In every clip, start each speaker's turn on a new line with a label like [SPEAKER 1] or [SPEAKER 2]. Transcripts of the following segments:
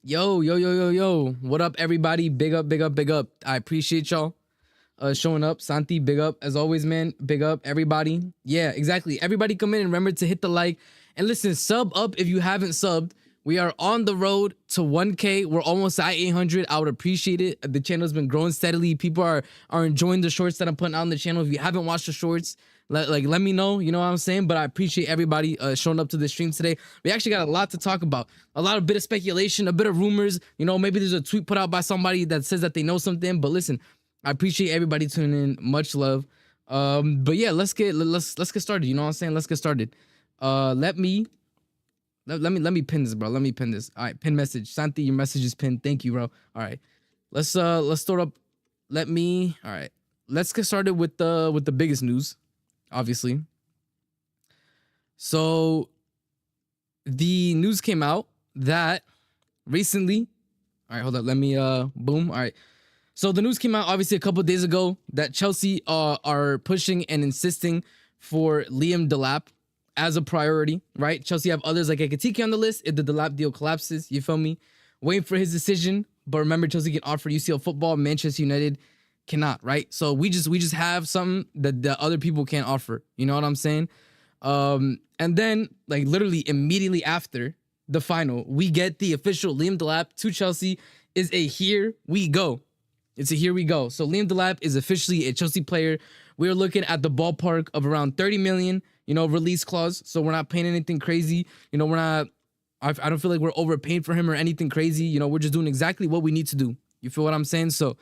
[SPEAKER 1] Yo, yo, yo, yo, yo. What up, everybody? Big up, big up, big up. I appreciate y'all showing up. Santi, big up. As always, man, big up, everybody. Yeah, exactly. Everybody come in and remember to hit the like. And listen, sub up if you haven't subbed. We are on the road to 1K. We're almost at 800. I would appreciate it. The channel's been growing steadily. People are enjoying the shorts that I'm putting out on the channel. If you haven't watched the shorts, let me know. You know what I'm saying? But I appreciate everybody showing up to the stream today. We actually got a lot to talk about. A lot of bit of speculation, a bit of rumors. You know, maybe there's a tweet put out by somebody that says that they know something. But listen, I appreciate everybody tuning in. Much love. But yeah, let's get started. You know what I'm saying? Let's get started. Let me pin this, bro. Let me pin this. All right, pin message. Santi, your message is pinned. Thank you, bro. All right. Let's start up. All right. Let's get started with the biggest news, obviously. So the news came out that recently, all right, hold up. Let me boom. All right. So the news came out obviously a couple of days ago that Chelsea are pushing and insisting for Liam Delap as a priority, right? Chelsea have others like Ekitike on the list if the Delap deal collapses, you feel me? Waiting for his decision, but remember Chelsea can offer UCL football, Manchester United cannot, right? So we just have something that the other people can't offer, you know what I'm saying? And then like literally immediately after the final, we get the official Liam Delap to Chelsea is a here we go. It's a here we go. So Liam Delap is officially a Chelsea player. We're looking at the ballpark of around 30 million, you know, release clause. So we're not paying anything crazy. You know, I don't feel like we're overpaying for him or anything crazy. You know, we're just doing exactly what we need to do. You feel what I'm saying? So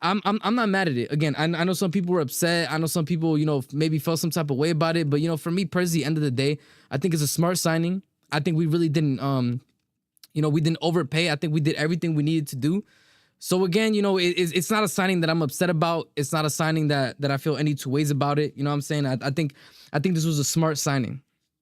[SPEAKER 1] I'm not mad at it. Again, I know some people were upset. I know some people, you know, maybe felt some type of way about it. But, you know, for me personally, end of the day, I think it's a smart signing. I think we really didn't, you know, we didn't overpay. I think we did everything we needed to do. So again, you know, it's not a signing that I'm upset about. It's not a signing that I feel any two ways about it. You know what I'm saying? I think this was a smart signing,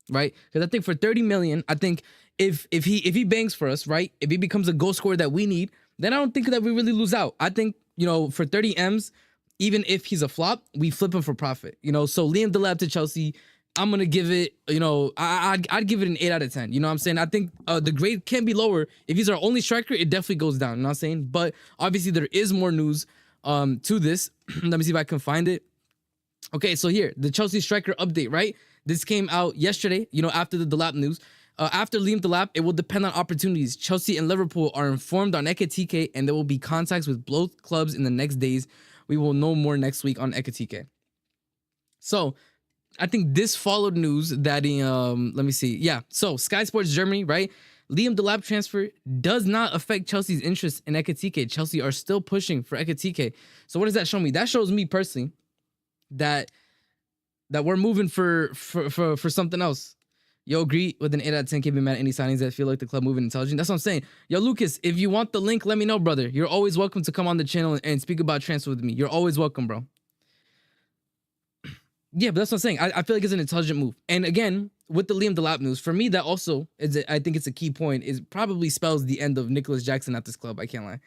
[SPEAKER 1] right? Because I think for 30 million, I think if he bangs for us, right? If he becomes a goal scorer that we need, then I don't think that we really lose out. I think, you know, for 30 M's, even if he's a flop, we flip him for profit. You know, so Liam Delap to Chelsea, I'm gonna give it, you know, I'd give it an 8 out of 10. You know what I'm saying? I think the grade can be lower. If he's our only striker, it definitely goes down. You know what I'm saying? But obviously there is more news to this. Let me see if I can find it. Okay, so here, the Chelsea striker update, right? This came out yesterday, you know, after the Delap news. After Liam Delap, it will depend on opportunities. Chelsea and Liverpool are informed on Ekitike, and there will be contacts with both clubs in the next days. We will know more next week on Ekitike. So I think this followed news that let me see. Yeah, so Sky Sports Germany, right? Liam Delap transfer does not affect Chelsea's interest in Ekitike. Chelsea are still pushing for Ekitike. So what does that show me? That shows me personally that we're moving for something else. Yo, agree with an 8 out of 10. Can't be mad at any signings that feel like the club moving intelligent. That's what I'm saying. Yo, Lucas, if you want the link, let me know, brother. You're always welcome to come on the channel and speak about transfer with me. You're always welcome, bro. Yeah, but that's what I'm saying. I feel like it's an intelligent move. And again, with the Liam Delap news, for me, that also is, I think it's a key point, is probably spells the end of Nicholas Jackson at this club. I can't lie.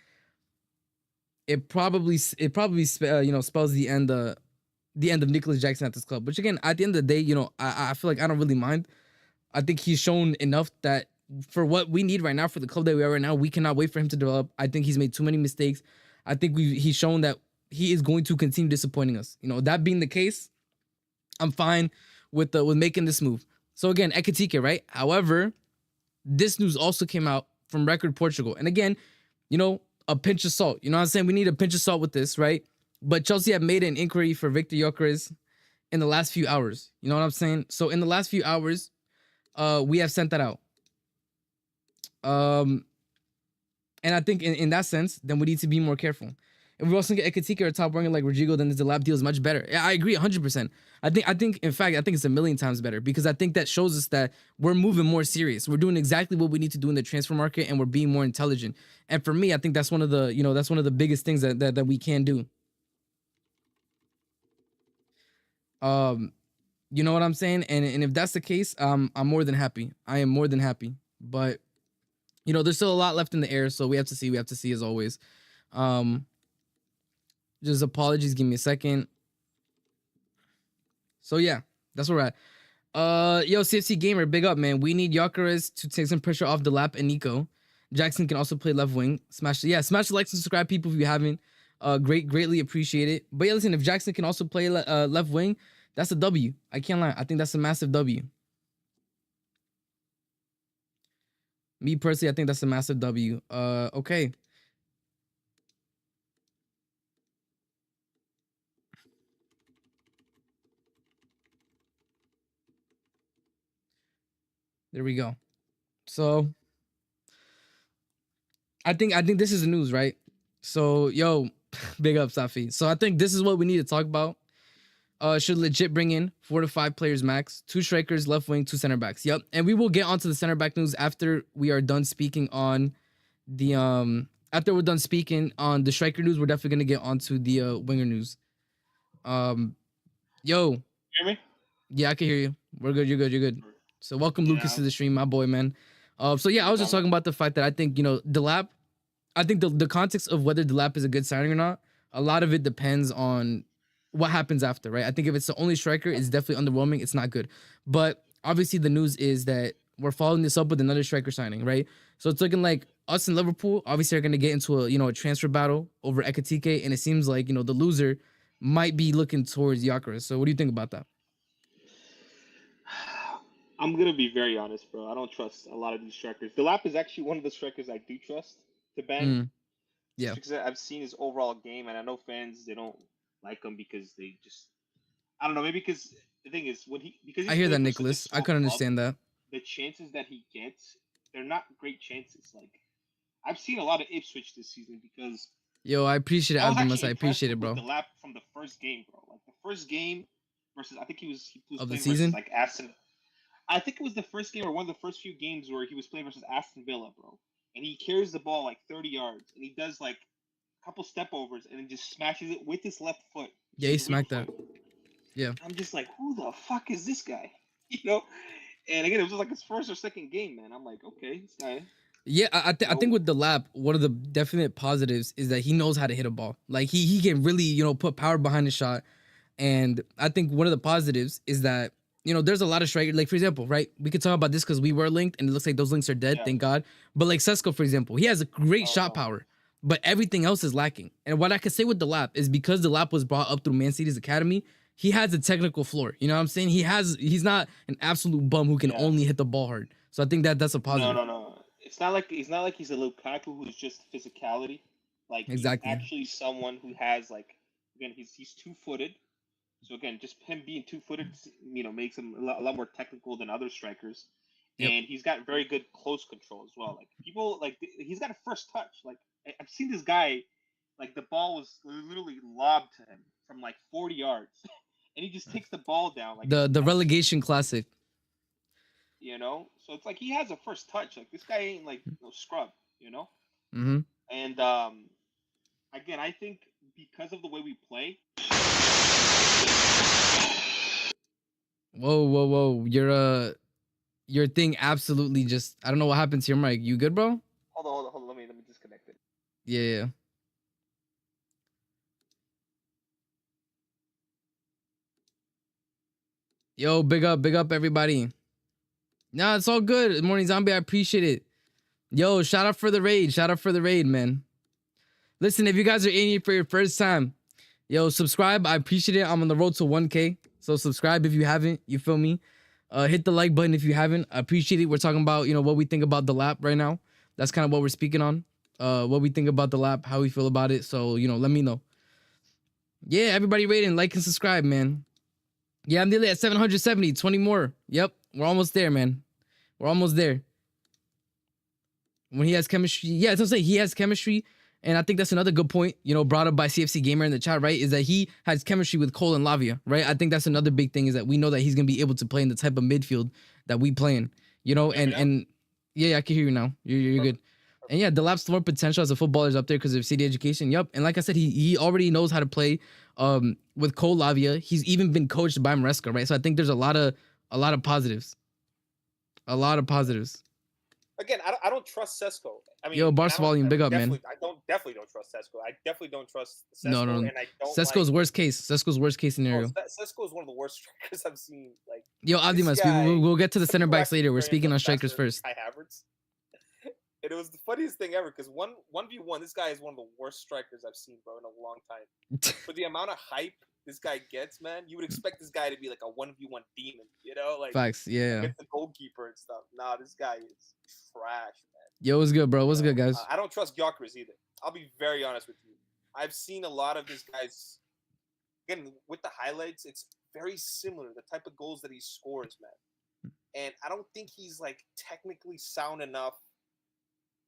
[SPEAKER 1] It probably you know, spells the end of Nicholas Jackson at this club. Which again, at the end of the day, you know, I feel like I don't really mind. I think he's shown enough that for what we need right now, for the club that we are right now, we cannot wait for him to develop. I think he's made too many mistakes. I think he's shown that he is going to continue disappointing us. You know, that being the case, I'm fine with making this move. So again, Ekitike, right? However, this news also came out from Record Portugal. And again, you know, a pinch of salt. You know what I'm saying? We need a pinch of salt with this, right? But Chelsea have made an inquiry for Viktor Gyökeres in the last few hours. You know what I'm saying? So in the last few hours, we have sent that out. And I think in that sense, then we need to be more careful. If we also get Ekitike or top winger like Rodrygo, then the Delap deal is much better. I agree 100%. I think, in fact, I think it's a million times better, because I think that shows us that we're moving more serious. We're doing exactly what we need to do in the transfer market, and we're being more intelligent. And for me, I think that's one of the, you know, that's one of the biggest things that we can do. You know what I'm saying? And if that's the case, I'm more than happy. I am more than happy. But you know, there's still a lot left in the air, so we have to see. We have to see as always. Just apologies. Give me a second. So yeah, that's where we're at. Yo, CFC Gamer, big up, man. We need Gyokeres to take some pressure off Delap and Nico. Jackson can also play left wing. Smash the likes and subscribe, people, if you haven't. Greatly appreciate it. But yeah, listen, if Jackson can also play left wing, that's a W. I can't lie. I think that's a massive W. Me personally, I think that's a massive W. Okay. There we go. So I think this is the news, right? So yo, big up Safi. So I think this is what we need to talk about. Should legit bring in 4 to 5 players max, 2 strikers, left wing, 2 center backs. Yep. And we will get onto the center back news after we are done speaking on the after we're done speaking on the striker news. We're definitely gonna get onto the winger news. Yo.
[SPEAKER 2] Hear me?
[SPEAKER 1] Yeah, I can hear you. We're good. You're good. So welcome Lucas to the stream, my boy, man. So yeah, I was just talking about the fact that I think, you know, Delap, I think the context of whether Delap is a good signing or not, a lot of it depends on what happens after, right? I think if it's the only striker, it's definitely underwhelming. It's not good. But obviously the news is that we're following this up with another striker signing, right? So it's looking like us and Liverpool obviously are going to get into a transfer battle over Ekitike, and it seems like, the loser might be looking towards Gyökeres. So what do you think about that?
[SPEAKER 2] I'm going to be very honest, bro. I don't trust a lot of these strikers. Delap is actually one of the strikers I do trust to bang.
[SPEAKER 1] Yeah.
[SPEAKER 2] Just because I've seen his overall game, and I know fans, they don't like him because they just, I don't know, maybe because the thing is, because
[SPEAKER 1] I hear that, Nicholas. I couldn't understand that.
[SPEAKER 2] The chances that he gets, they're not great chances. Like, I've seen a lot of Ipswich this season because...
[SPEAKER 1] Yo, I appreciate it, Abdimas. I appreciate it, bro.
[SPEAKER 2] Delap from the first game, bro. Like, the first game versus, I think he was
[SPEAKER 1] of the
[SPEAKER 2] playing
[SPEAKER 1] season?
[SPEAKER 2] versus, like, Aston... I think it was the first game or one of the first few games where he was playing versus Aston Villa, bro. And he carries the ball like 30 yards, and he does like a couple step overs, and then just smashes it with his left foot.
[SPEAKER 1] Yeah, he smacked that. Yeah.
[SPEAKER 2] I'm just like, who the fuck is this guy? You know? And again, it was just like his first or second game, man. I'm like, okay, this guy.
[SPEAKER 1] Yeah, I think with Delap, one of the definite positives is that he knows how to hit a ball. Like he can really, put power behind the shot. And I think one of the positives is that, there's a lot of strikers. Like, for example, right? We could talk about this because we were linked and it looks like those links are dead, thank God. But like Sesko, for example, he has a great shot power, but everything else is lacking. And what I could say with Delap is because Delap was brought up through Man City's academy, he has a technical floor. You know what I'm saying? He's not an absolute bum who can only hit the ball hard. So I think that's a positive.
[SPEAKER 2] No. It's not like he's a Lukaku who's just physicality. Like,
[SPEAKER 1] exactly.
[SPEAKER 2] He's actually someone who has, like, again, he's 2-footed. So again, just him being 2-footed, makes him a lot more technical than other strikers. Yep. And he's got very good close control as well. Like, people, like, he's got a first touch. Like, I've seen this guy, like, the ball was literally lobbed to him from like 40 yards, and he just takes the ball down. Like
[SPEAKER 1] the relegation classic.
[SPEAKER 2] So it's like he has a first touch. Like, this guy ain't like no scrub.
[SPEAKER 1] Mm-hmm.
[SPEAKER 2] And again, I think because of the way we play.
[SPEAKER 1] Whoa. Your thing absolutely just, I don't know what happened to your mic. You good, bro?
[SPEAKER 2] Hold on. Let me disconnect it.
[SPEAKER 1] Yeah. Yo, big up everybody. Nah, it's all good. Morning Zombie, I appreciate it. Yo, shout out for the raid, man. Listen, if you guys are in here for your first time, yo, subscribe. I appreciate it. I'm on the road to 1K. So subscribe if you haven't. You feel me? Hit the like button if you haven't. I appreciate it. We're talking about, what we think about Delap right now. That's kind of what we're speaking on. What we think about Delap, how we feel about it. So, let me know. Yeah, everybody rating, like, and subscribe, man. Yeah, I'm nearly at 770. 20 more. Yep, we're almost there, man. We're almost there. When he has chemistry. Yeah, that's what I'm saying. He has chemistry. And I think that's another good point, brought up by CFC Gamer in the chat, right? Is that he has chemistry with Cole and Lavia, right? I think that's another big thing is that we know that he's going to be able to play in the type of midfield that we play in, and yeah, I can hear you now. You're good. And yeah, Delap's more potential as a footballer is up there because of city education. Yep. And like I said, he already knows how to play with Cole Lavia. He's even been coached by Maresca, right? So I think there's a lot of positives. A lot of positives.
[SPEAKER 2] Again, I don't trust Sesko. I mean,
[SPEAKER 1] yo, Barca volume, big up, man.
[SPEAKER 2] I definitely don't trust Sesko. I definitely don't trust Sesko.
[SPEAKER 1] No.
[SPEAKER 2] And I don't
[SPEAKER 1] Sesko's worst case. Sesko's worst case scenario.
[SPEAKER 2] Sesko is one of the worst strikers I've seen. Like,
[SPEAKER 1] yo, Abdimas, we'll get to the center backs later. We're speaking on strikers first.
[SPEAKER 2] Kai Havertz. And it
[SPEAKER 3] was the funniest thing ever because 1v1, this guy is one of the worst strikers I've seen, bro, in a long time. For the amount of hype this guy gets, man, you would expect this guy to be like a 1v1 demon, like
[SPEAKER 1] Facts, yeah.
[SPEAKER 3] against the goalkeeper and stuff. Nah, this guy is trash, man.
[SPEAKER 1] Yo, what's good, bro? What's good, guys?
[SPEAKER 3] I don't trust Gyökeres either. I'll be very honest with you. I've seen a lot of this guy's, again, with the highlights, it's very similar, the type of goals that he scores, man. And I don't think he's like technically sound enough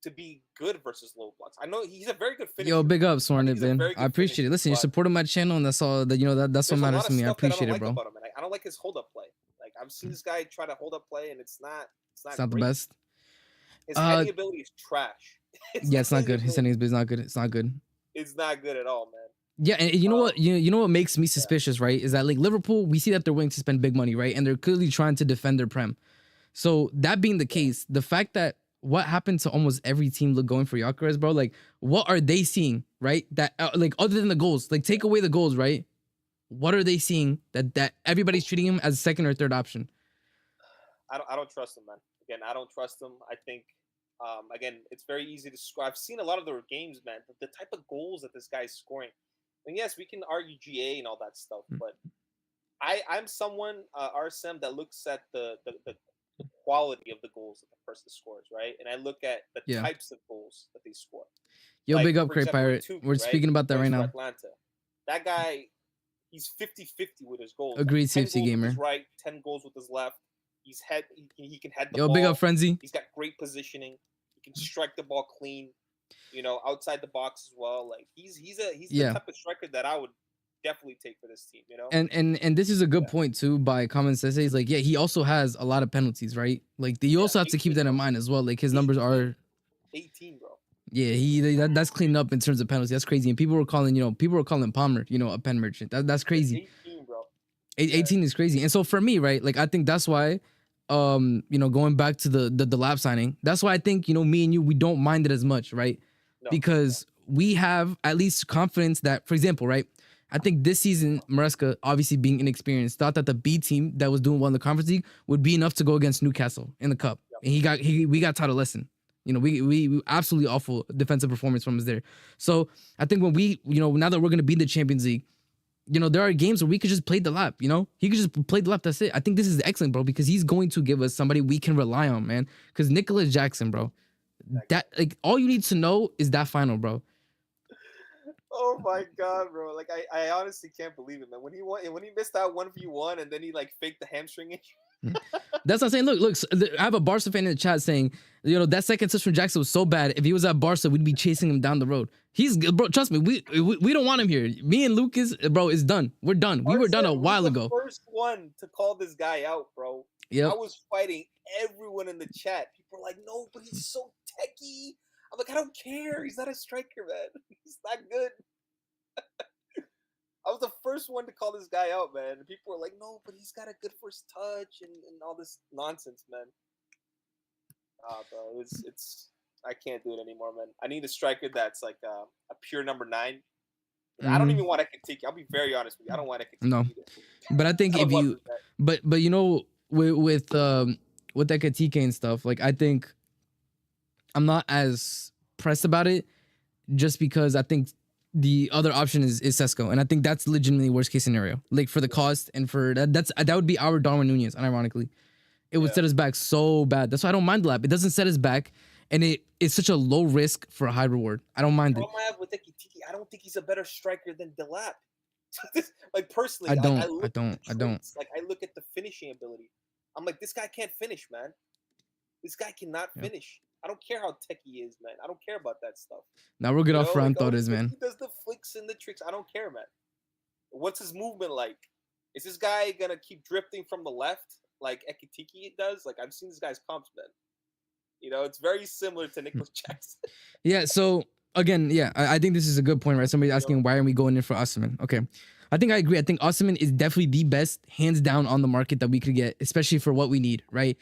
[SPEAKER 3] to be good versus low blocks. I know he's a very good finisher.
[SPEAKER 1] Yo, big up, Sworn, man. I appreciate it. Listen, you supported my channel, and that's all that that's what matters to me. I appreciate it, bro.
[SPEAKER 3] I don't like his hold up play. Like I've seen this guy try to hold up play, and it's not
[SPEAKER 1] the best.
[SPEAKER 3] His heading ability is trash.
[SPEAKER 1] Yeah, it's not good. His heading is not good. It's not good.
[SPEAKER 3] It's not good at all, man.
[SPEAKER 1] Yeah, and you know what? You know what makes me suspicious, right? Is that like Liverpool, we see that they're willing to spend big money, right? And they're clearly trying to defend their prem. So that being the case, the fact that what happened to almost every team going for Gyökeres, bro? Like, what are they seeing, right? That like other than the goals, like take away the goals, right? What are they seeing that everybody's treating him as a second or third option?
[SPEAKER 3] I don't trust him, man. Again, I don't trust him. I think, again, it's very easy to score. I've seen a lot of their games, man. The type of goals that this guy's scoring. And yes, we can argue GA and all that stuff, but I'm someone, RSM, that looks at the quality of the goals that the person scores, right? And I look at the types of goals that they score.
[SPEAKER 1] Yo, like, big up, Cray Pirate. We're speaking about that right now.
[SPEAKER 3] Atlanta. That guy, he's 50-50 with his goals.
[SPEAKER 1] Agreed, CFC gamer.
[SPEAKER 3] Right, 10 goals with his left. He can head the ball.
[SPEAKER 1] Yo, big up, Frenzy.
[SPEAKER 3] He's got great positioning. He can strike the ball clean. Outside the box as well. Like he's the type of striker that I would definitely take for this team.
[SPEAKER 1] And this is a good point too by Common Sensei. He's like, yeah, he also has a lot of penalties, right? Like you also have to keep that in mind as well. Like his numbers are
[SPEAKER 3] 18, bro.
[SPEAKER 1] Yeah, that's cleaned up in terms of penalties. That's crazy. And people were calling Palmer, a pen merchant. That's crazy.
[SPEAKER 3] 18, bro.
[SPEAKER 1] 18 is crazy. And so for me, right, like I think that's why going back to the Delap signing, that's why I think, me and you, we don't mind it as much, right? No, because we have at least confidence that, for example, right, I think this season, Maresca, obviously being inexperienced, thought that the B team that was doing well in the Conference League would be enough to go against Newcastle in the Cup. Yep. And we got taught a lesson. We absolutely awful defensive performance from us there. So I think when we, now that we're going to be in the Champions League, there are games where we could just play the lap, He could just play the lap, that's it. I think this is excellent, bro, because he's going to give us somebody we can rely on, man. Because Nicholas Jackson, bro, that, like, all you need to know is that final, bro.
[SPEAKER 3] Oh my god, bro! Like I honestly can't believe it, man. When he missed that 1v1 and then he like faked the hamstring injury.
[SPEAKER 1] That's what I'm saying. Look, I have a Barca fan in the chat saying, that second touch from Jackson was so bad. If he was at Barca, we'd be chasing him down the road. He's bro. Trust me, we don't want him here. Me and Lucas, bro, is done. We're done. We were done a while ago.
[SPEAKER 3] First one to call this guy out, bro.
[SPEAKER 1] Yeah.
[SPEAKER 3] I was fighting everyone in the chat. People are like, no, but he's so techie. I'm like, I don't care. He's not a striker, man. He's not good. I was the first one to call this guy out, man. And people were like, no, but he's got a good first touch and all this nonsense, man. Bro, it's I can't do it anymore, man. I need a striker that's like a pure number 9. Mm-hmm. I don't even want Ekitike. I'll be very honest with you. I don't want Ekitike either.
[SPEAKER 1] But I think if you, but with Ekitike and stuff, like I think I'm not as pressed about it, just because I think the other option is Sesko, and I think that's legitimately worst case scenario. Like for the cost and for that would be our Darwin Nunez. Unironically, it would set us back so bad. That's why I don't mind the lap. It doesn't set us back, and it's such a low risk for a high reward. I don't mind it.
[SPEAKER 3] The problem I have with Ekitike, I don't think he's a better striker than Delap. Like personally,
[SPEAKER 1] I don't.
[SPEAKER 3] Like I look at the finishing ability. I'm like, this guy can't finish, man. This guy cannot finish. I don't care how techy he is, man. I don't care about that stuff.
[SPEAKER 1] Now we'll get off front thoughts, man.
[SPEAKER 3] He does the flicks and the tricks. I don't care, man. What's his movement like? Is this guy gonna keep drifting from the left like Ekitike does? Like I've seen this guy's comps, man. It's very similar to Nicholas Jackson.
[SPEAKER 1] Yeah. So again, I think this is a good point, right? Somebody's asking why are we going in for Osimhen? Okay. I think I agree. I think Osimhen is definitely the best, hands down, on the market that we could get, especially for what we need, right?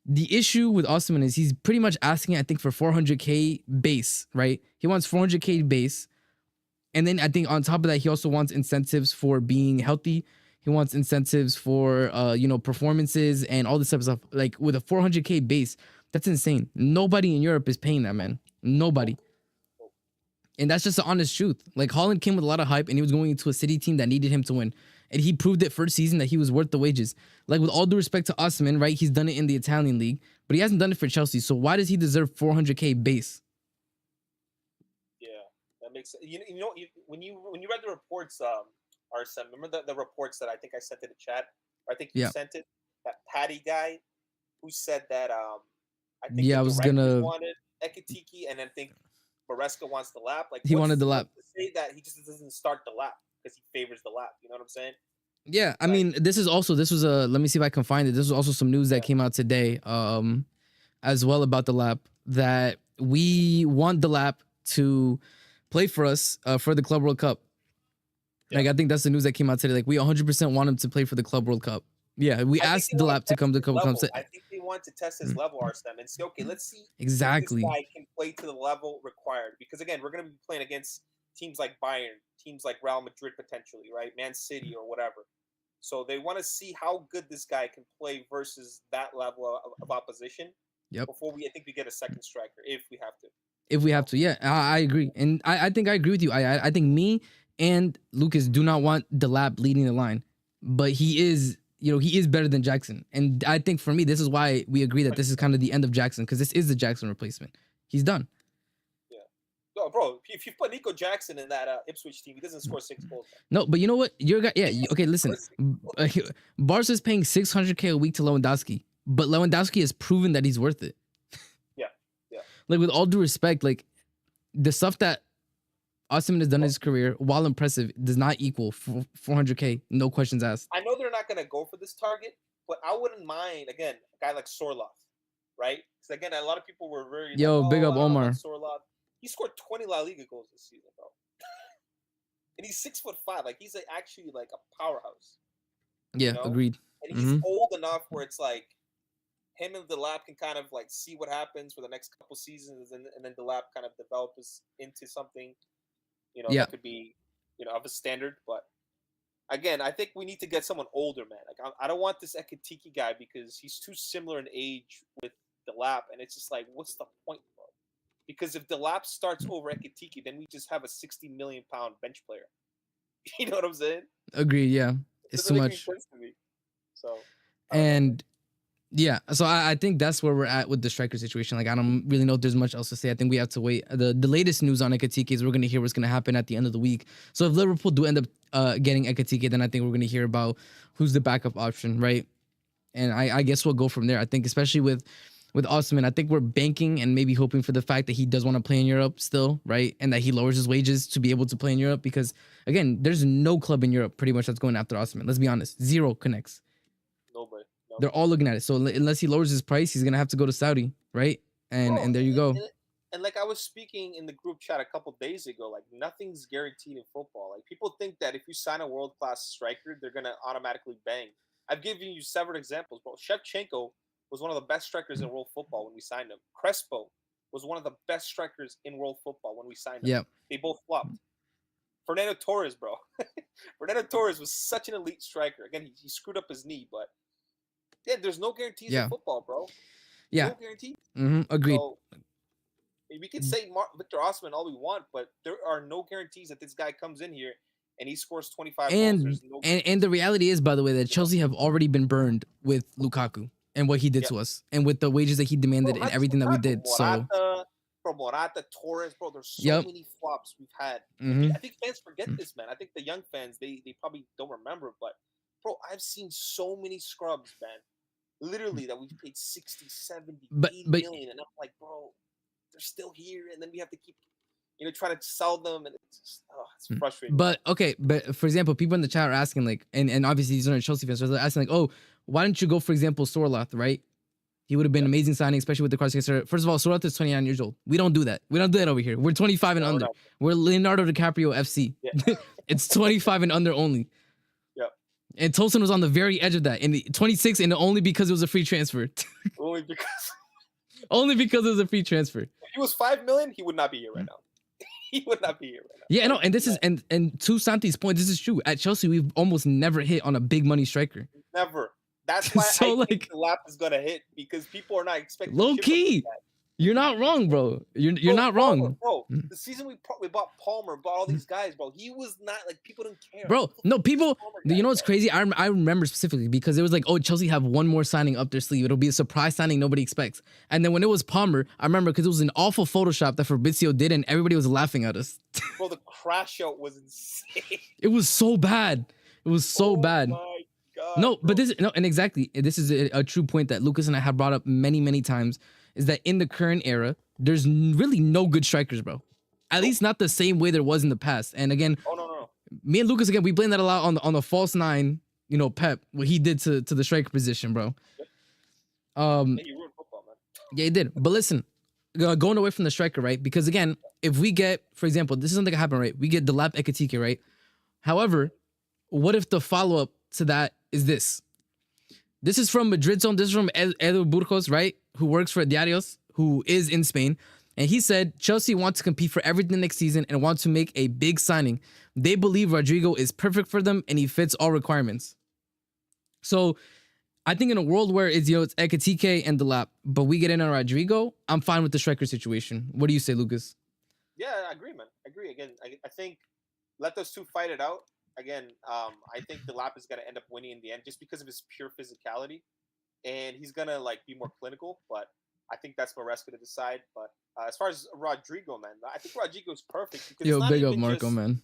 [SPEAKER 1] The issue with Osimhen is he's pretty much asking, I think, for 400K base, right? He wants 400K base. And then I think on top of that, he also wants incentives for being healthy. He wants incentives for, performances and all this type of stuff. Like with a 400K base, That's insane. Nobody in Europe is paying that, man. Nobody. And that's just the honest truth. Like, Haaland came with a lot of hype, and he was going into a City team that needed him to win. And he proved it first season that he was worth the wages. Like, with all due respect to Osimhen, right? He's done it in the Italian league, but he hasn't done it for Chelsea. So why does he deserve 400K base?
[SPEAKER 3] Yeah, that makes sense. When you read the reports, Arsene, remember the reports that I think I sent in the chat? Or I think you sent it. That Patty guy who said that I think the
[SPEAKER 1] I was
[SPEAKER 3] directors wanted Ekitike, and then think Maresca wants the lap. Like,
[SPEAKER 1] he wanted the lap.
[SPEAKER 3] To say that he just doesn't start the lap because he favors the lap. You know what I'm saying?
[SPEAKER 1] Yeah, I mean, this was a, let me see if I can find it. This was also some news that came out today, as well about the lap, that we want the lap to play for us for the Club World Cup. Like, I think that's the news that came out today. Like, we 100% want him to play for the Club World Cup. Yeah, we asked the lap to come to Club World Cup.
[SPEAKER 3] I think they want to test his level, Arsene, and say, okay, let's see
[SPEAKER 1] exactly
[SPEAKER 3] if this guy can play to the level required. Because again, we're going to be playing against teams like Bayern, teams like Real Madrid potentially, right? Man City or whatever. So they want to see how good this guy can play versus that level of opposition. Before I think we get a second striker, if we have to. If we have to,
[SPEAKER 1] yeah, I agree, and I think I agree with you. I think me and Lucas do not want Delap leading the line, but he is better than Jackson, and I think for me this is why we agree that this is kind of the end of Jackson, because this is the Jackson replacement. He's done.
[SPEAKER 3] No, bro, if you put Nico Jackson in that Ipswich team, he doesn't score 6 goals.
[SPEAKER 1] No, but you know what? Your guy, okay, listen. Barca's paying 600K a week to Lewandowski, but Lewandowski has proven that he's worth it.
[SPEAKER 3] Yeah.
[SPEAKER 1] Like, with all due respect, like, the stuff that Osimhen has done in his career, while impressive, does not equal 400K. No questions asked.
[SPEAKER 3] I know they're not going to go for this target, but I wouldn't mind, again, a guy like Sorloth, right? Because, again, a lot of people were very...
[SPEAKER 1] big up Omar.
[SPEAKER 3] Like Sorloth. He scored 20 La Liga goals this season, bro. And he's 6'5". Like, he's actually like a powerhouse.
[SPEAKER 1] Yeah, agreed.
[SPEAKER 3] And he's old enough where it's like him and Delap can kind of like see what happens for the next couple seasons, and then Delap kind of develops into something, that could be, of a standard. But again, I think we need to get someone older, man. Like, I don't want this Ekitike guy because he's too similar in age with Delap, and it's just like, what's the point, bro? Because if Delap starts over Ekitike, then we just have a 60 million pound bench player. You know what I'm saying?
[SPEAKER 1] Agreed. Yeah, it's too much.
[SPEAKER 3] So,
[SPEAKER 1] so I think that's where we're at with the striker situation. Like, I don't really know if there's much else to say. I think we have to wait. The latest news on Ekitike is we're going to hear what's going to happen at the end of the week. So if Liverpool do end up getting Ekitike, then I think we're going to hear about who's the backup option, right? And I guess we'll go from there. I think especially with Osimhen, I think we're banking and maybe hoping for the fact that he does want to play in Europe still, right? And that he lowers his wages to be able to play in Europe, because, again, there's no club in Europe pretty much that's going after Osimhen. Let's be honest. Zero connects.
[SPEAKER 3] Nobody.
[SPEAKER 1] They're all looking at it. So unless he lowers his price, he's going to have to go to Saudi, right? And there you go.
[SPEAKER 3] And like I was speaking in the group chat a couple days ago, like, nothing's guaranteed in football. Like, people think that if you sign a world-class striker, they're going to automatically bang. I've given you several examples, bro. Shevchenko was one of the best strikers in world football when we signed him. Crespo was one of the best strikers in world football when we signed him.
[SPEAKER 1] Yeah.
[SPEAKER 3] They both flopped. Fernando Torres, bro. Fernando Torres was such an elite striker. Again, he screwed up his knee, but there's no guarantees in football, bro.
[SPEAKER 1] Yeah.
[SPEAKER 3] No guarantees.
[SPEAKER 1] Agreed.
[SPEAKER 3] So, we can say Victor Osimhen all we want, but there are no guarantees that this guy comes in here and he scores 25 goals.
[SPEAKER 1] And the reality is, by the way, that Chelsea have already been burned with Lukaku and what he did to us, and with the wages that he demanded, and everything that we did.
[SPEAKER 3] Morata, Torres, bro, there's so many flops we've had. I think fans forget this, man. I think the young fans, they probably don't remember, but, bro, I've seen so many scrubs, man. Literally, that we've paid 60, 70, 80 million, and I'm like, bro, they're still here, and then we have to keep, trying to sell them, and it's just, it's frustrating.
[SPEAKER 1] But, okay, but for example, people in the chat are asking, like, and obviously these are Chelsea fans, so they're asking, like, oh, why didn't you go, for example, Sorloth, right? He would have been an amazing signing, especially with the cross. First of all, Sorloth is 29 years old. We don't do that. We don't do that over here. We're 25 and under. We're Leonardo DiCaprio FC. Yeah. It's 25 and under only.
[SPEAKER 3] Yeah.
[SPEAKER 1] And Tolson was on the very edge of that. And 26, and only because it was a free transfer.
[SPEAKER 3] Only because
[SPEAKER 1] it was a free transfer.
[SPEAKER 3] If he was 5 million, he would not be here right now. He would not be here right now.
[SPEAKER 1] Yeah, no, and this is and to Santi's point, this is true. At Chelsea, we've almost never hit on a big money striker.
[SPEAKER 3] Never. That's why
[SPEAKER 1] So,
[SPEAKER 3] I
[SPEAKER 1] like,
[SPEAKER 3] think the lap is gonna hit because people are not expecting
[SPEAKER 1] low
[SPEAKER 3] shit from this
[SPEAKER 1] key,
[SPEAKER 3] guy.
[SPEAKER 1] you're not wrong, bro. You're
[SPEAKER 3] Bro,
[SPEAKER 1] not
[SPEAKER 3] Palmer,
[SPEAKER 1] wrong.
[SPEAKER 3] bro. The season we bought Palmer, bought all these guys, bro. He was not like people didn't care.
[SPEAKER 1] Bro,
[SPEAKER 3] What the
[SPEAKER 1] no,
[SPEAKER 3] fuck is
[SPEAKER 1] people,
[SPEAKER 3] Palmer guy,
[SPEAKER 1] you know what's
[SPEAKER 3] bro?
[SPEAKER 1] crazy? I remember specifically because it was like, oh, Chelsea have one more signing up their sleeve. It'll be a surprise signing nobody expects. And then when it was Palmer, I remember because it was an awful Photoshop that Fabrizio did and everybody was laughing at us.
[SPEAKER 3] Bro, the crash out was insane.
[SPEAKER 1] It was so bad. It was so bad.
[SPEAKER 3] My God,
[SPEAKER 1] No,
[SPEAKER 3] bro.
[SPEAKER 1] but and exactly, this is a true point that Lucas and I have brought up many, many times, is that in the current era, there's really no good strikers, bro. At least not the same way there was in the past. And again,
[SPEAKER 3] no.
[SPEAKER 1] me and Lucas, again, we blame that a lot on the false nine, Pep, what he did to the striker position, bro.
[SPEAKER 3] Yeah, you ruined football, man.
[SPEAKER 1] Yeah, he did. But listen, going away from the striker, right? Because again, if we get, for example, this is something that happened, right? We get Delap Ekitike, right? However, what if the follow-up to that is this? This is from Madrid Zone. This is from Edu Burgos, right? Who works for Diarios, who is in Spain. And he said Chelsea wants to compete for everything next season and want to make a big signing. They believe Rodrygo is perfect for them and he fits all requirements. So I think in a world where it's Ekitike and Delap, but we get in on Rodrygo, I'm fine with the striker situation. What do you say, Lucas?
[SPEAKER 3] Yeah, I agree, man. I agree. Again, I think let those two fight it out. Again, I think Delap is going to end up winning in the end just because of his pure physicality. And he's going to be more clinical, but I think that's Maresca to decide. But as far as Rodrygo, man, I think Rodrygo's perfect because it's not
[SPEAKER 1] big up
[SPEAKER 3] even
[SPEAKER 1] Marco,
[SPEAKER 3] just,
[SPEAKER 1] man.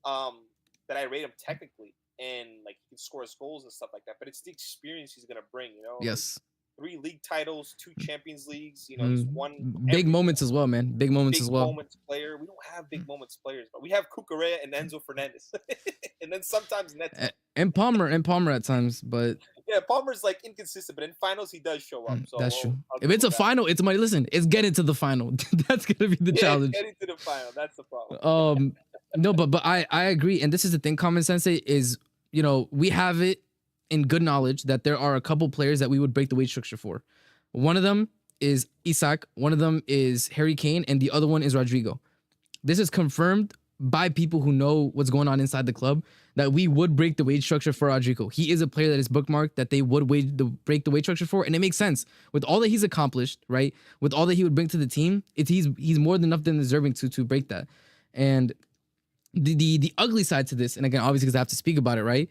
[SPEAKER 3] that I rate him technically and he can score his goals and stuff like that. But it's the experience he's gonna bring.
[SPEAKER 1] Yes.
[SPEAKER 3] 3 league titles, 2 Champions Leagues. He's won
[SPEAKER 1] big moments as well, man. Big moments
[SPEAKER 3] big
[SPEAKER 1] as well.
[SPEAKER 3] Moments player. We don't have big moments players, but we have Cucurella and Enzo Fernandez, and then sometimes Neto.
[SPEAKER 1] And Palmer at times, but
[SPEAKER 3] yeah, Palmer's inconsistent, but in finals he does show up. So
[SPEAKER 1] that's true.
[SPEAKER 3] I'll
[SPEAKER 1] If it's a final, it's money. Listen, it's getting to the final. That's gonna be the challenge.
[SPEAKER 3] Getting to the final, that's the problem.
[SPEAKER 1] No, but I agree, and this is the thing. Common Sensei is, we have it in good knowledge that there are a couple players that we would break the wage structure for. One of them is Isak, one of them is Harry Kane, and the other one is Rodrygo. This is confirmed by people who know what's going on inside the club that we would break the wage structure for Rodrygo. He is a player that is bookmarked that they would break the wage structure for, and it makes sense with all that he's accomplished, right? With all that he would bring to the team, he's more than enough than deserving to break that. And the ugly side to this, and again, obviously because I have to speak about it, right?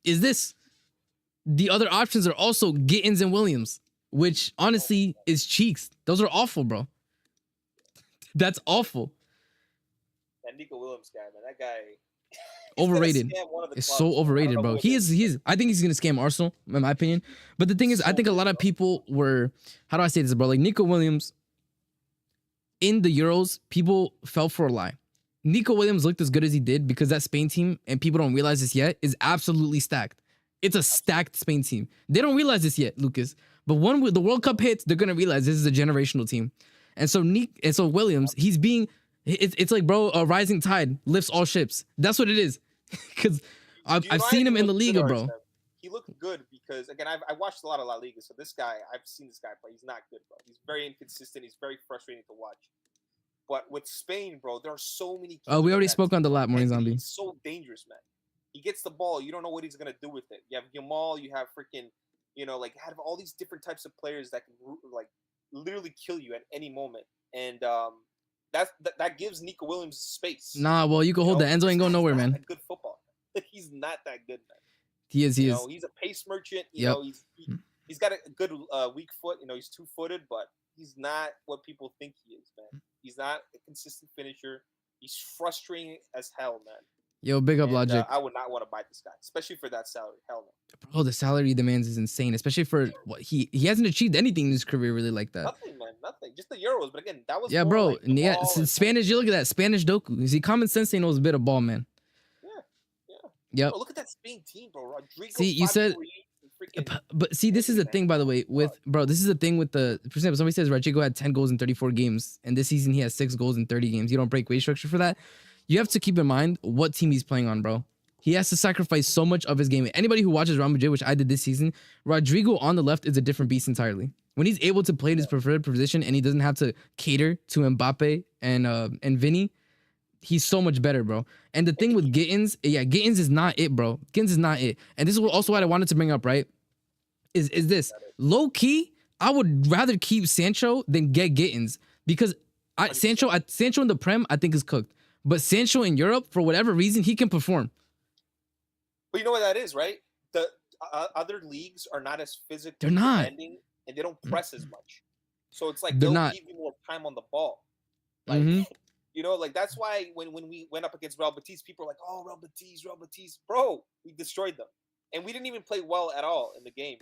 [SPEAKER 1] Is this? The other options are also Gittins and Williams, which honestly is cheeks. Those are awful, bro. That's awful.
[SPEAKER 3] That Nico Williams guy, man, that guy
[SPEAKER 1] overrated. It's so overrated, bro. He's I think he's gonna scam Arsenal, in my opinion. But the thing is, I think a lot of people were, how do I say this, bro? Like Nico Williams in the Euros, people fell for a lie. Nico Williams looked as good as he did because that Spain team, and people don't realize this yet, is absolutely stacked. It's a stacked Spain team. They don't realize this yet, Lucas. But when the World Cup hits, they're gonna realize this is a generational team. And so Williams, he's being, it's like, bro, a rising tide lifts all ships. That's what it is. Because I've seen him in the Liga, bro.
[SPEAKER 3] He looked good because, again, I watched a lot of La Liga. So this guy, I've seen this guy play. He's not good, bro. He's very inconsistent. He's very frustrating to watch. But with Spain, bro, there are so many.
[SPEAKER 1] Oh, we already spoke on the lap, Morning Zombie.
[SPEAKER 3] He's so dangerous, man. He gets the ball. You don't know what he's going to do with it. You have Yamal. You have freaking, have all these different types of players that can, literally kill you at any moment. And that gives Nico Williams space.
[SPEAKER 1] Nah, well, you can hold that. Enzo ain't going nowhere, man.
[SPEAKER 3] Good football. He's not that good, man.
[SPEAKER 1] He is. He's
[SPEAKER 3] a pace merchant. He's got a good weak foot. He's 2-footed, but he's not what people think he is, man. He's not a consistent finisher. He's frustrating as hell, man.
[SPEAKER 1] Yo, big up Logic.
[SPEAKER 3] I would not want to buy this guy, especially for that salary. Hell no.
[SPEAKER 1] Bro, the salary he demands is insane, especially for what he hasn't achieved anything in his career really like that.
[SPEAKER 3] Nothing, man. Nothing. Just the Euros. But again, that was
[SPEAKER 1] bro. Spanish. You look at that Spanish Doku. You see, Common Sense knows a bit of ball, man.
[SPEAKER 3] Yeah. Bro, look at that Spain team, bro. Rodrygo.
[SPEAKER 1] See, you said. But see, this is the thing, by the way, this is the thing with for example, somebody says Rodrygo had 10 goals in 34 games, and this season he has 6 goals in 30 games. You don't break wage structure for that. You have to keep in mind what team he's playing on, bro. He has to sacrifice so much of his game. Anybody who watches Real Madrid, which I did this season, Rodrygo on the left is a different beast entirely. When he's able to play in his preferred position and he doesn't have to cater to Mbappe and Vinny, He's so much better, bro. And the thing with Gittins, Gittins is not it, bro. Gittins is not it. And this is also what I wanted to bring up, right? Is this low key? I would rather keep Sancho than get Gittins because Sancho in the Prem I think is cooked, but Sancho in Europe for whatever reason he can perform.
[SPEAKER 3] But you know what that is, right? The other leagues are not as physically
[SPEAKER 1] They're not.
[SPEAKER 3] demanding, and they don't press as much. So it's like
[SPEAKER 1] They're
[SPEAKER 3] they'll
[SPEAKER 1] not.
[SPEAKER 3] give you more time on the ball. Like you know, like that's why when we went up against Real Betis, people are like, "Oh, Real Betis, bro, we destroyed them," and we didn't even play well at all in the game.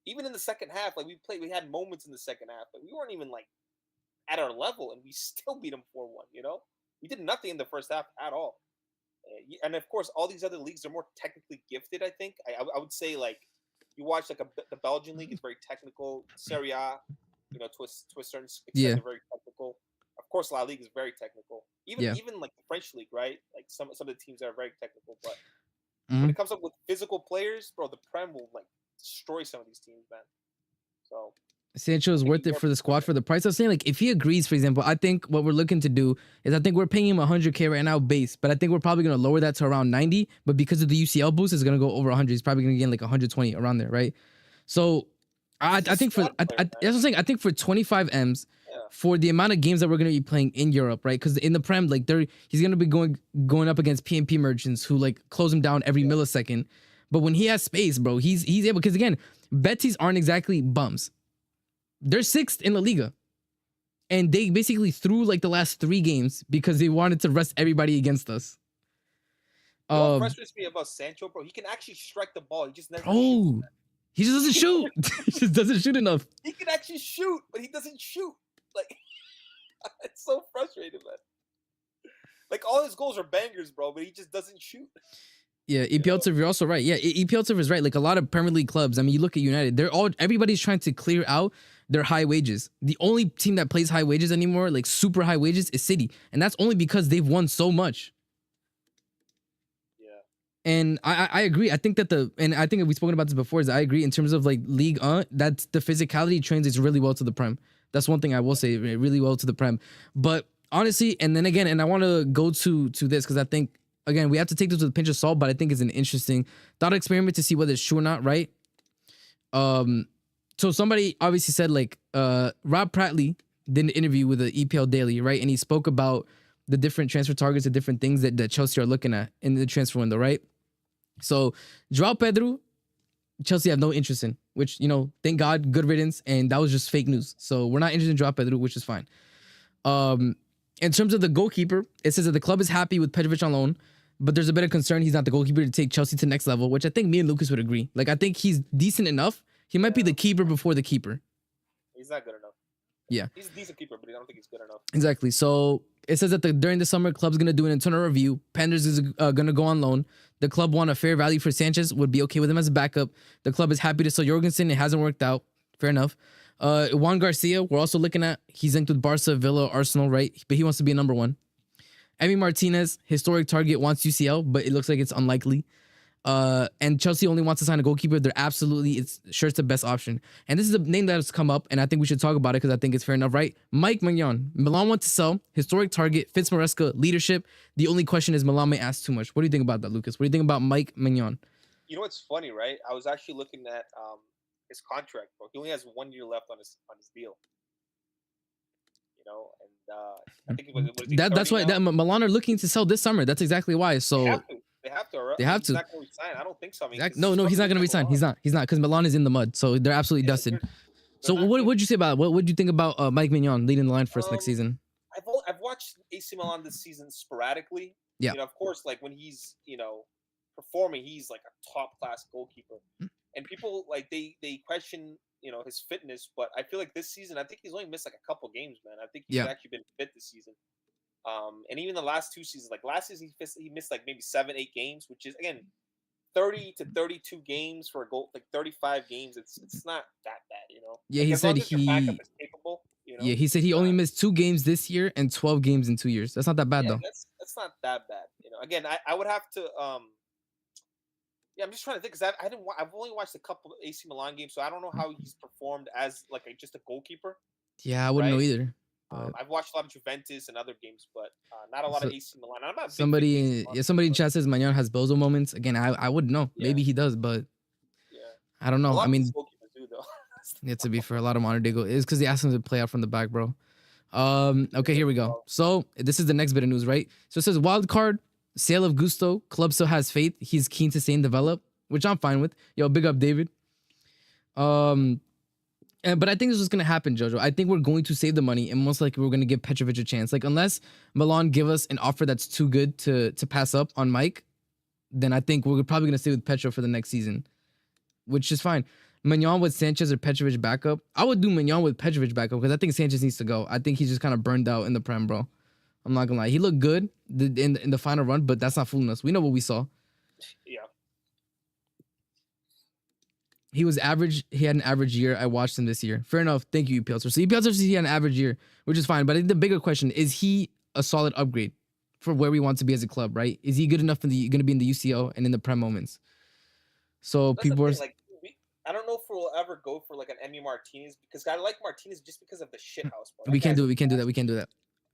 [SPEAKER 3] Even in the second half, like we had moments in the second half, but we weren't even like at our level, and we still beat them 4-1. You know, we did nothing in the first half at all. And of course, all these other leagues are more technically gifted. I think I would say like you watch like the Belgian league is very technical. Serie A, you know, to a certain extent, they're very technical. Of course, La Ligue is very technical. Even like the French league, right? Like some of the teams are very technical, but when it comes up with physical players, bro, the Prem will like destroy some of these teams, man. So
[SPEAKER 1] Sancho is worth it for the squad for the price. I was saying, like, if he agrees, for example, I think what we're looking to do is I think we're paying him 100K right now base, but I think we're probably going to lower that to around 90. But because of the UCL boost, it's going to go over 100. He's probably going to gain like 120 around there, right? So I think for that's what I'm saying. I think for 25 M's for the amount of games that we're going to be playing in Europe, right? Because in the Prem, like he's going to be going up against PMP merchants who like close him down every millisecond. But when he has space, bro, he's able, because again, Betis aren't exactly bums. They're 6th in La Liga. And they basically threw like the last 3 games because they wanted to rest everybody against us.
[SPEAKER 3] You know what frustrates me about Sancho, bro? He can actually strike the ball. He just never
[SPEAKER 1] shoots. He just doesn't shoot. He just doesn't shoot enough.
[SPEAKER 3] He can actually shoot, but he doesn't shoot. Like, it's so frustrating, man. Like, all his goals are bangers, bro, but he just doesn't shoot.
[SPEAKER 1] Yeah, EPL you're also right. Yeah, EPL is right. Like a lot of Premier League clubs, I mean, you look at United, everybody's trying to clear out their high wages. The only team that plays high wages anymore, like super high wages, is City. And that's only because they've won so much.
[SPEAKER 3] Yeah.
[SPEAKER 1] And I agree. I think that and I think we've spoken about this before, is I agree in terms of like Ligue 1, that's the physicality translates really well to the Prem. That's one thing I will say, really well to the Prem. But honestly, and then again, and I want to go to this because I think, again, we have to take this with a pinch of salt, but I think it's an interesting thought experiment to see whether it's true or not, right? So somebody obviously said, like, Rob Prattley did an interview with the EPL Daily, right? And he spoke about the different transfer targets, the different things that Chelsea are looking at in the transfer window, right? So João Pedro, Chelsea have no interest in, which, you know, thank God, good riddance, and that was just fake news. So we're not interested in João Pedro, which is fine. In terms of the goalkeeper, it says that the club is happy with Petrovic on loan, but there's a bit of concern he's not the goalkeeper to take Chelsea to the next level, which I think me and Lucas would agree. Like, I think he's decent enough. He might be the keeper before the keeper.
[SPEAKER 3] He's not good enough.
[SPEAKER 1] Yeah.
[SPEAKER 3] He's a decent keeper, but I don't think he's good enough.
[SPEAKER 1] Exactly. So it says that during the summer, club's going to do an internal review. Penders is going to go on loan. The club want a fair value for Sanchez, would be okay with him as a backup. The club is happy to sell Jorgensen. It hasn't worked out. Fair enough. Juan Garcia, we're also looking at. He's linked with Barca, Villa, Arsenal, right? But he wants to be a number 1. Emi Martinez, historic target, wants UCL, but it looks like it's unlikely. And Chelsea only wants to sign a goalkeeper. It's the best option. And this is a name that has come up, and I think we should talk about it because I think it's fair enough, right? Mike Mignon. Milan wants to sell. Historic target, fits Maresca, leadership. The only question is Milan may ask too much. What do you think about that, Lucas? What do you think about Mike Mignon?
[SPEAKER 3] You know what's funny, right? I was actually looking at his contract, bro. He only has 1 year left on his deal. You know, and I think it was
[SPEAKER 1] that's why Milan are looking to sell this summer. That's exactly why. So
[SPEAKER 3] they have to. Right?
[SPEAKER 1] They have to.
[SPEAKER 3] He's not going to resign. I don't think so. I mean,
[SPEAKER 1] no, he's not going to resign. He's not because Milan is in the mud. So they're absolutely dusted. So what would you say about what would you think about Mike Mignon leading the line for us next season?
[SPEAKER 3] I've watched AC Milan this season sporadically.
[SPEAKER 1] Yeah.
[SPEAKER 3] You know, of course, like when he's performing, he's like a top class goalkeeper, and people like they question his fitness, but I feel like this season, I think he's only missed like a couple games, man. I think he's actually been fit this season. And even the last 2 seasons, like last season, he missed like maybe 7-8 games, which is again 30 to 32 games for a goal, like 35 games. It's not that bad,
[SPEAKER 1] Yeah,
[SPEAKER 3] like,
[SPEAKER 1] he said
[SPEAKER 3] backup is capable,
[SPEAKER 1] Yeah, he said he only missed 2 games this year and 12 games in 2 years. That's not that bad though.
[SPEAKER 3] That's not that bad. Again, I would have to I'm just trying to think because I've only watched a couple of AC Milan games, so I don't know how he's performed as like just a goalkeeper.
[SPEAKER 1] Yeah, I wouldn't know either. But
[SPEAKER 3] I've watched a lot of Juventus and other games, but not a lot of AC Milan. I'm not a big fan of AC
[SPEAKER 1] somebody,
[SPEAKER 3] Milan,
[SPEAKER 1] yeah, somebody in
[SPEAKER 3] but
[SPEAKER 1] chat says Magnan has bozo moments. Again, I wouldn't know.
[SPEAKER 3] yeah,
[SPEAKER 1] Maybe he does, but
[SPEAKER 3] yeah.
[SPEAKER 1] I don't
[SPEAKER 3] A
[SPEAKER 1] know.
[SPEAKER 3] lot
[SPEAKER 1] I
[SPEAKER 3] of these
[SPEAKER 1] mean,
[SPEAKER 3] goalkeepers do though.
[SPEAKER 1] yeah, to be fair, a lot of Rodrygo is because they asked him to play out from the back, bro. Okay, here we go. So this is the next bit of news, right? So it says wild card, sale of Gusto. Club still has faith. He's keen to stay and develop, which I'm fine with. Yo, big up, David. But I think this is gonna happen, Jojo. I think we're going to save the money, and most likely we're gonna give Petrovic a chance. Like unless Milan give us an offer that's too good to pass up on Mike, then I think we're probably gonna stay with Petro for the next season, which is fine. Mignon with Sanchez or Petrovic backup. I would do Mignon with Petrovic backup because I think Sanchez needs to go. I think he's just kind of burned out in the Prem, bro. I'm not gonna lie. He looked good in the final run, but that's not fooling us. We know what we saw.
[SPEAKER 3] Yeah.
[SPEAKER 1] He was average. He had an average year. I watched him this year. Fair enough. Thank you, EPL. So EPL says he had an average year, which is fine. But I think the bigger question is he a solid upgrade for where we want to be as a club, right? Is he good enough going to be in the UCL and in the Prem moments? So
[SPEAKER 3] That's
[SPEAKER 1] people are
[SPEAKER 3] like I don't know if we'll ever go for like an Emmy Martinez because I like Martinez just because of the shit house. Bro.
[SPEAKER 1] we can't do it. We can't do that. We can't do that.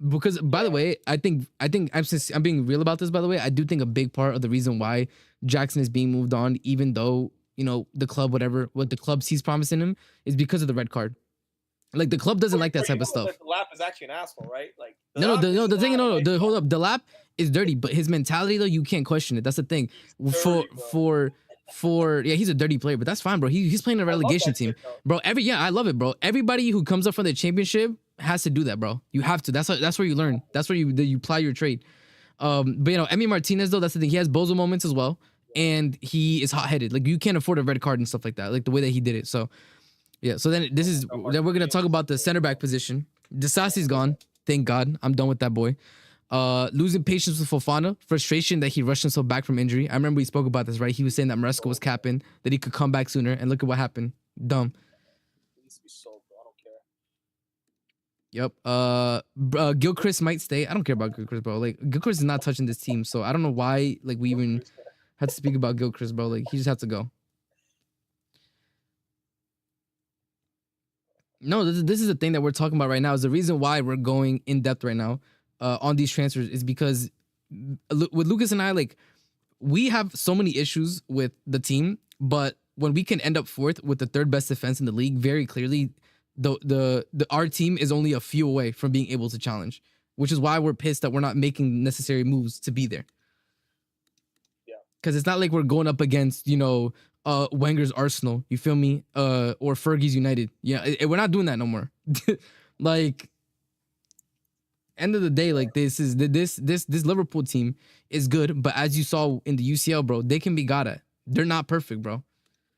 [SPEAKER 1] Because by the way, I think I'm being real about this. By the way, I do think a big part of the reason why Jackson is being moved on, even though the club, what the club sees promising him, is because of the red card. Like the club doesn't like that type of stuff.
[SPEAKER 3] Delap is actually an asshole, right? Like
[SPEAKER 1] hold up. Delap is dirty, but his mentality though, you can't question it. That's the thing. Yeah, he's a dirty player, but that's fine, bro. He's playing a relegation team, bro. I love it, bro. Everybody who comes up from the championship has to do that, bro. You have to. That's where you learn. That's where you apply your trade. But Emi Martinez though, that's the thing. He has bozo moments as well, and he is hot headed. Like you can't afford a red card and stuff like that. Like the way that he did it. So yeah. So then we're gonna talk about the center back position. Disasi's gone. Thank God. I'm done with that boy. Losing patience with Fofana, frustration that he rushed himself back from injury. I remember we spoke about this, right? He was saying that Maresca was capping, that he could come back sooner, and look at what happened. Dumb.
[SPEAKER 3] He needs to be sold, bro. I don't care.
[SPEAKER 1] Yep. Gyokeres might stay. I don't care about Gyokeres, bro. Like Gyokeres is not touching this team, so I don't know why. Like we even had to speak about Gyokeres, bro. Like he just had to go. No, this is the thing that we're talking about right now. Is the reason why we're going in depth right now. On these transfers is because with Lucas and I, like we have so many issues with the but when we can end up fourth with the third best defense in the league, very clearly, our team is only a few away from being able to challenge, which is why we're pissed that we're not making necessary moves to be there.
[SPEAKER 3] Yeah,
[SPEAKER 1] because it's not like we're going up against Wenger's Arsenal, you feel me, or Fergie's United. Yeah, we're not doing that no more. Like. End of the day, like this Liverpool team is good, but as you saw in the UCL, bro, they can be got at. They're not perfect, bro.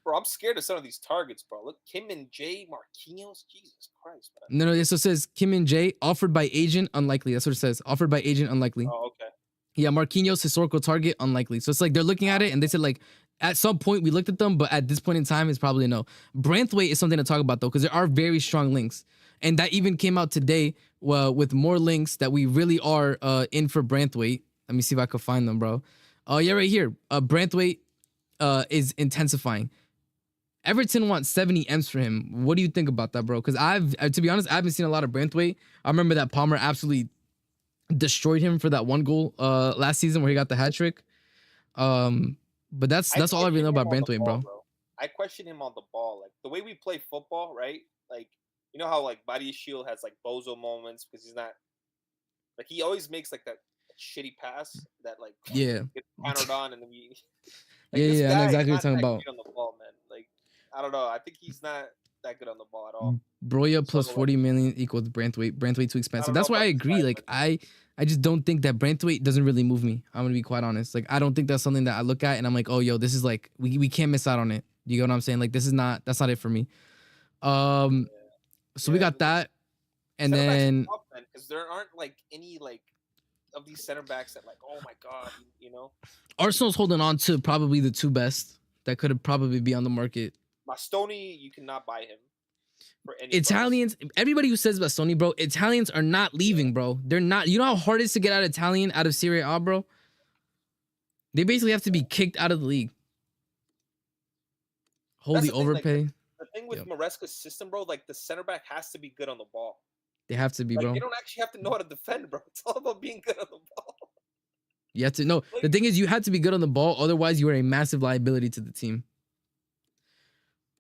[SPEAKER 3] Bro, I'm scared of some of these targets, bro. Look, Kim and Jay, Marquinhos, Jesus Christ, man.
[SPEAKER 1] No, so it says Kim and Jay offered by agent, unlikely. That's what it says. Offered by agent, unlikely.
[SPEAKER 3] Oh, okay.
[SPEAKER 1] Yeah, Marquinhos historical target, unlikely. So it's like they're looking at it and they said like at some point we looked at them, but at this point in time, it's probably a no. Branthwaite is something to talk about though, because there are very strong links. And that even came out today with more links that we really are in for Branthwaite. Let me see if I can find them, bro. Oh, yeah, right here. Branthwaite is intensifying. Everton wants 70 M's for him. What do you think about that, bro? Because to be honest, I haven't seen a lot of Branthwaite. I remember that Palmer absolutely destroyed him for that one goal last season where he got the hat trick. But that's all I really know about Branthwaite, bro.
[SPEAKER 3] I question him on the ball. Like the way we play football, right? Like, you know how like Body Shield has like bozo moments because he's not like he always makes like that shitty pass that like gets countered on and then we like,
[SPEAKER 1] I know exactly what you're talking about.
[SPEAKER 3] On the ball, man. Like I don't know. I think he's not that good on the ball at all.
[SPEAKER 1] Broya plus 40 million equals Branthwaite. Branthwaite too expensive. That's why I agree. Like I just don't think that Branthwaite doesn't really move me. I'm gonna be quite honest. Like I don't think that's something that I look at and I'm like, oh yo, this is like we can't miss out on it. You get what I'm saying? Like that's not it for me. So we got that, and then
[SPEAKER 3] because there aren't like any like of these center backs that like, oh my god,
[SPEAKER 1] Arsenal's holding on to probably the two best that could probably be on the market.
[SPEAKER 3] Bastoni, you cannot buy him for any
[SPEAKER 1] Italians.
[SPEAKER 3] price.
[SPEAKER 1] Everybody who says Bastoni, bro, Italians are not leaving, bro. They're not. You know how hard it is to get out of Serie A, bro. They basically have to be kicked out of the league. Holy overpay.
[SPEAKER 3] The thing with Maresca's system, bro, like the center back has to be good on the ball.
[SPEAKER 1] They have to be,
[SPEAKER 3] Like
[SPEAKER 1] bro.
[SPEAKER 3] you don't actually have to know how to defend, bro. It's all about being good on the ball.
[SPEAKER 1] You have to no.
[SPEAKER 3] Like-
[SPEAKER 1] The thing is, you have to be good on the ball. Otherwise, you are a massive liability to the team.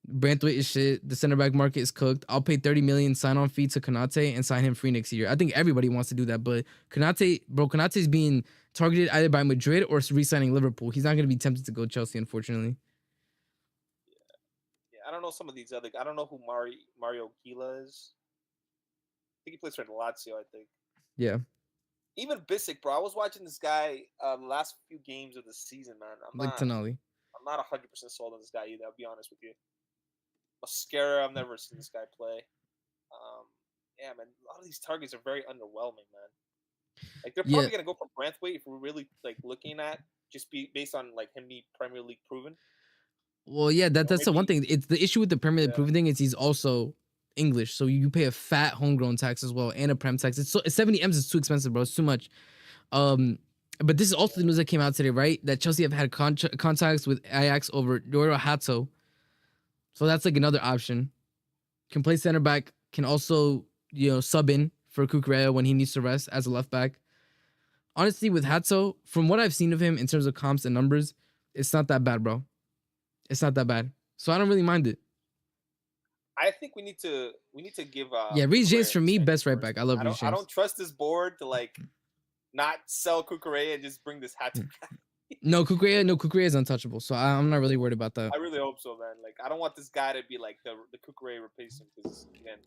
[SPEAKER 1] Branthwaite is shit. The center back market is cooked. I'll pay 30 million sign-on fee to Konate and sign him free next year. I think everybody wants to do that, but Konate is being targeted either by Madrid or re-signing Liverpool. He's not going to be tempted to go Chelsea, unfortunately.
[SPEAKER 3] Yeah, I don't know some of these other. I don't know who Mario Gila is. I think he plays for Lazio. I think.
[SPEAKER 1] Yeah.
[SPEAKER 3] Even Bissek, bro. I was watching this guy the last few games of the season, man.
[SPEAKER 1] Like Tonali.
[SPEAKER 3] I'm not 100% sold on this guy either. I'll be honest with you. Mascara, I've never seen this guy play. Yeah, man, a lot of these targets are very underwhelming, man. Like they're probably gonna go for Branthwaite if we're really like looking at just based on like him being Premier League proven.
[SPEAKER 1] Well, yeah, that's the one thing. It's the issue with the Premier League proven thing is he's also English, so you pay a fat homegrown tax as well and a prem tax. It's 70 M's is too expensive, bro. It's too much. But this is also the news that came out today, right? That Chelsea have had contacts with Ajax over Doro Hato. So that's like another option. Can play center back. Can also, sub in for Cucurella when he needs to rest as a left back. Honestly, with Hato, from what I've seen of him in terms of comps and numbers, it's not that bad, bro. It's not that bad. So I don't really mind it.
[SPEAKER 3] I think we need to give
[SPEAKER 1] Reece James for me, best right back. I love Reece James.
[SPEAKER 3] I don't trust this board to like not sell Cucurella and just bring this Hato back.
[SPEAKER 1] No, Cucurella is untouchable, so I'm not really worried about that.
[SPEAKER 3] I really hope so, man. Like, I don't want this guy to be like the Cucurella replacement because again,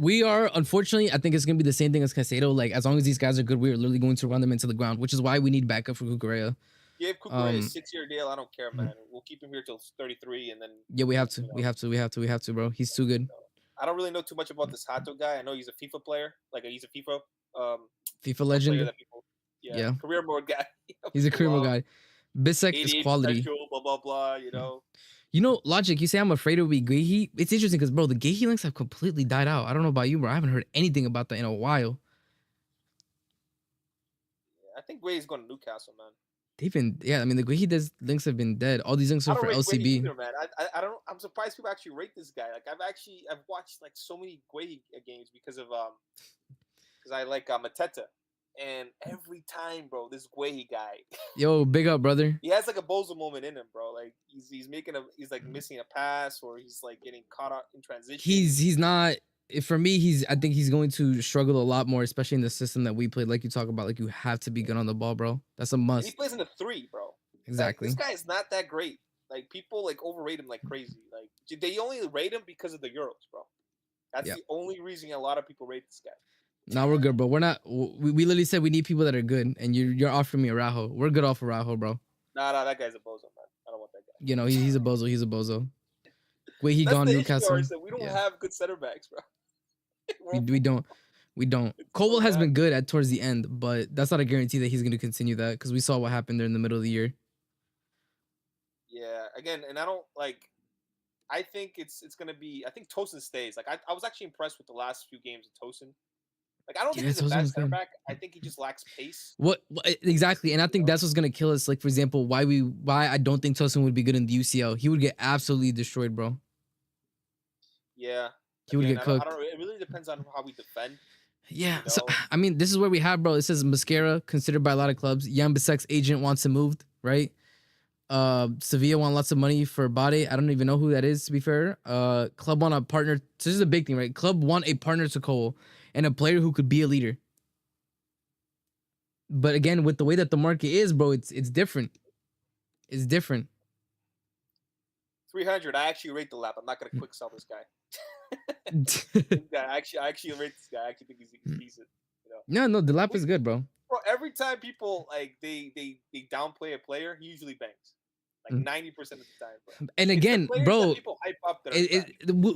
[SPEAKER 1] we are unfortunately, I think it's gonna be the same thing as Caicedo. Like, as long as these guys are good, we are literally going to run them into the ground, which is why we need backup for Cucurella.
[SPEAKER 3] Give Cucurella a 6-year deal. I don't care, man. We'll keep him here till 33, and then
[SPEAKER 1] we have to, bro. He's too good.
[SPEAKER 3] I don't really know too much about this Hato guy. I know he's a FIFA player. Like, he's a FIFA
[SPEAKER 1] legend.
[SPEAKER 3] Yeah, career mode guy.
[SPEAKER 1] He's a career mode guy. Bissek is quality.
[SPEAKER 3] Blah blah blah.
[SPEAKER 1] Logic. You say I'm afraid it would be Guehi. It's interesting because, bro, the Guehi links have completely died out. I don't know about you, bro. I haven't heard anything about that in a while.
[SPEAKER 3] Yeah, I think Guehi's going to Newcastle, man.
[SPEAKER 1] They've been, I mean, the Guehi links have been dead. All these links are for LCB.
[SPEAKER 3] Either, man. I don't. I'm surprised people actually rate this guy. Like, I've watched like so many Guehi games because I like Mateta. And every time, bro, this Guehi guy.
[SPEAKER 1] Yo, big up, brother.
[SPEAKER 3] He has like a Bozo moment in him, bro. Like he's like missing a pass or he's like getting caught up in transition.
[SPEAKER 1] He's not. For me, I think he's going to struggle a lot more, especially in the system that we played. Like you talk about, like you have to be good on the ball, bro. That's a must.
[SPEAKER 3] And he plays in the 3, bro.
[SPEAKER 1] Exactly.
[SPEAKER 3] Like, this guy is not that great. Like people like overrate him like crazy. Like they only rate him because of the Euros, bro. That's the only reason a lot of people rate this guy.
[SPEAKER 1] No, we're good, bro. We're not. We literally said we need people that are good, and you're offering me Araujo. We're good off Araujo, bro.
[SPEAKER 3] Nah, that guy's a bozo, man. I don't want that guy.
[SPEAKER 1] He's a bozo. He's a bozo. Wait, he gone Newcastle.
[SPEAKER 3] We don't have good center backs, bro.
[SPEAKER 1] we don't. Colwell has been good towards the end, but that's not a guarantee that he's going to continue that because we saw what happened there in the middle of the year.
[SPEAKER 3] Yeah, again, and I don't like. I think it's gonna be. I think Tosin stays. Like I was actually impressed with the last few games of Tosin. Like I don't think he's a bad center back. I think he just lacks pace.
[SPEAKER 1] What exactly? And I think that's what's gonna kill us. Like for example, why I don't think Tosin would be good in the UCL. He would get absolutely destroyed, bro.
[SPEAKER 3] Yeah,
[SPEAKER 1] he would get cooked.
[SPEAKER 3] It really depends on how we defend.
[SPEAKER 1] Yeah, so I mean, this is where we have, bro. It says Mascara considered by a lot of clubs. Jan Bisek's agent wants him moved, right? Sevilla want lots of money for Bade. I don't even know who that is, to be fair. Club want a partner. So this is a big thing, right? Club want a partner to Cole and a player who could be a leader. But again, with the way that the market is, bro, it's different. It's different.
[SPEAKER 3] 300. I actually rate Delap. I'm not gonna quick sell this guy. I actually rate this guy. I actually think he's decent.
[SPEAKER 1] No, Delap is good, bro.
[SPEAKER 3] Bro, every time people like they downplay a player, he usually bangs. Like 90% of the time, bro.
[SPEAKER 1] And again, bro,
[SPEAKER 3] people hype up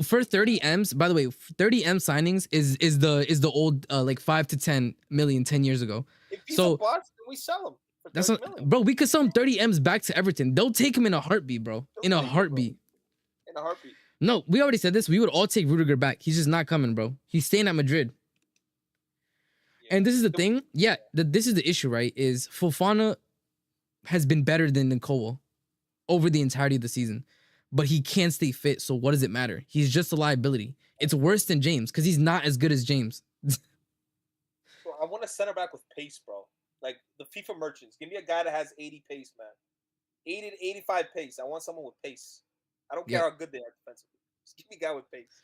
[SPEAKER 1] for 30 M's, by the way, 30 M signings is the old like 5 to 10 million 10 years ago.
[SPEAKER 3] If he's a bust, then we sell him.
[SPEAKER 1] That's not, bro. We could sell him 30 M's back to Everton. They'll take him in a heartbeat, bro. In a heartbeat. No, we already said this. We would all take Rodrygo back. He's just not coming, bro. He's staying at Madrid. Yeah. And this is the thing. Yeah, this is the issue, right? Is Fofana has been better than Nicole over the entirety of the season, but he can't stay fit. So what does it matter? He's just a liability. It's worse than James because he's not as good as James.
[SPEAKER 3] Bro, I want a center back with pace, bro. Like the FIFA merchants. Give me a guy that has 80 pace, man. 80 to 85 pace. I want someone with pace. I don't care
[SPEAKER 1] Yep.
[SPEAKER 3] how good they are defensively. Just give me a guy with pace.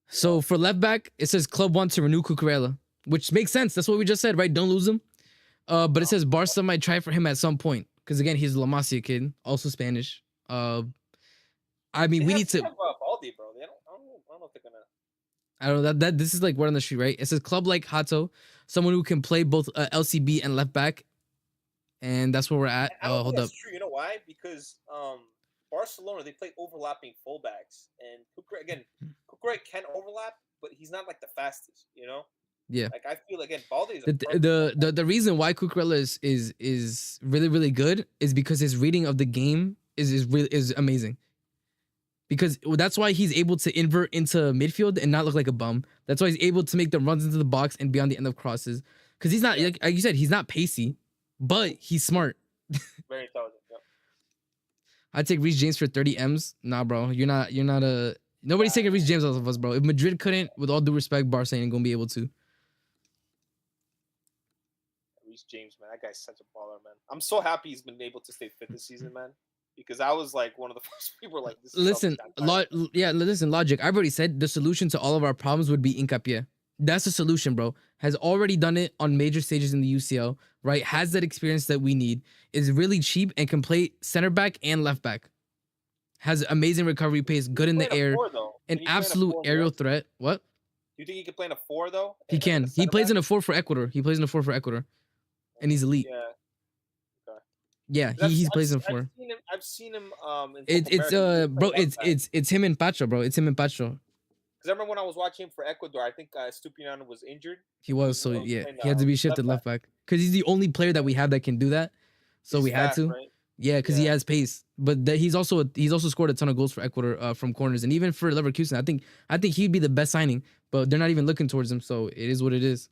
[SPEAKER 1] So for left back, it says club wants to renew Cucurella, which makes sense. That's what we just said, right? Don't lose him. But it says Barca might try for him at some point because again, he's a La Masia kid, also Spanish. I mean, we need to.
[SPEAKER 3] Baldi, bro. I don't know if they're gonna.
[SPEAKER 1] I don't know that this is like word on the street, right? It says club like Hato, someone who can play both LCB and left back, and that's where we're at.
[SPEAKER 3] I don't think
[SPEAKER 1] Hold
[SPEAKER 3] that's
[SPEAKER 1] up.
[SPEAKER 3] true. You know why? Because Barcelona, they play overlapping fullbacks, and Cucurella can overlap, but he's not like the fastest. You know.
[SPEAKER 1] Yeah.
[SPEAKER 3] Like I feel again, Baldi is
[SPEAKER 1] the reason why Cucurella is really really good is because his reading of the game is amazing. Because that's why he's able to invert into midfield and not look like a bum. That's why he's able to make the runs into the box and be on the end of crosses. Because he's not like you said, he's not pacey, but he's smart.
[SPEAKER 3] Very intelligent. Yeah.
[SPEAKER 1] I'd take Reece James for 30 M's. Nah, bro, you're not a nobody's taking Reece James off of us, bro. If Madrid couldn't, with all due respect, Barca ain't gonna be able to.
[SPEAKER 3] Reece James, man, that guy's such a baller, man. I'm so happy he's been able to stay fit this season, man. Because I was like one of the first people like this.
[SPEAKER 1] Listen, logic. I've already said the solution to all of our problems would be Hincapié. That's the solution, bro. Has already done it on major stages in the UCL, right? Has that experience that we need. Is really cheap and can play center back and left back. Has amazing recovery pace, good in the air, an absolute aerial threat. What?
[SPEAKER 3] Do you think he can play in a 4 though?
[SPEAKER 1] He can. He plays in a 4 for Ecuador. And he's elite.
[SPEAKER 3] Yeah.
[SPEAKER 1] Yeah, he plays in 4.
[SPEAKER 3] I've seen him.
[SPEAKER 1] It's him and Pacho, bro. It's him and Pacho.
[SPEAKER 3] Because I remember when I was watching him for Ecuador, I think Stupiñán was injured.
[SPEAKER 1] He was, so yeah, he had to be shifted left back because he's the only player that we have that can do that. So we had to. Right? Yeah, because he has pace, but he's also scored a ton of goals for Ecuador from corners, and even for Leverkusen, I think he'd be the best signing, but they're not even looking towards him. So it is what it is.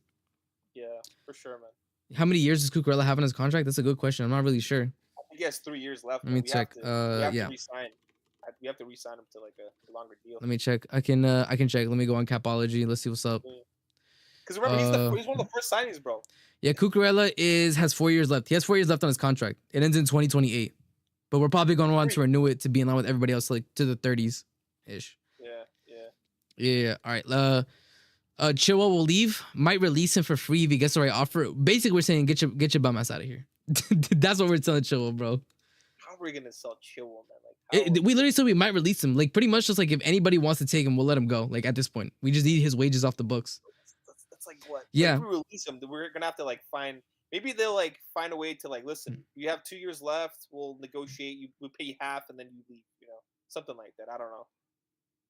[SPEAKER 3] Yeah, for sure, man.
[SPEAKER 1] How many years does Cucurella have on his contract? That's a good question. I'm not really sure.
[SPEAKER 3] I think he has 3 years left.
[SPEAKER 1] Let me check.
[SPEAKER 3] We have to re-sign. We have to re-sign him to like a longer deal.
[SPEAKER 1] Let me check. I can check. Let me go on Capology. Let's see what's up.
[SPEAKER 3] Because remember, he's one of the first signings, bro.
[SPEAKER 1] Yeah, Cucurella has 4 years left. He has 4 years left on his contract. It ends in 2028. But we're probably going to want to renew it to be in line with everybody else, like to the 30s ish. Yeah. All right. Chilwell will leave. Might release him for free if he gets the right offer. Basically, we're saying get your bum ass out of here. That's what we're telling Chilwell, bro.
[SPEAKER 3] How are we gonna sell Chilwell, man?
[SPEAKER 1] We literally said we might release him. Like pretty much just like if anybody wants to take him, we'll let him go. Like at this point, we just need his wages off the books.
[SPEAKER 3] That's like what?
[SPEAKER 1] Yeah.
[SPEAKER 3] If we release him, we're gonna have to like find. Maybe they'll like find a way to like listen. You have 2 years left. We'll negotiate. We'll pay you half, and then you leave. You know, something like that. I don't know.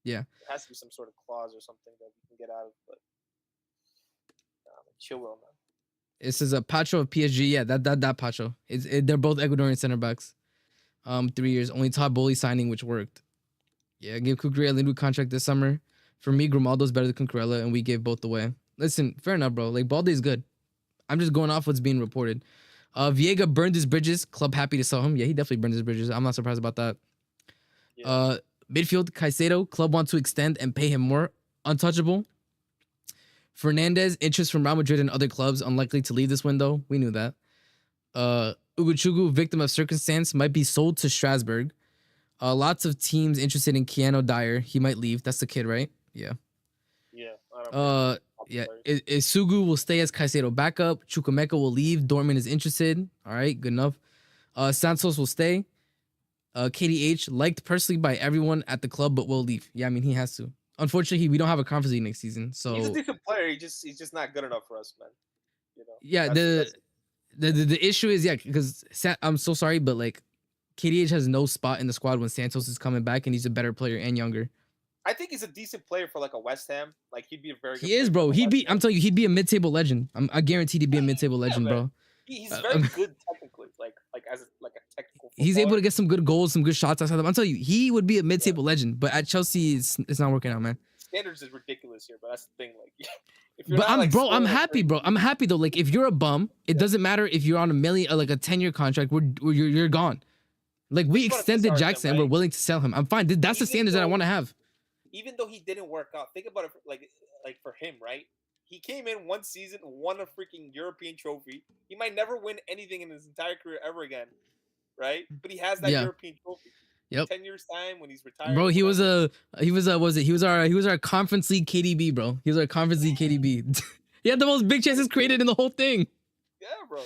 [SPEAKER 1] Yeah.
[SPEAKER 3] There has to be some sort of clause or something that we can get out of. But Chilwell, man.
[SPEAKER 1] This is a Pacho of PSG. Yeah, that Pacho. They're both Ecuadorian center backs. 3 years. Only Todd Bowley signing, which worked. Yeah, give Cucurella a new contract this summer. For me, Grimaldo's better than Cucurella, and we gave both away. Listen, fair enough, bro. Like, Balde's good. I'm just going off what's being reported. Viega burned his bridges. Club happy to sell him. Yeah, he definitely burned his bridges. I'm not surprised about that. Yeah. Midfield, Caicedo. Club wants to extend and pay him more. Untouchable. Fernandez, interest from Real Madrid and other clubs, unlikely to leave this window. We knew that. Ugochukwu, victim of circumstance, might be sold to Strasbourg. Lots of teams interested in Keanu Dyer. He might leave. That's the kid, right? Yeah.
[SPEAKER 3] Yeah.
[SPEAKER 1] Yeah. Isugu will stay as Caicedo backup. Chukwemeka will leave. Dortmund is interested. All right, good enough. Santos will stay. KDH, liked personally by everyone at the club, but will leave. Yeah, I mean, he has to. Unfortunately, we don't have a Conference League next season. So
[SPEAKER 3] he's a decent player. He's just not good enough for us, man. You know.
[SPEAKER 1] Yeah, the issue is because I'm so sorry, but like KDH has no spot in the squad when Santos is coming back, and he's a better player and younger.
[SPEAKER 3] I think he's a decent player for like a West Ham. Like he'd be a very.
[SPEAKER 1] He is, bro. I'm telling you, he'd be a mid-table legend. I guaranteed he'd be a mid-table legend, bro.
[SPEAKER 3] He's very good technically, like as a technical.
[SPEAKER 1] He's able to get some good goals, some good shots outside. I'm telling you, he would be a mid-table legend. But at Chelsea, it's not working out, man.
[SPEAKER 3] Standards is ridiculous here, but that's the thing. Like,
[SPEAKER 1] I'm happy, bro. I'm happy though. Like, if you're a bum, it doesn't matter if you're on a 10-year contract. You're gone. Like, we extended Jackson, and we're willing to sell him. I'm fine. That's the standards that I want to have.
[SPEAKER 3] Even though he didn't work out, think about it. Like for him, right? He came in one season, won a freaking European trophy. He might never win anything in his entire career ever again, right? But he has that
[SPEAKER 1] Yeah.
[SPEAKER 3] European trophy.
[SPEAKER 1] Yep.
[SPEAKER 3] 10 years time when he's retired.
[SPEAKER 1] Bro, he was our Conference League KDB, bro. He was our Conference League KDB. He had the most big chances created in the whole thing.
[SPEAKER 3] Yeah, bro.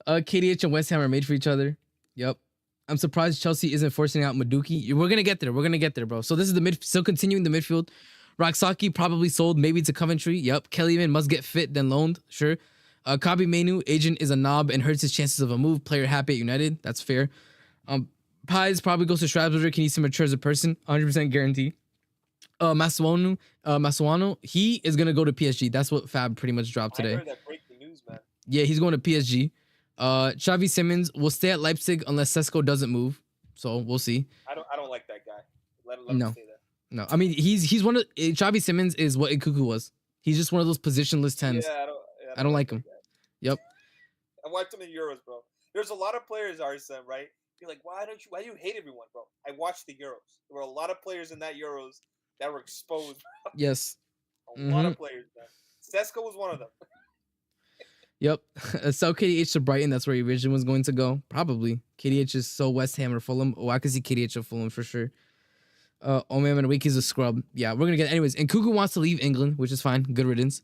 [SPEAKER 1] KDH and West Ham are made for each other. Yep. I'm surprised Chelsea isn't forcing out Maduki. We're gonna get there. We're gonna get there, bro. So this is the still continuing the midfield. Raksaki probably sold, maybe to Coventry. Yep. Kellyman must get fit, then loaned. Sure. Kabi Menu, agent is a knob and hurts his chances of a move. Player happy at United. That's fair. Pies probably goes to Strasbourg. Can he see mature as a person? 100% guarantee. Masuano, he is gonna go to PSG. That's what Fab pretty much dropped today.
[SPEAKER 3] I heard that breaking news, man.
[SPEAKER 1] Yeah, he's going to PSG. Xavi Simons will stay at Leipzig unless Sesko doesn't move. So we'll see.
[SPEAKER 3] I don't like that guy. Let him stay there.
[SPEAKER 1] No, I mean he's one of Xavi Simons is what Ikuku was. He's just one of those positionless tens.
[SPEAKER 3] Yeah,
[SPEAKER 1] I don't like him. Yep.
[SPEAKER 3] I watched him in Euros, bro. There's a lot of players, Arsene, right? You're like, why do you hate everyone, bro? I watched the Euros. There were a lot of players in that Euros that were exposed. Bro.
[SPEAKER 1] Yes.
[SPEAKER 3] A lot of players, man. Sesko was one of them.
[SPEAKER 1] Yep. Sell KDH to Brighton. That's where he originally was going to go. Probably. KDH is so West Ham or Fulham. Oh, I could see KDH at Fulham for sure. Oman Manawiki is a scrub. Yeah, we're going to get anyways. And Kuku wants to leave England, which is fine. Good riddance.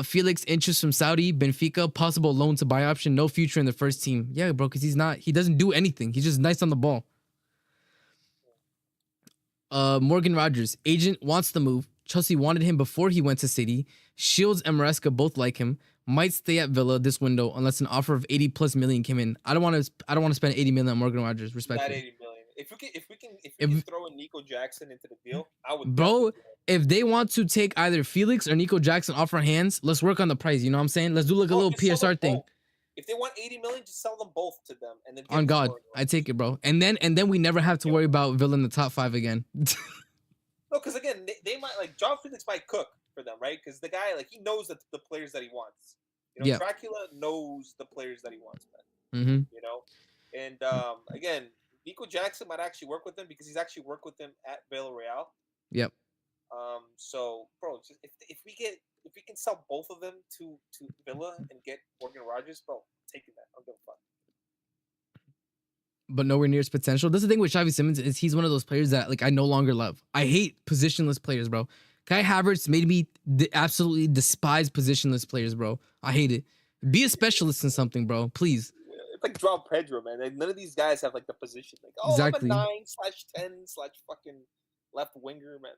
[SPEAKER 1] Felix interest from Saudi, Benfica, possible loan to buy option, no future in the first team. Yeah, bro, because he doesn't do anything. He's just nice on the ball. Morgan Rogers, agent wants to move. Chelsea wanted him before he went to City. Shields and Maresca both like him. Might stay at Villa this window unless an offer of 80+ million came in. I don't want to spend 80 million on Morgan Rogers, respectfully.
[SPEAKER 3] Not 80 million. If we can throw in Nico Jackson into the deal, I would.
[SPEAKER 1] Bro, if they want to take either Felix or Nico Jackson off our hands, let's work on the price. You know what I'm saying? Let's do like a little PSR thing.
[SPEAKER 3] If they want 80 million, just sell them both to them, and then
[SPEAKER 1] on God, I take it, bro. And then we never have to worry about Villa in the top 5 again.
[SPEAKER 3] No, because again, they might like John Felix might cook for them, right? Because the guy he knows the players that he wants. You know, Dracula knows the players that he wants, man.
[SPEAKER 1] Mm-hmm.
[SPEAKER 3] You know, and again, Nico Jackson might actually work with them because he's actually worked with them at Villarreal.
[SPEAKER 1] Yep.
[SPEAKER 3] So, bro, just if we can sell both of them to Villa and get Morgan Rogers, bro, taking that. I don't give a fuck.
[SPEAKER 1] But nowhere near his potential. That's the thing with Xavi Simons is he's one of those players that I no longer love. I hate positionless players, bro. Kai Havertz made me absolutely despise positionless players, bro. I hate it. Be a specialist in something, bro. Please.
[SPEAKER 3] It's like João Pedro, man. None of these guys have the position.
[SPEAKER 1] Exactly.
[SPEAKER 3] I'm a 9/10/fucking left winger, man.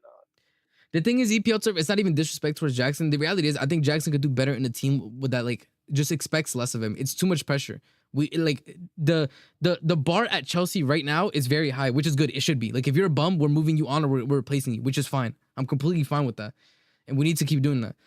[SPEAKER 1] The thing is, EPL turf, it's not even disrespect towards Jackson. The reality is, I think Jackson could do better in a team with that, just expects less of him. It's too much pressure. We the bar at Chelsea right now is very high, which is good. It should be. If you're a bum, we're moving you on or we're replacing you, which is fine. I'm completely fine with that, and we need to keep doing that.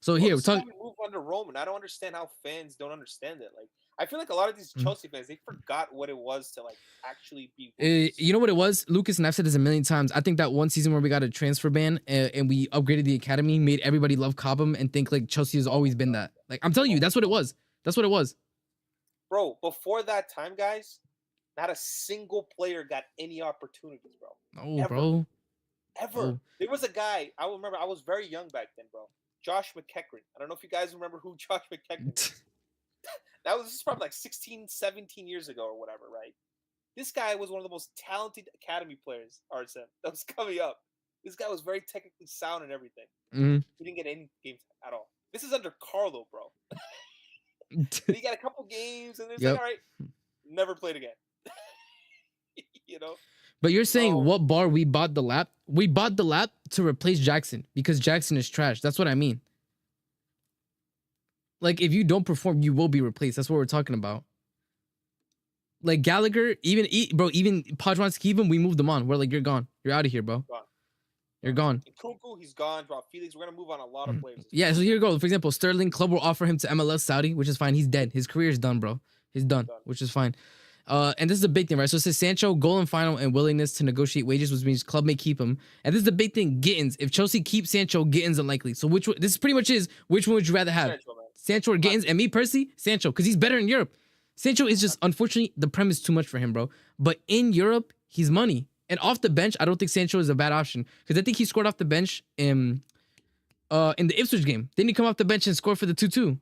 [SPEAKER 1] So here we're talking.
[SPEAKER 3] Move under Roman. I don't understand how fans don't understand it. I feel like a lot of these Chelsea fans, they forgot what it was to actually be.
[SPEAKER 1] You know what it was, Lucas, and I've said this a million times. I think that one season where we got a transfer ban and we upgraded the academy made everybody love Cobham and think Chelsea has always been that. I'm telling you, that's what it was. That's what it was.
[SPEAKER 3] Bro, before that time, guys, not a single player got any opportunities, bro.
[SPEAKER 1] Oh, ever. Bro.
[SPEAKER 3] Ever. Oh. There was a guy, I remember, I was very young back then, bro. Josh McEachran. I don't know if you guys remember who Josh McEachran is. This is probably 16, 17 years ago or whatever, right? This guy was one of the most talented academy players, Arsene, that was coming up. This guy was very technically sound and everything.
[SPEAKER 1] Mm-hmm.
[SPEAKER 3] He didn't get any games at all. This is under Carlo, bro. He got a couple games, and it's all right, never played again. You know?
[SPEAKER 1] But you're saying what bar we bought the lap? We bought the lap to replace Jackson because Jackson is trash. That's what I mean. If you don't perform, you will be replaced. That's what we're talking about. Gallagher, even Podge wants to keep him. We moved him on. We're you're gone. You're out of here, bro. You're gone.
[SPEAKER 3] Kuku, he's gone. Drop Felix. We're gonna move on a lot of players.
[SPEAKER 1] Yeah, so here you go. For example, Sterling, club will offer him to MLS Saudi, which is fine. He's dead. His career is done, bro. He's done, which is fine. And this is a big thing, right? So it says Sancho, goal and final, and willingness to negotiate wages, which means club may keep him. And this is the big thing, Gittins. If Chelsea keeps Sancho, Gittins unlikely. So which one? This pretty much is which one would you rather have? Sancho or Gittins? And me personally, Sancho, because he's better in Europe. Sancho is just, unfortunately, the prem is too much for him, bro. But in Europe, he's money. And off the bench, I don't think Sancho is a bad option. Because I think he scored off the bench in in the Ipswich game. Didn't he come off the bench and score for the 2-2?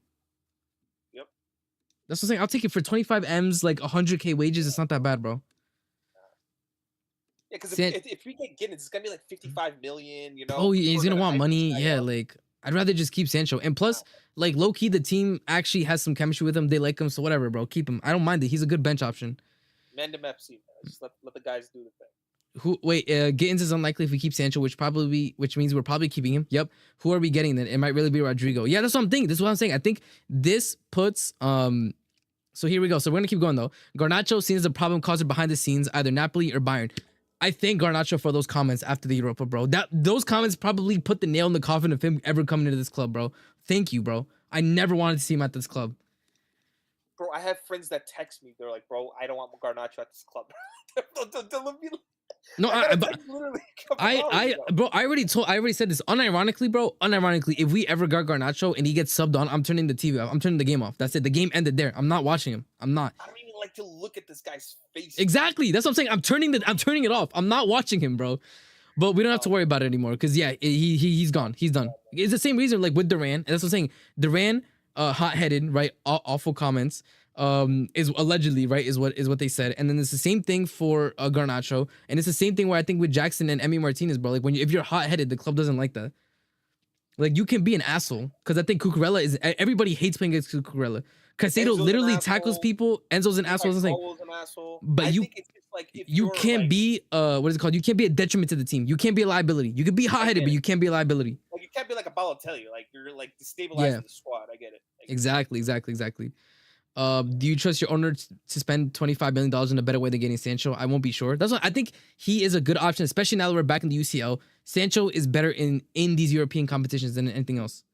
[SPEAKER 3] Yep.
[SPEAKER 1] That's what I'm saying. I'll take it for 25 M's, like 100K wages. It's not that bad, bro.
[SPEAKER 3] Yeah, because if we get Giddens, it's gonna be like 55 million. You know.
[SPEAKER 1] Oh, he's gonna want
[SPEAKER 3] hype
[SPEAKER 1] money.
[SPEAKER 3] this guy
[SPEAKER 1] Yeah,
[SPEAKER 3] up.
[SPEAKER 1] like I'd rather just keep Sancho. And plus, like low key, the team actually has some chemistry with him. They like him, so whatever, bro. Keep him. I don't mind it. He's a good bench option.
[SPEAKER 3] Mandem FC, man. Just let the guys do the thing.
[SPEAKER 1] Gittins is unlikely if we keep Sancho, which means we're probably keeping him. Yep. Who are we getting then? It might really be Rodrygo. Yeah, that's what I'm thinking. This is what I'm saying. I think this puts so here we go. So we're gonna keep going though. Garnacho seen as a problem causer behind the scenes, either Napoli or Bayern. I thank Garnacho for those comments after the Europa, bro. Those comments probably put the nail in the coffin of him ever coming into this club, bro. Thank you, bro. I never wanted to see him at this club.
[SPEAKER 3] Bro, I have friends that text me. They're like, bro, I don't want Garnacho at this club.
[SPEAKER 1] No, I already said this unironically, bro. Unironically, if we ever got Garnacho and he gets subbed on, I'm turning the TV off. I'm turning the game off. That's it. The game ended there. I'm not watching him. I'm not.
[SPEAKER 3] I don't even like to look at this guy's face.
[SPEAKER 1] Exactly. That's what I'm saying. I'm turning it off. I'm not watching him, bro. But we don't have to worry about it anymore because yeah, he's gone. He's done. It's the same reason like with Duran. And that's what I'm saying. Duran, hot-headed, right? Awful comments. Is allegedly right is what they said, and then it's the same thing for Garnacho, and it's the same thing where I think with Jackson and Emi Martinez, bro. Like if you're hot-headed, the club doesn't like that. Like you can be an asshole because I think Cucurella is everybody hates playing against Cucurella. Caicedo literally tackles people. Enzo's an asshole. But you can't be what is it called? You can't be a detriment to the team. You can't be a liability. You can be hot-headed, but you can't be a liability.
[SPEAKER 3] Like you can't be like a Balotelli. Like you're like destabilizing the squad. I get it.
[SPEAKER 1] Exactly. Do you trust your owner to spend $25 million in a better way than getting Sancho? I won't be sure. That's why I think he is a good option, especially now that we're back in the UCL. Sancho is better in these European competitions than anything else.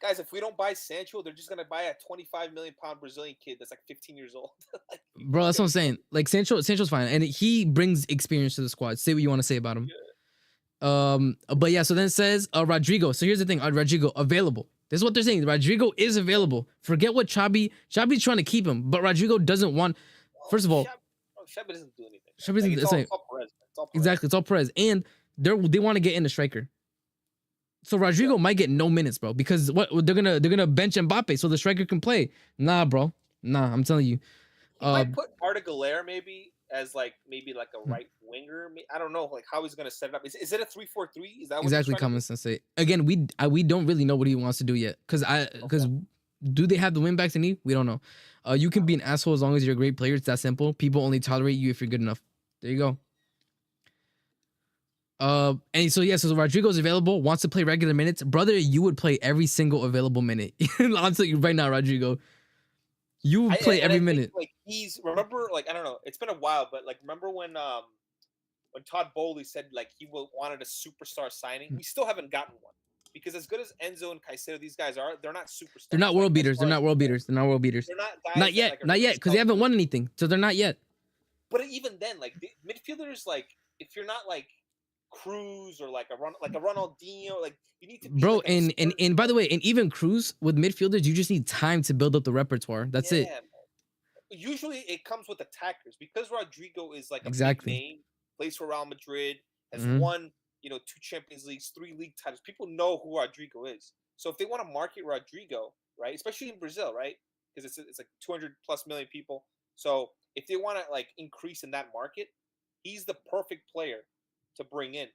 [SPEAKER 3] Guys, if we don't buy Sancho, they're just gonna buy a 25 million pound Brazilian kid that's like 15 years old.
[SPEAKER 1] Bro, that's what I'm saying. Like Sancho's fine, and he brings experience to the squad. Say what you want to say about him. Yeah. But yeah. So then it says Rodrygo. So here's the thing: Rodrygo available. This is what they're saying. Rodrygo is available. Forget what Xabi's trying to keep him, but Rodrygo doesn't want. First of all,
[SPEAKER 3] Xabi doesn't do anything.
[SPEAKER 1] Xabi isn't. It's all Perez. Exactly, it's all Perez, and they want to get in a striker. So Rodrygo might get no minutes, bro, because what they're gonna bench Mbappe so the striker can play. Nah, bro. Nah, I'm telling you.
[SPEAKER 3] He might put Arda Güler maybe as like a right winger. I don't know like how he's gonna set it up. Is it a 3-4-3? Is that
[SPEAKER 1] exactly common sense? Say again. We don't really know what he wants to do yet because do they have the win backs they need? We don't know. You can be an asshole as long as you're a great player. It's that simple. People only tolerate you if you're good enough. There you go. And so Rodrygo's available, wants to play regular minutes. Brother, you would play every single available minute. I'll tell you right now, Rodrygo. You would play every minute.
[SPEAKER 3] Like remember, like I don't know, it's been a while, but like remember when Todd Bowley said like he wanted a superstar signing? We still haven't gotten one. Because as good as Enzo and Caicedo, these guys are, they're not superstars.
[SPEAKER 1] They're not world beaters. They're not world beaters.
[SPEAKER 3] They're not guys
[SPEAKER 1] not yet, because they haven't won anything. So they're not yet.
[SPEAKER 3] But even then, like the midfielders, like if you're not like Cruz or like a Ronaldinho, like you need to be
[SPEAKER 1] bro.
[SPEAKER 3] Like
[SPEAKER 1] and by the way, and even Cruz with midfielders, you just need time to build up the repertoire. That's it.
[SPEAKER 3] Man. Usually it comes with attackers because Rodrygo is like a
[SPEAKER 1] exactly
[SPEAKER 3] big name, plays for Real Madrid, has won 2 Champions Leagues, 3 league titles. People know who Rodrygo is. So if they want to market Rodrygo, right, especially in Brazil, right, because it's like 200+ million people. So if they want to like increase in that market, he's the perfect player to bring in,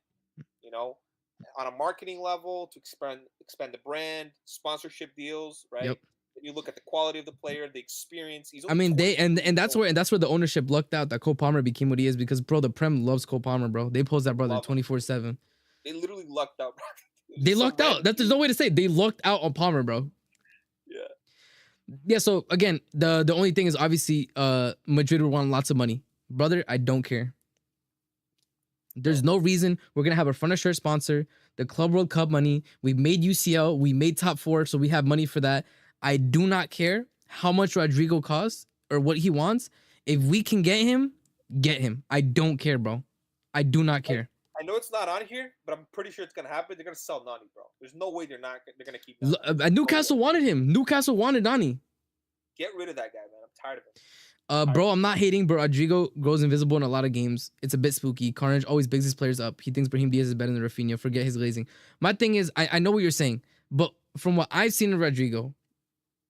[SPEAKER 3] on a marketing level to expand the brand, sponsorship deals, right?
[SPEAKER 1] Yep.
[SPEAKER 3] If you look at the quality of the player, the experience.
[SPEAKER 1] That's where the ownership lucked out that Cole Palmer became what he is because bro, the Prem loves Cole Palmer, bro. They post that brother 24/7.
[SPEAKER 3] They literally lucked out, bro.
[SPEAKER 1] They lucked out. There's no way to say it. They lucked out on Palmer, bro.
[SPEAKER 3] Yeah.
[SPEAKER 1] Yeah. So again, the only thing is obviously Madrid would want lots of money, brother. I don't care. There's no reason we're gonna have a front of shirt sponsor, the Club World Cup money. We made UCL, we made top 4, so we have money for that. I do not care how much Rodrygo costs or what he wants. If we can get him, get him. I don't care, bro. I do not care.
[SPEAKER 3] I know it's not on here, but I'm pretty sure it's gonna happen. They're gonna sell Nani, bro. There's no way they're gonna keep Nani.
[SPEAKER 1] Newcastle wanted him. Newcastle wanted Nani.
[SPEAKER 3] Get rid of that guy, man. I'm tired of him.
[SPEAKER 1] Bro, I'm not hating, but Rodrygo grows invisible in a lot of games. It's a bit spooky. Carnage always bigs his players up. He thinks Brahim Diaz is better than Rafinha. Forget his glazing. My thing is, I know what you're saying, but from what I've seen in Rodrygo,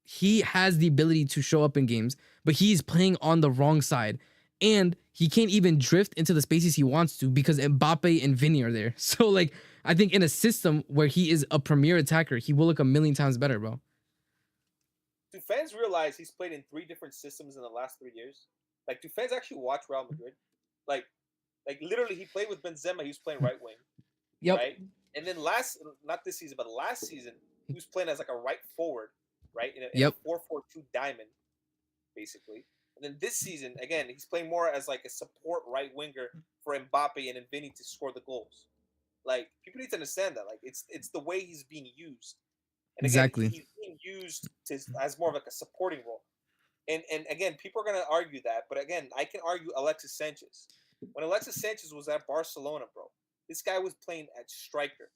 [SPEAKER 1] he has the ability to show up in games, but he's playing on the wrong side. And he can't even drift into the spaces he wants to because Mbappe and Vinny are there. So, like, I think in a system where he is a premier attacker, he will look a million times better, bro.
[SPEAKER 3] Do fans realize he's played in 3 different systems in the last 3 years? Like, do fans actually watch Real Madrid? Like literally, he played with Benzema. He was playing right wing,
[SPEAKER 1] Yep.
[SPEAKER 3] right? And then not this season, but last season, he was playing as like a right forward, right? In a 4-4-2 diamond, basically. And then this season, again, he's playing more as like a support right winger for Mbappe and Vinny to score the goals. Like, people need to understand that. Like, it's the way he's being used. And again,
[SPEAKER 1] Exactly.
[SPEAKER 3] he's being used as more of like a supporting role. And again, people are going to argue that. But again, I can argue Alexis Sanchez. When Alexis Sanchez was at Barcelona, bro, this guy was playing at striker.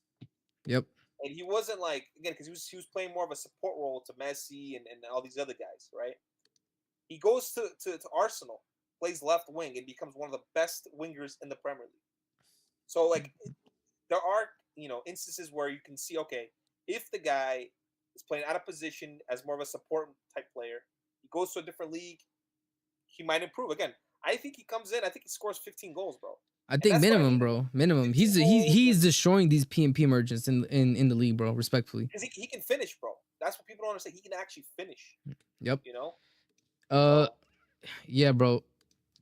[SPEAKER 1] Yep.
[SPEAKER 3] And he wasn't like, again, because he was playing more of a support role to Messi and all these other guys, right? He goes to Arsenal, plays left wing, and becomes one of the best wingers in the Premier League. So, like, there are, instances where you can see, okay, if the guy is playing out of position as more of a support type player, he goes to a different league, he might improve. Again, I think he comes in, I think he scores 15 goals, bro.
[SPEAKER 1] I think minimum, bro. Minimum. He's destroying these PMP merchants in the league, bro, respectfully.
[SPEAKER 3] Because he can finish, bro. That's what people don't understand. He can actually finish.
[SPEAKER 1] Yep.
[SPEAKER 3] Yeah,
[SPEAKER 1] bro.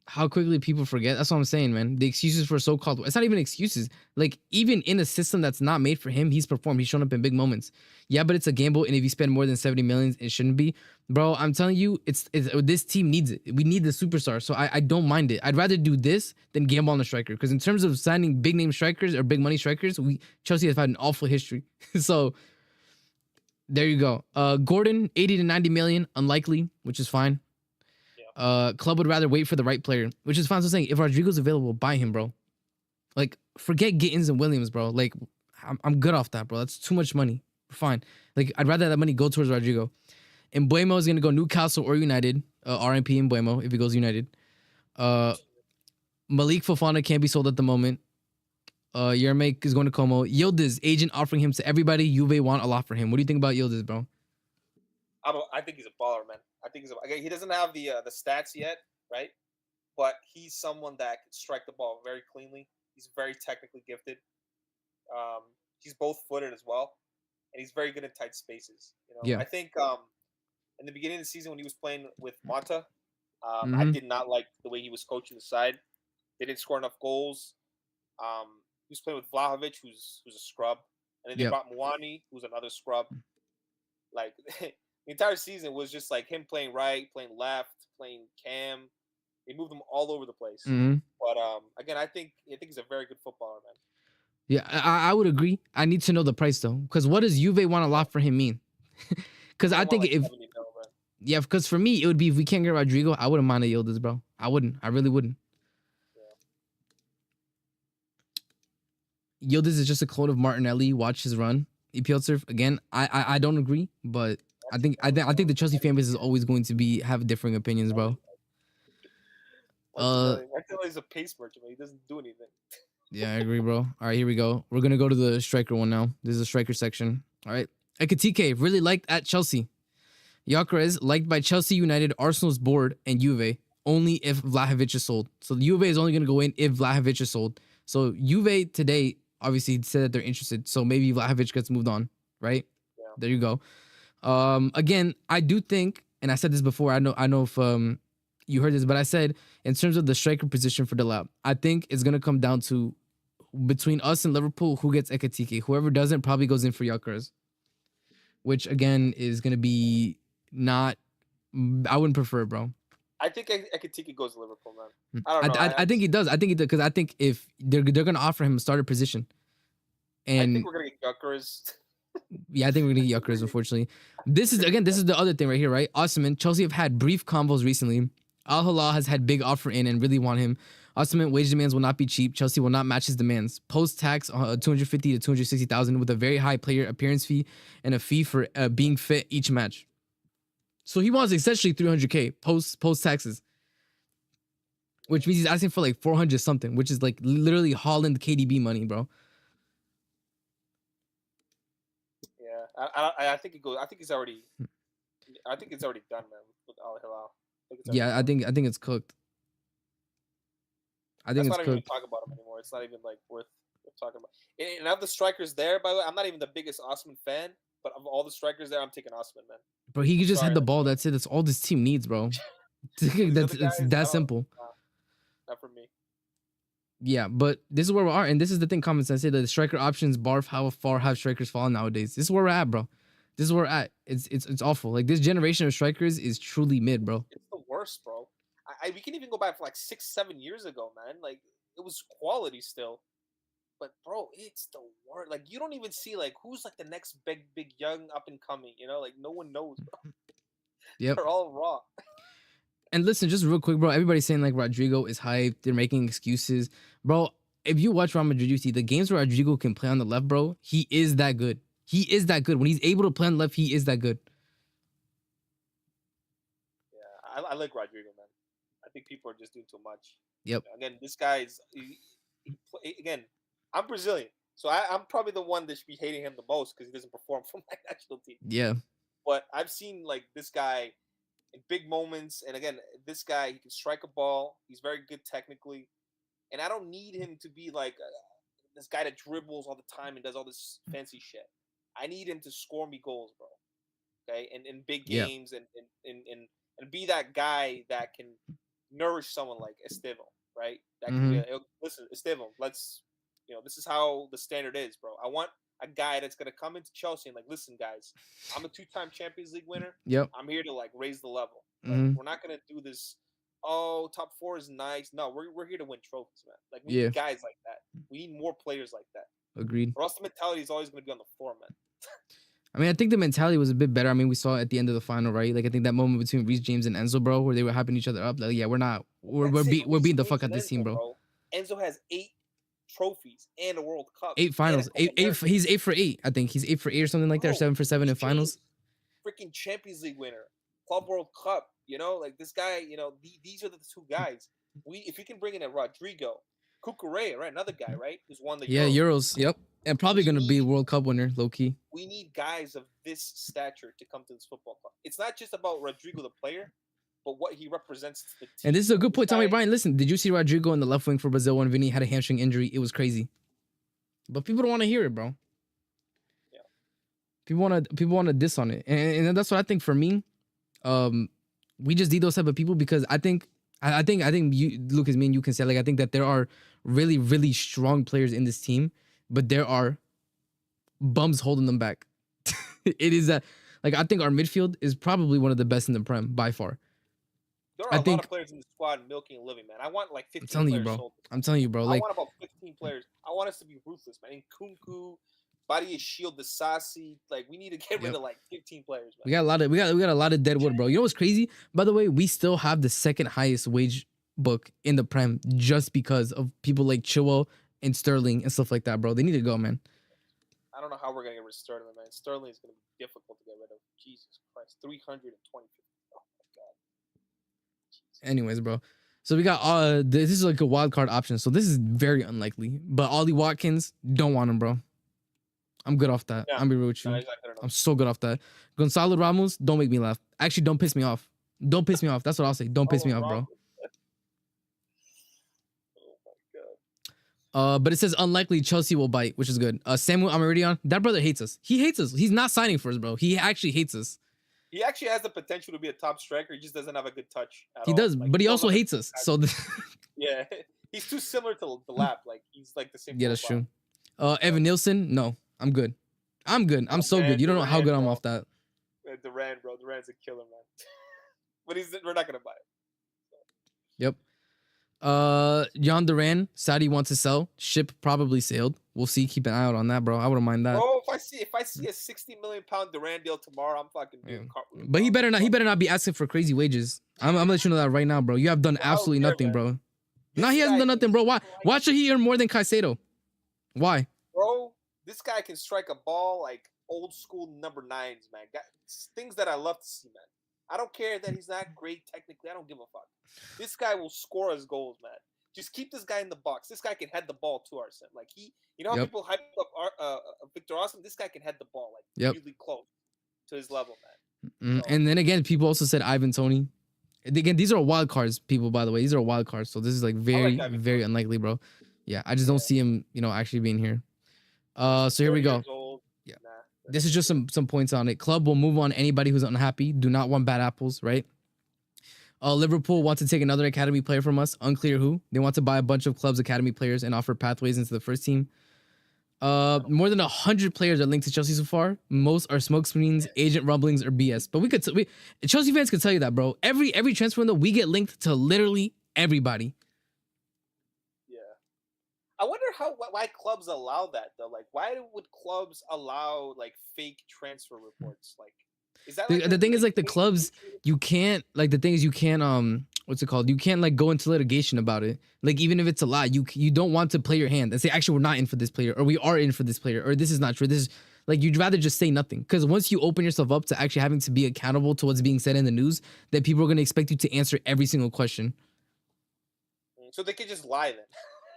[SPEAKER 1] How quickly people forget. That's what I'm saying, man. The excuses for so-called, it's not even excuses. Like, even in a system that's not made for him, he's performed. He's shown up in big moments. Yeah, but it's a gamble, and if you spend more than 70 million, it shouldn't be. Bro, I'm telling you, it's this team needs it. We need the superstar, so I don't mind it. I'd rather do this than gamble on a striker, because in terms of signing big name strikers or big money strikers, Chelsea has had an awful history. So there you go. Gordon, 80 to 90 million, unlikely, which is fine. Club would rather wait for the right player, which is fine. So saying, if Rodrygo's available, buy him, bro. Like, forget Gittins and Williams, bro. Like, I'm good off that, bro. That's too much money. We're fine. Like, I'd rather that money go towards Rodrygo. And Mbeumo is gonna go Newcastle or United. RMP and Mbeumo if he goes United. Malik Fofana can't be sold at the moment. Yermak is going to Como. Yildiz, agent offering him to everybody. Juve want a lot for him. What do you think about Yildiz, bro?
[SPEAKER 3] I think he's a baller, man. I think he doesn't have the stats yet, right? But he's someone that can strike the ball very cleanly. He's very technically gifted. He's both-footed as well, and he's very good in tight spaces.
[SPEAKER 1] Yeah.
[SPEAKER 3] I think in the beginning of the season when he was playing with Mata, I did not like the way he was coaching the side. They didn't score enough goals. He was playing with Vlahovic, who's a scrub, and then they brought Muani, who's another scrub. Like, the entire season was just like him playing right, playing left, playing cam. They moved him all over the place. But again, I think he's a very good footballer, man.
[SPEAKER 1] Yeah, I would agree. I need to know the price though, because what does Juve want a lot for him mean? Because I think because for me it would be, if we can't get Rodrygo, I wouldn't mind a Yildiz, bro. I wouldn't. I really wouldn't. Yildiz is just a clone of Martinelli. Watch his run. EPL surf again. I don't agree, but I think the Chelsea fan base is always going to have differing opinions, bro.
[SPEAKER 3] Martinelli's a pace merchant, he doesn't do anything.
[SPEAKER 1] Yeah, I agree, bro. All right, here we go. We're gonna go to the striker one now. This is the striker section. All right, Ekitike really liked at Chelsea. Gyokeres liked by Chelsea, United, Arsenal's board, and Juve. Only if Vlahovic is sold. So Juve is only gonna go in if Vlahovic is sold. So Juve today obviously said that they're interested. So maybe Vlahovic gets moved on, right? Yeah. There you go. Again, I do think, and I said this before. I know if you heard this, but I said in terms of the striker position for Delap, I think it's gonna come down to between us and Liverpool who gets Ekitike. Whoever doesn't probably goes in for Gyokeres, which again is gonna be not. I wouldn't prefer it, bro.
[SPEAKER 3] I think Ekitike goes to Liverpool, man. I don't know.
[SPEAKER 1] I think he does. I think he does, because I think if they're gonna offer him a starter position, and
[SPEAKER 3] I think we're gonna get Gyokeres.
[SPEAKER 1] Yeah, I think we're gonna get Gyokeres, unfortunately. This is the other thing right here, right? Osimhen, Chelsea have had brief combos recently. Al Hilal has had big offer in and really want him. Osimhen wage demands will not be cheap. Chelsea will not match his demands. Post tax 250 to 260,000 with a very high player appearance fee and a fee for being fit each match. So he wants essentially 300k post taxes. which means he's asking for like 400 something, which is like literally Holland KDB money, bro.
[SPEAKER 3] Yeah, I think it goes. I think it's already done, man. With Al Hilal.
[SPEAKER 1] Yeah, I think it's cooked. I think
[SPEAKER 3] That's
[SPEAKER 1] it's
[SPEAKER 3] why I don't even
[SPEAKER 1] cooked.
[SPEAKER 3] talk about him anymore. It's not even like worth talking about. And of the strikers there, by the way, I'm not even the biggest Osman fan, but of all the strikers there, I'm taking Osman, man.
[SPEAKER 1] Bro, he could just
[SPEAKER 3] Sorry,
[SPEAKER 1] hit the
[SPEAKER 3] like,
[SPEAKER 1] ball. That's it. That's all this team needs, bro.
[SPEAKER 3] these
[SPEAKER 1] That's
[SPEAKER 3] other
[SPEAKER 1] it's
[SPEAKER 3] guys,
[SPEAKER 1] that simple.
[SPEAKER 3] not for me.
[SPEAKER 1] Yeah, but this is where we are, and this is the thing. Comments I say that the striker options, barf, how far have strikers fallen nowadays? This is where we're at, bro. This is where we're at. It's awful. Like this generation of strikers is truly mid, bro.
[SPEAKER 3] It's the worst, bro. We can even go back for like 6-7 years ago, man. Like it was quality still, but bro, it's the worst. Like you don't even see like who's like the next big young up and coming. You know, like no one knows, bro.
[SPEAKER 1] Yep.
[SPEAKER 3] They're all raw.
[SPEAKER 1] And listen, just real quick, bro. Everybody's saying like Rodrygo is hyped. They're making excuses, bro. If you watch Real Madrid, you see the games where Rodrygo can play on the left, bro. He is that good. He is that good. When he's able to play on the left, he is that good.
[SPEAKER 3] Yeah, I like Rodrygo, man. I think people are just doing too much.
[SPEAKER 1] Yep.
[SPEAKER 3] Again, this guy is again. I'm Brazilian, so I'm probably the one that should be hating him the most because he doesn't perform for my national team.
[SPEAKER 1] Yeah.
[SPEAKER 3] But I've seen like this guy in big moments, and again, this guy he can strike a ball. He's very good technically, and I don't need him to be like this guy that dribbles all the time and does all this fancy shit. I need him to score me goals, bro. Okay, and in big games, and be that guy that can nourish someone like Esteban, right? That can be listen, Esteban. This is how the standard is, bro. I want a guy that's gonna come into Chelsea and like, listen, guys, I'm a 2-time Champions League winner.
[SPEAKER 1] Yep.
[SPEAKER 3] I'm here to like raise the level. Like, we're not gonna do this. Oh, top 4 is nice. No, we're here to win trophies, man. Like we need guys like that. We need more players like that.
[SPEAKER 1] Agreed.
[SPEAKER 3] Or else the mentality is always gonna be on the floor, man.
[SPEAKER 1] I mean, I think the mentality was a bit better. I mean, we saw at the end of the final, right? Like I think that moment between Reece James and Enzo, bro, where they were hyping each other up. Like, yeah, we're beating the fuck out this team, bro.
[SPEAKER 3] Enzo has 8 trophies and a World Cup.
[SPEAKER 1] 8 finals. He's 8 for 8. I think he's 8 for 8 or something like that. Or 7 for 7 in finals.
[SPEAKER 3] Freaking Champions League winner, Club World Cup. You know, like this guy. You know, these are the 2 guys. If you can bring in a Rodrygo, Gyökeres, right? Another guy, right? Who's won the
[SPEAKER 1] Euros. Yep, and probably gonna be a World Cup winner, low key.
[SPEAKER 3] We need guys of this stature to come to this football club. It's not just about Rodrygo the player, but what he represents to the team.
[SPEAKER 1] And this is a good point. Tell me, Brian, listen, did you see Rodrygo in the left wing for Brazil when Vini had a hamstring injury? It was crazy. But people don't want to hear it, bro.
[SPEAKER 3] Yeah.
[SPEAKER 1] People want to diss on it. And that's what I think for me. We just need those type of people because I think you, Lucas, me and you can say, like, I think that there are really, really strong players in this team, but there are bums holding them back. It is like, I think our midfield is probably one of the best in the Prem by far.
[SPEAKER 3] There are a lot of players in the squad milking and living, man. I want like 15
[SPEAKER 1] I'm telling you, bro. Like,
[SPEAKER 3] I want about 15 players. I want us to be ruthless, man. In Kunku, Body Shield, the Sassi. Like, we need to get rid of like 15 players, man.
[SPEAKER 1] We got a lot of dead wood, bro. You know what's crazy? By the way, we still have the second highest wage book in the Prem just because of people like Chilwell and Sterling and stuff like that, bro. They need to go, man.
[SPEAKER 3] I don't know how we're gonna get rid of Sterling, man. Sterling is gonna be difficult to get rid of. Jesus Christ, 320. Oh my god. Jesus.
[SPEAKER 1] Anyways, bro. So we got this is like a wild card option. So this is very unlikely. But Ollie Watkins, don't want him, bro. I'm good off that.
[SPEAKER 3] Yeah.
[SPEAKER 1] I'm be real with you.
[SPEAKER 3] No, exactly.
[SPEAKER 1] I'm so good off that. Gonzalo Ramos, don't make me laugh. Actually, don't piss me off. Don't piss me off. That's what I'll say. Don't piss me off, bro.
[SPEAKER 3] Oh my god.
[SPEAKER 1] But it says unlikely Chelsea will bite, which is good. Samuel Amaridion, that brother hates us. He hates us. He's not signing for us, bro. He actually hates us.
[SPEAKER 3] He actually has the potential to be a top striker. He just doesn't have a good touch at all.
[SPEAKER 1] He does,
[SPEAKER 3] like,
[SPEAKER 1] but he also hates us. So
[SPEAKER 3] yeah, he's too similar to Delap. Like he's like the same.
[SPEAKER 1] Yeah, that's true. Evan Nielsen, no, I'm good. I'm so
[SPEAKER 3] man,
[SPEAKER 1] good. You don't know how good I'm
[SPEAKER 3] bro.
[SPEAKER 1] off that.
[SPEAKER 3] Duran, bro. Duran's a killer, man. But we're not gonna buy it.
[SPEAKER 1] Yep. Jan Duran, Saudi wants to sell. Ship probably sailed. We'll see. Keep an eye out on that, bro. I wouldn't mind that.
[SPEAKER 3] Bro, if I see a 60 million pound Duran deal tomorrow, I'm fucking doing cartwheels.
[SPEAKER 1] But he better not be asking for crazy wages. I'm gonna let you know that right now, bro. You have done absolutely nothing,
[SPEAKER 3] man.
[SPEAKER 1] bro. No, he hasn't done nothing, bro. Why should he earn more than Caicedo? Why?
[SPEAKER 3] Bro, this guy can strike a ball like old school number 9s, man. Things that I love to see, man. I don't care that he's not great technically. I don't give a fuck. This guy will score us goals, man. Just keep this guy in the box. This guy can head the ball to Arsene. Like you know how
[SPEAKER 1] Yep.
[SPEAKER 3] people hype up Victor Osimhen? This guy can head the ball like
[SPEAKER 1] Yep.
[SPEAKER 3] really close to his level, man. So,
[SPEAKER 1] And then again, people also said Ivan Toney. Again, these are wild cards, people. By the way, these are wild cards. So this is like very, very unlikely, bro. Yeah, I just don't see him, actually being here. So here we go. Yeah, this is just some points on it. Club will move on anybody who's unhappy. Do not want bad apples, right? Liverpool want to take another academy player from us. Unclear who. They want to buy a bunch of clubs' academy players and offer pathways into the first team. More than 100 players are linked to Chelsea so far. Most are smokescreens, agent rumblings, or BS. But Chelsea fans can tell you that, bro. Every transfer window, we get linked to literally everybody.
[SPEAKER 3] Yeah, I wonder why clubs allow that though. Like, why would clubs allow like fake transfer reports? Like, is that
[SPEAKER 1] the thing is like the clubs? You can't like the thing is you can't what's it called? You can't like go into litigation about it. Like even if it's a lie, you don't want to play your hand and say actually we're not in for this player or we are in for this player or this is not true. This is like you'd rather just say nothing because once you open yourself up to actually having to be accountable to what's being said in the news, then people are going to expect you to answer every single question.
[SPEAKER 3] So they could just lie then.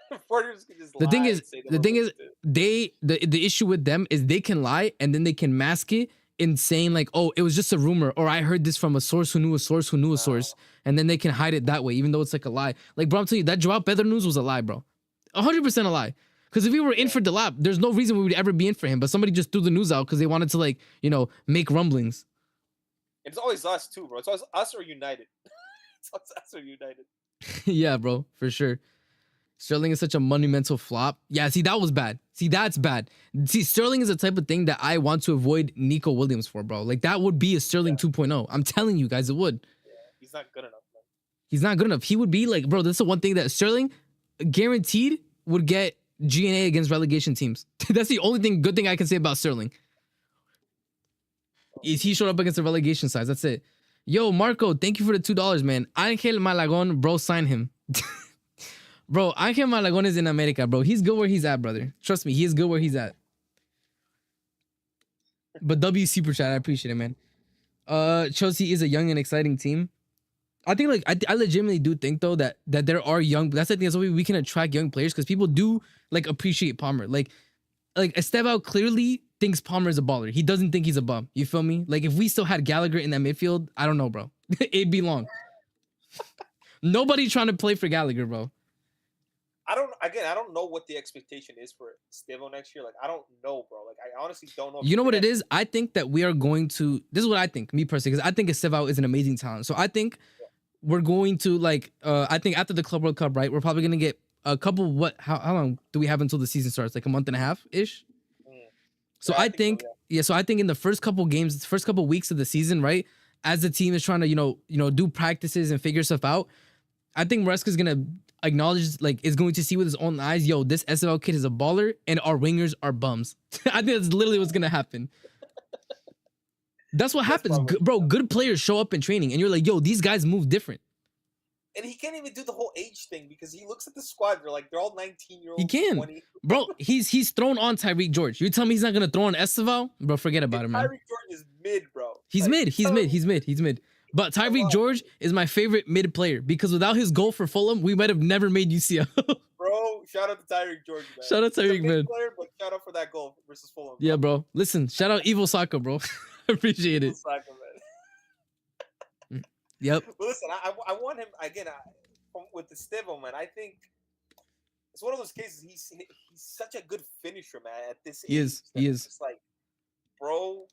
[SPEAKER 3] Reporters could just
[SPEAKER 1] the
[SPEAKER 3] lie
[SPEAKER 1] thing is
[SPEAKER 3] and say
[SPEAKER 1] the thing is the issue with them is they can lie and then they can mask it in saying like, oh, it was just a rumor or I heard this from a source who knew a source who knew a source, and then they can hide it that way even though it's like a lie. Like bro, I'm telling you that Joao Pedro news was a lie, bro. 100% a lie. Because if we were in for Delap, there's no reason we would ever be in for him, but somebody just threw the news out because they wanted to like, make rumblings.
[SPEAKER 3] It's always us too, bro. It's always us or United. It's always us or United.
[SPEAKER 1] Yeah, bro, for sure. Sterling is such a monumental flop. Yeah, see, that was bad. See, that's bad. See, Sterling is the type of thing that I want to avoid Nico Williams for, bro. Like, that would be a Sterling 2.0. I'm telling you guys, it would.
[SPEAKER 3] Yeah, he's not good enough, man.
[SPEAKER 1] He's not good enough. He would be like, bro, that's the one thing that Sterling guaranteed would get GNA against relegation teams. That's the only good thing I can say about Sterling. Is he showed up against the relegation sides. That's it. Yo, Marco, thank you for the $2, man. Angel Malagon, bro, sign him. Bro, Angel Malagon is in America, bro. He's good where he's at, brother. Trust me, he is good where he's at. But W Super Chat, I appreciate it, man. Chelsea is a young and exciting team. I think, like, I legitimately do think, though, that there are young... That's the thing, that's why we can attract young players, because people do, like, appreciate Palmer. Like Estevao clearly thinks Palmer is a baller. He doesn't think he's a bum. You feel me? Like, if we still had Gallagher in that midfield, I don't know, bro. It'd be long. Nobody trying to play for Gallagher, bro.
[SPEAKER 3] I don't know what the expectation is for Stevo next year. Like, I don't know, bro. Like, I honestly don't know.
[SPEAKER 1] You know what it is? I think that we are going to... This is what I think, me personally, because I think Estevao is an amazing talent. So I think we're going to, like... I think after the Club World Cup, right, we're probably going to get a couple... How long do we have until the season starts? Like a month and a half-ish? So yeah, I think so, yeah. So I think in the first couple games, first couple weeks of the season, right, as the team is trying to, do practices and figure stuff out, I think Maresca's going to acknowledge, like, is going to see with his own eyes, yo, this SFL kid is a baller and our wingers are bums. I think that's literally what's going to happen. That's what happens. Bro, good players show up in training and you're like, yo, these guys move different.
[SPEAKER 3] And he can't even do the whole age thing because he looks at the squad. They're all 19-year-olds.
[SPEAKER 1] He can.
[SPEAKER 3] 20.
[SPEAKER 1] Bro, he's thrown on Tyreek George. You tell me he's not going to throw on Estevao? Bro, forget about it, man.
[SPEAKER 3] Tyreek George is mid, bro.
[SPEAKER 1] He's mid. But Tyreek George is my favorite mid player because without his goal for Fulham, we might have never made UCL.
[SPEAKER 3] Bro, shout out to Tyreek George, man.
[SPEAKER 1] Shout out Tyreek, man.
[SPEAKER 3] Player, but shout out for that goal versus Fulham.
[SPEAKER 1] Yeah, bro. Listen, shout out Evil Soccer, bro. Appreciate it.
[SPEAKER 3] Soccer, man.
[SPEAKER 1] Yep.
[SPEAKER 3] But listen, I want him again with the Stevo, man. I think it's one of those cases. He's such a good finisher, man. At this age,
[SPEAKER 1] he is.
[SPEAKER 3] It's like, bro.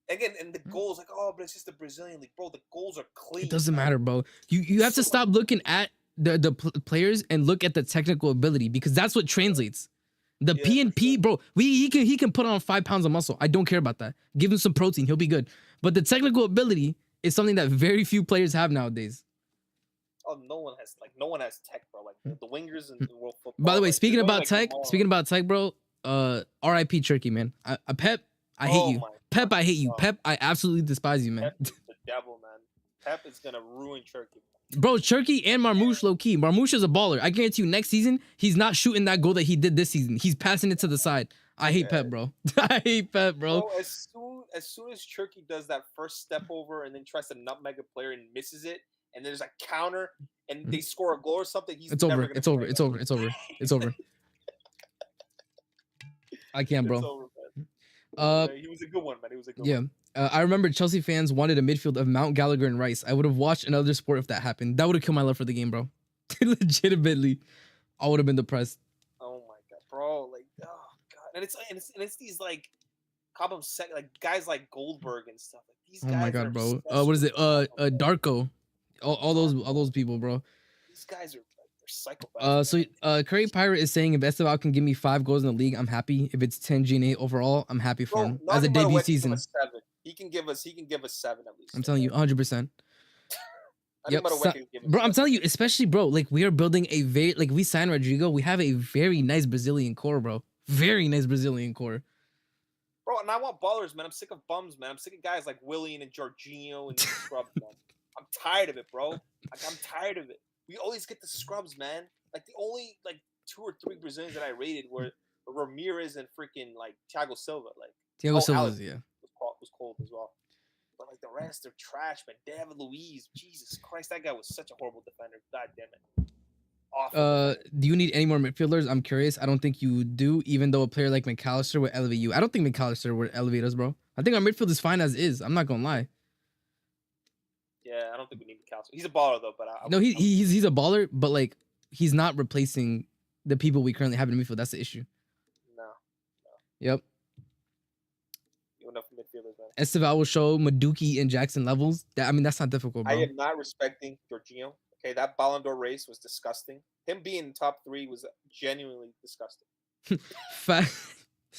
[SPEAKER 3] Again, and the goals, like, oh, but it's just the Brazilian league, bro. The goals are clean.
[SPEAKER 1] It doesn't matter, bro. You have to stop looking at the players and look at the technical ability because that's what translates. The P&P, bro. He can put on 5 pounds of muscle. I don't care about that. Give him some protein, he'll be good. But the technical ability is something that very few players have nowadays.
[SPEAKER 3] Oh, no one has tech, bro. Like the wingers in the world football.
[SPEAKER 1] By the way,
[SPEAKER 3] like,
[SPEAKER 1] speaking about tech, bro. R.I.P. Turkey, man. Pep, I hate you. Pep, I hate you. Pep, I absolutely despise you, man.
[SPEAKER 3] Pep is the devil, man. Pep is gonna ruin Turkey.
[SPEAKER 1] Bro, Turkey and Marmoush low key. Marmoush is a baller. I guarantee you, next season he's not shooting that goal that he did this season. He's passing it to the side. I hate Pep, bro. I hate Pep, bro.
[SPEAKER 3] As soon as soon as Turkey does that first step over and then tries to nutmeg a player and misses it, and there's a counter and they score a goal or something, he's
[SPEAKER 1] It's
[SPEAKER 3] never
[SPEAKER 1] over.
[SPEAKER 3] gonna.
[SPEAKER 1] It's over. It's over. It's over. It's over. I can't, bro.
[SPEAKER 3] It's over, man. He was a good one, man. He was a good one.
[SPEAKER 1] I remember Chelsea fans wanted a midfield of Mount Gallagher and Rice. I would have watched another sport if that happened. That would have killed my love for the game, bro. Legitimately, I would have been depressed.
[SPEAKER 3] Oh my god, bro! Like, oh god, and it's these like, call them like guys like Goldberg and stuff. Like these guys.
[SPEAKER 1] Oh my god, bro. What is it? Darko. All those people, bro.
[SPEAKER 3] These guys are psychopaths.
[SPEAKER 1] So Curry Pirate is saying if Esteval can give me 5 goals in the league, I'm happy. If it's 10 G&A overall, I'm happy for him. As a debut season.
[SPEAKER 3] He can give us 7 at least.
[SPEAKER 1] I'm telling you, 100%. Yep. Bro, I'm
[SPEAKER 3] 7.
[SPEAKER 1] telling you, especially bro, like we are building a very we signed Rodrygo. We have a very nice Brazilian core, bro. Very nice Brazilian core.
[SPEAKER 3] Bro, and I want ballers, man. I'm sick of bums, man. I'm sick of guys like Willian and Jorginho and scrubs, man. I'm tired of it, bro. Like, I'm tired of it. We always get the scrubs, man. Like the only 2 or 3 Brazilians that I rated were Ramirez and freaking like Thiago Silva. Like
[SPEAKER 1] Thiago Silva,
[SPEAKER 3] yeah, was cold as well. But like the rest, they're trash, man. David Luiz, Jesus Christ, that guy was such a horrible defender. God damn it. Awful.
[SPEAKER 1] Do you need any more midfielders? I'm curious. I don't think you do, even though a player like McAllister would elevate you. I don't think McAllister would elevate us, bro. I think our midfield is fine as is. I'm not gonna lie.
[SPEAKER 3] Yeah, I don't think we need McAllister. He's a baller though, but
[SPEAKER 1] he's a baller, but like he's not replacing the people we currently have in midfield. That's the issue.
[SPEAKER 3] No.
[SPEAKER 1] Yep.
[SPEAKER 3] Enough midfielders, man.
[SPEAKER 1] Esteval will show Maduki and Jackson levels. That's not difficult, bro.
[SPEAKER 3] I am not respecting Jorginho. Okay, that Ballon d'Or race was disgusting. Him being in top 3 was genuinely disgusting.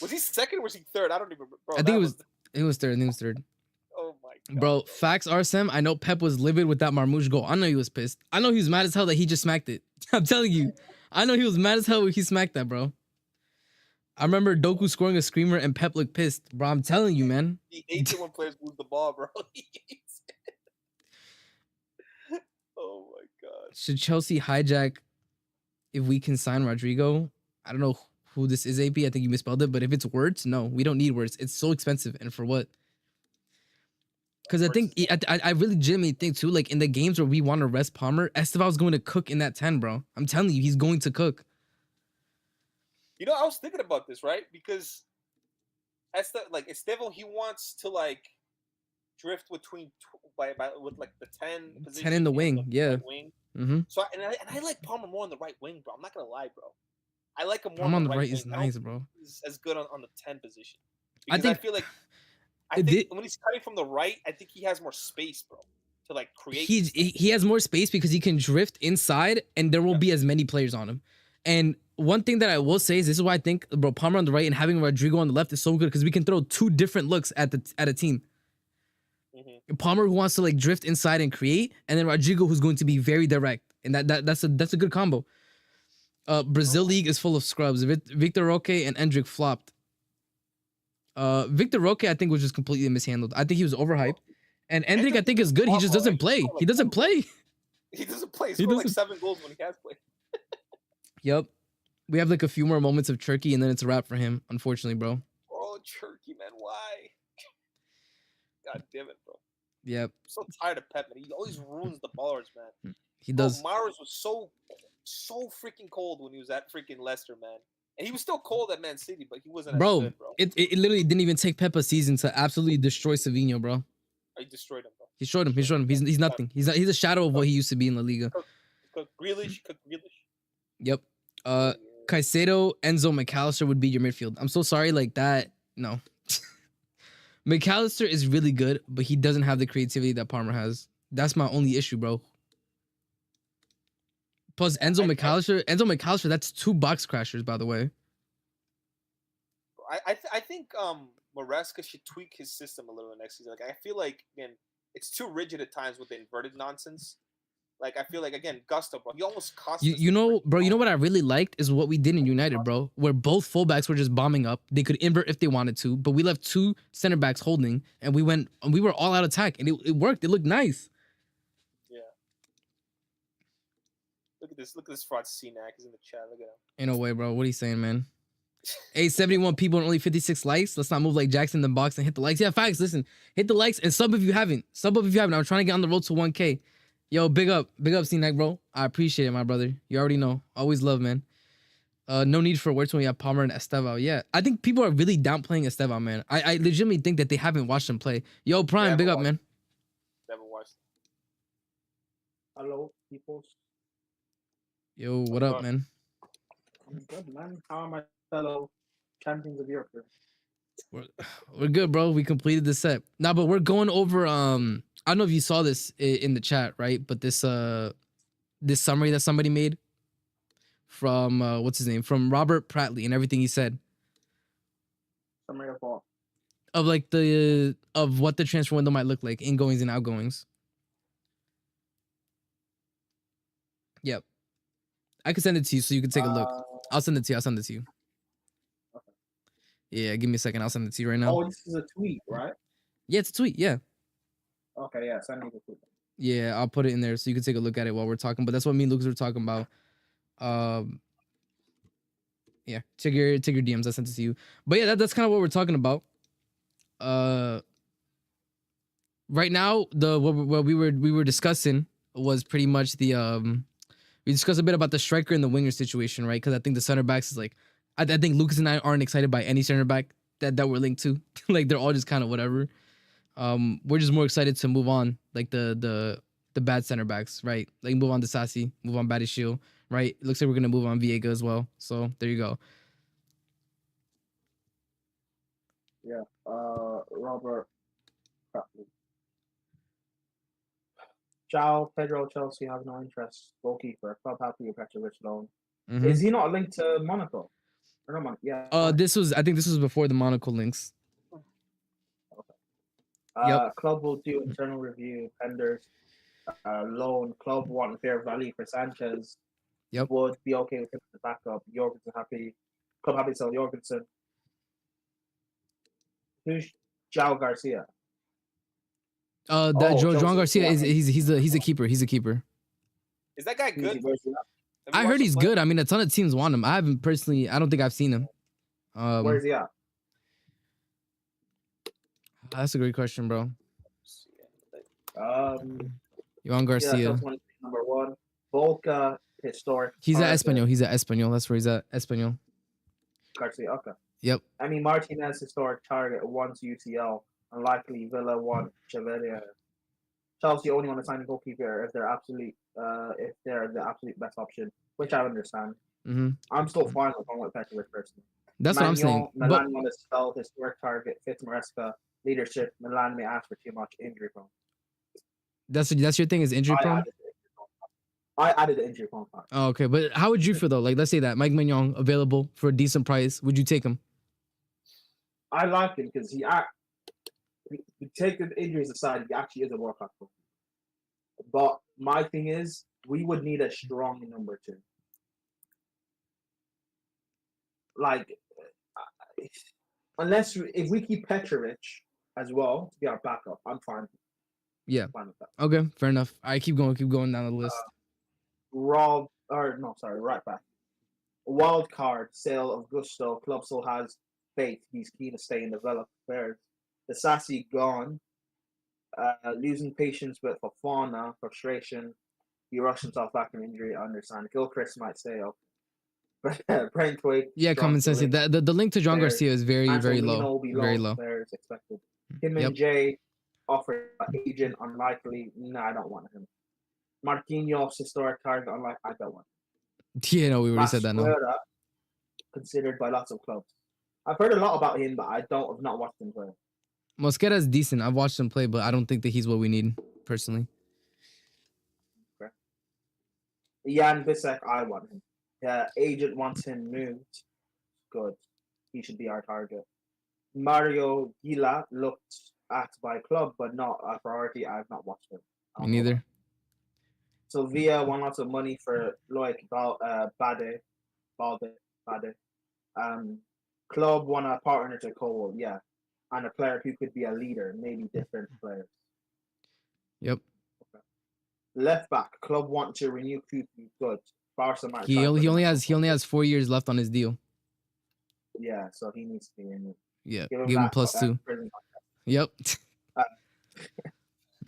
[SPEAKER 3] Was he second or was he third? I don't even remember. Bro,
[SPEAKER 1] I think it was third.
[SPEAKER 3] Oh my god.
[SPEAKER 1] Bro, facts are Sam. I know Pep was livid with that Marmouche goal. I know he was pissed. I know he was mad as hell that he just smacked it. I'm telling you. I know he was mad as hell when he smacked that, bro. I remember Doku scoring a screamer and Pep looked pissed. Bro, I'm telling you, man.
[SPEAKER 3] He hates it when players lose the ball, bro. He hates it. Oh my god.
[SPEAKER 1] Should Chelsea hijack if we can sign Rodrygo? I don't know who this is, AP. I think you misspelled it. But if it's words, no, we don't need words. It's so expensive. And for what? Because I think, I really legitimately think too, like in the games where we want to rest Palmer, Esteval's going to cook in that 10, bro. I'm telling you, he's going to cook.
[SPEAKER 3] You know, I was thinking about this, right? Because Esteval, he wants to like drift between with like the 10 position,
[SPEAKER 1] 10 in the wing, yeah.
[SPEAKER 3] Right wing.
[SPEAKER 1] Mm-hmm.
[SPEAKER 3] So I like Palmer more on the right wing, bro. I'm not gonna lie, bro. I like him more
[SPEAKER 1] Palmer
[SPEAKER 3] on the right
[SPEAKER 1] right
[SPEAKER 3] wing.
[SPEAKER 1] is nice, bro.
[SPEAKER 3] He's as good on the 10 position.
[SPEAKER 1] Because
[SPEAKER 3] I feel like when he's cutting from the right, I think he has more space, bro, to like create.
[SPEAKER 1] He has more space because he can drift inside, and there will be as many players on him. And one thing that I will say is this is why I think, bro, Palmer on the right and having Rodrygo on the left is so good because we can throw 2 different looks at a team. Mm-hmm. Palmer who wants to like drift inside and create, and then Rodrygo who's going to be very direct, and that's a good combo. Brazil League is full of scrubs. Victor Roque and Endrick flopped. Victor Roque I think was just completely mishandled. I think he was overhyped, and Endrick I think is good. He just doesn't play. He doesn't play.
[SPEAKER 3] He doesn't play. He scored like 7 goals when he has played.
[SPEAKER 1] Yep. We have like a few more moments of Turkey and then it's a wrap for him, unfortunately, bro.
[SPEAKER 3] Oh, Turkey, man. Why? God damn it, bro.
[SPEAKER 1] Yep.
[SPEAKER 3] I'm so tired of Pep, man. He always ruins the ballers, man.
[SPEAKER 1] He does.
[SPEAKER 3] Mahrez was so freaking cold when he was at freaking Leicester, man. And he was still cold at Man City, but he wasn't as good, bro.
[SPEAKER 1] It literally didn't even take Pep a season to absolutely destroy Savinho, bro.
[SPEAKER 3] He destroyed him, bro.
[SPEAKER 1] He destroyed him. He's nothing. He's a shadow of what he used to be in La Liga.
[SPEAKER 3] Grealish.
[SPEAKER 1] Yep. Caicedo, Enzo, McAllister would be your midfield. I'm so sorry, like that. No. McAllister is really good, but he doesn't have the creativity that Palmer has. That's my only issue, bro. Plus Enzo McAllister, that's 2 box crashers, by the way.
[SPEAKER 3] I think Maresca should tweak his system a little next season. Like I feel like again, it's too rigid at times with the inverted nonsense. Like I feel like again, Gusto, bro, he almost cost us.
[SPEAKER 1] You know, bro. You know what I really liked is what we did in United, bro. Where both fullbacks were just bombing up. They could invert if they wanted to, but we left 2 center backs holding, and we were all out attack, and it worked. It looked nice.
[SPEAKER 3] Yeah. Look at this fraud CNAC is in the chat. Look at him.
[SPEAKER 1] Ain't no way, bro. What are you saying, man? Hey, 71 people and only 56 likes. Let's not move like Jackson in the box and hit the likes. Yeah, facts. Listen, hit the likes and sub if you haven't. Sub up if you haven't. I'm trying to get on the road to 1K. Yo, big up, C-Neck, bro. I appreciate it, my brother. You already know. Always love, man. No need for words when we have Palmer and Estevao. Yeah, I think people are really downplaying Estevao, man. I legitimately think that they haven't watched him play. Yo, Prime, big up, man.
[SPEAKER 3] Never watched.
[SPEAKER 4] Hello, people.
[SPEAKER 1] Yo, what up, man?
[SPEAKER 4] I'm good, man. How are my fellow champions of Europe?
[SPEAKER 1] We're good, bro. We completed the set. Nah, but we're going over. I don't know if you saw this in the chat, right? But this summary that somebody made from what's his name, from Robert Pratley, and everything he said.
[SPEAKER 4] Summary of what?
[SPEAKER 1] Of like of what the transfer window might look like, ingoings and outgoings. Yep. I can send it to you so you can take a look. I'll send it to you. Okay. Yeah, give me a second. I'll send it to you right now.
[SPEAKER 4] Oh, this is a tweet, right?
[SPEAKER 1] Yeah, it's a tweet. Yeah.
[SPEAKER 4] Okay, yeah, send me the tweet.
[SPEAKER 1] Yeah, I'll put it in there so you can take a look at it while we're talking. But that's what me and Lucas were talking about. Yeah, check your DMs. I sent it to you. But yeah, that's kind of what we're talking about. Right now, what we were discussing was pretty much we discussed a bit about the striker and the winger situation, right? Because I think the center backs is like, I think Lucas and I aren't excited by any center back that we're linked to. Like they're all just kind of whatever. We're just more excited to move on, like the bad center backs, right? Like move on to Sassi, move on Badishil, right? It looks like we're gonna move on Viega as well. So there you go.
[SPEAKER 4] Yeah. Robert. João Pedro, Chelsea have no interest. Goalkeeper, club happy with Petrovic loan.
[SPEAKER 1] Mm-hmm.
[SPEAKER 4] Is he not linked to Monaco? Or not Monaco? Yeah.
[SPEAKER 1] I think this was before the Monaco links.
[SPEAKER 4] Yep. Club will do internal review, tenders, loan. Club want fair value for Sanchez.
[SPEAKER 1] Yep.
[SPEAKER 4] Would be okay with him as a backup. Jorgensen happy. Club happy to sell Jorgensen. Who's João Garcia?
[SPEAKER 1] João Garcia he's a keeper. He's a keeper.
[SPEAKER 3] Is that guy good?
[SPEAKER 1] I heard he's good. I mean, a ton of teams want him. I haven't personally. I don't think I've seen him.
[SPEAKER 4] Where's he at?
[SPEAKER 1] That's a great question, bro. João
[SPEAKER 4] Garcia.
[SPEAKER 1] Yeah,
[SPEAKER 4] number one. Volca, historic.
[SPEAKER 1] He's at Espanyol. He's at Espanyol. That's where he's at. Espanyol.
[SPEAKER 4] Garcia, okay.
[SPEAKER 1] Yep.
[SPEAKER 4] I mean, Martinez, historic target, wants UCL. Unlikely Villa want Chevalier. Chelsea only want to sign a goalkeeper if they're the absolute best option, which I understand.
[SPEAKER 1] Mm-hmm.
[SPEAKER 4] I'm still fine with Petrovic personally.
[SPEAKER 1] That's what I'm saying.
[SPEAKER 4] Milan want to sell historic target, fits Maresca, leadership. Milan may ask for too much, injury prone.
[SPEAKER 1] That's your thing, is injury prone?
[SPEAKER 4] I added the injury prone part.
[SPEAKER 1] Oh, okay. But how would you feel though? Like, let's say that Mike Mignon available for a decent price. Would you take him?
[SPEAKER 4] I like him because he take the injuries aside, he actually is a world class player. But my thing is, we would need a strong number two. Like, if we keep Petrovic as well to be our backup, I'm fine.
[SPEAKER 1] Yeah.
[SPEAKER 4] I'm fine with that.
[SPEAKER 1] Okay, fair enough. I keep going down the list.
[SPEAKER 4] Right back. Wild card sale of Gusto. Club still has faith. He's keen to stay and develop players. The Sassy gone. Losing patience with Fofana, frustration. He rushed himself back from injury. I understand. Gyökeres might stay up. Brainthwaite.
[SPEAKER 1] Yeah, common sense. The link to João Garcia is very low. Very low.
[SPEAKER 4] Players expected. Him and Jay offered agent unlikely. No, I don't want him. Marquinhos historic target unlikely. I don't want him.
[SPEAKER 1] Yeah, no, we already said that. No.
[SPEAKER 4] Considered by lots of clubs. I've heard a lot about him, but I've not watched him play.
[SPEAKER 1] Mosquera is decent. I've watched him play, but I don't think that he's what we need personally.
[SPEAKER 4] Okay. Jan Bissek, I want him. Agent wants him moved. Good. He should be our target. Mario Gila looked at by club, but not a priority. I've not watched him.
[SPEAKER 1] Me neither.
[SPEAKER 4] So Villa want lots of money for like Bade. Club want a partner to Cole, yeah. And a player who could be a leader, maybe different players.
[SPEAKER 1] Yep.
[SPEAKER 4] Okay. Left back, club want to renew Kuku. Good. Barca might
[SPEAKER 1] he only has 4 years left on his deal.
[SPEAKER 4] Yeah, so he needs to be in it.
[SPEAKER 1] Yeah,
[SPEAKER 4] Give him
[SPEAKER 1] give him
[SPEAKER 4] that,
[SPEAKER 1] +2.
[SPEAKER 4] prison.
[SPEAKER 1] Yep.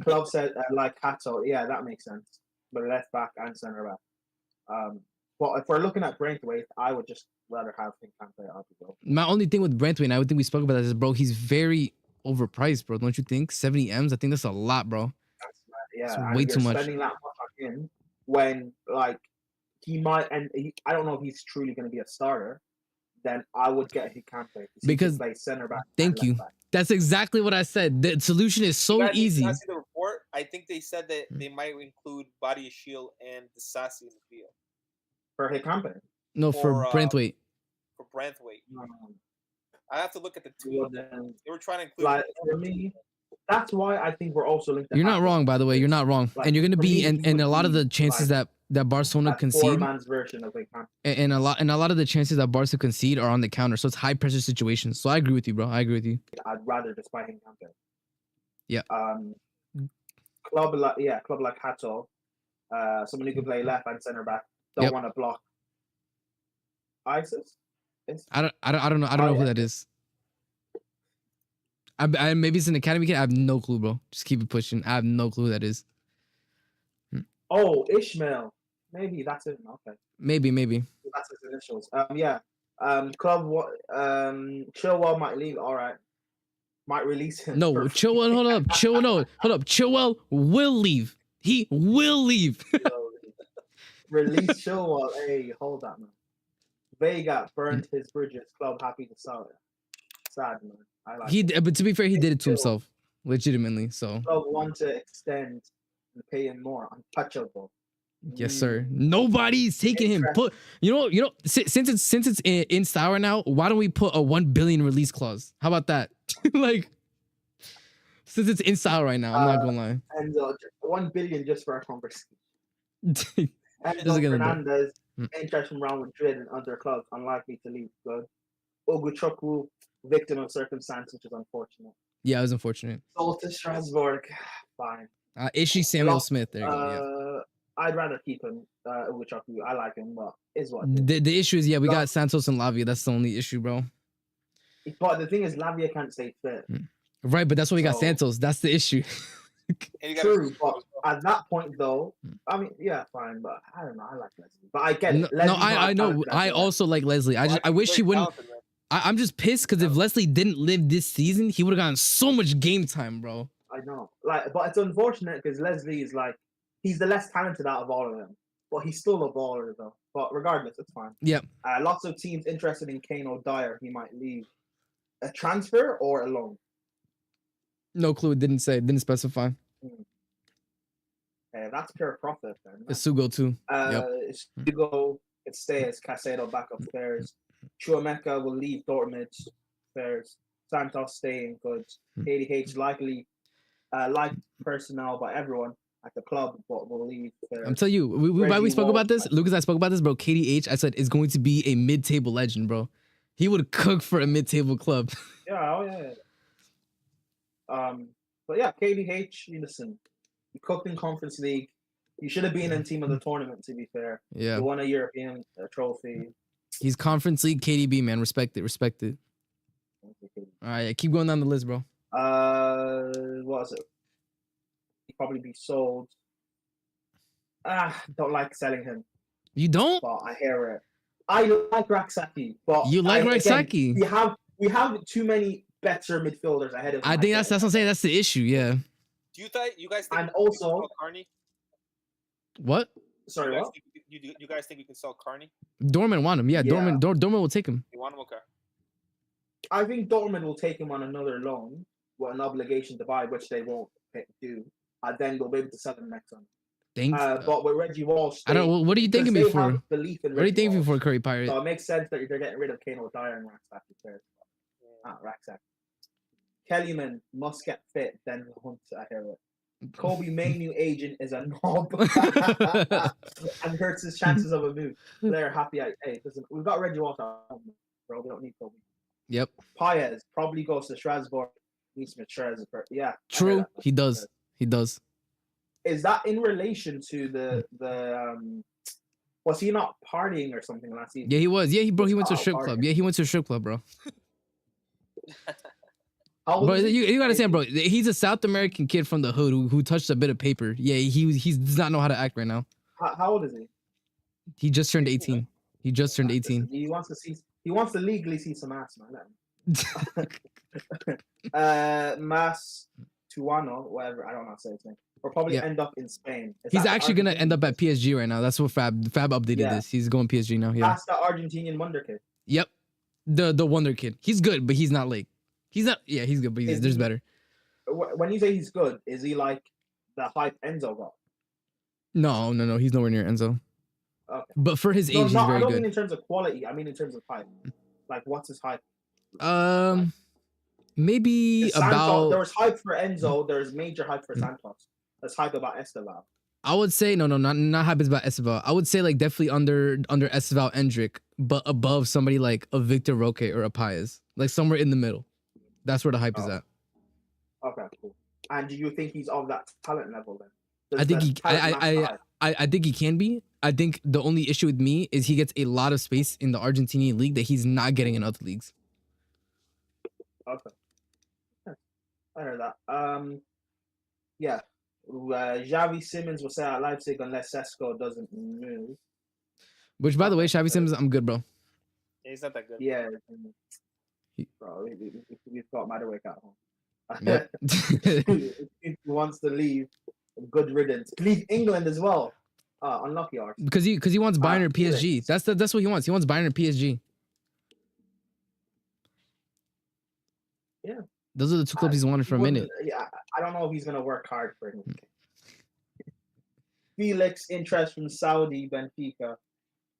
[SPEAKER 4] Club said like Hato. Yeah, that makes sense. But left back and centre back. But if we're looking at Braithwaite, I would just rather have Hincante out the goal.
[SPEAKER 1] My only thing with Braithwaite, and I would think we spoke about that, is, bro, he's very overpriced, bro. Don't you think? 70 M's. I think that's a lot, bro.
[SPEAKER 4] Yeah,
[SPEAKER 1] It's
[SPEAKER 4] and
[SPEAKER 1] way
[SPEAKER 4] if
[SPEAKER 1] too
[SPEAKER 4] you're
[SPEAKER 1] much.
[SPEAKER 4] spending that much on him when like he might, and I don't know if he's truly going to be a starter. Then I would get Hincante
[SPEAKER 1] Because-
[SPEAKER 4] he can play centre back.
[SPEAKER 1] Thank you.
[SPEAKER 4] Back.
[SPEAKER 1] That's exactly what I said. The solution is so
[SPEAKER 3] You
[SPEAKER 1] easy.
[SPEAKER 3] guys see the report? I think they said that they might include Body Shield and Disasi in the field
[SPEAKER 4] For Hincante.
[SPEAKER 1] No, for Braithwaite.
[SPEAKER 3] for Braithwaite.
[SPEAKER 4] No.
[SPEAKER 3] I have to look at the tweet.
[SPEAKER 4] Well, then,
[SPEAKER 3] They were trying to include.
[SPEAKER 4] like for me, that's why I think we're also linked. To
[SPEAKER 1] You're not
[SPEAKER 4] Hato.
[SPEAKER 1] wrong, by the way. You're not wrong.
[SPEAKER 4] Like,
[SPEAKER 1] And you're gonna
[SPEAKER 4] for
[SPEAKER 1] be
[SPEAKER 4] me,
[SPEAKER 1] in
[SPEAKER 4] he
[SPEAKER 1] a
[SPEAKER 4] would
[SPEAKER 1] lot of
[SPEAKER 4] be,
[SPEAKER 1] the chances
[SPEAKER 4] like,
[SPEAKER 1] that Barcelona
[SPEAKER 4] that
[SPEAKER 1] concede.
[SPEAKER 4] poor man's version of Hincante.
[SPEAKER 1] And a lot of the chances that Barca concede are on the counter. So it's high pressure situations. So I agree with you, bro. I agree with you.
[SPEAKER 4] I'd rather just buy Hincante.
[SPEAKER 1] Yeah.
[SPEAKER 4] Club like Hato, someone who can play left and centre back. Don't
[SPEAKER 1] Yep.
[SPEAKER 4] want to block. ISIS.
[SPEAKER 1] I don't know who that is. I maybe it's an academy kid. I have no clue, bro. Just keep it pushing. I have no clue who that is.
[SPEAKER 4] Oh, Ishmael. Maybe that's it. Okay.
[SPEAKER 1] Maybe.
[SPEAKER 4] That's his initials. Yeah. Club. Chilwell might leave. All right. Might release him.
[SPEAKER 1] No,
[SPEAKER 4] for
[SPEAKER 1] Chilwell. Hold up. Chilwell will leave. He will leave.
[SPEAKER 4] Release Chilwell. Hey, hold that, man. Vega burned his bridges. Club happy to sell it. Sad, man. I like.
[SPEAKER 1] But to be fair, he did it to himself, legitimately. So
[SPEAKER 4] Club want to extend and pay him more. Untouchable.
[SPEAKER 1] yes, sir. Nobody's taking him. Since it's in style right now, why don't we put a 1 billion release clause? How about that? Like, since it's in style right now, I'm not gonna lie.
[SPEAKER 4] And 1 billion just for our conversation.
[SPEAKER 1] Doesn't
[SPEAKER 4] Enzo
[SPEAKER 1] get
[SPEAKER 4] Fernandez, interest from Real Madrid and other clubs, unlikely to leave. Good. Oguchukwu, victim of circumstance, which is unfortunate.
[SPEAKER 1] Yeah, it was unfortunate.
[SPEAKER 4] Sold to Strasbourg. Fine.
[SPEAKER 1] Ishi Samuel Smith. There you go.
[SPEAKER 4] I'd rather keep him. Oguchukwu. I like him, but is what.
[SPEAKER 1] The issue is, we got Santos and Lavia. That's the only issue, bro.
[SPEAKER 4] But the thing is, Lavia can't stay fit.
[SPEAKER 1] Right, but that's why we got Santos. That's the issue.
[SPEAKER 4] True, but at that point, though, I mean, yeah, fine, but I don't know. I like Leslie, but I get it.
[SPEAKER 1] I know. I also like Leslie. I wish he wouldn't. I'm just pissed because if Leslie didn't live this season, he would have gotten so much game time, bro.
[SPEAKER 4] I know, but it's unfortunate because Leslie is he's the less talented out of all of them, but he's still a baller though. But regardless, it's fine.
[SPEAKER 1] Yep.
[SPEAKER 4] Lots of teams interested in Kane or Dyer. He might leave. A transfer or a loan?
[SPEAKER 1] No clue. It didn't say. It didn't specify.
[SPEAKER 4] That's pure profit then.
[SPEAKER 1] It's Sugo too.
[SPEAKER 4] It's Hugo. It stays. Casado back upstairs. Chuameka will leave Dortmund. Stairs. Santos staying good. KDH likely liked personnel by everyone at the club, but will leave.
[SPEAKER 1] I'm telling you, why we spoke about this, Lucas. I spoke about this, bro. KDH. I said is going to be a mid-table legend, bro. He would cook for a mid-table club.
[SPEAKER 4] Yeah. But yeah, KDH. Listen, you cooked in Conference League. You should have been in team of the tournament. To be fair,
[SPEAKER 1] yeah,
[SPEAKER 4] you won a European trophy.
[SPEAKER 1] He's Conference League KDB, man. Respect it. All right, keep going down the list, bro.
[SPEAKER 4] What is it? He'd probably be sold. Don't like selling him.
[SPEAKER 1] You don't?
[SPEAKER 4] But I hear it. I like Raksaki, but
[SPEAKER 1] you like Raksaki.
[SPEAKER 4] We have too many better midfielders ahead of him.
[SPEAKER 1] I think that's what I'm saying. That's the issue. Yeah.
[SPEAKER 3] Do you guys think?
[SPEAKER 4] And also,
[SPEAKER 3] Carney?
[SPEAKER 1] What?
[SPEAKER 4] Sorry, what?
[SPEAKER 3] You guys think we can sell Carney?
[SPEAKER 1] Dortmund want him. Yeah. Dortmund will take him.
[SPEAKER 3] You want him? Okay.
[SPEAKER 4] I think Dortmund will take him on another loan with an obligation to buy, which they won't do. And then they'll be able to sell him next time. But with Reggie Walsh,
[SPEAKER 1] I don't know. What are you thinking before?
[SPEAKER 4] What
[SPEAKER 1] are you thinking before Curry Pirate?
[SPEAKER 4] So it makes sense that they're getting rid of Kane O'Dyer and Raksaki. Raksaki. Kellyman must get fit, then Hunt. I hear it. Kobe May new agent is a knob and hurts his chances of a move. They're happy. Hey, listen, we've got Reggie Walsh, bro. We don't need Kobe.
[SPEAKER 1] Yep.
[SPEAKER 4] Paez probably goes to Strasbourg. Needs to mature. Yeah.
[SPEAKER 1] True. He does. He does.
[SPEAKER 4] Is that in relation to the Was he not partying or something last season?
[SPEAKER 1] Yeah, he was. Yeah, he went to a
[SPEAKER 4] Oh,
[SPEAKER 1] strip club. Yeah, he went to a strip club, bro.
[SPEAKER 4] How old
[SPEAKER 1] Bro,
[SPEAKER 4] is he?
[SPEAKER 1] you gotta say, bro, he's a South American kid from the hood who touched a bit of paper. Yeah, he does not know how to act right now.
[SPEAKER 4] How old is he?
[SPEAKER 1] He just turned 18. He just turned 18.
[SPEAKER 4] He wants to see. He wants to legally see some ass, man. Mas Tuano, whatever. I don't know how to say his name. Will probably end up in Spain.
[SPEAKER 1] He's actually gonna end up at PSG right now. That's what Fab updated this. He's going PSG now. Yeah.
[SPEAKER 4] That's the Argentinian wonder kid.
[SPEAKER 1] Yep. The wonder kid. He's good, but he's not like. He's not. Yeah, he's good, but there's better.
[SPEAKER 4] When you say he's good, is he like the hype Enzo got?
[SPEAKER 1] No. He's nowhere near Enzo.
[SPEAKER 4] Okay.
[SPEAKER 1] But for his age, he's very
[SPEAKER 4] I don't
[SPEAKER 1] good.
[SPEAKER 4] mean in terms of quality. I mean in terms of hype. Like, what's his hype?
[SPEAKER 1] Maybe
[SPEAKER 4] Santos,
[SPEAKER 1] about.
[SPEAKER 4] There was hype for Enzo. There's major hype for Santos. There's hype about Esteban.
[SPEAKER 1] I would say not hype about Esteban. I would say like definitely under Esteban Endrick, but above somebody like a Victor Roque or a Paez, like somewhere in the middle. That's where the hype is at.
[SPEAKER 4] Okay, cool. And do you think he's of that talent level then?
[SPEAKER 1] I think I think he can be. I think the only issue with me is he gets a lot of space in the Argentinian league that he's not getting in other leagues.
[SPEAKER 4] Okay. I heard that. Yeah. Xavi Simons will say at Leipzig unless Sesko doesn't move.
[SPEAKER 1] Which, by the way, Xavi Simons, I'm good, bro.
[SPEAKER 3] Yeah, he's not that good.
[SPEAKER 4] Yeah. Bro, we've got Madueke at home.
[SPEAKER 1] Yep.
[SPEAKER 4] If he wants to leave, good riddance. Leave England as well. Unlucky Arse.
[SPEAKER 1] Because he wants Bayern or PSG. That's what he wants. He wants Bayern or PSG.
[SPEAKER 4] Yeah.
[SPEAKER 1] Those are the two clubs he's wanted for a minute.
[SPEAKER 4] Yeah, I don't know if he's gonna work hard for him. Felix interest from Saudi Benfica.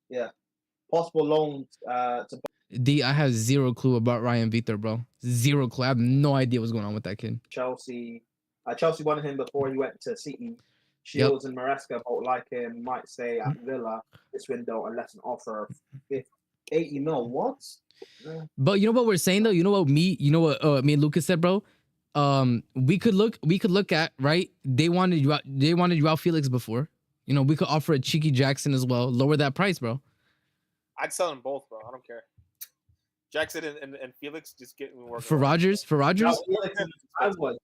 [SPEAKER 4] Yeah. Possible loans to
[SPEAKER 1] D, I have zero clue about Ryan Victor, bro. Zero clue. I have no idea what's going on with that kid.
[SPEAKER 4] Chelsea. Chelsea wanted him before he went to City. Shields and Maresca both like him. Might stay at Villa this window unless an offer of 80 mil. What?
[SPEAKER 1] But you know what we're saying though? You know what me and Lucas said, bro? We could look at, right? They wanted Joao Felix before. You know, we could offer a cheeky Jackson as well. Lower that price, bro.
[SPEAKER 3] I'd sell them both, bro. I don't care. Jackson and Felix just get me working.
[SPEAKER 1] For Rodgers?
[SPEAKER 4] I would.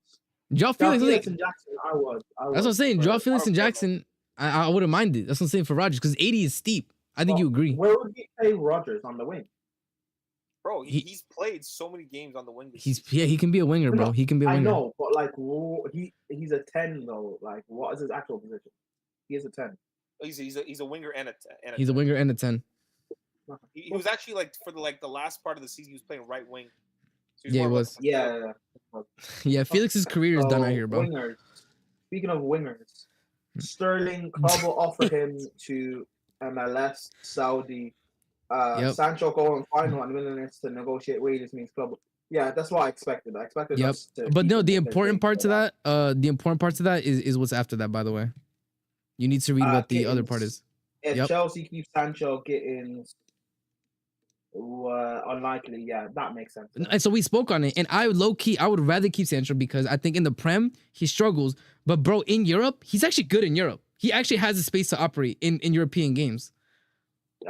[SPEAKER 1] Joao Felix
[SPEAKER 4] and Jackson, I would.
[SPEAKER 1] That's what I'm saying. Joao Felix and Jackson, I wouldn't mind it. That's what I'm saying for Rodgers, because 80 is steep. I think you agree.
[SPEAKER 4] Where would he play Rodgers on the wing?
[SPEAKER 3] Bro, he's played so many games on the wing.
[SPEAKER 1] He can be a winger, bro. He can be a winger.
[SPEAKER 4] I know, but like he's a 10 though. Like, what is his actual position? He is a 10.
[SPEAKER 3] He's a winger and a 10.
[SPEAKER 1] He's a winger and a 10.
[SPEAKER 3] He was actually like for the last part of the season he was playing right wing. So
[SPEAKER 1] Yeah, he was. Yeah, Felix's career is done out here, bro.
[SPEAKER 4] Wingers. Speaking of wingers, Sterling club will offer him to MLS, Saudi. Sancho going final and willingness to negotiate wages means club. Yeah, that's what I expected. I expected.
[SPEAKER 1] Yep. But no, the important part to that is what's after that. By the way, you need to read what the other part is.
[SPEAKER 4] If Chelsea keeps Sancho, Gittins, unlikely. Yeah, that makes sense.
[SPEAKER 1] And so we spoke on it, and I would rather keep Sancho because I think in the Prem he struggles, but bro, in Europe he's actually good in Europe. He actually has the space to operate in European games.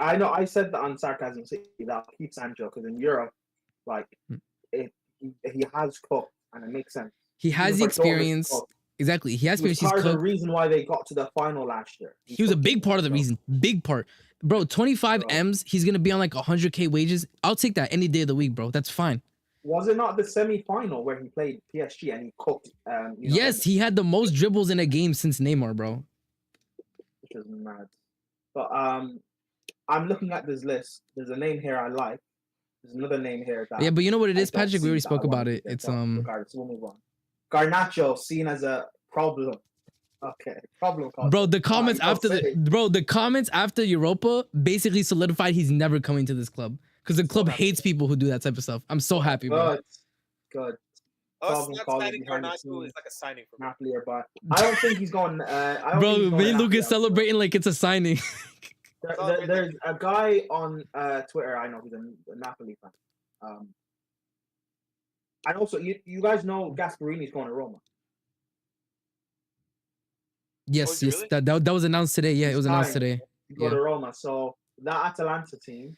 [SPEAKER 4] I know. I said that on Sarcasm City that I'll keep Sancho because in Europe, like he has cooked and it makes sense.
[SPEAKER 1] He has the experience. Exactly. He has experience.
[SPEAKER 4] He's part of the reason why they got to the final last year.
[SPEAKER 1] He was a big part of the reason. Big part. Bro, 25 M's, he's going to be on like 100K wages. I'll take that any day of the week, bro. That's fine.
[SPEAKER 4] Was it not the semi-final where he played PSG and he cooked?
[SPEAKER 1] Yes, he had the most dribbles in a game since Neymar, bro.
[SPEAKER 4] Which is mad. But I'm looking at this list. There's a name here I like. There's another name here that.
[SPEAKER 1] Yeah, but you know what it is, Patrick? We already spoke about it. It's
[SPEAKER 4] Regardless, we'll move on. Garnacho seen as a problem. Okay, problem.
[SPEAKER 1] Bro, the comments the comments after Europa basically solidified he's never coming to this club because the club hates people who do that type of stuff. I'm so happy, bro.
[SPEAKER 4] Good.
[SPEAKER 3] Us not signing Garnacho is like a signing for
[SPEAKER 4] Napoli or Bayern. I don't think he's going.
[SPEAKER 1] Bro, me and Luke is celebrating like it's a signing.
[SPEAKER 4] There's a guy on Twitter. I know he's a Napoli fan. And also, you guys know Gasparini's going to Roma.
[SPEAKER 1] Yes,
[SPEAKER 3] really?
[SPEAKER 1] that was announced today. Yeah, it was announced today.
[SPEAKER 4] go
[SPEAKER 1] Yeah.
[SPEAKER 4] to Roma. So that Atalanta team,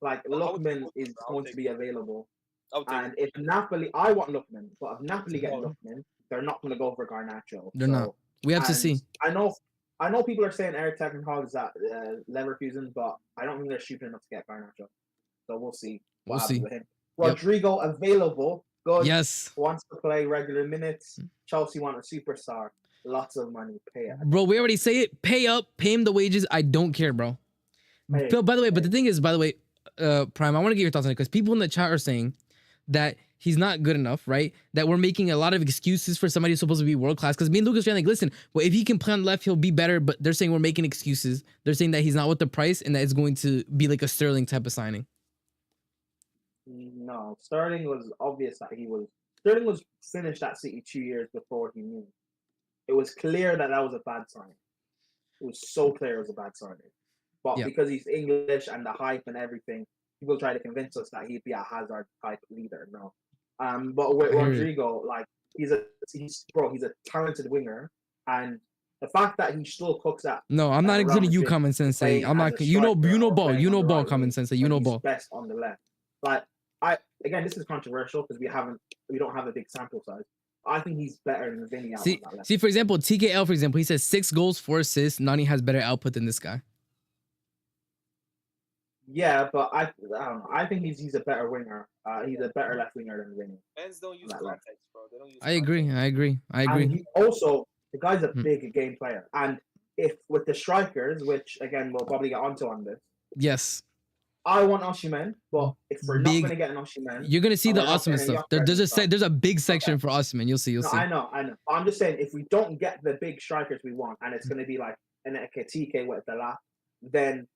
[SPEAKER 4] like
[SPEAKER 3] Well, I would take
[SPEAKER 4] Lookman
[SPEAKER 3] Lookman,
[SPEAKER 4] is
[SPEAKER 3] bro. I'll
[SPEAKER 4] going to
[SPEAKER 3] take
[SPEAKER 4] be available.
[SPEAKER 3] I would take
[SPEAKER 4] And if Napoli, I want Lookman, but if Napoli get
[SPEAKER 3] Oh.
[SPEAKER 4] Lookman, they're not going to go for Garnacho.
[SPEAKER 1] They're
[SPEAKER 4] so,
[SPEAKER 1] not. We have to
[SPEAKER 4] and
[SPEAKER 1] see.
[SPEAKER 4] I know people are saying Eric Tekenhall is at Leverkusen, but I don't think they're stupid enough to get Garnacho. So we'll see what
[SPEAKER 1] We'll
[SPEAKER 4] happens
[SPEAKER 1] see.
[SPEAKER 4] with him.
[SPEAKER 1] Yep.
[SPEAKER 4] Rodrygo available, good,
[SPEAKER 1] Yes.
[SPEAKER 4] wants to play regular minutes. Chelsea want a superstar, lots of money, pay it.
[SPEAKER 1] Bro, we already say it. Pay up, pay him the wages. I don't care, bro.
[SPEAKER 4] Hey,
[SPEAKER 1] Phil, by the way, but
[SPEAKER 4] hey.
[SPEAKER 1] the thing is, by the way, Prime, I want to get your thoughts on it because people in the chat are saying that he's not good enough, right? That we're making a lot of excuses for somebody who's supposed to be world class. Because me and Lucas are like, listen, well, if he can play on the left, he'll be better. But they're saying we're making excuses. They're saying that he's not worth the price and that it's going to be like a Sterling type of signing.
[SPEAKER 4] No, Sterling was obvious that Sterling was finished at City 2 years before he moved. It was clear that was a bad sign. It was so clear it was a bad signing. But
[SPEAKER 1] Yeah.
[SPEAKER 4] because he's English and the hype and everything, people try to convince us that he'd be a Hazard type leader. No. But with
[SPEAKER 1] I hear it.
[SPEAKER 4] Rodrygo, like he's a talented winger, and the fact that he still cooks at
[SPEAKER 1] No, I'm not
[SPEAKER 4] Real
[SPEAKER 1] including you,
[SPEAKER 4] Madrid,
[SPEAKER 1] Common Sensei.
[SPEAKER 4] playing
[SPEAKER 1] I'm
[SPEAKER 4] as
[SPEAKER 1] not.
[SPEAKER 4] a
[SPEAKER 1] You know
[SPEAKER 4] striker or
[SPEAKER 1] ball.
[SPEAKER 4] playing
[SPEAKER 1] You
[SPEAKER 4] on
[SPEAKER 1] know
[SPEAKER 4] the
[SPEAKER 1] ball,
[SPEAKER 4] right
[SPEAKER 1] Common
[SPEAKER 4] wing
[SPEAKER 1] Sensei. You
[SPEAKER 4] when
[SPEAKER 1] know
[SPEAKER 4] he's
[SPEAKER 1] ball.
[SPEAKER 4] best on the left. Like again, this is controversial because we don't have a big sample size. I think he's better than Vinny out on that left.
[SPEAKER 1] See, for example, TKL, for example, he says 6 goals, 4 assists. Nani has better output than this guy.
[SPEAKER 4] Yeah, but I don't know. I think he's a better winger. He's a better left winger than Vinny.
[SPEAKER 3] Fans don't use
[SPEAKER 4] That left.
[SPEAKER 3] context, bro. They don't use
[SPEAKER 1] I agree.
[SPEAKER 3] context.
[SPEAKER 1] I agree.
[SPEAKER 4] And he also, the guy's a
[SPEAKER 1] Hmm.
[SPEAKER 4] big game player. And if with the strikers, which again we'll probably get onto on this,
[SPEAKER 1] Yes.
[SPEAKER 4] I want Osimhen, but if we're not
[SPEAKER 1] Big-
[SPEAKER 4] going to get an Osimhen,
[SPEAKER 1] You're gonna see
[SPEAKER 4] and
[SPEAKER 1] the
[SPEAKER 4] we're not
[SPEAKER 1] Osimhen
[SPEAKER 4] getting a
[SPEAKER 1] stuff.
[SPEAKER 4] Gyökeres
[SPEAKER 1] There's a big
[SPEAKER 4] Okay.
[SPEAKER 1] section for Osimhen. You'll see.
[SPEAKER 4] No, I know. I'm just saying, if we don't get the big strikers we want, and it's going to be like an Ekitike with Delap, then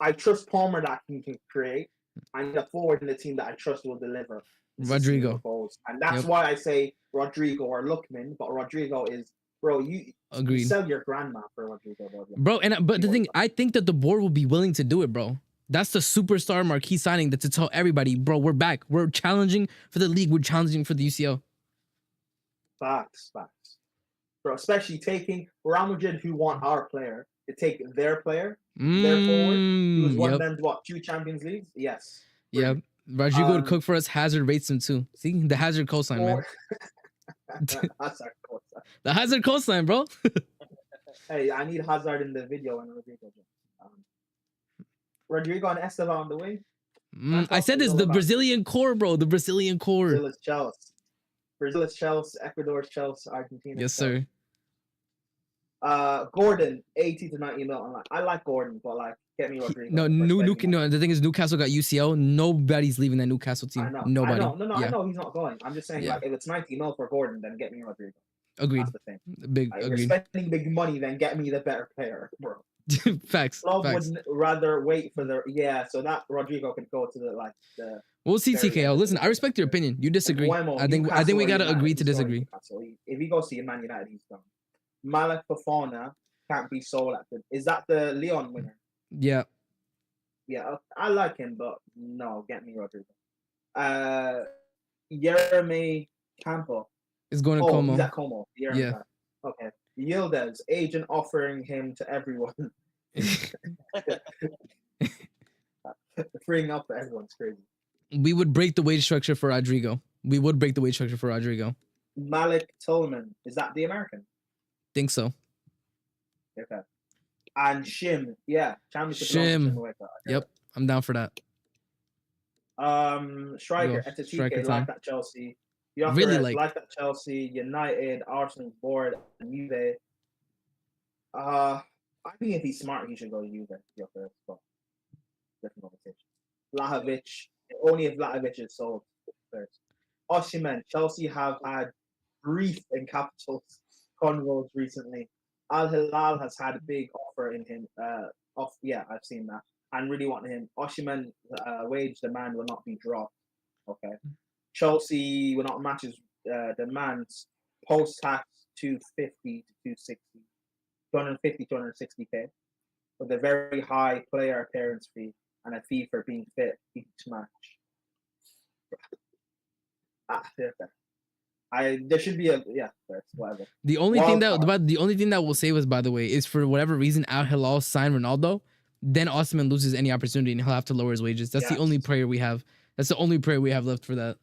[SPEAKER 4] I trust Palmer that he can create. I need a forward in the team that I trust will deliver.
[SPEAKER 1] Rodrygo.
[SPEAKER 4] Goals. And that's
[SPEAKER 1] Yep.
[SPEAKER 4] why I say Rodrygo or Lookman, but Rodrygo is, bro, you
[SPEAKER 1] Agreed.
[SPEAKER 4] sell your grandma for Rodrygo,
[SPEAKER 1] Bro, but the thing, I think that the board will be willing to do it, bro. That's the superstar marquee signing that to tell everybody, bro, we're back. We're challenging for the league. We're challenging for the UCL.
[SPEAKER 4] Facts. Bro, especially taking Real Madrid, who want our player, to take their player, their forward, who's won them, 2 Champions Leagues? Yes.
[SPEAKER 1] Yeah. Rodrygo would cook for us. Hazard rates him too. See, the Hazard cosign, man.
[SPEAKER 4] Hazard cosign.
[SPEAKER 1] The Hazard cosign, bro.
[SPEAKER 4] Hey, I need Hazard in the video and Rodrygo. Rodrygo and Esteban on the wing.
[SPEAKER 1] I said this, the Brazilian core, bro. The Brazilian core.
[SPEAKER 4] Brazil is Chelsea, Ecuador is Chelsea, Argentina.
[SPEAKER 1] Yes, sir.
[SPEAKER 4] Gordon, 80 to 90 mil. I like Gordon, but like, get me Rodrygo.
[SPEAKER 1] No, the thing is, Newcastle got UCL. Nobody's leaving that Newcastle team.
[SPEAKER 4] I know.
[SPEAKER 1] Nobody.
[SPEAKER 4] No,
[SPEAKER 1] Yeah.
[SPEAKER 4] I know he's not going. I'm just saying, like, if it's 90 mil for Gordon, then get me Rodrygo.
[SPEAKER 1] Agreed.
[SPEAKER 4] That's the thing. If
[SPEAKER 1] Agreed.
[SPEAKER 4] you're spending big money, then get me the better player, bro.
[SPEAKER 1] Facts.
[SPEAKER 4] Club would rather wait for so that Rodrygo can go to the.
[SPEAKER 1] We'll see, TKL. Listen, I respect your opinion. You disagree. I think we gotta agree to disagree.
[SPEAKER 4] If he goes to Man United, he's gone. Malak Fofana can't be sold at is that the Leon winner?
[SPEAKER 1] Yeah.
[SPEAKER 4] Yeah, I like him, but no, get me Rodrygo. Jeremy Campo
[SPEAKER 1] is going to Como.
[SPEAKER 4] He's at Como. Yeah. Okay. Yildiz, agent offering him to everyone. Freeing up for everyone's crazy.
[SPEAKER 1] We would break the wage structure for Rodrygo.
[SPEAKER 4] Malik Tolman, is that the American?
[SPEAKER 1] Think so.
[SPEAKER 4] Okay. And Shim, yeah, championship.
[SPEAKER 1] Shim. Yep, I'm down for that.
[SPEAKER 4] Striker, Ekitike, like that Chelsea. Gyokeres,
[SPEAKER 1] really
[SPEAKER 4] like that Chelsea, United, Arsenal board, and Juve. I think if he's smart, he should go to Juve. Gyokeres, but different conversation. Vlahovic, only if Vlahovic is sold first. Osimhen, Chelsea have had brief in capital convos recently. Al Hilal has had a big offer in him. I've seen that, and really want him. Osimhen wage demand will not be dropped. Okay. Chelsea will not match his demands post-tax 250 to 260, 250, 260k, with a very high player appearance fee and a fee for being fit each match. There should be whatever.
[SPEAKER 1] The only thing
[SPEAKER 4] Wild
[SPEAKER 1] the only thing that will save us, by the way, is for whatever reason Al Hilal sign Ronaldo, then Osman loses any opportunity and he'll have to lower his wages. That's the only prayer we have. That's the only prayer we have left for that.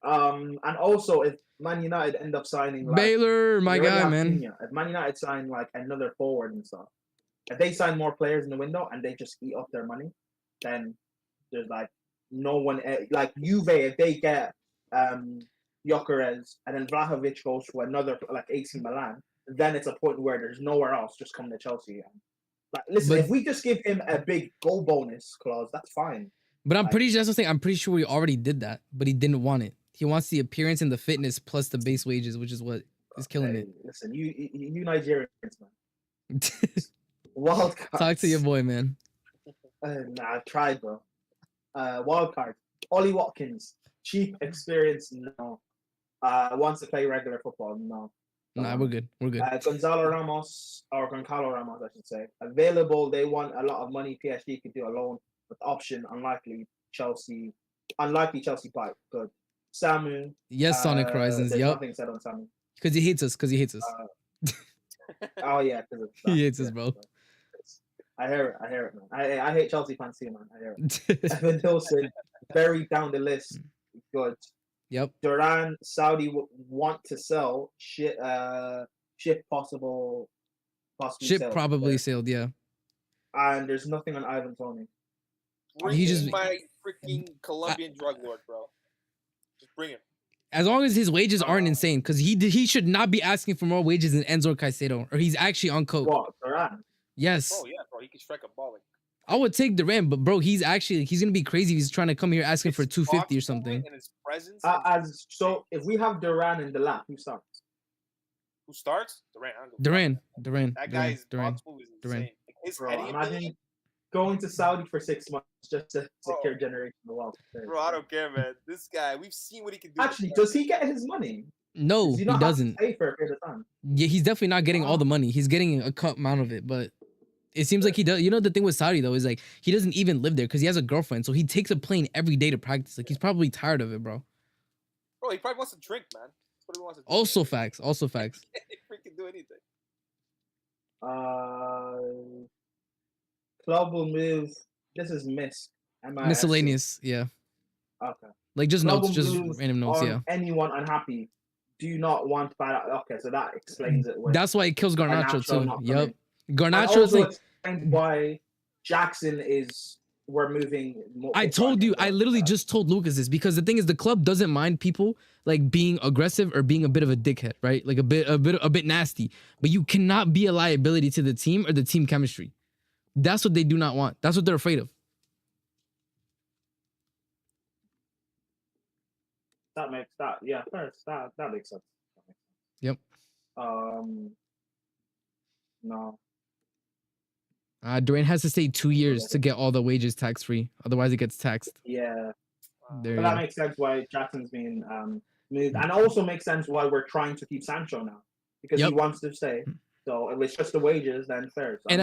[SPEAKER 4] And also if Man United end up signing like,
[SPEAKER 1] Baylor, my
[SPEAKER 4] they already
[SPEAKER 1] guy,
[SPEAKER 4] have
[SPEAKER 1] man.
[SPEAKER 4] Cunha. If Man United sign like another forward and stuff, if they sign more players in the window and they just eat up their money, then there's like no one like Juve if they get Gyokeres and then Vlahovic goes to another like AC Milan, then it's a point where there's nowhere else just come to Chelsea. Like, listen, if we just give him a big goal bonus clause, that's fine.
[SPEAKER 1] But I'm pretty sure that's the thing. I'm pretty sure we already did that, but he didn't want it. He wants the appearance and the fitness plus the base wages, which is what is killing it.
[SPEAKER 4] Listen, you Nigerians, man. Wild cards.
[SPEAKER 1] Talk to your boy, man.
[SPEAKER 4] Nah, I tried, bro. Wild card. Ollie Watkins. Cheap experience, no. Wants to play regular football, no.
[SPEAKER 1] Nah, we're good. We're good.
[SPEAKER 4] Goncalo Ramos, I should say. Available, they want a lot of money. PSG could do a loan with option. Unlikely Chelsea buy. Good. Samu.
[SPEAKER 1] Yes, Sonic Horizons.
[SPEAKER 4] There's
[SPEAKER 1] Yep.
[SPEAKER 4] nothing said on Samu.
[SPEAKER 1] Because he hates us.
[SPEAKER 4] Oh yeah,
[SPEAKER 1] he hates us, bro.
[SPEAKER 4] I hear it, man. I hate Chelsea fans too, man. I hear it. Evan Hilson, very down the list. Good.
[SPEAKER 1] Yep.
[SPEAKER 4] Duran, Saudi want to sell. Ship possibly
[SPEAKER 1] Ship probably sailed, yeah.
[SPEAKER 4] And there's nothing on Ivan Toney.
[SPEAKER 3] Bring him my freaking Colombian drug lord, bro. Just bring him.
[SPEAKER 1] As long as his wages aren't insane, because he should not be asking for more wages than Enzo Caicedo, or he's actually on coke.
[SPEAKER 4] What, Duran?
[SPEAKER 1] Yes.
[SPEAKER 3] Oh yeah, bro. He can strike a ball. Like,
[SPEAKER 1] I would take Duran, but bro, he's gonna be crazy. He's trying to come here asking for 250 or something.
[SPEAKER 3] And his presence.
[SPEAKER 4] So if we have Duran in the lap, who starts?
[SPEAKER 3] Who starts? Duran.
[SPEAKER 1] Duran.
[SPEAKER 3] That guy's
[SPEAKER 1] Duran.
[SPEAKER 3] Insane. His
[SPEAKER 4] Bro,
[SPEAKER 3] heading
[SPEAKER 4] imagine
[SPEAKER 3] ability.
[SPEAKER 4] going to Saudi for 6 months just to secure generational wealth.
[SPEAKER 3] Bro, I don't care, man. This guy, we've seen what he can do.
[SPEAKER 4] Actually, does he get his money?
[SPEAKER 1] No,
[SPEAKER 4] Does
[SPEAKER 1] he
[SPEAKER 4] not
[SPEAKER 1] doesn't.
[SPEAKER 4] Have to pay for a period of time?
[SPEAKER 1] Yeah, he's definitely not getting all the money. He's getting a cut amount of it, but it seems like he does. You know, the thing with Saudi though is like he doesn't even live there because he has a girlfriend, so he takes a plane every day to practice. Like he's probably tired of it, bro.
[SPEAKER 3] Bro, he probably wants to drink, man. That's what he wants to do.
[SPEAKER 1] Also facts.
[SPEAKER 3] He freaking do anything.
[SPEAKER 4] Club will move. This is
[SPEAKER 1] Miscellaneous, yeah.
[SPEAKER 4] Okay.
[SPEAKER 1] Like just
[SPEAKER 4] Club
[SPEAKER 1] notes,
[SPEAKER 4] will
[SPEAKER 1] just
[SPEAKER 4] move
[SPEAKER 1] random notes,
[SPEAKER 4] on
[SPEAKER 1] yeah.
[SPEAKER 4] Anyone unhappy? Do not want bad. Okay, so that explains it.
[SPEAKER 1] That's why it kills Garnacho too. Yep. Garnacho
[SPEAKER 4] also
[SPEAKER 1] like
[SPEAKER 4] explains why Jackson is. We're moving.
[SPEAKER 1] I told you. I literally just told Lucas this because the thing is, the club doesn't mind people like being aggressive or being a bit of a dickhead, right? Like a bit nasty. But you cannot be a liability to the team or the team chemistry. That's what they do not want. That's what they're afraid of.
[SPEAKER 4] That makes that. Yeah, first that makes sense.
[SPEAKER 1] Yep.
[SPEAKER 4] No.
[SPEAKER 1] Duran has to stay 2 years to get all the wages tax free. Otherwise, it gets taxed.
[SPEAKER 4] Yeah.
[SPEAKER 1] There
[SPEAKER 4] But
[SPEAKER 1] you
[SPEAKER 4] that
[SPEAKER 1] go.
[SPEAKER 4] makes sense why Jackson's being moved, and also makes sense why we're trying to keep Sancho now because he wants to stay. So if it's just the wages, then fair. So
[SPEAKER 1] And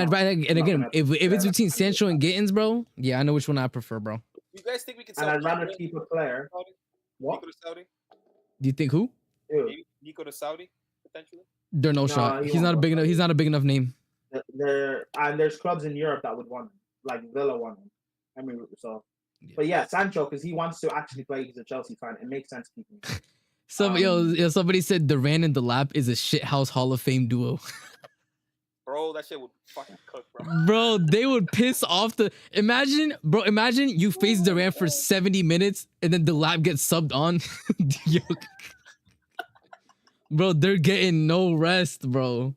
[SPEAKER 1] again, if it's between Sancho and Gittins, bro, yeah, I know which one I prefer, bro.
[SPEAKER 3] You guys think we can?
[SPEAKER 4] And I'd rather keep a player. What?
[SPEAKER 3] Nico to Saudi?
[SPEAKER 1] Do you think who?
[SPEAKER 3] Maybe Nico to Saudi potentially.
[SPEAKER 1] There's no shot. He's not a big enough. He's not a big enough name.
[SPEAKER 4] There's clubs in Europe that would want him, like Villa want him. I mean, so. But yeah, Sancho, because he wants to actually play. He's a Chelsea fan. It makes sense keeping him.
[SPEAKER 1] Somebody said Duran and Delap is a shithouse Hall of Fame duo.
[SPEAKER 3] Bro, that shit would fucking cook, bro.
[SPEAKER 1] Bro, they would piss off the. Imagine you face Duran for 70 minutes and then Delap gets subbed on. Bro, they're getting no rest, bro.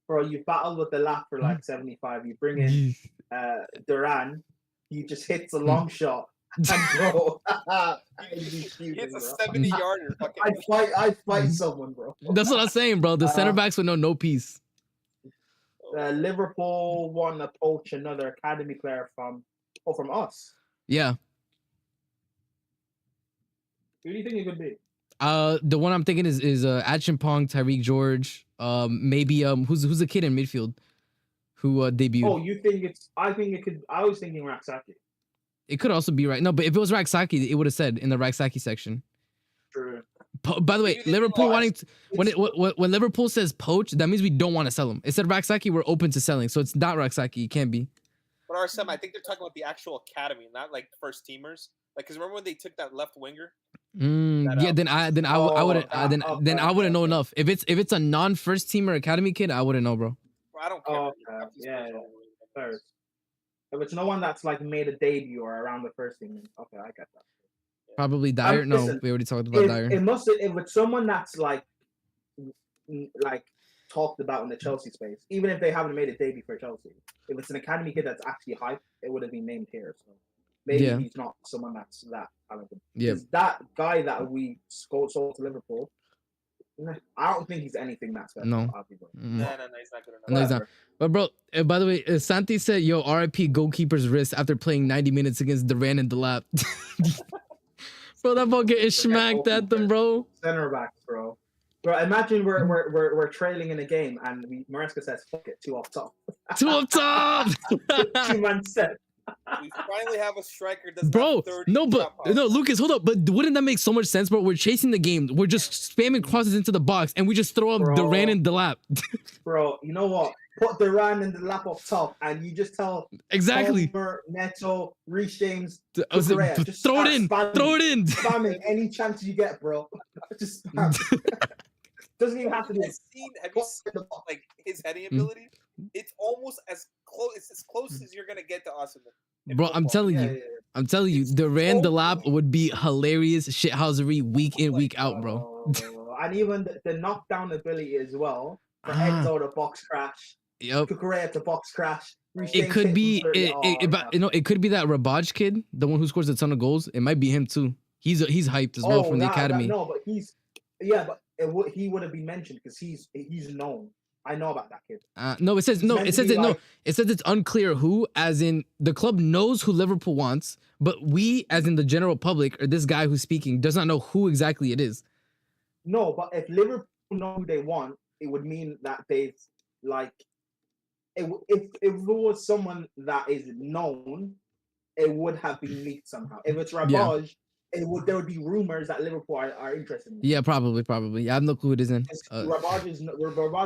[SPEAKER 4] Bro, you battled with the lap for like 75. You bring in Duran, he just hits a long shot. And bro,
[SPEAKER 3] It's a 70-yarder.
[SPEAKER 4] I'd fight someone, bro.
[SPEAKER 1] That's what I'm saying, bro. The center backs would know no peace.
[SPEAKER 4] Liverpool want to poach another academy player from us.
[SPEAKER 1] Yeah.
[SPEAKER 4] Who do you think it could be?
[SPEAKER 1] The one I'm thinking is Achimpong, Tyreek George, maybe who's the kid in midfield who debuted.
[SPEAKER 4] Oh, you think it's? I think it could. I was thinking Raksaki.
[SPEAKER 1] It could also be right. No, but if it was Raksaki, it would have said in the Raksaki section.
[SPEAKER 4] True.
[SPEAKER 1] By the way,
[SPEAKER 3] Maybe they
[SPEAKER 1] Liverpool
[SPEAKER 3] realized
[SPEAKER 1] when Liverpool says poach, that means we don't want to sell him. It said Raksaki, we're open to selling, so it's not Raksaki. It can't be.
[SPEAKER 3] But RSM, I think they're talking about the actual academy, not like first teamers. Like, cause remember when they took that left winger?
[SPEAKER 1] Yeah, then I wouldn't I wouldn't know enough. If it's a non first teamer academy kid, I wouldn't know, bro.
[SPEAKER 3] I don't care.
[SPEAKER 4] Oh, okay. Yeah. First. If it's no one that's like made a debut or around the first team, okay, I get that.
[SPEAKER 1] Probably Dyer. No,
[SPEAKER 4] Listen,
[SPEAKER 1] we already talked about Dyer.
[SPEAKER 4] If it's someone that's like talked about in the Chelsea space, even if they haven't made a debut for Chelsea, if it's an academy kid that's actually hyped, it would have been named here. So maybe he's not someone that's that talented.
[SPEAKER 1] Yeah.
[SPEAKER 4] That guy that we sold to Liverpool, I don't think he's anything that special.
[SPEAKER 1] No.
[SPEAKER 3] No, he's not good enough.
[SPEAKER 1] No, he's not. But bro, by the way, Santi said, "Yo, RIP goalkeeper's wrist after playing 90 minutes against Duran and Delap." Bro, that ball getting smacked at them, bro.
[SPEAKER 4] Center backs, bro. Bro, imagine we're trailing in a game and Maresca says, "Fuck it, 2 up top."
[SPEAKER 1] 2 up top.
[SPEAKER 4] 2-man set.
[SPEAKER 3] We finally have a striker that's
[SPEAKER 1] Bro,
[SPEAKER 3] not 30
[SPEAKER 1] no, but
[SPEAKER 3] shot
[SPEAKER 1] no,
[SPEAKER 3] power.
[SPEAKER 1] Lucas, hold up. But wouldn't that make so much sense, bro? We're chasing the game. We're just spamming crosses into the box, and we just throw up
[SPEAKER 4] Bro.
[SPEAKER 1] Duran and Delap.
[SPEAKER 4] Bro, you know what? Put Duran and Delap up top, and you just tell
[SPEAKER 1] Exactly.
[SPEAKER 4] Palmer, Neto, Reece James,
[SPEAKER 1] I was like,
[SPEAKER 4] Cucurella, just
[SPEAKER 1] throw it
[SPEAKER 4] start
[SPEAKER 1] in.
[SPEAKER 4] spamming,
[SPEAKER 1] Throw it in.
[SPEAKER 4] spamming any chance you get, bro. Just spam. Doesn't even have to be.
[SPEAKER 3] Have you seen like his heading ability? It's almost as close. It's as close as you're gonna get to Osimhen.
[SPEAKER 1] Bro, I'm telling you. I'm telling you, Duran Delap would be hilarious shithousery week in, week out, bro.
[SPEAKER 4] And even the knockdown ability as well. For Enzo to box crash.
[SPEAKER 1] Yep.
[SPEAKER 4] Cucurella to box crash.
[SPEAKER 1] It could be it could be that Rabaj kid, the one who scores a ton of goals. It might be him too. He's hyped as well from the academy.
[SPEAKER 4] No, but he would have been mentioned because he's known. I know about that kid.
[SPEAKER 1] No, it says It says it's unclear who, as in the club knows who Liverpool wants, but we, as in the general public, or this guy who's speaking, does not know who exactly it is.
[SPEAKER 4] No, but if Liverpool know who they want, it would mean that they've like. If it was someone that is known, it would have been leaked somehow. If it's Rabaj, there would be rumors that Liverpool are interested in him.
[SPEAKER 1] Yeah, probably. I have no clue who it is in.
[SPEAKER 4] Rabaj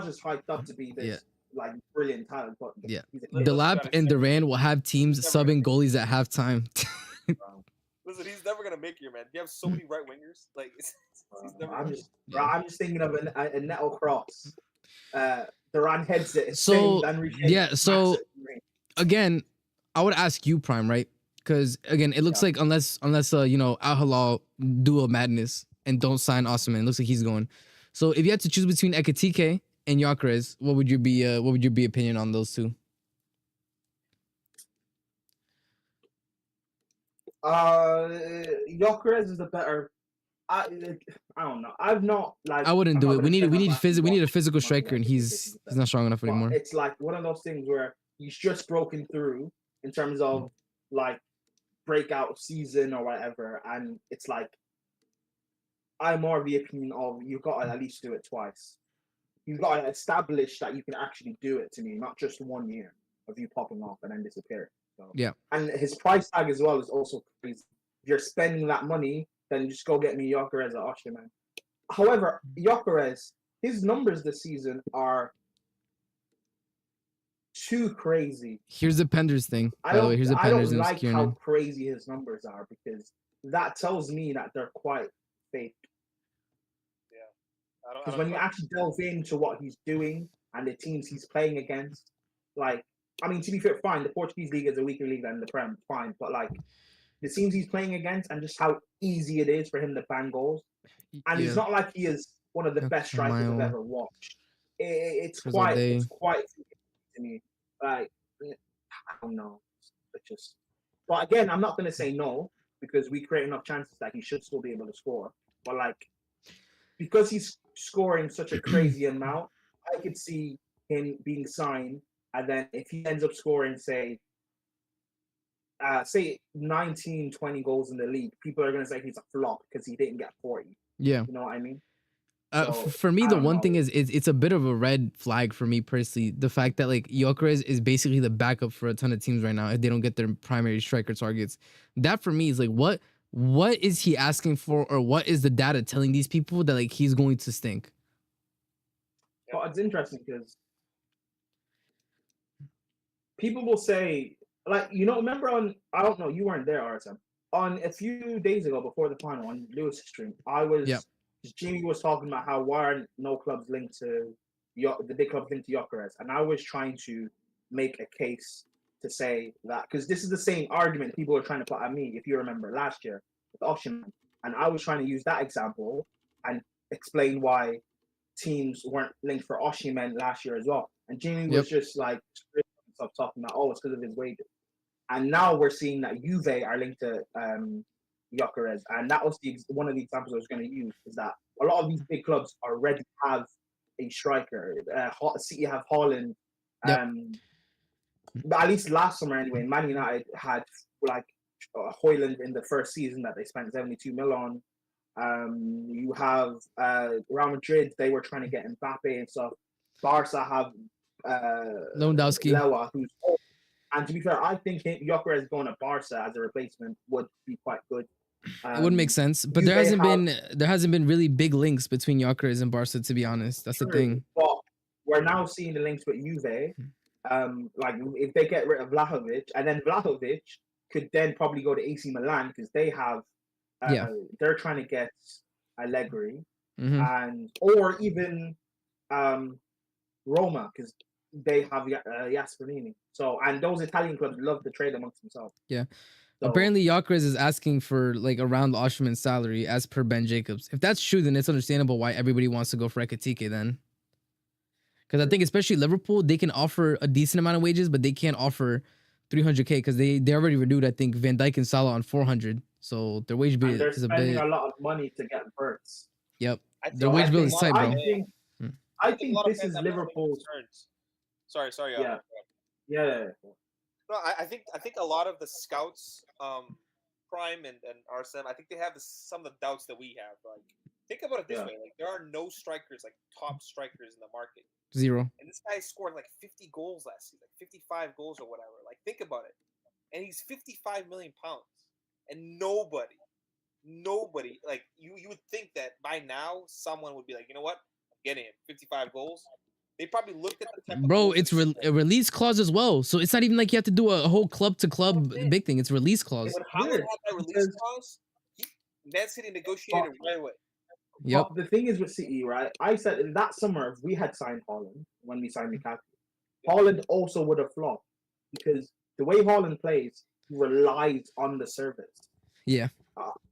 [SPEAKER 4] is hyped up to be this like brilliant talent, but
[SPEAKER 1] Delap and Duran will have teams subbing goalies at halftime.
[SPEAKER 3] Listen, he's never gonna make you, man. You have so many right wingers. Like,
[SPEAKER 4] I'm just thinking of a Neto cross. Duran heads it.
[SPEAKER 1] So again, I would ask you, Prime, right? Because again, it looks like unless Al Hilal do a madness and don't sign Osimhen, it looks like he's going. So if you had to choose between Ekitike and Gyökeres, what would your be opinion on those two?
[SPEAKER 4] Gyökeres is the better. I don't know. I
[SPEAKER 1] wouldn't do it. We need a physical striker, and he's not strong enough anymore.
[SPEAKER 4] It's like one of those things where he's just broken through in terms of like breakout season or whatever, and it's like I'm more of the opinion of you've got to at least do it twice. You've got to establish that you can actually do it to me, not just 1 year of you popping off and then disappearing. So, and his price tag as well is also crazy. If you're spending that money, then just go get me Gyökeres at Austria, man. However, Gyökeres, his numbers this season are too crazy.
[SPEAKER 1] Here's the Penders thing.
[SPEAKER 4] I don't like how crazy his numbers are because that tells me that they're quite fake. Yeah. Because when you actually delve into what he's doing and the teams he's playing against, like, I mean, to be fair, fine, the Portuguese league is a weaker league than the Prem, fine, but like the teams he's playing against and just how easy it is for him to bang goals. And it's not like he is one of the best strikers I've ever watched. It's quite to me. Like, I don't know. But again, I'm not going to say no because we create enough chances that he should still be able to score. But like, because he's scoring such a crazy amount, I could see him being signed. And then if he ends up scoring, say 19, 20 goals in the league, people are going to say he's a flop because he didn't get 40.
[SPEAKER 1] Yeah.
[SPEAKER 4] You know what I mean? So,
[SPEAKER 1] For me,
[SPEAKER 4] I
[SPEAKER 1] the
[SPEAKER 4] don't
[SPEAKER 1] one thing
[SPEAKER 4] know.
[SPEAKER 1] is it's a bit of a red flag for me personally. The fact that like Gyökeres is basically the backup for a ton of teams right now if they don't get their primary striker targets. That for me is like what is he asking for, or what is the data telling these people that like he's going to stink?
[SPEAKER 4] But it's interesting because people will say, like, remember I don't know, you weren't there, RSM. On a few days ago before the final on Lewis' stream,
[SPEAKER 1] Yep.
[SPEAKER 4] Jimmy was talking about how why aren't no clubs linked to the big clubs linked to Gyökeres, and I was trying to make a case to say that because this is the same argument people were trying to put at me, if you remember last year with Osimhen, and I was trying to use that example and explain why teams weren't linked for Osimhen last year as well. And Jimmy
[SPEAKER 1] Yep.
[SPEAKER 4] was just like talking about, it's because of his wages. And now we're seeing that Juve are linked to Gyökeres, and that was one of the examples I was going to use, is that a lot of these big clubs already have a striker. City have Haaland.
[SPEAKER 1] Yep.
[SPEAKER 4] But at least last summer anyway, Man United had like Højlund in the first season that they spent 72 mil on. You have Real Madrid, they were trying to get Mbappe and stuff. Barca have
[SPEAKER 1] Lewandowski.
[SPEAKER 4] Lewa, who's old. And to be fair, I think Gyökeres going to Barca as a replacement would be quite good.
[SPEAKER 1] It would make sense, but there hasn't been really big links between Gyökeres and Barca, to be honest. That's the thing.
[SPEAKER 4] But we're now seeing the links with Juve. Like if they get rid of Vlahovic, and then Vlahovic could then probably go to AC Milan because they have, they're trying to get Allegri, and or even Roma because they have Gasperini. So, and those Italian clubs love to trade amongst themselves.
[SPEAKER 1] Yeah.
[SPEAKER 4] So,
[SPEAKER 1] apparently, Gyökeres is asking for like around the Osimhen salary, as per Ben Jacobs. If that's true, then it's understandable why everybody wants to go for Ekitike then. Because I think especially Liverpool, they can offer a decent amount of wages, but they can't offer 300K because they already renewed, I think, Van Dijk and Salah on 400. So their wage bill is a bit.
[SPEAKER 4] They're spending a lot of money to get Verts.
[SPEAKER 1] Yep. Their wage bill is tight, bro.
[SPEAKER 4] I think this is Liverpool's.
[SPEAKER 3] Sorry.
[SPEAKER 4] Yeah.
[SPEAKER 3] No, I think a lot of the scouts, Prime and RSM, I think they have some of the doubts that we have. Like, think about it this way: like, there are no strikers, like top strikers in the market.
[SPEAKER 1] Zero.
[SPEAKER 3] And this guy scored like 50 goals last season, like 55 goals or whatever. Like, think about it. And he's 55 million pounds, and nobody, like you would think that by now someone would be like, you know what, I'm getting him 55 goals. They probably looked at the type
[SPEAKER 1] bro. It's a release clause as well, so it's not even like you have to do a whole club to club big thing. It's release clause.
[SPEAKER 3] When Haaland had that release clause, Man City negotiated right away.
[SPEAKER 1] Yep.
[SPEAKER 4] But the thing is with City, right? I said in that summer, if we had signed Haaland when we signed Lukaku, Haaland also would have flopped because the way Haaland plays, he relies on the service.
[SPEAKER 1] Yeah.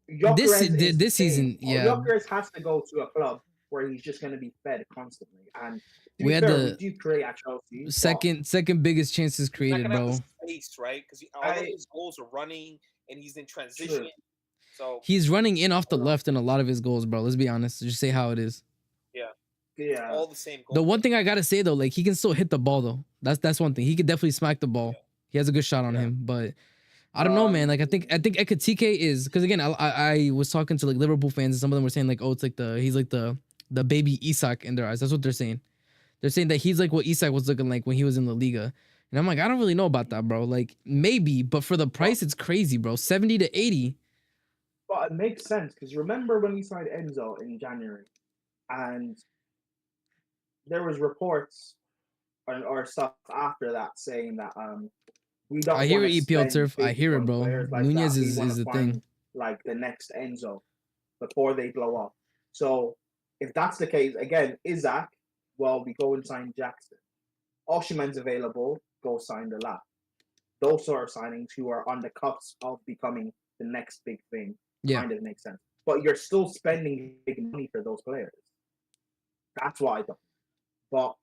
[SPEAKER 4] This
[SPEAKER 1] season,
[SPEAKER 4] Gyökeres has to go to a club where he's just going to be fed constantly. And
[SPEAKER 1] we do
[SPEAKER 4] create at Chelsea.
[SPEAKER 1] Second biggest chances created, bro.
[SPEAKER 3] Space, right? Because all of his goals are running, and he's in transition.
[SPEAKER 4] True.
[SPEAKER 3] So
[SPEAKER 1] he's running in off the left in a lot of his goals, bro. Let's be honest. Just say how it is.
[SPEAKER 3] Yeah. All the same goals.
[SPEAKER 1] The one thing I gotta say though, like he can still hit the ball though. That's one thing. He could definitely smack the ball. He has a good shot on him, but I don't know, man. Like I think Ekitike is, because again, I was talking to like Liverpool fans and some of them were saying like, oh, it's like he's like the baby Isak in their eyes. That's what they're saying. They're saying that he's like what Isak was looking like when he was in La Liga. And I'm like, I don't really know about that, bro. Like maybe, but for the price, it's crazy, bro. 70 to 80.
[SPEAKER 4] But it makes sense because remember when we signed Enzo in January, and there was reports or stuff after that saying that we don't.
[SPEAKER 1] I hear it, EPL Turf. I hear it, bro.
[SPEAKER 4] Like
[SPEAKER 1] Nunez
[SPEAKER 4] is
[SPEAKER 1] the thing.
[SPEAKER 4] Like the next Enzo before they blow up. So if that's the case, again, Isak, well, we go and sign Jackson. Osimhen's available, go sign Delap. Those sort of signings who are on the cusp of becoming the next big thing kind of makes sense. But you're still spending big money for those players. That's why I don't. But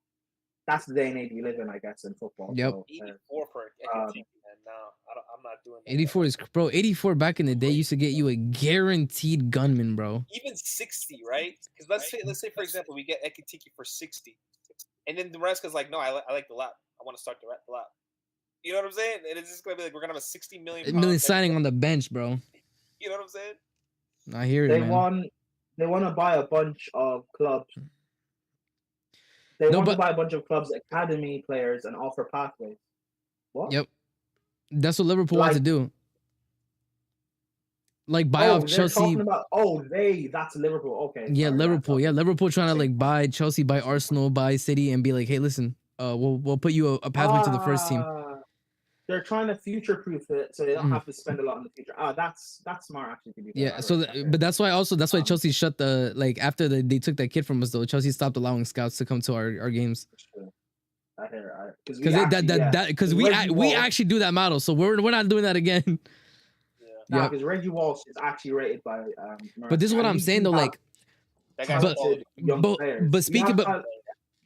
[SPEAKER 4] that's the day and age we live in, I guess, in football.
[SPEAKER 1] Yep.
[SPEAKER 4] So,
[SPEAKER 3] 84 for Ekitike, and I'm not doing that.
[SPEAKER 1] 84 is, bro. 84 back in the day used to get you a guaranteed gunman, bro.
[SPEAKER 3] Even 60, right? Because let's say for example we get Ekitike for 60, and then the rest is like, no, I like the lap. I want to start the lap. You know what I'm saying? And it's just gonna be like we're gonna have a 60 million
[SPEAKER 1] signing on the bench, bro.
[SPEAKER 3] You know what I'm saying?
[SPEAKER 1] I hear it, man.
[SPEAKER 4] they want to buy a bunch of clubs. They
[SPEAKER 1] No,
[SPEAKER 4] want to
[SPEAKER 1] but
[SPEAKER 4] buy a bunch of clubs' academy players and offer pathways. What?
[SPEAKER 1] yep, that's what Liverpool wants to
[SPEAKER 4] Like,
[SPEAKER 1] do. Like buy
[SPEAKER 4] oh,
[SPEAKER 1] off
[SPEAKER 4] they're
[SPEAKER 1] Chelsea.
[SPEAKER 4] talking about. That's Liverpool. Okay.
[SPEAKER 1] Yeah,
[SPEAKER 4] Sorry,
[SPEAKER 1] Liverpool. Yeah, Liverpool trying to
[SPEAKER 4] sorry.
[SPEAKER 1] like buy Chelsea, buy Arsenal, buy City, and be like, hey, listen, we'll put you a pathway to the first team.
[SPEAKER 4] They're trying to future-proof it so they don't have to spend a lot in the future. That's smart actually. To be fair.
[SPEAKER 1] Yeah. So, but that's why Chelsea shut the like after they took that kid from us though. Chelsea stopped allowing scouts to come to our games.
[SPEAKER 4] I hear
[SPEAKER 1] because we actually do that model, so we're not doing that again.
[SPEAKER 4] Yeah, because Reggie Walsh is actually rated by.
[SPEAKER 1] But this is what I'm saying though, like, but speaking,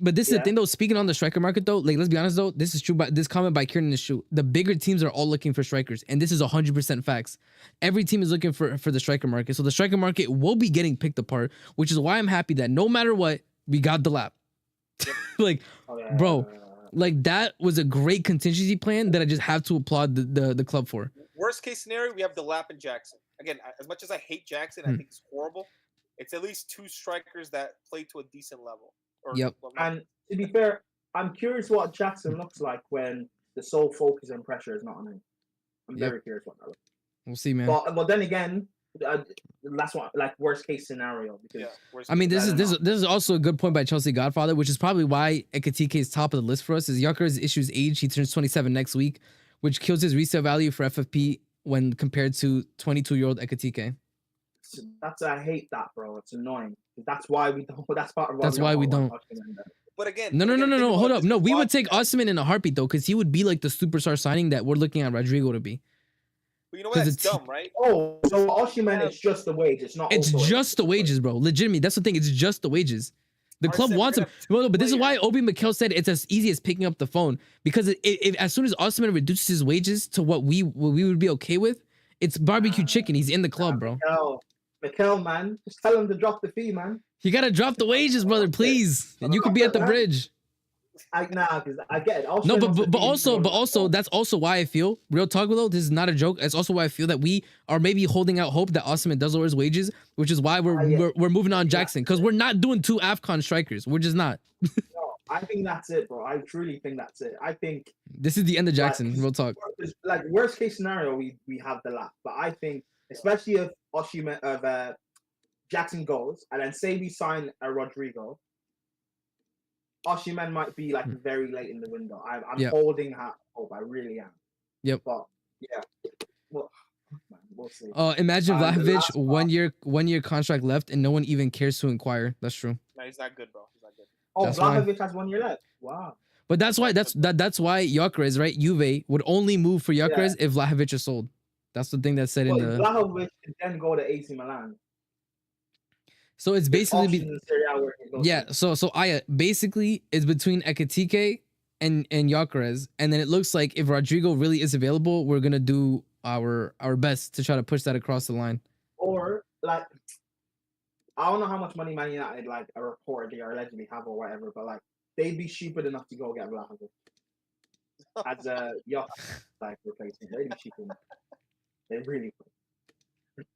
[SPEAKER 1] but this is the thing though. Speaking on the striker market though, like let's be honest though, this is true. But this comment by Kieran is true. The bigger teams are all looking for strikers, and this is 100% facts. Every team is looking for the striker market, so the striker market will be getting picked apart, which is why I'm happy that no matter what, we got Delap. Like, bro. Like that was a great contingency plan that I just have to applaud the club for.
[SPEAKER 3] Worst case scenario, we have Delap and Jackson. Again, as much as I hate Jackson, I think he's horrible. It's at least two strikers that play to a decent level.
[SPEAKER 4] And to be fair, I'm curious what Jackson looks like when the sole focus and pressure is not on him. I'm very curious what that looks like.
[SPEAKER 1] We'll see, man.
[SPEAKER 4] But then again, that's what like worst case scenario. Because
[SPEAKER 1] I mean, this is also a good point by Chelsea Godfather, which is probably why Ekitike is top of the list for us. Is Gyökeres issues age? He turns 27 next week, which kills his resale value for FFP when compared to 22-year-old Ekitike.
[SPEAKER 4] I hate that, bro. It's annoying. That's why we don't. That's part of.
[SPEAKER 1] That's why we don't.
[SPEAKER 3] But again,
[SPEAKER 1] no. Hold up. No, we would take Osimhen in a heartbeat though, because he would be like the superstar signing that we're looking at Rodrygo to be.
[SPEAKER 3] But you know what? That's dumb, right?
[SPEAKER 4] Oh, so Osimhen is just the wage. It's not.
[SPEAKER 1] It's just the wages, bro. Legitimately, that's the thing. It's just the wages. The club wants him. Well, but this is why Obi Mikel said it's as easy as picking up the phone, because if as soon as Osimhen reduces his wages to what we would be okay with, it's barbecue chicken. He's in the club, bro.
[SPEAKER 4] Mikel, man, just tell him to drop the fee, man.
[SPEAKER 1] You gotta drop the wages, brother, please. And you could be at the bridge.
[SPEAKER 4] Because I get it.
[SPEAKER 1] No, but also that's also why I feel, real talk though, this is not a joke. It's also why I feel that we are maybe holding out hope that Osimhen does lower his wages, which is why we're moving on Jackson, because we're not doing two AFCON strikers. We're just not.
[SPEAKER 4] No, I think that's it, bro. I truly think that's it. I think
[SPEAKER 1] this is the end of Jackson. Real talk.
[SPEAKER 4] Like worst case scenario, we have the lap, but I think especially if Jackson goes, and then say we sign a Rodrygo. Osimhen might be like very late in the window. I'm holding hope. I really am.
[SPEAKER 1] Yep.
[SPEAKER 4] But yeah, well, man, we'll see.
[SPEAKER 1] Imagine Vlahovic 1 year contract left, and no one even cares to inquire. That's true.
[SPEAKER 3] No, he's not good, bro. He's not good.
[SPEAKER 4] Oh, Vlahovic has 1 year left. Wow.
[SPEAKER 1] But that's why Gyökeres, right? Juve would only move for Gyökeres if Vlahovic is sold. That's the thing that's said in the.
[SPEAKER 4] Vlahovic can then go to AC Milan.
[SPEAKER 1] So it's basically So Aya basically is between Ekitike and Gyökeres, and then it looks like if Rodrygo really is available, we're gonna do our best to try to push that across the line.
[SPEAKER 4] Or like, I don't know how much money Man United like a reportedly or allegedly have or whatever, but like they'd be stupid enough to go get Vlahovic as a like replacement. They'd be stupid enough. They really could.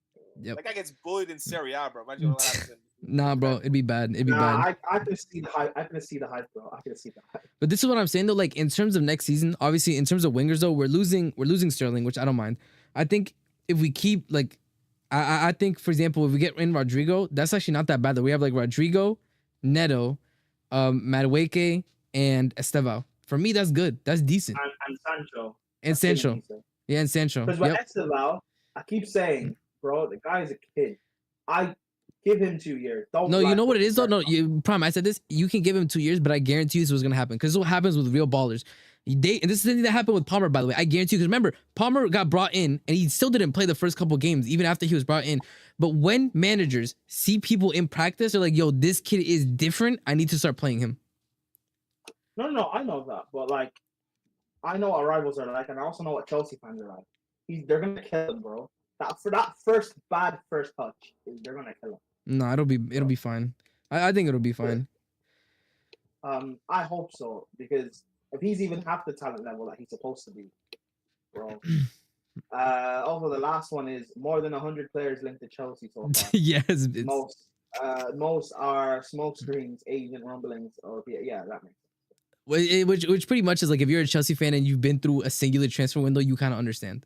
[SPEAKER 1] Yep.
[SPEAKER 3] That guy gets bullied in Serie A, bro. Imagine what happens.
[SPEAKER 1] Nah, bro, it'd be bad. It'd be bad.
[SPEAKER 4] I can see the hype. I can see the hype, bro. I can see the hype.
[SPEAKER 1] But this is what I'm saying though. Like in terms of next season, obviously in terms of wingers though, we're losing Sterling, which I don't mind. I think if we keep like, I think for example, if we get in Rodrygo, that's actually not that bad though. We have like Rodrygo, Neto, Madueke, and Estevao. For me, that's good. That's decent.
[SPEAKER 4] And Sancho.
[SPEAKER 1] And Sancho. Yeah, and Sancho.
[SPEAKER 4] Because with Estevao, I keep saying, bro, the guy is a kid. I give him 2 years.
[SPEAKER 1] You know what it is though? No, Prime, I said this. You can give him 2 years, but I guarantee you this was gonna happen. Because this is what happens with real ballers. And this is the thing that happened with Palmer, by the way. I guarantee you, because remember, Palmer got brought in and he still didn't play the first couple games, even after he was brought in. But when managers see people in practice, they're like, yo, this kid is different. I need to start playing him.
[SPEAKER 4] No, I know that. But like, I know what rivals are like, and I also know what Chelsea fans are like. They're gonna kill him, bro. For that first touch, they're gonna kill him.
[SPEAKER 1] No, it'll be fine. I think it'll be fine.
[SPEAKER 4] I hope so, because if he's even half the talent level that he's supposed to be, bro. Also, the last one is more than 100 players linked to Chelsea so far.
[SPEAKER 1] Yes,
[SPEAKER 4] most most are smoke screens, agent rumblings, or yeah, that makes sense.
[SPEAKER 1] Which pretty much is like if you're a Chelsea fan and you've been through a singular transfer window, you kind of understand.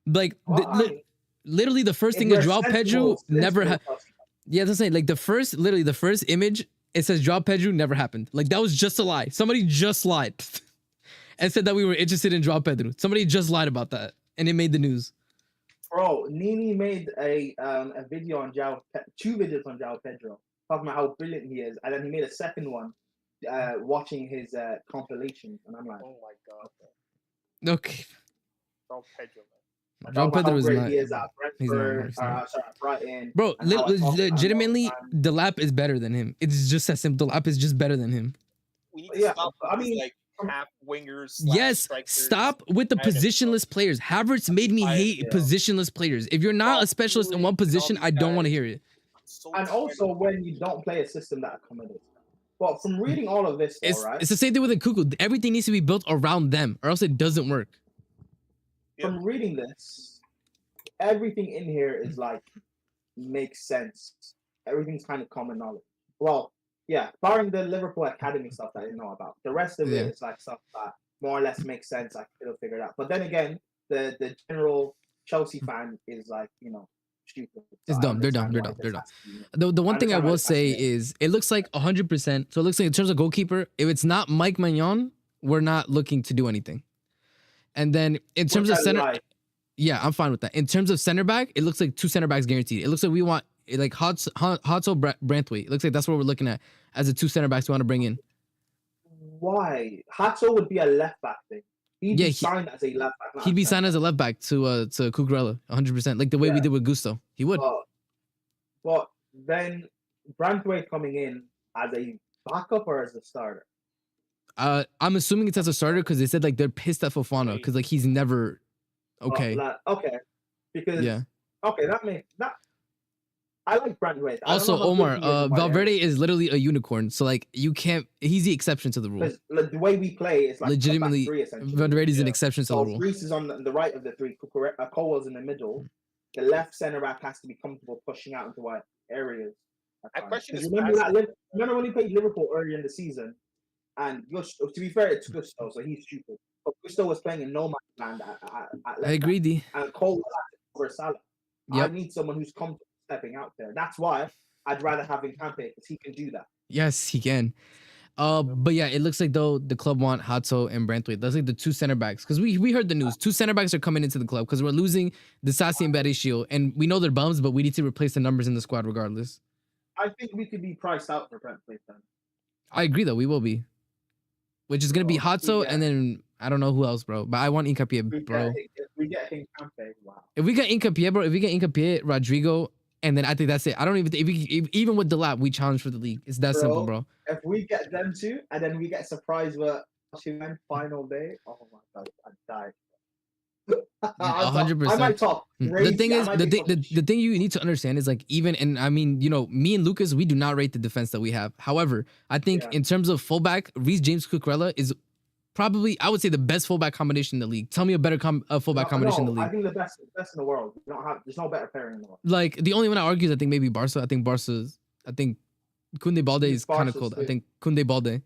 [SPEAKER 1] Like
[SPEAKER 4] Well,
[SPEAKER 1] literally the first
[SPEAKER 4] if
[SPEAKER 1] thing
[SPEAKER 4] you're
[SPEAKER 1] is Joao Pedro never
[SPEAKER 4] sensible Chelsea fan,
[SPEAKER 1] Yeah, that's saying like the first image it says Joao Pedro never happened. Like that was just a lie. Somebody just lied and said that we were interested in Joao Pedro. Somebody just lied about that and it made the news.
[SPEAKER 4] bro, Nini made a video on two videos on Joao Pedro, talking about how brilliant he is, and then he made a second one, watching his compilations, and I'm like,
[SPEAKER 3] Oh my god, bro.
[SPEAKER 1] Okay.
[SPEAKER 3] Don't Pedro, man.
[SPEAKER 1] Joao Pedro is
[SPEAKER 4] great
[SPEAKER 1] not.
[SPEAKER 4] he is at
[SPEAKER 1] He's not
[SPEAKER 4] Brentford,
[SPEAKER 1] Arsenal.
[SPEAKER 4] sorry, at Brighton.
[SPEAKER 1] Bro,
[SPEAKER 4] and how I talk about him
[SPEAKER 1] legitimately,
[SPEAKER 4] all the time.
[SPEAKER 1] Delap is better than him. It's just that simple. Delap is just better than him.
[SPEAKER 3] We need to
[SPEAKER 4] Yeah,
[SPEAKER 3] stop
[SPEAKER 4] I
[SPEAKER 3] with
[SPEAKER 4] mean,
[SPEAKER 3] these, like half wingers.
[SPEAKER 1] Yes,
[SPEAKER 3] strikers.
[SPEAKER 1] stop with the
[SPEAKER 3] I understand.
[SPEAKER 1] positionless players. Havertz made me hate
[SPEAKER 4] yeah.
[SPEAKER 1] positionless players. If you're not a specialist in one position, I don't want to hear it.
[SPEAKER 3] So
[SPEAKER 4] And
[SPEAKER 3] tired
[SPEAKER 4] also
[SPEAKER 3] of-
[SPEAKER 4] when you don't play a system that accommodates. But from reading all of this,
[SPEAKER 1] It's
[SPEAKER 4] right?
[SPEAKER 1] it's the same thing with Nkunku. Everything needs to be built around them, or else it doesn't work.
[SPEAKER 4] From reading this, everything in here is like makes sense. Everything's kind of common knowledge. Well, yeah, barring the Liverpool academy stuff that I didn't know about. The rest of
[SPEAKER 1] Yeah.
[SPEAKER 4] it is like stuff that more or less makes sense. I could have figured out. But then again, the general Chelsea fan is like, stupid.
[SPEAKER 1] It's
[SPEAKER 4] So I
[SPEAKER 1] dumb. They're dumb.
[SPEAKER 4] understand
[SPEAKER 1] They're
[SPEAKER 4] why
[SPEAKER 1] dumb.
[SPEAKER 4] this
[SPEAKER 1] They're
[SPEAKER 4] has to
[SPEAKER 1] dumb. The one thing I
[SPEAKER 4] understand why
[SPEAKER 1] will
[SPEAKER 4] this has to
[SPEAKER 1] say
[SPEAKER 4] be.
[SPEAKER 1] is it looks like 100%. So it looks like in terms of goalkeeper, if it's not Mike Maignan, we're not looking to do anything. And then in terms of
[SPEAKER 4] Which I
[SPEAKER 1] center,
[SPEAKER 4] like.
[SPEAKER 1] yeah, I'm fine with that. In terms of center back, it looks like 2 center backs guaranteed. It looks like we want like Hotso Branthwaite. It looks like that's what we're looking at as the 2 center backs we want to bring in.
[SPEAKER 4] Why? Hato would be a left back thing. He'd
[SPEAKER 1] Yeah,
[SPEAKER 4] be signed as a left back. not
[SPEAKER 1] He'd be
[SPEAKER 4] a center
[SPEAKER 1] signed as a left back to Cucurella, 100%, like the way we
[SPEAKER 4] Yeah.
[SPEAKER 1] did with Gusto. He would.
[SPEAKER 4] But then Branthwaite coming in as a backup or as a starter?
[SPEAKER 1] I'm assuming it's as a starter because they said like they're pissed at Fofana because like he's never okay.
[SPEAKER 4] Okay. Because
[SPEAKER 1] Yeah.
[SPEAKER 4] Okay, that makes that. I like Branthwaite. I don't
[SPEAKER 1] Also,
[SPEAKER 4] know how good
[SPEAKER 1] Omar,
[SPEAKER 4] he is in my
[SPEAKER 1] Valverde is literally a unicorn. So like you can't. He's the exception to the rule.
[SPEAKER 4] area. 'Cause, like, the way we play is like
[SPEAKER 1] Legitimately,
[SPEAKER 4] three, essentially.
[SPEAKER 1] Valverde's an
[SPEAKER 3] Yeah.
[SPEAKER 1] exception to the
[SPEAKER 4] So
[SPEAKER 1] rule.
[SPEAKER 4] Reese is on the right of the three. Cowell's in the middle. The left centre back has to be comfortable pushing out into wide areas.
[SPEAKER 3] I question
[SPEAKER 4] 'Cause
[SPEAKER 3] his
[SPEAKER 4] remember
[SPEAKER 3] passing.
[SPEAKER 4] remember when he played Liverpool earlier in the season, and Gusto, to be fair, it's Gusto, so he's stupid. But Gusto was playing in no man's land at
[SPEAKER 1] I
[SPEAKER 4] left
[SPEAKER 1] agree, D.
[SPEAKER 4] back, and Cole was over Salah.
[SPEAKER 1] Yep.
[SPEAKER 4] I need someone who's comfortable stepping out there. That's why I'd rather have Nkempe because he can do that.
[SPEAKER 1] Yes, he can. But yeah, it looks like though the club want Hato and Branthwaite. That's like the 2 center backs because we heard the news. 2 center backs are coming into the club because we're losing Disasi and Beriscio, and we know they're bums, but we need to replace the numbers in the squad regardless.
[SPEAKER 4] I think we could be priced out for Brentford then.
[SPEAKER 1] I agree though, we will be. Which is gonna be
[SPEAKER 4] Bro,
[SPEAKER 1] Hato
[SPEAKER 4] yeah.
[SPEAKER 1] and then I don't know who else, bro. But I want Nkapie, bro.
[SPEAKER 4] If we get Nkempe, wow.
[SPEAKER 1] If we get Nkapie, bro, if we get Nkapie, Rodrygo, and then I think that's it. I don't even think even with Delap, we challenge for the league. It's that simple, bro.
[SPEAKER 4] If we get them two, and then we get surprised with final day, oh my god, I'd die.
[SPEAKER 1] 100%.
[SPEAKER 4] I might talk.
[SPEAKER 1] The thing is, the thing you need to understand is like even, and I mean, me and Lucas, we do not rate the defense that we have. However, I think
[SPEAKER 4] Yeah.
[SPEAKER 1] in terms of fullback, Reece James Cucurella is probably, I would say, the best fullback combination in the league. Tell me a better fullback combination in the
[SPEAKER 4] I
[SPEAKER 1] league.
[SPEAKER 4] think the best in the world. We don't have. There's no better pairing in the world.
[SPEAKER 1] Like the only one I argue is I think maybe Barca. I think Koundé Balde is kind of
[SPEAKER 4] Barca's
[SPEAKER 1] cold. I
[SPEAKER 4] too.
[SPEAKER 1] think Koundé Balde.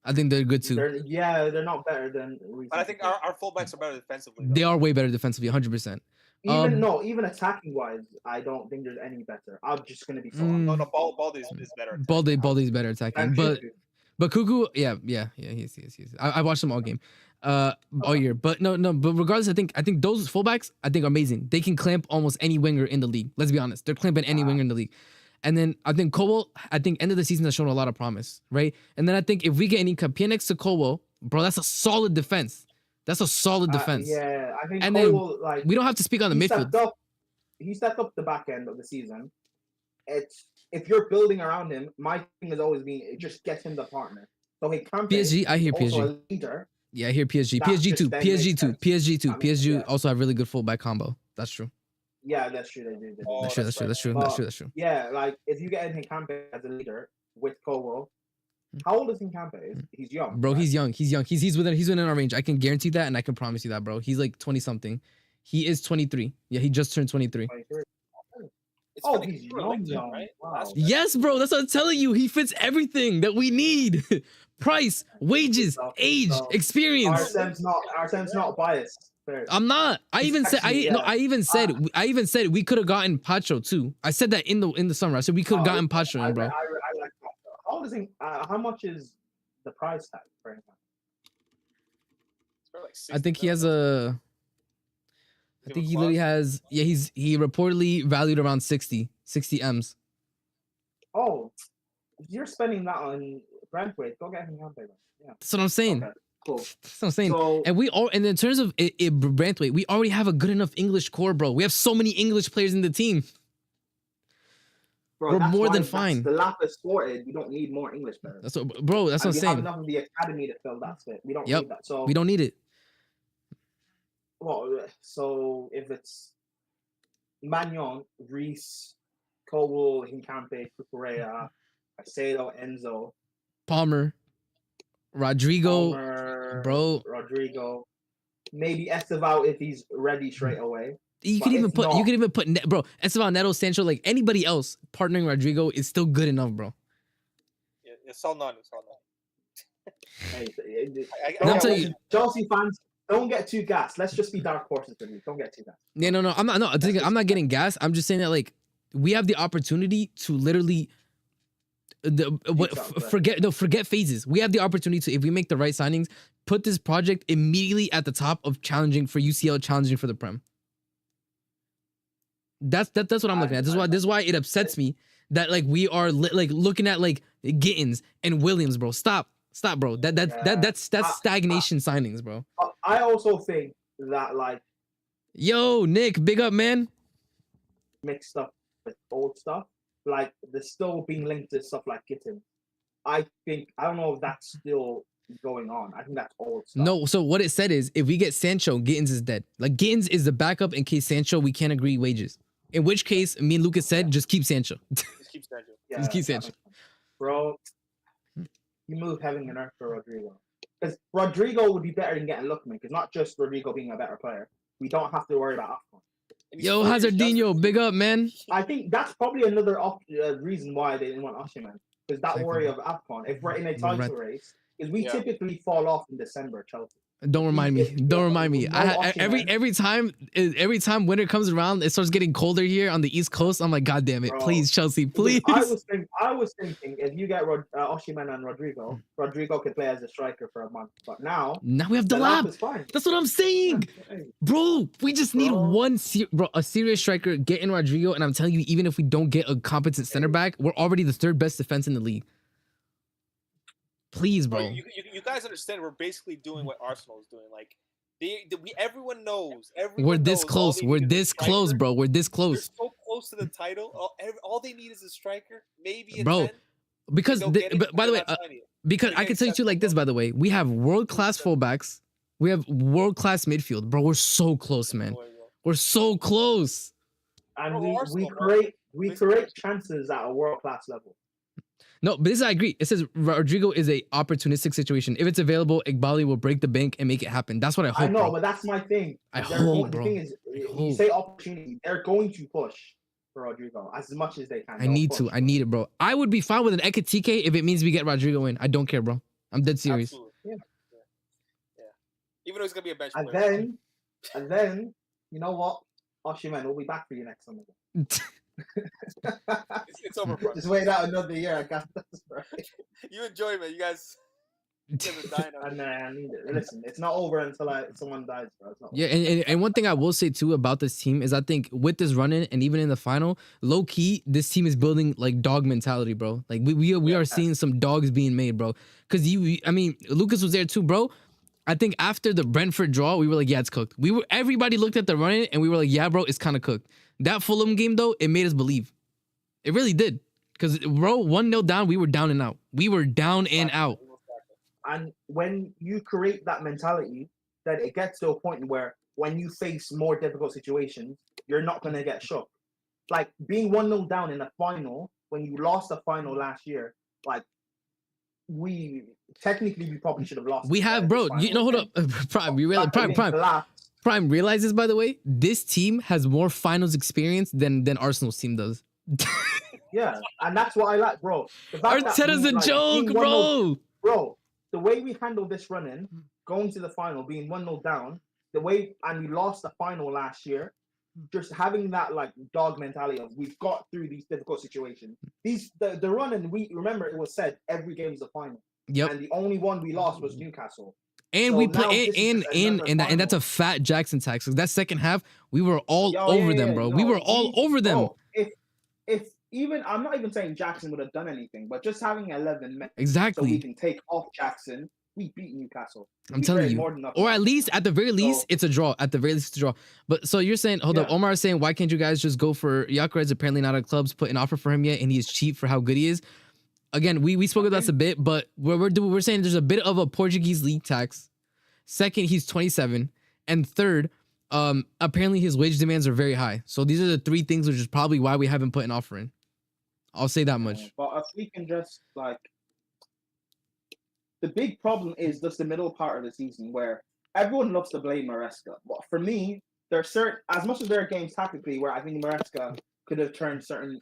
[SPEAKER 1] I think they're good too.
[SPEAKER 4] They're not better than.
[SPEAKER 3] But I think our fullbacks are better defensively. though.
[SPEAKER 1] They are way better defensively, 100%.
[SPEAKER 4] even attacking wise, I don't think there's any better. I'm just gonna be so
[SPEAKER 1] Mm.
[SPEAKER 4] honest.
[SPEAKER 3] No, Balde is better.
[SPEAKER 1] Balde is better attacking,
[SPEAKER 4] And
[SPEAKER 1] but
[SPEAKER 4] Cuckoo.
[SPEAKER 1] But Cuckoo, yeah, he's. I watched them all game, all year. But no. But regardless, I think those fullbacks, I think are amazing. They can clamp almost any winger in the league. Let's be honest, they're clamping any winger in the league. And then I think Cowell, end of the season has shown a lot of promise, right? And then I think if we get any Nkapie next to Cowell, bro, that's a solid defense. That's a solid defense.
[SPEAKER 4] Yeah, I think
[SPEAKER 1] And then
[SPEAKER 4] Cole, like
[SPEAKER 1] we don't have to speak on the
[SPEAKER 4] he
[SPEAKER 1] midfield.
[SPEAKER 4] He stepped up the back end of the season. It's if you're building around him, my thing has always been just get him the partner. So he can't
[SPEAKER 1] PSG, I hear PSG.
[SPEAKER 4] also a leader.
[SPEAKER 1] Yeah, I hear PSG.
[SPEAKER 4] That
[SPEAKER 1] PSG
[SPEAKER 4] just
[SPEAKER 1] too.
[SPEAKER 4] then
[SPEAKER 1] PSG
[SPEAKER 4] makes
[SPEAKER 1] too.
[SPEAKER 4] sense.
[SPEAKER 1] PSG too.
[SPEAKER 4] I mean,
[SPEAKER 1] PSG
[SPEAKER 4] yeah.
[SPEAKER 1] also have really good fullback combo. That's true.
[SPEAKER 4] Yeah, that's true. They do.
[SPEAKER 3] Oh,
[SPEAKER 1] That's true.
[SPEAKER 3] that's
[SPEAKER 1] That's true.
[SPEAKER 3] right.
[SPEAKER 1] That's true.
[SPEAKER 4] Yeah, like if you get Nkempe as a leader with Cowell, how old is Nkempe? He's young.
[SPEAKER 1] Bro,
[SPEAKER 4] right?
[SPEAKER 1] he's young. He's within our range. I can guarantee that, and I can promise you that, bro. He's like 20 something. He is 23. Yeah, he just turned 23.
[SPEAKER 4] 23.
[SPEAKER 3] It's
[SPEAKER 4] Oh,
[SPEAKER 3] for the
[SPEAKER 4] he's
[SPEAKER 3] keeper
[SPEAKER 4] young,
[SPEAKER 3] linked him,
[SPEAKER 4] young.
[SPEAKER 3] right?
[SPEAKER 4] Wow.
[SPEAKER 3] Last
[SPEAKER 1] Yes, bro. That's what I'm telling you. He fits everything that we need. Price, wages, age, experience.
[SPEAKER 4] Arsen's not biased. Fair.
[SPEAKER 1] I'm not. I
[SPEAKER 4] He's
[SPEAKER 1] even said
[SPEAKER 4] actually, yeah.
[SPEAKER 1] I even said we could have gotten Pacho too. I said that in the summer. I said we could have gotten Pacho in, bro.
[SPEAKER 4] I like that. How does he? How much is the price tag for him?
[SPEAKER 3] It's for like
[SPEAKER 1] I think
[SPEAKER 3] 60
[SPEAKER 1] he has
[SPEAKER 3] mil.
[SPEAKER 1] a. I think he literally has. Yeah, he reportedly valued around 60 M's.
[SPEAKER 4] Oh, if you're spending that on Brentwaite, go get him Brentwaite. Yeah.
[SPEAKER 1] That's what I'm saying.
[SPEAKER 4] Okay, cool.
[SPEAKER 1] That's what I'm saying.
[SPEAKER 4] So,
[SPEAKER 1] And in terms of Brantwaite, we already have a good enough English core, bro. We have so many English players in the team.
[SPEAKER 4] bro,
[SPEAKER 1] we're
[SPEAKER 4] that's
[SPEAKER 1] more
[SPEAKER 4] why
[SPEAKER 1] than
[SPEAKER 4] that's
[SPEAKER 1] fine.
[SPEAKER 4] The lap is sorted. We don't need more English players.
[SPEAKER 1] That's what, bro. That's what I'm
[SPEAKER 4] we
[SPEAKER 1] saying.
[SPEAKER 4] have enough of the academy to fill that fit. We don't
[SPEAKER 1] Yep.
[SPEAKER 4] need that. So
[SPEAKER 1] We don't need it.
[SPEAKER 4] well, so if it's Magnon, Reese, Cole, Hincampe, Cucurella, Caicedo, Enzo,
[SPEAKER 1] Palmer, Rodrygo,
[SPEAKER 4] Palmer,
[SPEAKER 1] bro.
[SPEAKER 4] Rodrygo, maybe Esteval if he's ready straight away.
[SPEAKER 1] You
[SPEAKER 4] But
[SPEAKER 1] could even
[SPEAKER 4] if
[SPEAKER 1] put
[SPEAKER 4] not-
[SPEAKER 1] bro, Esteban, Neto, Sancho, like anybody else partnering Rodrygo is still good enough, bro.
[SPEAKER 3] Yeah, it's all none. It's all none.
[SPEAKER 4] Hey,
[SPEAKER 1] I'm telling you-
[SPEAKER 4] Chelsea fans, don't get too gassed. Let's just be dark horses for you. Don't get too gassed.
[SPEAKER 1] Yeah, no, I'm not. No, I'm not getting gas. I'm just saying that like we have the opportunity to literally forget phases. We have the opportunity to, if we make the right signings, put this project immediately at the top of challenging for UCL, challenging for the Prem. That's what I'm looking at. This is why it upsets me that like we are like looking at like Gittins and Williams, bro. Stop, bro. That's stagnation signings, bro.
[SPEAKER 4] I also think that like
[SPEAKER 1] Yo, Nick, big up, man.
[SPEAKER 4] mixed up with old stuff, like they're still being linked to stuff like Kitten. I don't know if that's still going on. I think that's old stuff.
[SPEAKER 1] No, so what it said is if we get Sancho, Gittins is dead. Like Gittins is the backup in case Sancho we can't agree wages. In which case, me and Lucas said just keep Sancho.
[SPEAKER 3] Just keep Sancho.
[SPEAKER 4] Yeah,
[SPEAKER 1] just keep
[SPEAKER 4] that
[SPEAKER 1] Sancho.
[SPEAKER 4] makes sense. Bro, you move heaven and earth for Rodrygo. Because Rodrygo would be better than getting Lookman, because not just Rodrygo being a better player. We don't have to worry about AFCON.
[SPEAKER 3] And he's
[SPEAKER 1] Yo,
[SPEAKER 3] 4 years
[SPEAKER 1] Hazardinho,
[SPEAKER 3] younger.
[SPEAKER 1] big up, man.
[SPEAKER 4] I think that's probably another reason why they didn't want Osimhen. Because that
[SPEAKER 1] Exactly.
[SPEAKER 4] worry of AFCON. If we're in a
[SPEAKER 1] You're
[SPEAKER 4] title
[SPEAKER 1] right.
[SPEAKER 4] race, because we
[SPEAKER 3] Yeah.
[SPEAKER 4] typically fall off in December, Chelsea.
[SPEAKER 1] Don't remind me. Don't remind me. Every time winter comes around, it starts getting colder here on the East Coast. I'm like, God damn it,
[SPEAKER 4] Bro.
[SPEAKER 1] please, Chelsea, please.
[SPEAKER 4] I was thinking if you get Osimhen and Rodrygo could play as a striker for a month. But now
[SPEAKER 1] Now we have
[SPEAKER 4] Delap
[SPEAKER 1] Delap.
[SPEAKER 4] is fine.
[SPEAKER 1] That's what I'm saying, bro. We just need
[SPEAKER 4] Bro.
[SPEAKER 1] a serious striker. Get in Rodrygo, and I'm telling you, even if we don't get a competent center back, we're already the third best defense in the league. Please, bro.
[SPEAKER 3] You guys understand? We're basically doing what Arsenal is doing. Like everyone knows.
[SPEAKER 1] We're this close. We're this close, bro. We're this
[SPEAKER 3] They're
[SPEAKER 1] close,
[SPEAKER 3] so close to the title. All they need is a striker, maybe a
[SPEAKER 1] bro.
[SPEAKER 3] 10.
[SPEAKER 1] Because
[SPEAKER 3] They'll get it,
[SPEAKER 1] by the way,
[SPEAKER 3] they're not signing it.
[SPEAKER 1] because
[SPEAKER 3] They
[SPEAKER 1] I
[SPEAKER 3] get
[SPEAKER 1] can tell you too, like this. By the way, we have world class fullbacks. We have world class midfield, bro. We're so close, man. We're so close.
[SPEAKER 4] And
[SPEAKER 3] Bro,
[SPEAKER 4] we
[SPEAKER 3] Arsenal, bro.
[SPEAKER 4] create chances at a world class level.
[SPEAKER 1] No, but this I agree. It says Rodrygo is a opportunistic situation. If it's available, Igbali will break the bank and make it happen. That's what I hope.
[SPEAKER 4] I know,
[SPEAKER 1] bro.
[SPEAKER 4] but that's my thing.
[SPEAKER 1] I
[SPEAKER 4] They're
[SPEAKER 1] hope,
[SPEAKER 4] going-
[SPEAKER 1] bro.
[SPEAKER 4] The thing is, you
[SPEAKER 1] hope.
[SPEAKER 4] say opportunity, they're going to push for Rodrygo as much as they can.
[SPEAKER 1] I need to. I need it, bro. I would be fine with an Ekitike if it means we get Rodrygo in. I don't care, bro. I'm dead serious.
[SPEAKER 3] Absolutely. Yeah. Even though he's gonna be a bench
[SPEAKER 4] And
[SPEAKER 3] player.
[SPEAKER 4] then, you know what? Osimhen will be back for you next summer.
[SPEAKER 3] It's over, bro.
[SPEAKER 4] Just wait out another year. I got this, right?
[SPEAKER 3] You enjoy, man. You guys are dying on
[SPEAKER 4] And I need it. Listen, it's not over until someone dies, bro. It's not
[SPEAKER 1] Yeah, and one thing I will say too about this team is I think with this run in and even in the final, low key, this team is building like dog mentality, bro. Like we are seeing some dogs being made, bro. Because I mean, Lucas was there too, bro. I think after the Brentford draw, we were like, yeah, it's cooked. Everybody looked at the run in and we were like, yeah, bro, it's kind of cooked. That Fulham game though, it made us believe. It really did. Because bro, 1-0 down, we were down and out. We were down and out.
[SPEAKER 4] And when you create that mentality, then it gets to a point where when you face more difficult situations, you're not going to get shook. Like being 1-0 down in a final, when you lost the final last year, like we probably should have lost.
[SPEAKER 1] We have, bro, you know, hold up. Prime realizes, by the way, this team has more finals experience than Arsenal's team does.
[SPEAKER 4] Yeah, and that's what I like, bro. The fact that
[SPEAKER 1] Arteta's
[SPEAKER 4] we,
[SPEAKER 1] a
[SPEAKER 4] like,
[SPEAKER 1] joke,
[SPEAKER 4] being 1-0
[SPEAKER 1] bro.
[SPEAKER 4] bro, the way we handled this run-in, going to the final, being 1-0 down, the way, and we lost the final last year, just having that like dog mentality of we've got through these difficult situations. The run-in, we remember it was said every game is a final.
[SPEAKER 1] Yep.
[SPEAKER 4] And the only one we lost was Newcastle.
[SPEAKER 1] And
[SPEAKER 4] So
[SPEAKER 1] we
[SPEAKER 4] now
[SPEAKER 1] play
[SPEAKER 4] this is just another
[SPEAKER 1] and that's a
[SPEAKER 4] final.
[SPEAKER 1] fat Jackson tax. Because that second half, we were all
[SPEAKER 4] Yeah,
[SPEAKER 1] over
[SPEAKER 4] yeah,
[SPEAKER 1] them,
[SPEAKER 4] yeah,
[SPEAKER 1] bro.
[SPEAKER 4] no,
[SPEAKER 1] We were all over them.
[SPEAKER 4] Bro, if even I'm not even saying Jackson would have done anything, but just having 11 men so we
[SPEAKER 1] Exactly.
[SPEAKER 4] can take off Jackson, we beat Newcastle.
[SPEAKER 1] I'm
[SPEAKER 4] We
[SPEAKER 1] telling
[SPEAKER 4] played
[SPEAKER 1] you.
[SPEAKER 4] more than enough
[SPEAKER 1] Or
[SPEAKER 4] of
[SPEAKER 1] at
[SPEAKER 4] that.
[SPEAKER 1] least, at the very least,
[SPEAKER 4] So-
[SPEAKER 1] it's a draw. At the very least, it's a draw. But so you're saying, hold up,
[SPEAKER 4] Yeah.
[SPEAKER 1] Omar is saying, why can't you guys just go for Gyökeres? Apparently not at clubs put an offer for him yet, and he is cheap for how good he is. Again, we spoke about this a bit, but we're saying there's a bit of a Portuguese league tax. Second, he's 27, and third, apparently his wage demands are very high. So these are the three things, which is probably why we haven't put an offer in. I'll say that much.
[SPEAKER 4] But if we can just like, the big problem is just the middle part of the season where everyone loves to blame Maresca. But for me, there are certain, as much as there are games tactically where I think Maresca could have turned certain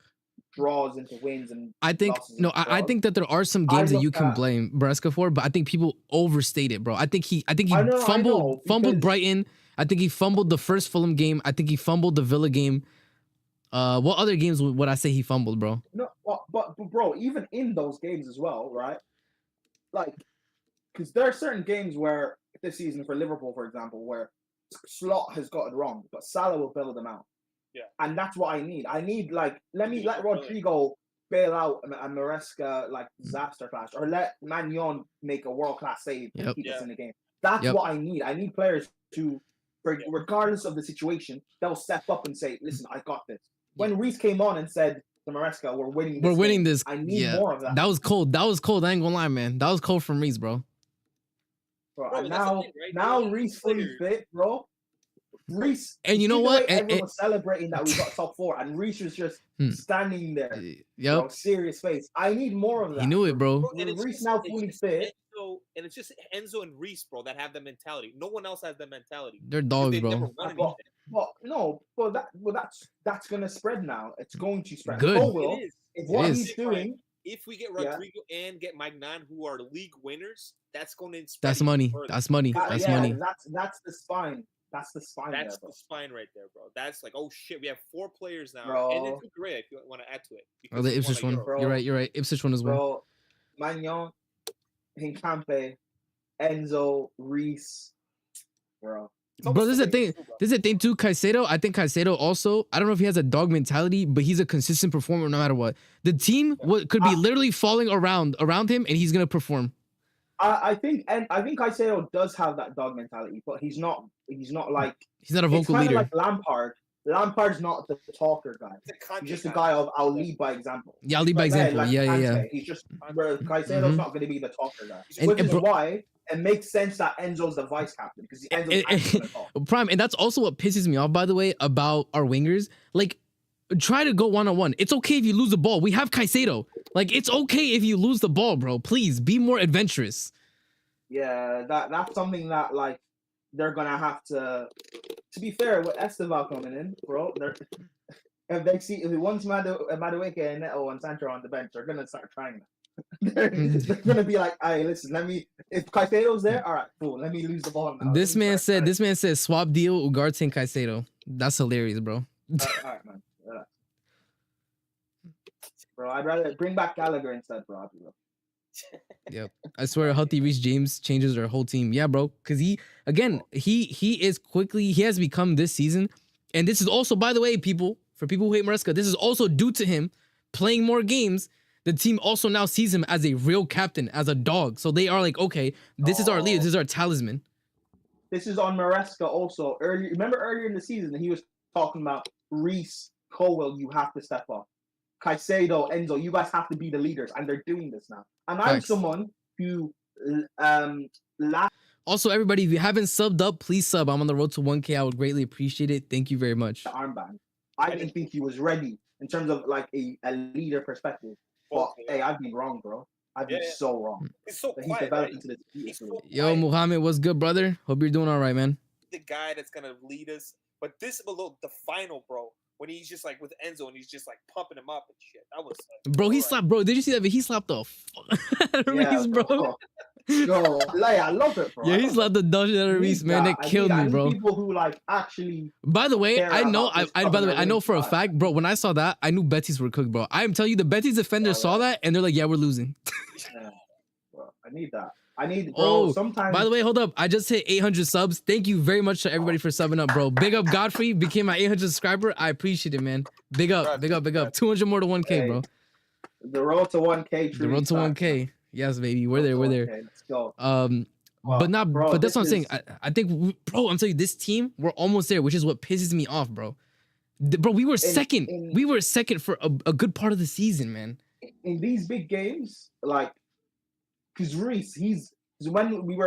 [SPEAKER 4] draws into wins and
[SPEAKER 1] I think
[SPEAKER 4] losses
[SPEAKER 1] no,
[SPEAKER 4] into
[SPEAKER 1] I
[SPEAKER 4] draws.
[SPEAKER 1] think that there are some
[SPEAKER 4] I
[SPEAKER 1] games that
[SPEAKER 4] look
[SPEAKER 1] you can
[SPEAKER 4] at-
[SPEAKER 1] blame Bresca for, but I think people overstate it, bro. I think he
[SPEAKER 4] I know,
[SPEAKER 1] fumbled
[SPEAKER 4] because-
[SPEAKER 1] Brighton. I think he fumbled the first Fulham game. I think he fumbled the Villa game. What other games would I say he fumbled, bro?
[SPEAKER 4] No, but bro, even in those games as well, right? Like, because there are certain games where this season for Liverpool, for example, where Slot has got it wrong, but Salah will bail them out.
[SPEAKER 3] Yeah.
[SPEAKER 4] And that's what I need. I need like let
[SPEAKER 3] He's
[SPEAKER 4] Rodrygo bail out a Maresca like disaster class, or let Magnon make a world class save and
[SPEAKER 1] Yep.
[SPEAKER 4] keep us
[SPEAKER 3] Yeah.
[SPEAKER 4] in the game. That's
[SPEAKER 1] Yep.
[SPEAKER 4] what I need. I need players to, regardless of the situation, they'll step up and say, "Listen, I got this." When Reece came on and said to Maresca, "We're winning.
[SPEAKER 1] We're winning
[SPEAKER 4] game,"
[SPEAKER 1] this.
[SPEAKER 4] I need
[SPEAKER 1] Yeah,
[SPEAKER 4] more of that.
[SPEAKER 1] that was cold. That was cold. I ain't gonna lie, man. That was cold from Reese, bro.
[SPEAKER 4] Bro,
[SPEAKER 3] Bro,
[SPEAKER 4] and
[SPEAKER 3] but that's the
[SPEAKER 4] now,
[SPEAKER 3] thing, right?
[SPEAKER 4] now
[SPEAKER 3] They're
[SPEAKER 4] Reece fully
[SPEAKER 3] players.
[SPEAKER 4] fit, bro. Reece,
[SPEAKER 1] And you know
[SPEAKER 4] see the
[SPEAKER 1] what?
[SPEAKER 4] way
[SPEAKER 1] And-
[SPEAKER 4] everyone was celebrating that we got top 4, and Reece was just
[SPEAKER 1] Hmm.
[SPEAKER 4] standing there, bro,
[SPEAKER 1] Yep,
[SPEAKER 4] serious face. I need more of that.
[SPEAKER 1] he knew it, bro.
[SPEAKER 3] Bro, and
[SPEAKER 4] Reece now fully fit.
[SPEAKER 3] And it's just Enzo and Reese, bro, that have the mentality. No one else has the mentality.
[SPEAKER 1] They're
[SPEAKER 3] 'Cause
[SPEAKER 1] dogs,
[SPEAKER 3] they've
[SPEAKER 1] bro.
[SPEAKER 3] never won anything.
[SPEAKER 4] But no, that's gonna spread now. It's going to spread.
[SPEAKER 1] Good.
[SPEAKER 4] Cole
[SPEAKER 3] It is.
[SPEAKER 4] if
[SPEAKER 1] It
[SPEAKER 4] what
[SPEAKER 1] is.
[SPEAKER 4] he's doing,
[SPEAKER 3] If we get
[SPEAKER 4] Yeah.
[SPEAKER 3] Rodrygo and get Magnan, who are league winners, that's going to spread
[SPEAKER 1] That's
[SPEAKER 3] even
[SPEAKER 1] money.
[SPEAKER 3] further.
[SPEAKER 1] That's money. That's
[SPEAKER 4] yeah,
[SPEAKER 1] money.
[SPEAKER 4] that's the spine. That's the spine
[SPEAKER 3] That's
[SPEAKER 4] there, bro.
[SPEAKER 3] the spine right there, bro. That's like, oh shit, we have 4 players now,
[SPEAKER 4] Bro.
[SPEAKER 3] and then Gyokeres if you want to add to it.
[SPEAKER 1] Oh,
[SPEAKER 3] because
[SPEAKER 1] the
[SPEAKER 3] he won
[SPEAKER 1] Ipswich
[SPEAKER 3] a
[SPEAKER 1] one.
[SPEAKER 3] Euro.
[SPEAKER 4] Bro.
[SPEAKER 1] You're right. Ipswich one as well.
[SPEAKER 4] Bro, Magnon, Hincampe, Enzo, Reese, bro.
[SPEAKER 3] It's
[SPEAKER 1] Bro,
[SPEAKER 3] almost
[SPEAKER 1] this is the
[SPEAKER 3] something
[SPEAKER 1] thing.
[SPEAKER 3] to do, bro.
[SPEAKER 1] This is the thing too. Caicedo, I think Caicedo also. I don't know if he has a dog mentality, but he's a consistent performer no matter what. The team could be literally falling around him, and he's gonna perform.
[SPEAKER 4] I think Caicedo does have that dog mentality, but he's not like
[SPEAKER 1] He's not a
[SPEAKER 4] it's
[SPEAKER 1] vocal
[SPEAKER 4] kind of
[SPEAKER 1] leader.
[SPEAKER 4] like Lampard. Lampard's not the talker guy.
[SPEAKER 3] It's a Kante
[SPEAKER 4] He's just a
[SPEAKER 3] kind
[SPEAKER 4] guy
[SPEAKER 3] of-
[SPEAKER 4] of I'll lead by example.
[SPEAKER 1] Yeah, I'll lead by
[SPEAKER 4] Like,
[SPEAKER 1] example.
[SPEAKER 4] like
[SPEAKER 1] Yeah.
[SPEAKER 4] Kante. He's just where Caicedo's
[SPEAKER 1] Mhm.
[SPEAKER 4] not going to be the talker guy,
[SPEAKER 3] And-
[SPEAKER 4] which
[SPEAKER 1] and
[SPEAKER 4] is
[SPEAKER 1] bro-
[SPEAKER 4] why it makes sense that Enzo's the vice captain because Enzo's actually going to talk.
[SPEAKER 1] Prime, and that's also what pisses me off, by the way, about our wingers. Like, try to go 1-on-1. It's okay if you lose the ball. We have Caicedo. Like, it's okay if you lose the ball, bro. Please be more adventurous.
[SPEAKER 4] Yeah, that's something that like they're gonna have to. To be fair, with Esteval coming in, bro, if once Madueke and Neto and Sancho on the bench, they're gonna start trying that. they're gonna be like, "Hey, listen, if Caicedo's there, all right, cool. Let me lose the ball now."
[SPEAKER 1] This man said swap deal Ugarte and Caicedo. That's hilarious, bro.
[SPEAKER 4] All right, man. Bro, I'd rather bring back Gallagher instead, bro.
[SPEAKER 1] Yep. I swear healthy Reece James changes our whole team. Yeah, bro. Cause he has become this season. And this is also, by the way, for people who hate Maresca, this is also due to him playing more games. The team also now sees him as a real captain, as a dog. So they are like, okay, this is our leader, this is our talisman.
[SPEAKER 4] This is on Maresca also. Remember earlier in the season, he was talking about Reece, Colwell, you have to step up. Caicedo, Enzo, you guys have to be the leaders, and they're doing this now. And I'm
[SPEAKER 1] Facts.
[SPEAKER 4] someone who
[SPEAKER 1] Also, everybody, if you haven't subbed up, please sub. I'm on the road to 1K. I would greatly appreciate it. Thank you very much.
[SPEAKER 4] the armband. I didn't think he was ready in terms of like a leader perspective. But hey, I've been wrong, bro. I've been so wrong.
[SPEAKER 3] He's so
[SPEAKER 4] But he's
[SPEAKER 3] quiet,
[SPEAKER 4] developed
[SPEAKER 3] right?
[SPEAKER 4] into this beautifully.
[SPEAKER 1] Yo,
[SPEAKER 3] quiet.
[SPEAKER 1] Muhammad, what's good, brother? Hope you're doing all right, man.
[SPEAKER 3] The guy that's gonna lead us. But this below the final, bro. when he's just like with Enzo and he's just like pumping him up and shit. That was
[SPEAKER 1] Bro, he slapped. Bro, did you see that? He slapped the fuck out of Reese, bro.
[SPEAKER 4] Yo, like, I love it, bro.
[SPEAKER 1] Yeah, he slapped the dog shit out of Reese, man. It killed me, bro.
[SPEAKER 4] People who like actually.
[SPEAKER 1] By the way, I know. By the way, I know for a
[SPEAKER 4] fact,
[SPEAKER 1] fact, bro. When I saw that, I knew Betis were cooked, bro. I am telling you, the Betis defenders saw that and they're like, "Yeah, we're losing."
[SPEAKER 4] Yeah, bro, I need that. I need, bro. Sometimes.
[SPEAKER 1] By the way, hold up. I just hit 800 subs. Thank you very much to everybody for subbing up, bro. Big up Godfrey, became my 800 subscriber. I appreciate it, man. Big up, big up, big up. 200 more to 1K, bro.
[SPEAKER 4] The road to 1K.
[SPEAKER 1] The road to 1K. Yes, baby. We're there. We're there.
[SPEAKER 4] Let's go.
[SPEAKER 1] But not.
[SPEAKER 4] Bro,
[SPEAKER 1] but that's what I'm saying. I think, bro. I'm telling you, this team, we're almost there, which is what pisses me off, bro. Bro, we were second. We were second for a good part of the season, man.
[SPEAKER 4] In these big games, like, because Reese, when we've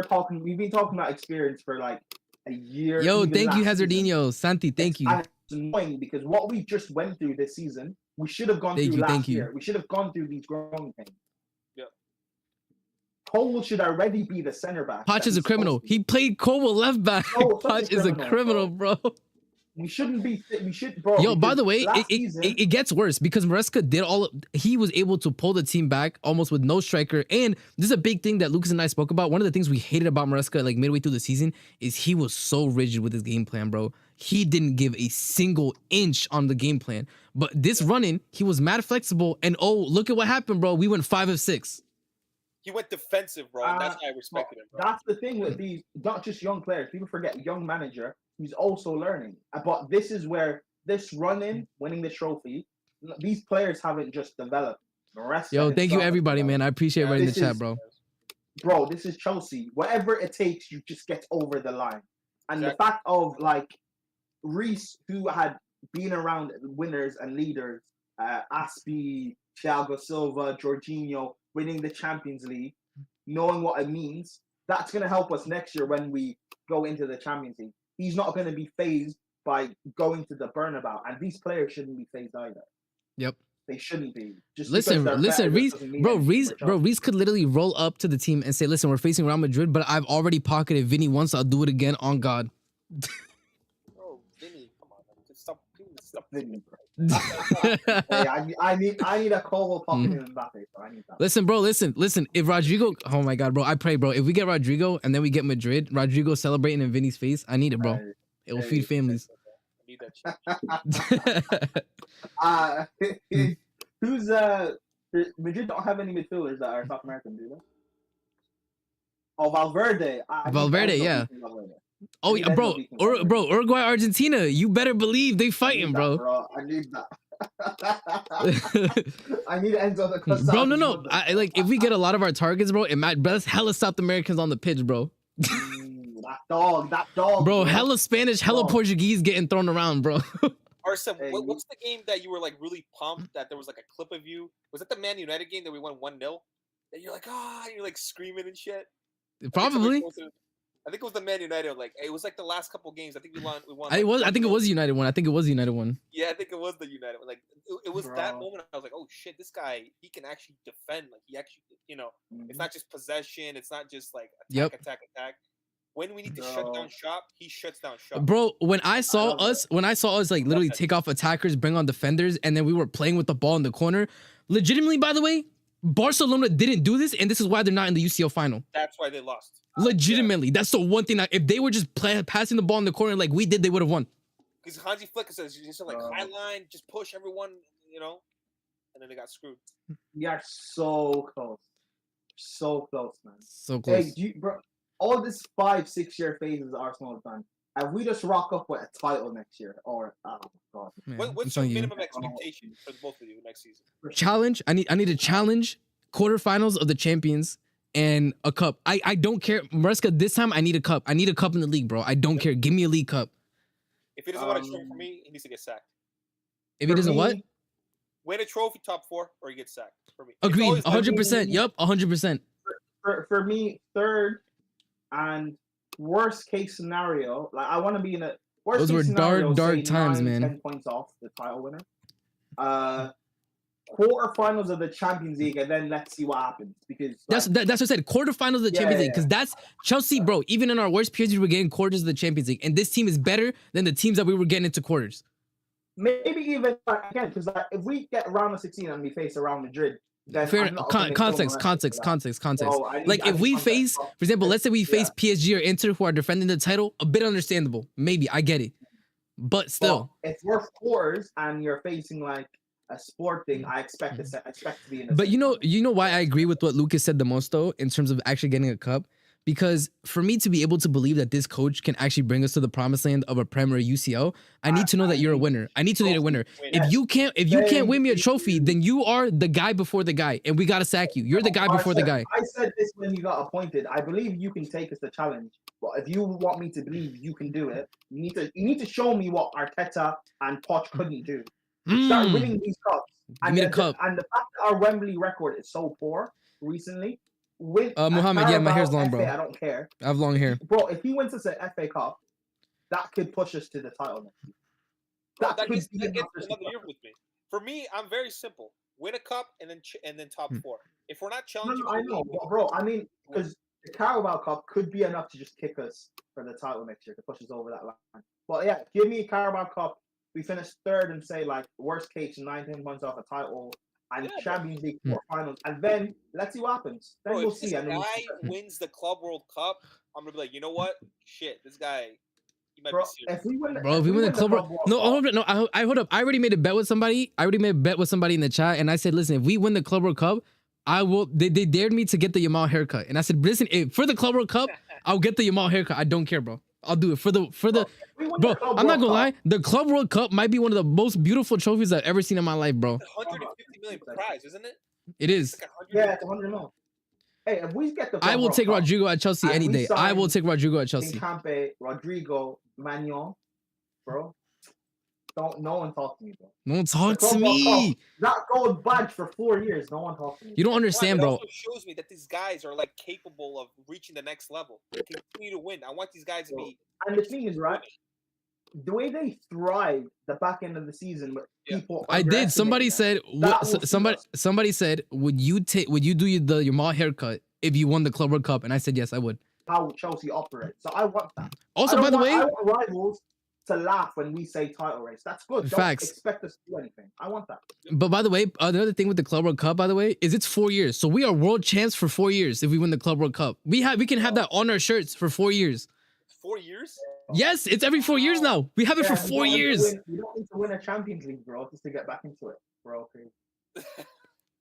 [SPEAKER 4] been talking about experience for like a year.
[SPEAKER 1] Yo, thank you, Hazardinho. Santi, thank you.
[SPEAKER 4] It's annoying because what we just went through this season, we should have gone through last year. We should have gone through these growing pains.
[SPEAKER 3] Yeah.
[SPEAKER 4] Cole should already be the center back.
[SPEAKER 1] Poch is a criminal. He played Cole left back. Poch is a criminal, bro.
[SPEAKER 4] We shouldn't be. We should, bro.
[SPEAKER 1] Yo, by the way, it gets worse because Maresca did he was able to pull the team back almost with no striker. And this is a big thing that Lucas and I spoke about. One of the things we hated about Maresca, like midway through the season, is he was so rigid with his game plan, bro. He didn't give a single inch on the game plan. But this run-in, he was mad flexible. And look at what happened, bro. We went 5 of 6.
[SPEAKER 3] He went defensive, bro. And that's why I respected him, bro.
[SPEAKER 4] That's the thing with these, not just young players. People forget young manager. He's also learning. But this is where this run-in, winning the trophy, these players haven't just developed.
[SPEAKER 1] Yo, thank you, everybody, man. I appreciate everybody in the chat, bro.
[SPEAKER 4] Bro, this is Chelsea. Whatever it takes, you just get over the line. And the fact of, like, Reese, who had been around winners and leaders, Aspi, Thiago Silva, Jorginho, winning the Champions League, knowing what it means, that's going to help us next year when we go into the Champions League. He's not going to be phased by going to the Bernabéu, and these players shouldn't be phased either.
[SPEAKER 1] Yep.
[SPEAKER 4] They shouldn't be. Just
[SPEAKER 1] listen, Reese could literally roll up to the team and say, "Listen, we're facing Real Madrid, but I've already pocketed Vinny once. I'll do it again on God."
[SPEAKER 3] Bro, Vinny, come on, man. Just stop
[SPEAKER 4] Vinny, bro. Hey, I need a Cole pocketing Mbappe, so I need that.
[SPEAKER 1] Listen, bro, listen. If Rodrygo, oh my God, bro, I pray, bro. If we get Rodrygo and then we get Madrid, Rodrygo celebrating in Vinny's face, I need it, bro. It will feed families.
[SPEAKER 3] I need that shit.
[SPEAKER 4] Who's Madrid don't have any midfielders that are South American, do they? Oh, Valverde.
[SPEAKER 1] Valverde, yeah. Oh yeah, bro, Uruguay, Argentina. You better believe they fighting, bro.
[SPEAKER 4] I need that. I need Enzo the Costa.
[SPEAKER 1] Bro, no. Like if we get a lot of our targets, bro, that's hella South Americans on the pitch, bro.
[SPEAKER 4] That dog.
[SPEAKER 1] Bro, hella Spanish, hella Portuguese getting thrown around, bro.
[SPEAKER 3] Arsene, what's the game that you were like really pumped that there was like a clip of you? Was it the Man United game that we won 1-0? And you're like, you're like screaming and shit.
[SPEAKER 1] Probably.
[SPEAKER 3] I think it was the Man United. Like it was like the last couple games. I think we won.
[SPEAKER 1] I think it was the United one.
[SPEAKER 3] Yeah, I think it was the United one. Like it was that moment. I was like, oh shit, this guy, he can actually defend. Like he actually, it's not just possession. It's not just like attack. When we need to shut down shop, he shuts down shop.
[SPEAKER 1] Bro, when I saw us like literally take off attackers, bring on defenders, and then we were playing with the ball in the corner. Legitimately, by the way, Barcelona didn't do this, and this is why they're not in the UCL final.
[SPEAKER 3] That's why they lost.
[SPEAKER 1] Legitimately, that's the one thing. If they were just passing the ball in the corner like we did, they would have won.
[SPEAKER 3] Because Hansi Flick says, just like high line, just push everyone, and then they got screwed.
[SPEAKER 4] We are so close, man.
[SPEAKER 1] So close.
[SPEAKER 4] Hey, bro, all this 5-6 year phases Arsenal have done. Have we just rock up with a title next year, or oh god?
[SPEAKER 3] Man, what's your minimum expectation for both of you next season?
[SPEAKER 1] Challenge. I need a challenge. Quarterfinals of the Champions. And a cup. I don't care. Maresca, this time I need a cup. I need a cup in the league, bro. I don't care. Give me a league cup.
[SPEAKER 3] If he doesn't want a trophy for me, he needs to get sacked.
[SPEAKER 1] If he doesn't what?
[SPEAKER 3] Win a trophy, top 4, or he gets sacked. For me.
[SPEAKER 1] Agreed. 100%. Yup, 100%.
[SPEAKER 4] For me, third and worst case scenario, like I want to be in a worst
[SPEAKER 1] Those
[SPEAKER 4] case
[SPEAKER 1] were
[SPEAKER 4] scenario,
[SPEAKER 1] dark times, man.
[SPEAKER 4] 10 points off the title winner. Quarterfinals of the Champions League, and then let's see what happens. Because
[SPEAKER 1] that's what I said. Quarterfinals of the Champions League, because that's Chelsea, bro. Even in our worst periods, we were getting quarters of the Champions League, and this team is better than the teams that we were getting into quarters.
[SPEAKER 4] maybe even again, because if we get round of 16 and we face a Real Madrid, then
[SPEAKER 1] Fair
[SPEAKER 4] I'm not gonna kill
[SPEAKER 1] context.
[SPEAKER 4] Morata for that. So
[SPEAKER 1] Like if we face, for example, let's say we face
[SPEAKER 4] Yeah.
[SPEAKER 1] PSG or Inter who are defending the title, a bit understandable. Maybe I get it, but still,
[SPEAKER 4] But if we're quarters and you're facing like a Sporting, I expect to be in.
[SPEAKER 1] But you know why I agree with what Lucas said the most though, in terms of actually getting a cup, because for me to be able to believe that this coach can actually bring us to the promised land of a Prem or a UCL, I need to know that you're a winner. I need to know you're a winner. If you can't win me a trophy, then you are the guy before the guy, and we gotta sack you. You're the guy before the guy.
[SPEAKER 4] I said this when you got appointed. I believe you can take us the challenge, but if you want me to believe you can do it, you need to show me what Arteta and Poch couldn't do. Start winning these cups.
[SPEAKER 1] Give me the cup.
[SPEAKER 4] And the fact that our Wembley record is so poor recently.
[SPEAKER 1] Mohammed, yeah, my hair's long, bro.
[SPEAKER 4] I don't care.
[SPEAKER 1] I have long hair.
[SPEAKER 4] Bro, if he wins us an FA Cup, that could push us to the title next year.
[SPEAKER 3] That gets another year with me. For me, I'm very simple. Win a cup and then top four. If we're not challenging,
[SPEAKER 4] I know, but bro. I mean, because the Carabao Cup could be enough to just kick us for the title next year to push us over that line. But yeah, give me a Carabao Cup. We finish third and say like worst case 19 months off a title and Champions League finals, and then let's see what happens. Then we'll see.
[SPEAKER 3] If this guy wins the Club World Cup, I'm gonna be like, you know what? Shit, this guy. He might be serious.
[SPEAKER 1] If we win the Club World Cup, I hold up. I already made a bet with somebody. In the chat, and I said, listen, if we win the Club World Cup, I will. They dared me to get the Yamal haircut, and I said, listen, for the Club World Cup, I'll get the Yamal haircut. I don't care, bro. I'll do it for the. Bro, I'm not gonna lie. The Club World Cup might be one of the most beautiful trophies I've ever seen in my life, bro.
[SPEAKER 3] 150 million prize, isn't it?
[SPEAKER 1] It is.
[SPEAKER 4] Yeah, it's 100 million. Hey, if we get the
[SPEAKER 1] I will take Rodrygo at Chelsea any day. I will take Rodrygo at Chelsea.
[SPEAKER 4] Campe, Rodrygo, Magnon, bro. No one talk to me, bro.
[SPEAKER 1] No one talk to me.
[SPEAKER 4] That gold badge for 4 years. No one talk to me.
[SPEAKER 1] You don't understand, bro.
[SPEAKER 3] It also shows me that these guys are like capable of reaching the next level. They continue to win. I want these guys to be.
[SPEAKER 4] And the thing is, right? The way they thrive the back end of the season with people.
[SPEAKER 1] I did. Somebody said. Somebody said, would you do the Yamal haircut if you won the Club World Cup? And I said yes, I would.
[SPEAKER 4] How Chelsea operate. So I want that.
[SPEAKER 1] Also, by the way,
[SPEAKER 4] I want rivals to laugh when we say title race. That's good.
[SPEAKER 1] Facts.
[SPEAKER 4] Don't expect us to do anything. I want that.
[SPEAKER 1] But by the way, another thing with the Club World Cup, by the way, is it's 4 years. So we are world champs for 4 years if we win the Club World Cup. We can have that on our shirts for 4 years.
[SPEAKER 3] 4 years?
[SPEAKER 1] Yes, it's every 4 years now. We have it for 4 years.
[SPEAKER 4] You don't need to win a Champions League, bro, just to get back into it, bro.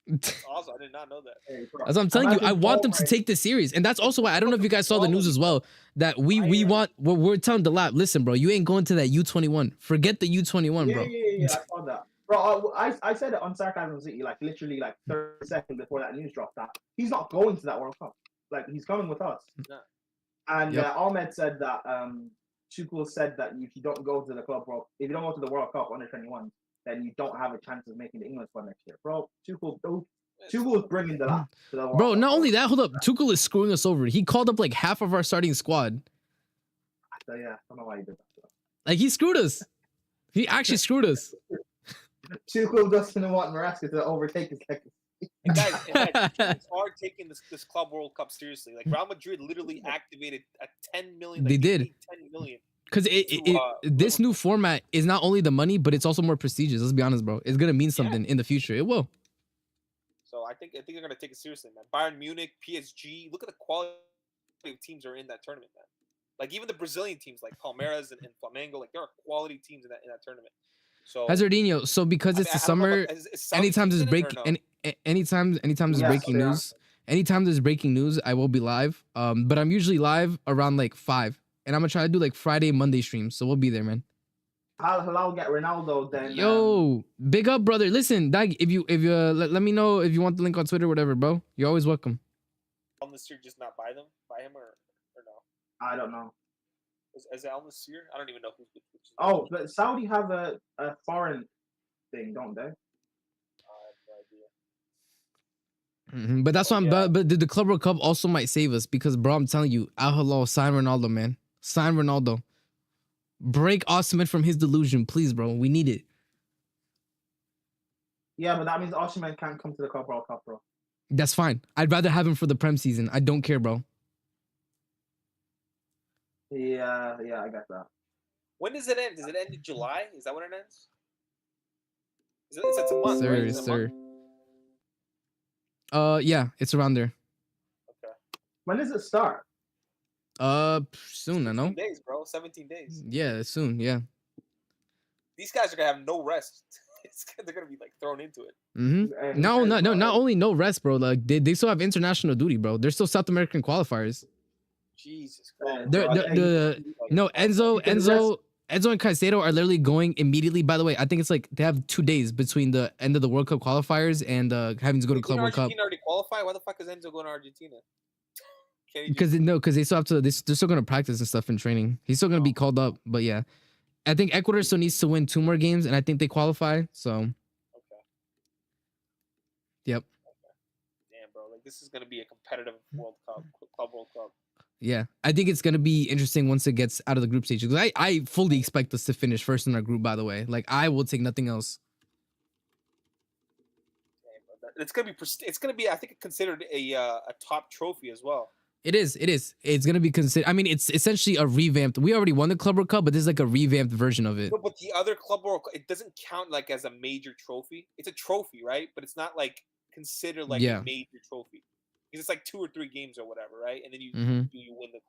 [SPEAKER 3] That's awesome. I did not know that.
[SPEAKER 4] Hey,
[SPEAKER 1] as I'm telling you, I want them to take this series, and that's also why I don't know if you guys saw the news as well. That we're telling Delap, listen, bro, you ain't going to that U21. Forget the U21, bro.
[SPEAKER 4] Yeah. I saw that, bro. I said it on Sarcasm City, like literally like 30 seconds before that news dropped. That he's not going to that World Cup. Like he's coming with us.
[SPEAKER 3] Yeah.
[SPEAKER 4] And Ahmed said that Tuchel said that if you don't go to the if you don't go to the World Cup under 21, then you don't have a chance of making the England squad next year, bro. Tuchel is bringing the World
[SPEAKER 1] Bro,
[SPEAKER 4] Cup.
[SPEAKER 1] not only that, hold up. Tuchel is screwing us over. He called up like half of our starting squad.
[SPEAKER 4] So, yeah, I don't know why he did that.
[SPEAKER 1] Like he screwed us. He actually screwed us.
[SPEAKER 4] Tuchel doesn't want Maresca to overtake his legacy.
[SPEAKER 3] Guys, teams are taking this Club World Cup seriously. Like Real Madrid literally activated a 10 million. Like,
[SPEAKER 1] they did
[SPEAKER 3] 10 million.
[SPEAKER 1] Because this new format is not only the money, but it's also more prestigious. Let's be honest, bro. It's gonna mean something in the future. It will.
[SPEAKER 3] So I think they're gonna take it seriously, man. Bayern Munich, PSG. Look at the quality of teams that are in that tournament, man. Like even the Brazilian teams, like Palmeiras and Flamengo, like there are quality teams in that tournament. So
[SPEAKER 1] Hazardinho. So because it's the summer, anytime there's breaking news, anytime there's breaking news, I will be live. But I'm usually live around like 5. And I'm gonna try to do like Friday, Monday streams, so we'll be there, man.
[SPEAKER 4] I'll get Ronaldo then.
[SPEAKER 1] Yo, big up, brother. Listen, Dag, if you let me know if you want the link on Twitter, or whatever, bro. You're always welcome.
[SPEAKER 3] Al-Nassr just not buy him or no?
[SPEAKER 4] I don't know.
[SPEAKER 3] Is it Al-Nassr? I don't even know who's.
[SPEAKER 4] Oh, but Saudi have a foreign thing, don't they?
[SPEAKER 1] But that's why but the Club World Cup also might save us because, bro, I'm telling you, Al Hilal, sign Ronaldo, man. Sign Ronaldo. Break Osimhen from his delusion, please, bro. We need it.
[SPEAKER 4] Yeah, but that means Osimhen can't come to the Club World Cup, bro.
[SPEAKER 1] That's fine. I'd rather have him for the Prem season. I don't care, bro.
[SPEAKER 4] Yeah, I got that.
[SPEAKER 3] When does it end? Does it end in July? Is that when it ends? It's a month, right?
[SPEAKER 1] Sir,
[SPEAKER 3] Is it a month?
[SPEAKER 1] sir. Yeah, it's around there.
[SPEAKER 3] Okay.
[SPEAKER 4] When does it start?
[SPEAKER 1] Soon, I
[SPEAKER 3] 17
[SPEAKER 1] know.
[SPEAKER 3] days, bro. 17 days.
[SPEAKER 1] Yeah, soon. Yeah.
[SPEAKER 3] These guys are gonna have no rest. They're gonna be like thrown into it.
[SPEAKER 1] Mm-hmm. No, not only no rest, bro. Like they still have international duty, bro. They're still South American qualifiers.
[SPEAKER 3] Jesus Christ.
[SPEAKER 1] They're,
[SPEAKER 3] bro.
[SPEAKER 1] Enzo and Caicedo are literally going immediately. By the way, I think it's like they have 2 days between the end of the World Cup qualifiers and having to go to Club World Cup.
[SPEAKER 3] Argentina already qualified. Why the fuck is Enzo going to Argentina?
[SPEAKER 1] Because they still have to. They're still gonna practice and stuff in training. He's still gonna be called up, but yeah, I think Ecuador still needs to win 2 more games, and I think they qualify. So,
[SPEAKER 3] Okay.
[SPEAKER 1] Yep.
[SPEAKER 3] Okay. Damn, bro. Like this is gonna be a competitive World Cup, Club World Cup.
[SPEAKER 1] Yeah, I think it's gonna be interesting once it gets out of the group stage. Because I fully expect us to finish first in our group. By the way, like I will take nothing else.
[SPEAKER 3] Damn, bro. It's gonna be. It's gonna be. I think considered a top trophy as well.
[SPEAKER 1] It is. It's gonna be considered. I mean, it's essentially a revamped. We already won the Club World Cup, but this is like a revamped version of it.
[SPEAKER 3] No, but the other Club World Cup, it doesn't count like as a major trophy. It's a trophy, right? But it's not like considered like a major trophy because it's like 2 or 3 games or whatever, right? And then you win the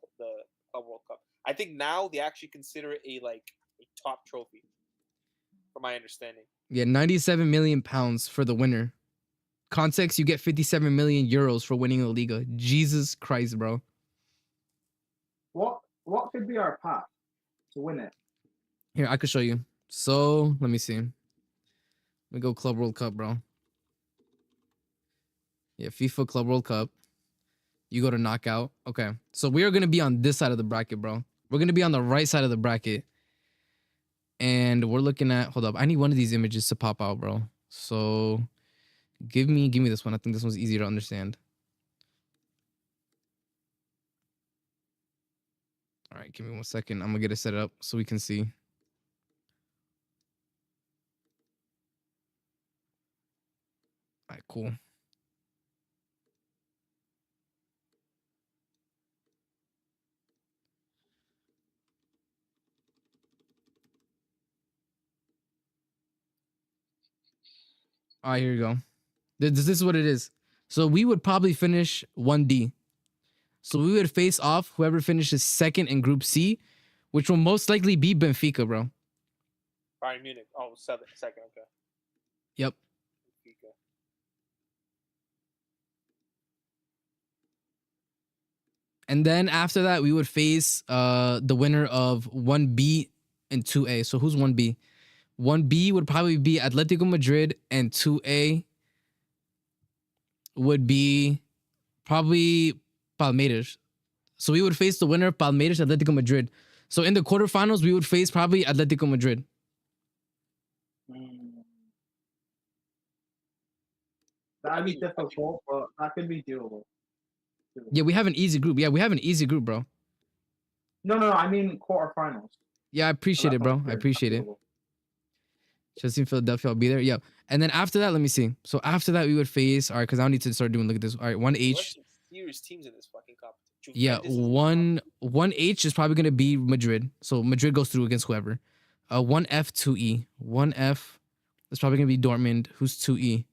[SPEAKER 3] Club World Cup. I think now they actually consider it a top trophy, from my understanding.
[SPEAKER 1] Yeah, 97 million pounds for the winner. Context, you get 57 million euros for winning the Liga. Jesus Christ, bro.
[SPEAKER 4] What could be our path to win it?
[SPEAKER 1] Here, I could show you. So, let me see. Let me go Club World Cup, bro. Yeah, FIFA Club World Cup. You go to knockout. Okay. So we are going to be on this side of the bracket, bro. We're going to be on the right side of the bracket. And we're looking at, hold up. I need one of these images to pop out, bro. So give me this one. I think this one's easier to understand. All right, give me 1 second. I'm going to get it set up so we can see. All right, cool. All right, here you go. This is what it is. So we would probably finish 1D. So we would face off whoever finishes second in Group C, which will most likely be Benfica, bro.
[SPEAKER 3] Bayern Munich. Oh, second. Okay.
[SPEAKER 1] Yep.
[SPEAKER 3] Benfica.
[SPEAKER 1] And then after that, we would face the winner of 1B and 2A. So who's 1B? 1B would probably be Atletico Madrid, and 2A would be probably Palmeiras. So we would face the winner of Palmeiras, Atletico Madrid. So in the quarterfinals, we would face probably Atletico Madrid.
[SPEAKER 4] That'd be difficult, but that could be doable.
[SPEAKER 1] Yeah, we have an easy group. Yeah, we have an easy group, bro.
[SPEAKER 4] No, I mean quarterfinals.
[SPEAKER 1] Yeah, I appreciate it, bro. I appreciate it. Chelsea and Philadelphia, I'll be there. Yeah. And then after that, let me see. So after that, we would face, all right, because I need to start doing, look at this. All right, 1H.
[SPEAKER 3] Serious teams in this fucking competition.
[SPEAKER 1] Yeah, 1H is probably going to be Madrid. So Madrid goes through against whoever. 1F, 2E. 1F is probably going to be Dortmund. Who's 2E?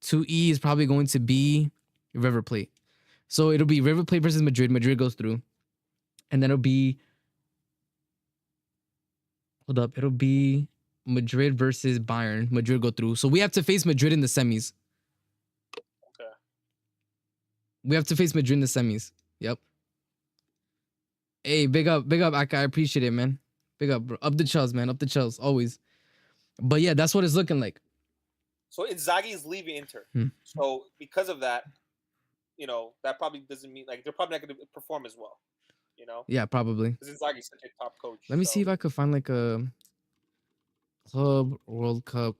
[SPEAKER 1] 2E is probably going to be River Plate. So it'll be River Plate versus Madrid. Madrid goes through. And then it'll be, hold up, it'll be Madrid versus Bayern. Madrid go through. So we have to face Madrid in the semis.
[SPEAKER 3] Okay.
[SPEAKER 1] We have to face Madrid in the semis. Yep. Hey, big up, Aka. I appreciate it, man. Big up, bro. Up the Chels, man. Up the Chels, always. But yeah, that's what it's looking like.
[SPEAKER 3] So Inzaghi is leaving Inter. So because of that, that probably doesn't mean they're probably not going to perform as well.
[SPEAKER 1] Yeah, probably.
[SPEAKER 3] Because Inzaghi's such a top coach.
[SPEAKER 1] Let me see if I could find like a Club World Cup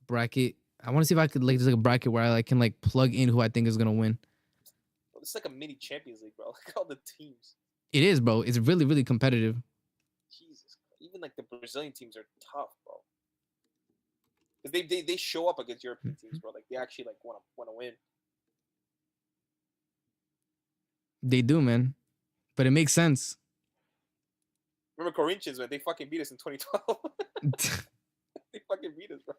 [SPEAKER 1] bracket. I want to see if I could there's like a bracket where I can plug in who I think is gonna win.
[SPEAKER 3] It's like a mini Champions League, bro. Look at all the teams.
[SPEAKER 1] It is, bro. It's really, really competitive.
[SPEAKER 3] Jesus, even the Brazilian teams are tough, bro. Because they show up against European teams, bro. They actually want to win.
[SPEAKER 1] They do, man. But it makes sense.
[SPEAKER 3] Remember Corinthians, man? They fucking beat us in 2012. They fucking beat us, bro.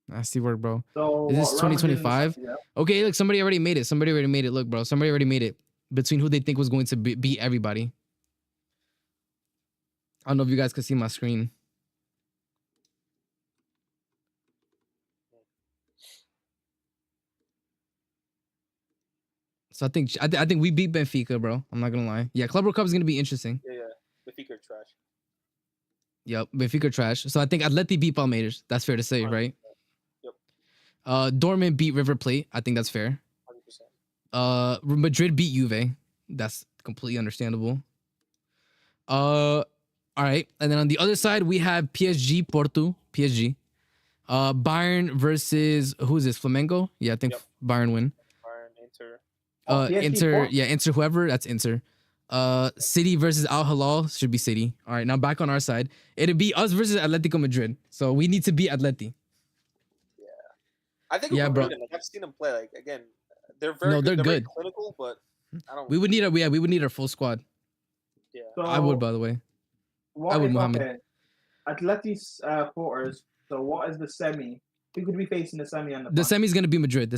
[SPEAKER 1] Nasty work, bro.
[SPEAKER 4] So
[SPEAKER 1] Is this
[SPEAKER 4] what, Real Madrid and
[SPEAKER 1] 2025?
[SPEAKER 4] City, yeah?
[SPEAKER 1] Okay, look, somebody already made it. Somebody already made it. Look, bro, somebody already made it. Between who they think was going to beat everybody. I don't know if you guys can see my screen. So I think we beat Benfica, bro. I'm not gonna lie. Yeah, Club World Cup is gonna be interesting.
[SPEAKER 3] Yeah. The Benfica are trash.
[SPEAKER 1] Yep, Benfica trash. So I think Atleti beat Palmeiras. That's fair to say, right?
[SPEAKER 3] Yep.
[SPEAKER 1] Dortmund beat River Plate. I think that's fair.
[SPEAKER 3] 100%.
[SPEAKER 1] Madrid beat Juve. That's completely understandable. All right, and then on the other side we have PSG Porto. PSG. Bayern versus who is this? Flamengo. Yeah, I think
[SPEAKER 3] Yep.
[SPEAKER 1] Bayern win.
[SPEAKER 3] Bayern, Inter.
[SPEAKER 4] PSG
[SPEAKER 1] Inter.
[SPEAKER 4] Porto?
[SPEAKER 1] Yeah, Inter. Whoever. That's Inter. City versus Al Hilal should be City. All right, now back on our side. It'd be us versus Atletico Madrid. So we need to beat Atleti.
[SPEAKER 3] I think
[SPEAKER 1] Yeah,
[SPEAKER 3] we're
[SPEAKER 1] bro.
[SPEAKER 3] good. Like, I've seen them play. Like again, they're very
[SPEAKER 1] No,
[SPEAKER 3] good.
[SPEAKER 1] they're
[SPEAKER 3] They're very
[SPEAKER 1] good.
[SPEAKER 3] clinical, but I don't.
[SPEAKER 1] We would need our full squad.
[SPEAKER 3] Yeah.
[SPEAKER 4] So
[SPEAKER 1] I would, by the way.
[SPEAKER 4] what
[SPEAKER 1] I would,
[SPEAKER 4] if,
[SPEAKER 1] Mohammed.
[SPEAKER 4] okay, Atleti's quarters. So what is the semi? Who could be facing the semi and the
[SPEAKER 1] The
[SPEAKER 4] final?
[SPEAKER 1] semi's gonna be Madrid.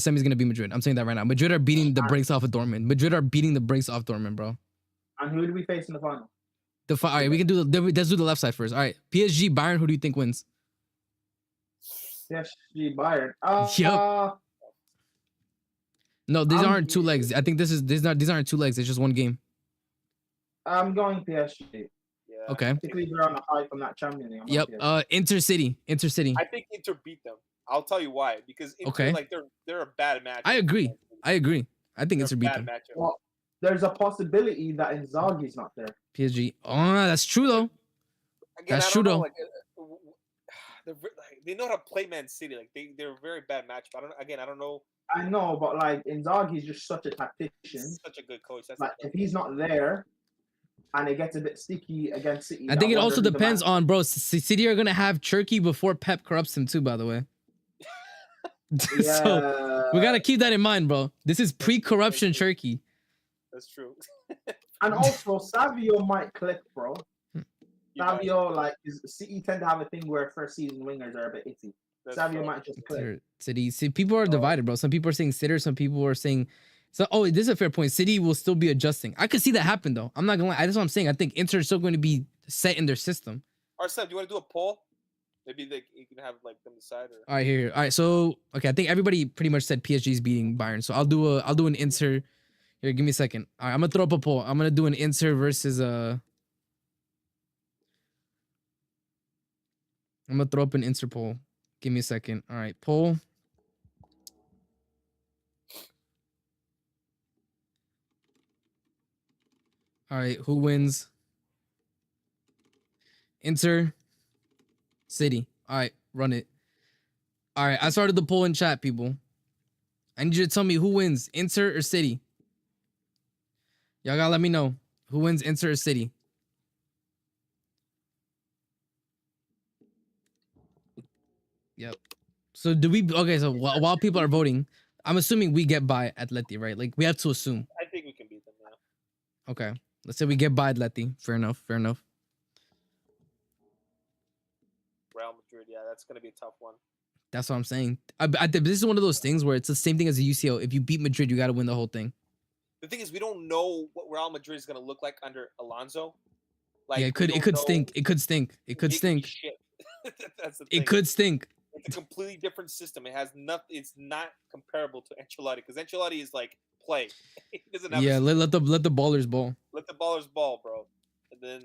[SPEAKER 1] I'm saying that right now. Madrid are beating the brakes off of Dortmund. Madrid are beating the brakes off Dortmund, bro.
[SPEAKER 4] And who would we face in the final?
[SPEAKER 1] All right, we can do let's do the left side first. All right, PSG Bayern. Who do you think wins?
[SPEAKER 4] PSG Bayern.
[SPEAKER 1] Yup. No, these
[SPEAKER 4] I'm-
[SPEAKER 1] aren't two legs. I think these aren't two legs. It's just one game.
[SPEAKER 4] I'm going PSG.
[SPEAKER 3] Yeah.
[SPEAKER 1] Okay.
[SPEAKER 4] Particularly they're on the high from that champion league. I'm
[SPEAKER 1] Yep.
[SPEAKER 4] going PSG.
[SPEAKER 1] Inter City.
[SPEAKER 3] I think Inter beat them. I'll tell you why. Because Inter,
[SPEAKER 1] Okay.
[SPEAKER 3] like they're a bad match.
[SPEAKER 1] I agree. I think Inter beat them.
[SPEAKER 3] Matchup.
[SPEAKER 4] Well, there's a possibility that Inzaghi's not there.
[SPEAKER 1] PSG. Oh, that's true though.
[SPEAKER 3] Again,
[SPEAKER 1] That's
[SPEAKER 3] I
[SPEAKER 1] true,
[SPEAKER 3] don't know,
[SPEAKER 1] though.
[SPEAKER 3] like, they know how to play Man City. Like they're a very bad match. But I don't know.
[SPEAKER 4] I know, but like Inzaghi's just such a tactician.
[SPEAKER 3] He's such a good coach. That's
[SPEAKER 4] Like
[SPEAKER 3] the
[SPEAKER 4] if he's not there, and it gets a bit sticky against City.
[SPEAKER 1] I think it also
[SPEAKER 4] wonder who the
[SPEAKER 1] depends
[SPEAKER 4] man-
[SPEAKER 1] on, bro. City are gonna have Turkey before Pep corrupts him too. By the way. So
[SPEAKER 4] Yeah.
[SPEAKER 1] we gotta keep that in mind, bro. This is pre-corruption Turkey.
[SPEAKER 3] That's true.
[SPEAKER 4] And also Savio might click, bro.
[SPEAKER 3] You might.
[SPEAKER 4] Savio, like, City tend to have a thing where first season wingers are a bit iffy.
[SPEAKER 3] That's
[SPEAKER 4] Savio
[SPEAKER 3] right.
[SPEAKER 4] might just click.
[SPEAKER 1] City. See, people are divided, bro. Some people are saying Sitter. Some people are saying. So, this is a fair point. City will still be adjusting. I could see that happen, though. I'm not gonna lie. That's what I'm saying. I think Inter is still going to be set in their system.
[SPEAKER 3] All right, Sam, do you want to do a poll? Maybe you can have like them decide. Or...
[SPEAKER 1] All right, here. All right, so okay, I think everybody pretty much said PSG is beating Bayern. So I'll do an Inter. Here, give me a second. All right, I'm gonna throw up a poll. I'm gonna do an Inter versus I'm gonna throw up an Inter poll. Give me a second. All right, poll. All right, who wins? Inter, City. All right, run it. All right, I started the poll in chat, people. I need you to tell me who wins, Inter or City. Y'all gotta let me know who wins, Inter or City. Yep. So do we? Okay, so while people are voting, I'm assuming we get by Atleti, right? Like we have to assume.
[SPEAKER 3] I think we can beat them now.
[SPEAKER 1] Okay, let's say we get by Atleti. Fair enough. Fair enough.
[SPEAKER 3] Real Madrid, yeah, that's gonna be a tough one.
[SPEAKER 1] That's what I'm saying. This is one of those things where it's the same thing as the UCL. If you beat Madrid, you got to win the whole thing.
[SPEAKER 3] The thing is, we don't know what Real Madrid is gonna look like under Alonso. Like,
[SPEAKER 1] yeah,
[SPEAKER 3] we
[SPEAKER 1] it could
[SPEAKER 3] don't know-
[SPEAKER 1] stink. It could stink. It could
[SPEAKER 3] be
[SPEAKER 1] stink.
[SPEAKER 3] shit. That's the thing.
[SPEAKER 1] It could stink.
[SPEAKER 3] It's a completely different system. It has nothing. It's not comparable to Ancelotti because Ancelotti is like play. He doesn't have.
[SPEAKER 1] Yeah,
[SPEAKER 3] a,
[SPEAKER 1] let the ballers ball.
[SPEAKER 3] let the ballers ball, bro. And then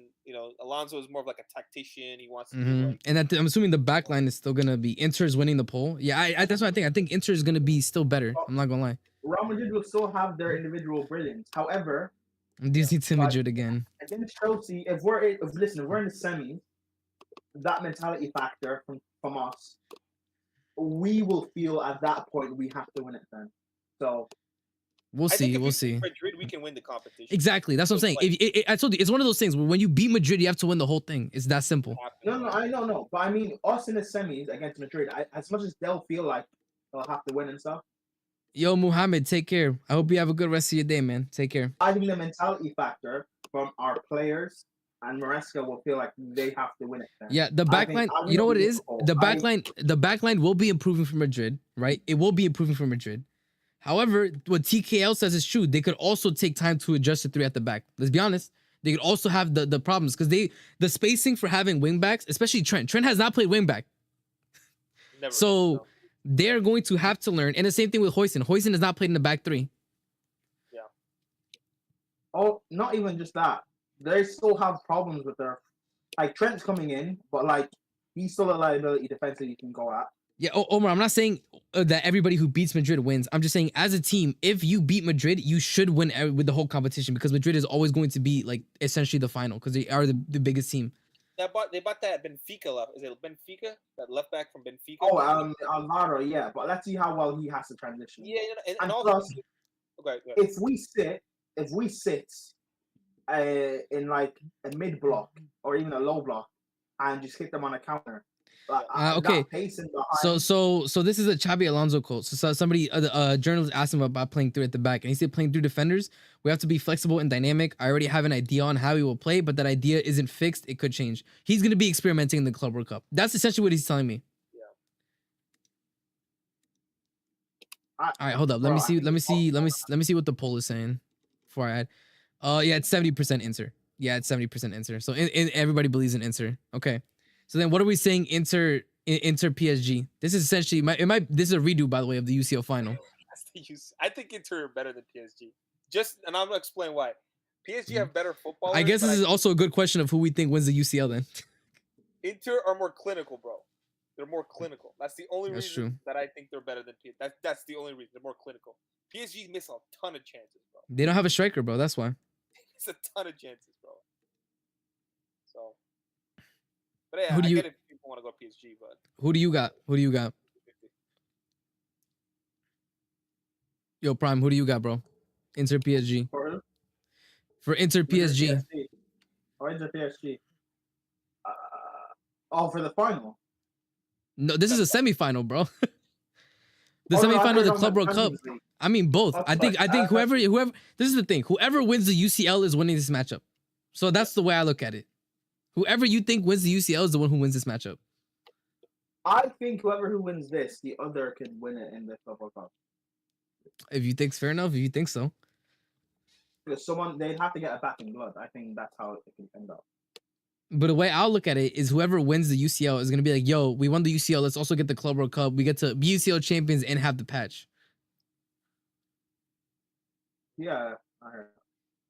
[SPEAKER 3] Alonso is more of like a tactician. He wants to do like
[SPEAKER 1] And I'm assuming the back line is still gonna be Inter's winning the poll. Yeah, I that's what I think. I think Inter is gonna be still better. I'm not gonna lie.
[SPEAKER 4] Real Madrid will still have their individual brilliance. However,
[SPEAKER 1] These need to Madrid again.
[SPEAKER 4] against Chelsea, if we're in the semis, that mentality factor from us, we will feel at that point we have to win it then. So
[SPEAKER 1] We'll
[SPEAKER 3] I think
[SPEAKER 1] see.
[SPEAKER 3] if
[SPEAKER 1] We'll
[SPEAKER 3] we
[SPEAKER 1] see.
[SPEAKER 3] beat Madrid, we can win the competition.
[SPEAKER 1] Exactly. That's what I'm saying.
[SPEAKER 3] Like-
[SPEAKER 1] I told you, it's one of those things where when you beat Madrid, you have to win the whole thing. It's that simple.
[SPEAKER 4] no, I don't know. But I mean, us in the semis against Madrid, as much as they'll feel like they'll have to win and stuff,
[SPEAKER 1] Yo, Muhammad, take care. I hope you have a good rest of your day, man. Take care.
[SPEAKER 4] I think the mentality factor from our players and Maresca will feel like they have to win it. Then.
[SPEAKER 1] Yeah, the
[SPEAKER 4] I think
[SPEAKER 1] backline.
[SPEAKER 4] I
[SPEAKER 1] You know
[SPEAKER 4] want
[SPEAKER 1] what it is?
[SPEAKER 4] Liverpool.
[SPEAKER 1] The backline will be improving for Madrid, right? It will be improving for Madrid. However, what TKL says is true. They could also take time to adjust to 3 at the back. Let's be honest. They could also have the problems because the spacing for having wingbacks, especially Trent. Trent has not played wingback.
[SPEAKER 3] Never.
[SPEAKER 1] So
[SPEAKER 3] No.
[SPEAKER 1] they're going to have to learn. And the same thing with Hoyson. Hoyson has not played in the back 3.
[SPEAKER 4] Oh, not even just that. They still have problems with their like Trent's coming in, but like he's still a liability defensively you can go at.
[SPEAKER 1] Yeah, Omar, I'm not saying that everybody who beats Madrid wins. I'm just saying as a team, if you beat Madrid, you should win with the whole competition because Madrid is always going to be like essentially the final because they are the biggest team.
[SPEAKER 3] They bought that Benfica left. Is it Benfica? That left back from Benfica?
[SPEAKER 4] Oh, Alvaro, yeah. But let's see how well he has to transition.
[SPEAKER 3] Yeah, and
[SPEAKER 4] And
[SPEAKER 3] also,
[SPEAKER 4] plus,
[SPEAKER 3] okay.
[SPEAKER 4] if we sit in like a mid block or even a low block and just hit them on a counter.
[SPEAKER 1] Okay.
[SPEAKER 4] That pacing behind,
[SPEAKER 1] So this is a Xabi Alonso quote. So somebody, journalist asked him about playing 3 at the back, and he said playing 3 defenders, we have to be flexible and dynamic. I already have an idea on how he will play, but that idea isn't fixed. It could change. He's gonna be experimenting in the Club World Cup. That's essentially what he's telling me.
[SPEAKER 4] Yeah.
[SPEAKER 1] All right, hold up. Let me see what the poll is saying before I add. Yeah, it's 70% Inter. Yeah, it's 70% Inter. So everybody believes in Inter. Okay. So then what are we saying Inter PSG? This is essentially this is a redo, by the way, of the UCL final.
[SPEAKER 3] I think Inter are better than PSG. And I'm gonna explain why. PSG have better football.
[SPEAKER 1] I guess this is also a good question of who we think wins the UCL then.
[SPEAKER 3] Inter are more clinical, bro. They're more clinical. That's the only reason
[SPEAKER 1] true.
[SPEAKER 3] that I think they're better than PSG. That's the only reason. They're more clinical. PSG miss a ton of chances, bro.
[SPEAKER 1] They don't have a striker, bro. That's why.
[SPEAKER 3] It's a ton of chances, bro. So, but yeah,
[SPEAKER 1] Who do
[SPEAKER 3] I
[SPEAKER 1] you-
[SPEAKER 3] get it if people want to go PSG, but
[SPEAKER 1] Who do you got? Yo, Prime, who do you got, bro? Inter PSG. For Inter PSG.
[SPEAKER 4] Or Inter PSG. For the final.
[SPEAKER 1] No, this is a semifinal, bro. The
[SPEAKER 4] Oh, no, I
[SPEAKER 1] semifinal
[SPEAKER 4] thought
[SPEAKER 1] of
[SPEAKER 4] you
[SPEAKER 1] the
[SPEAKER 4] were
[SPEAKER 1] Club
[SPEAKER 4] talking
[SPEAKER 1] World
[SPEAKER 4] about
[SPEAKER 1] Cup.
[SPEAKER 4] Champions League.
[SPEAKER 1] I mean both.
[SPEAKER 4] That's
[SPEAKER 1] I think
[SPEAKER 4] like-
[SPEAKER 1] whoever this is the thing. Whoever wins the UCL is winning this matchup. So that's the way I look at it. Whoever you think wins the UCL is the one who wins this matchup.
[SPEAKER 4] I think whoever who wins this, the other could win it in the Club World Cup.
[SPEAKER 1] If you think's fair enough, if you think so.
[SPEAKER 4] Because they'd have to get it back in blood. I think that's how it can end up.
[SPEAKER 1] But the way I'll look at it is whoever wins the UCL is gonna be like, yo, we won the UCL. Let's also get the Club World Cup. We get to be UCL champions and have the patch.
[SPEAKER 4] Yeah, I heard.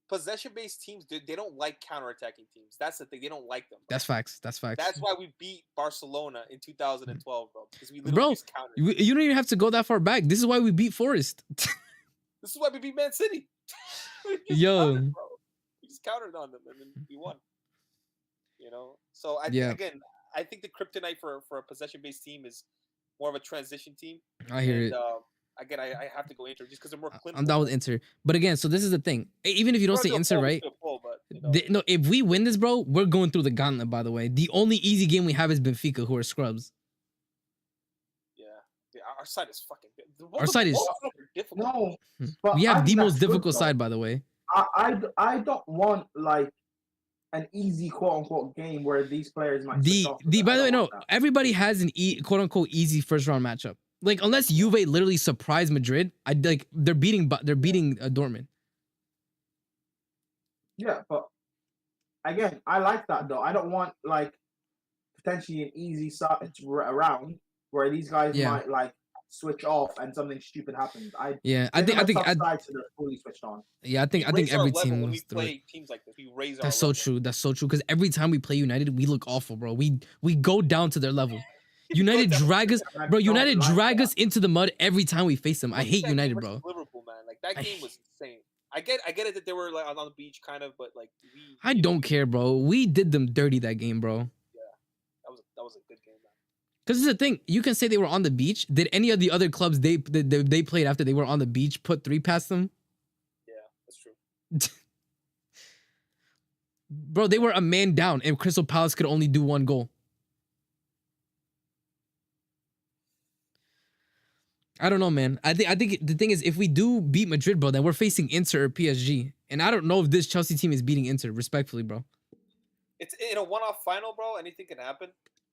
[SPEAKER 3] possession-based teams, they don't like counter-attacking teams. That's the thing. They don't like them. Bro.
[SPEAKER 1] That's facts. That's
[SPEAKER 3] why we beat Barcelona in 2012, bro. Because we literally
[SPEAKER 1] Bro,
[SPEAKER 3] just countered.
[SPEAKER 1] you don't even have to go that far back. This is why we beat Forest.
[SPEAKER 3] This is why we beat Man City.
[SPEAKER 1] Yo.
[SPEAKER 3] We just countered on them and then we won. You know? So, I think the kryptonite for a possession-based team is more of a transition team.
[SPEAKER 1] I hear it.
[SPEAKER 3] Again, I have to go Inter just because they're more clinical.
[SPEAKER 1] I'm down with Inter. But again, so this is the thing. Even if you don't say Inter, right? No, if we win this, bro, we're going through the gauntlet, by the way. The only easy game we have is Benfica, who are scrubs.
[SPEAKER 3] Yeah, our side is fucking good.
[SPEAKER 1] Our side is...
[SPEAKER 3] difficult.
[SPEAKER 4] No, but
[SPEAKER 1] we have the most difficult
[SPEAKER 4] good,
[SPEAKER 1] side, by the way.
[SPEAKER 4] I don't want, like, an easy quote-unquote game where these players might...
[SPEAKER 1] By the way, no, everybody has an quote-unquote easy first-round matchup. Like, unless Juve literally surprised Madrid, they're beating Dortmund.
[SPEAKER 4] Yeah, but again, I like that though. I don't want like potentially an easy round where these guys might like switch off and something stupid happens. I think sides so they're fully switched on.
[SPEAKER 1] Yeah, I think every team
[SPEAKER 3] when we play teams like this, we raise our
[SPEAKER 1] That's so true. That's so true. Because every time we play United, we look awful, bro. We go down to their level. United drag us, bro. United drag us into the mud every time we face them. I hate United, bro.
[SPEAKER 3] Liverpool, man, like that game was insane. I get it that they were like on the beach, kind of, but like
[SPEAKER 1] I don't care, bro. We did them dirty that game, bro.
[SPEAKER 3] Yeah, that was a good game, man.
[SPEAKER 1] Because this is the thing, you can say they were on the beach. Did any of the other clubs they played after they were on the beach put 3 past them?
[SPEAKER 3] Yeah, that's true.
[SPEAKER 1] Bro, they were a man down, and Crystal Palace could only do 1 goal. I don't know, man. I think the thing is, if we do beat Madrid, bro, then we're facing Inter or PSG. And I don't know if this Chelsea team is beating Inter, respectfully, bro.
[SPEAKER 3] it's in a one-off final, bro. Anything can happen.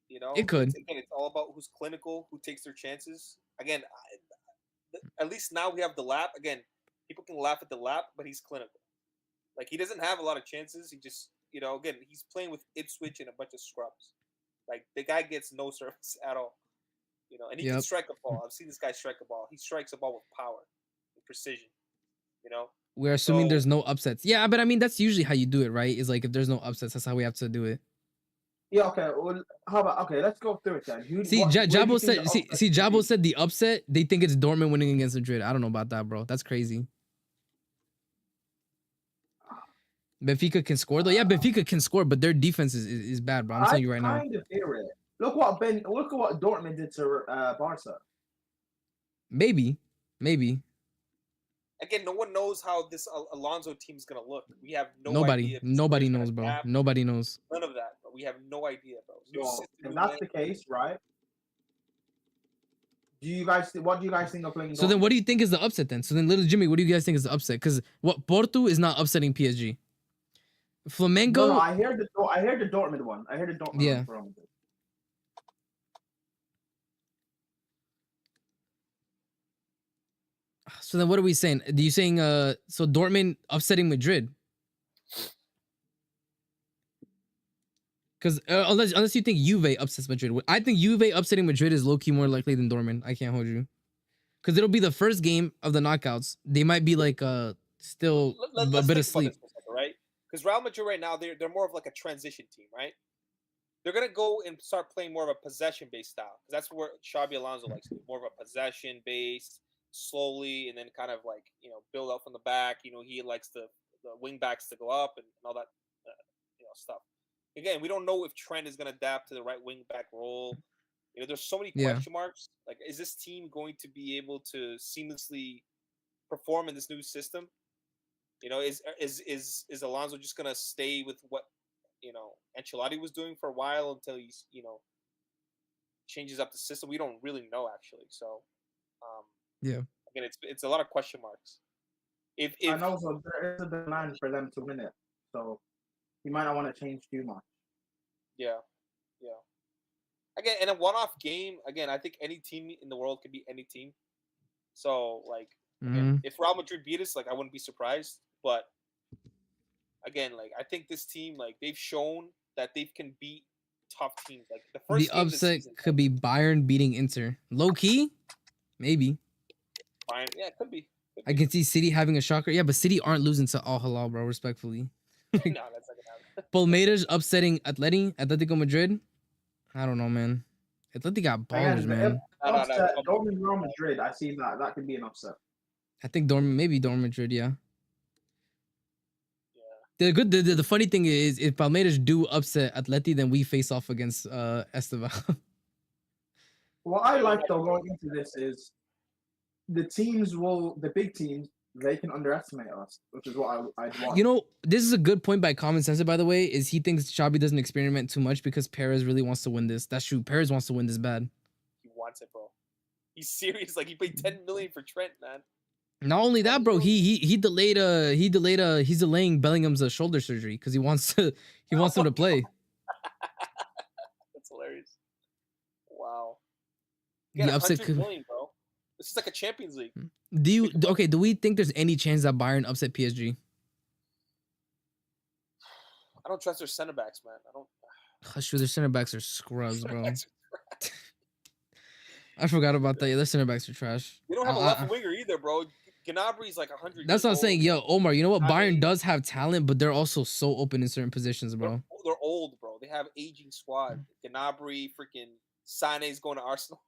[SPEAKER 3] You know,
[SPEAKER 1] It could.
[SPEAKER 3] It's all about who's clinical, who takes their chances. Again, at least now we have Delap. Again, people can laugh at Delap, but he's clinical. Like he doesn't have a lot of chances. He just, again, he's playing with Ipswich and a bunch of scrubs. Like the guy gets no service at all. And he can strike a ball. I've seen this guy strike a ball. He strikes a ball with power and precision.
[SPEAKER 1] We're assuming there's no upsets. Yeah, but I mean that's usually how you do it, right? Is like if there's no upsets, that's how we have to do it.
[SPEAKER 4] Yeah. Okay. Well, how about let's go through it then.
[SPEAKER 1] Jabo said. Jabo said the upset. They think it's Dortmund winning against Madrid. I don't know about that, bro. That's crazy. Benfica can score though. Yeah, Benfica can score, but their defense is bad, bro. I'm telling you right now.
[SPEAKER 4] I kind of hear it. Look at what Dortmund did to Barca.
[SPEAKER 1] Maybe.
[SPEAKER 3] Again, no one knows how this Alonso team is gonna look. We have
[SPEAKER 1] nobody.
[SPEAKER 3] idea.
[SPEAKER 1] Nobody knows, bro. Nobody knows.
[SPEAKER 3] None of that. Bro. We have no idea, bro.
[SPEAKER 4] So, if that's the case, right? What do you guys think of playing?
[SPEAKER 1] So then, what do you think is the upset then? So then, little Jimmy, what do you guys think is the upset? Because Porto is not upsetting PSG. Flamengo.
[SPEAKER 4] No, I heard the Dortmund one. I heard the Dortmund one.
[SPEAKER 1] So then what are we saying? Are you saying so Dortmund upsetting Madrid? Because unless you think Juve upsets Madrid. I think Juve upsetting Madrid is low-key more likely than Dortmund. I can't hold you. Because it'll be the first game of the knockouts. They might be like still a bit asleep.
[SPEAKER 3] Right? Because Real Madrid right now, they're more of like a transition team, right? They're going to go and start playing more of a possession-based style. Because that's what Xabi Alonso likes to do. More of a possession-based, slowly, and then kind of like, build up from the back. He likes the wing backs to go up and all that, stuff. Again, we don't know if Trent is going to adapt to the right wing back role. There's so many question marks. Like, is this team going to be able to seamlessly perform in this new system? Is Alonso just going to stay with what, Ancelotti was doing for a while until he's, changes up the system? We don't really know, actually. So, again, it's a lot of question marks. If
[SPEAKER 4] and also there is a demand for them to win it, so you might not want to change too much.
[SPEAKER 3] Yeah. Again, in a one-off game, again, I think any team in the world could beat any team. So, like, again, if Real Madrid beat us, like, I wouldn't be surprised. But again, like, I think this team, like, they've shown that they can beat tough teams. Like the first
[SPEAKER 1] upset could be Bayern beating Inter. Low key, maybe.
[SPEAKER 3] Bayern, yeah, it could be.
[SPEAKER 1] I can see City having a shocker. Yeah, but City aren't losing to Al Hilal, bro. Respectfully.
[SPEAKER 3] No, that's not gonna happen.
[SPEAKER 1] Palmeiras upsetting Atletico Madrid. I don't know, man. Atletico got ballers, man.
[SPEAKER 4] Dortmund Real Madrid. I see that. That could be an upset.
[SPEAKER 1] I think Dortmund Madrid, yeah. The funny thing is, if Palmeiras do upset Atleti, then we face off against Esteban.
[SPEAKER 4] What I like though going into this is the big teams, they can underestimate us, which is what I'd want.
[SPEAKER 1] This is a good point by Common Sense, by the way, is he thinks Xabi doesn't experiment too much because Perez really wants to win this. That's true. Perez wants to win this bad.
[SPEAKER 3] He wants it, bro. He's serious. Like, he paid $10 million for Trent, man.
[SPEAKER 1] Not only that, bro, he's delaying Bellingham's shoulder surgery because he wants him to play.
[SPEAKER 3] That's hilarious. Wow.
[SPEAKER 1] The upset
[SPEAKER 3] $100 million, bro. This is like a Champions League.
[SPEAKER 1] Do we think there's any chance that Bayern upset PSG?
[SPEAKER 3] I don't trust their center backs, man. I don't.
[SPEAKER 1] Sure, their center backs are scrubs, bro. I forgot about that. Yeah, their center backs are trash.
[SPEAKER 3] We don't have a left winger either, bro. Gnabry's like 100.
[SPEAKER 1] That's what I'm saying. Yo, Omar, you know what? Bayern does have talent, but they're also so open in certain positions, bro.
[SPEAKER 3] They're old, bro. They have aging squad. Gnabry, freaking Sané's going to Arsenal.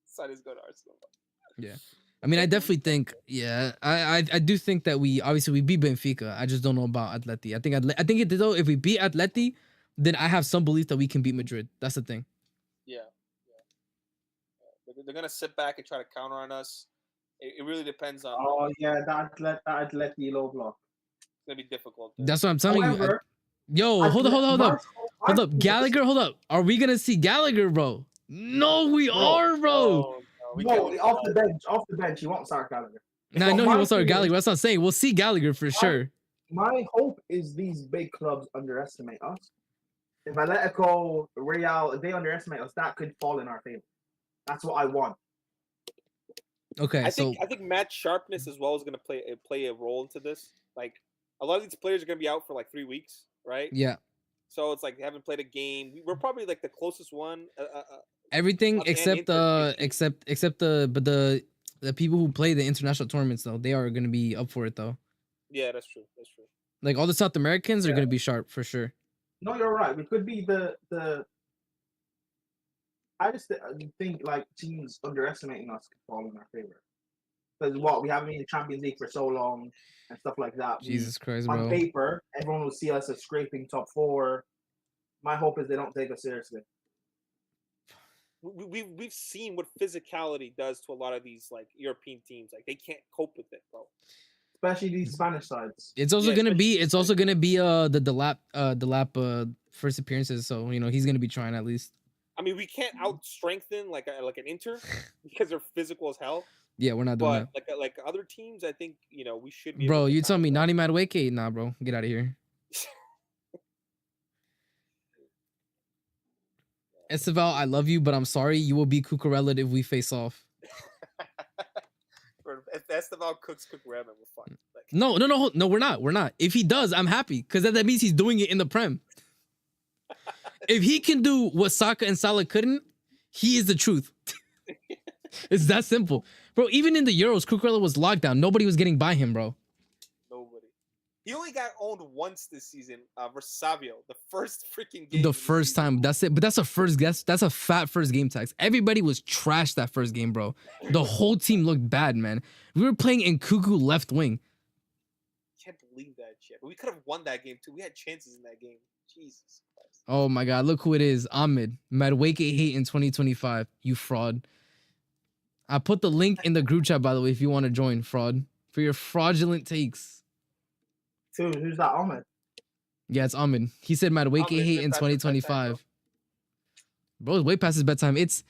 [SPEAKER 3] Sané's going to Arsenal.
[SPEAKER 1] Yeah. I mean, I definitely think, I do think that we beat Benfica. I just don't know about Atleti. I think if we beat Atleti, then I have some belief that we can beat Madrid. That's the thing.
[SPEAKER 3] Yeah. They're gonna sit back and try to counter on us. It really depends on.
[SPEAKER 4] Oh yeah, that Atleti low block.
[SPEAKER 3] It's gonna be difficult.
[SPEAKER 1] That's what I'm telling you. Yo, hold up, Gallagher, hold up. Are we gonna see Gallagher, bro? No, we are, bro.
[SPEAKER 4] No, off the bench. He won't start Gallagher.
[SPEAKER 1] No, I know he won't start Gallagher. That's what I'm saying. We'll see Gallagher for sure.
[SPEAKER 4] my hope is these big clubs underestimate us. If Atletico, Real, if they underestimate us, that could fall in our favor. That's what I want.
[SPEAKER 1] Okay,
[SPEAKER 3] I
[SPEAKER 1] so
[SPEAKER 3] think match sharpness as well is going to play a role into this. Like a lot of these players are going to be out for like 3 weeks, right?
[SPEAKER 1] yeah,
[SPEAKER 3] So it's like they haven't played a game. We're probably like the closest one.
[SPEAKER 1] everything
[SPEAKER 3] And
[SPEAKER 1] except
[SPEAKER 3] Inter-
[SPEAKER 1] except the people who play the international tournaments though, they are gonna be up for it though.
[SPEAKER 3] Yeah, that's true. That's true.
[SPEAKER 1] Like all the South Americans are
[SPEAKER 4] Yeah.
[SPEAKER 1] gonna be sharp for sure.
[SPEAKER 4] No, you're right. We could be the. I just think like teams underestimating us could fall in our favor. Because what we haven't been in the Champions League for so long and stuff like that.
[SPEAKER 1] Jesus Christ,
[SPEAKER 4] On
[SPEAKER 1] bro.
[SPEAKER 4] paper, everyone will see us as scraping top 4. My hope is they don't take us seriously.
[SPEAKER 3] We've seen what physicality does to a lot of these like European teams. Like they can't cope with it, bro.
[SPEAKER 4] Especially these Spanish sides.
[SPEAKER 1] It's also
[SPEAKER 3] Yeah,
[SPEAKER 1] gonna be the Delap first appearances, so you know he's gonna be trying at least.
[SPEAKER 3] I mean, we can't out strengthen like an Inter because they're physical as hell.
[SPEAKER 1] Yeah, we're not doing
[SPEAKER 3] But like other teams, I think we should be.
[SPEAKER 1] that. Bro,
[SPEAKER 3] able to
[SPEAKER 1] you tell me
[SPEAKER 3] counter
[SPEAKER 1] Nani Madueke? Nah, bro, get out of here. Esteval, I love you, but I'm sorry. You will be Cucurella if we face off.
[SPEAKER 3] If Esteval cooks Cucurella, we're fine. Like,
[SPEAKER 1] No, we're not. We're not. If he does, I'm happy because that means he's doing it in the Prem. If he can do what Saka and Salah couldn't, he is the truth. It's that simple. Bro, even in the Euros, Cucurella was locked down. Nobody was getting by him, bro.
[SPEAKER 3] nobody. He only got owned once this season versus Savio, the first freaking game.
[SPEAKER 1] The first time. That's it. But that's a first guess. That's a fat first game tax. Everybody was trash that first game, bro. The whole team looked bad, man. We were playing in Cuckoo left wing.
[SPEAKER 3] Can't believe that shit. But we could have won that game too. We had chances in that game. Jesus Christ.
[SPEAKER 1] Oh my God, look who it is. Ahmed. Madueke hate in 2025. You fraud. I put the link in the group chat, by the way, if you want to join, fraud. For your fraudulent takes.
[SPEAKER 4] Dude, who's that Ahmed?
[SPEAKER 1] Yeah, it's Ahmed. He said Madueke
[SPEAKER 3] Ahmed,
[SPEAKER 1] hate
[SPEAKER 3] way
[SPEAKER 1] in
[SPEAKER 3] past his bedtime,
[SPEAKER 1] 2025. Bro, it's way past his bedtime. It's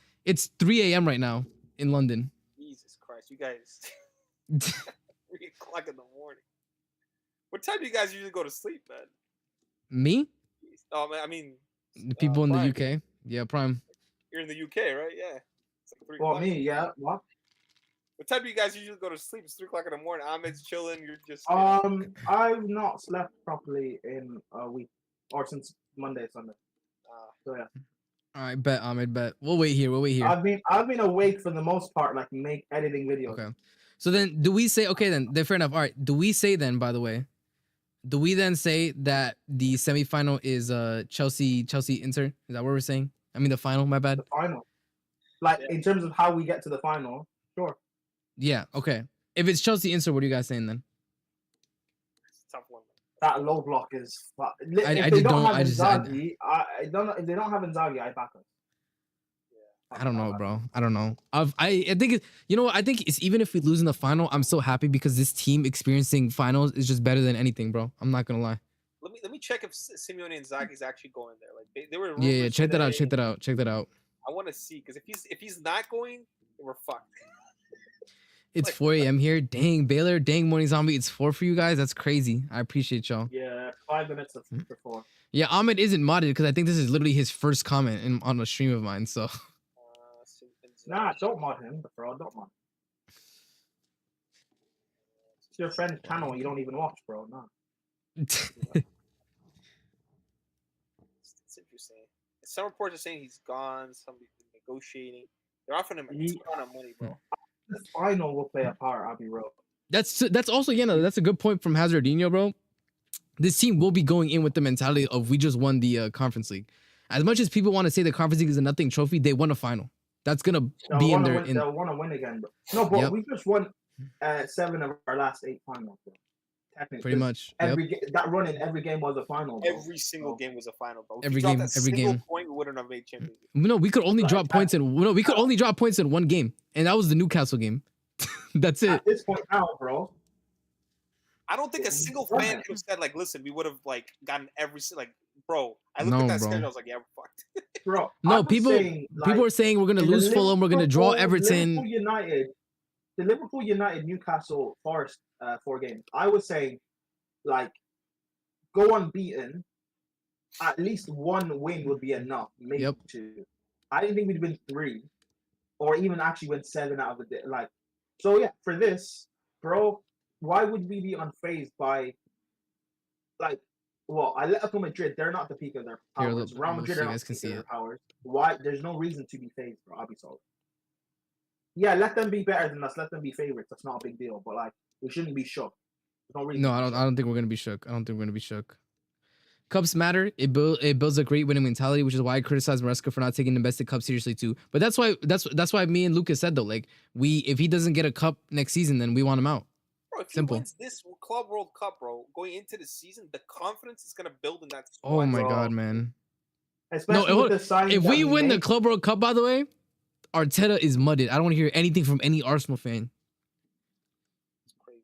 [SPEAKER 1] 3 a.m. right now in London.
[SPEAKER 3] Jesus Christ, you guys. 3 o'clock in the morning. What time do you guys usually go to sleep, man?
[SPEAKER 1] Me?
[SPEAKER 3] Oh man, I mean,
[SPEAKER 1] The people in
[SPEAKER 3] Prime.
[SPEAKER 1] the UK. Yeah, Prime.
[SPEAKER 3] You're in the UK, right? Yeah. It's like 3
[SPEAKER 4] Well,
[SPEAKER 3] o'clock.
[SPEAKER 4] me, yeah. What?
[SPEAKER 3] What time do you guys usually go to sleep? It's 3 o'clock in the morning. Ahmed's chilling. You're just.
[SPEAKER 4] I've not slept properly in a week, or since Monday, Sunday. So yeah,
[SPEAKER 1] All right, bet, Ahmed, bet. We'll wait here.
[SPEAKER 4] I've been awake for the most part, like editing videos.
[SPEAKER 1] Okay. So then do we say, okay, then fair enough. All right. Do we say then, by the way, do we then say that the semifinal is Chelsea Inter? Is that what we're saying? I mean the final, my bad.
[SPEAKER 4] The final, like in terms of how we get to the final, sure.
[SPEAKER 1] Yeah, okay. If it's Chelsea Inter, what are you guys saying then?
[SPEAKER 3] It's a tough one.
[SPEAKER 4] That low block is. If
[SPEAKER 1] I
[SPEAKER 4] they
[SPEAKER 1] just
[SPEAKER 4] don't
[SPEAKER 1] don't-
[SPEAKER 4] have
[SPEAKER 1] I just-
[SPEAKER 4] Inzaghi, I don't know. If they don't have Inzaghi, I back us.
[SPEAKER 1] I don't know, bro. I don't know. I think you know what? I think it's even if we lose in the final, I'm so happy because this team experiencing finals is just better than anything, bro. I'm not gonna lie.
[SPEAKER 3] Let me check if Simeone and Inzaghi's actually going there. Like they were.
[SPEAKER 1] Yeah,
[SPEAKER 3] rumors
[SPEAKER 1] check that out.
[SPEAKER 3] today.
[SPEAKER 1] Check that out.
[SPEAKER 3] I want to see because if he's not going, then we're fucked.
[SPEAKER 1] It's
[SPEAKER 3] Like-
[SPEAKER 1] 4 a.m. here. Dang, Baylor. Dang, Morning Zombie. It's 4 for you guys. That's crazy. I appreciate y'all.
[SPEAKER 4] Yeah, 5 minutes before.
[SPEAKER 1] Yeah, Ahmed isn't modded because I think this is literally his first comment on a stream of mine. So
[SPEAKER 4] Nah, don't mod him, bro. Don't mod. It's your friend's channel. You don't even watch, bro. Nah.
[SPEAKER 3] It's interesting. Some reports are saying he's gone. Somebody's negotiating. They're offering him a ton of money, bro.
[SPEAKER 4] The final will play a part. I'll be real.
[SPEAKER 1] that's also that's a good point from Hazardinho, bro. This team will be going in with the mentality of we just won the Conference League. As much as people want to say the Conference League is a nothing trophy, they won a final. That's gonna be in there.
[SPEAKER 4] They'll want to win again, bro. No, but
[SPEAKER 1] Yep.
[SPEAKER 4] we just won 7 of our last 8 finals, bro. Technically,
[SPEAKER 1] Pretty much. Yep.
[SPEAKER 4] that run in every game was a final. Bro.
[SPEAKER 3] Every single game was a final, bro. If
[SPEAKER 1] Every
[SPEAKER 3] we dropped
[SPEAKER 1] game,
[SPEAKER 3] a
[SPEAKER 1] every
[SPEAKER 3] single
[SPEAKER 1] game.
[SPEAKER 3] point, we wouldn't have made Champions League.
[SPEAKER 1] No, we could only
[SPEAKER 4] Like,
[SPEAKER 1] drop points in. No, we could only drop points in one game, and that was the Newcastle game. That's it.
[SPEAKER 4] At this point now, bro.
[SPEAKER 3] I don't think a single
[SPEAKER 4] Right.
[SPEAKER 3] fan could have said like, "Listen, we would have like gotten bro." I looked
[SPEAKER 1] No,
[SPEAKER 3] at that
[SPEAKER 1] bro.
[SPEAKER 3] schedule. I was like, "Yeah, we're fucked."
[SPEAKER 4] Bro,
[SPEAKER 1] No,
[SPEAKER 4] I'm
[SPEAKER 1] people
[SPEAKER 4] saying,
[SPEAKER 1] are saying we're gonna
[SPEAKER 4] in the
[SPEAKER 1] lose Fulham, we're gonna draw Everton.
[SPEAKER 4] The Liverpool United Newcastle Forest 4 games. I was saying, like, go unbeaten, at least one win would be enough. Maybe
[SPEAKER 1] Yep.
[SPEAKER 4] 2. I didn't think we'd win 3, or even actually win 7 out of the day. Like, so yeah, for this, bro, why would we be unfazed by, like, well, Atletico Madrid, they're not the peak of their
[SPEAKER 1] Here,
[SPEAKER 4] powers.
[SPEAKER 1] look,
[SPEAKER 4] Real Madrid
[SPEAKER 1] so
[SPEAKER 4] are
[SPEAKER 1] you
[SPEAKER 4] not
[SPEAKER 1] guys
[SPEAKER 4] the
[SPEAKER 1] can
[SPEAKER 4] peak
[SPEAKER 1] see
[SPEAKER 4] of their
[SPEAKER 1] it.
[SPEAKER 4] powers. Why? There's no reason to be phased, bro. I'll be sorry. Yeah, let them be better than us. Let them be favorites. That's not a big deal. But like, we shouldn't be shook. There's no reason.
[SPEAKER 1] No,
[SPEAKER 4] to
[SPEAKER 1] I
[SPEAKER 4] be
[SPEAKER 1] don't.
[SPEAKER 4] shook.
[SPEAKER 1] I don't think we're gonna be shook. I don't think we're gonna be shook. Cups matter. It builds a great winning mentality, which is why I criticize Maresca for not taking the domestic cup seriously too. But that's why me and Lucas said though, like if he doesn't get a cup next season, then we want him out.
[SPEAKER 3] Bro, if
[SPEAKER 1] Simple.
[SPEAKER 3] he wins this Club World Cup, bro, going into the season, the confidence is gonna build in that squad.
[SPEAKER 1] Oh my
[SPEAKER 4] bro.
[SPEAKER 1] god, man.
[SPEAKER 4] Especially
[SPEAKER 1] No,
[SPEAKER 4] with the sign.
[SPEAKER 1] if we win the Club World Cup, by the way, Arteta is mudded. I don't want to hear anything from any Arsenal fan.
[SPEAKER 3] It's crazy,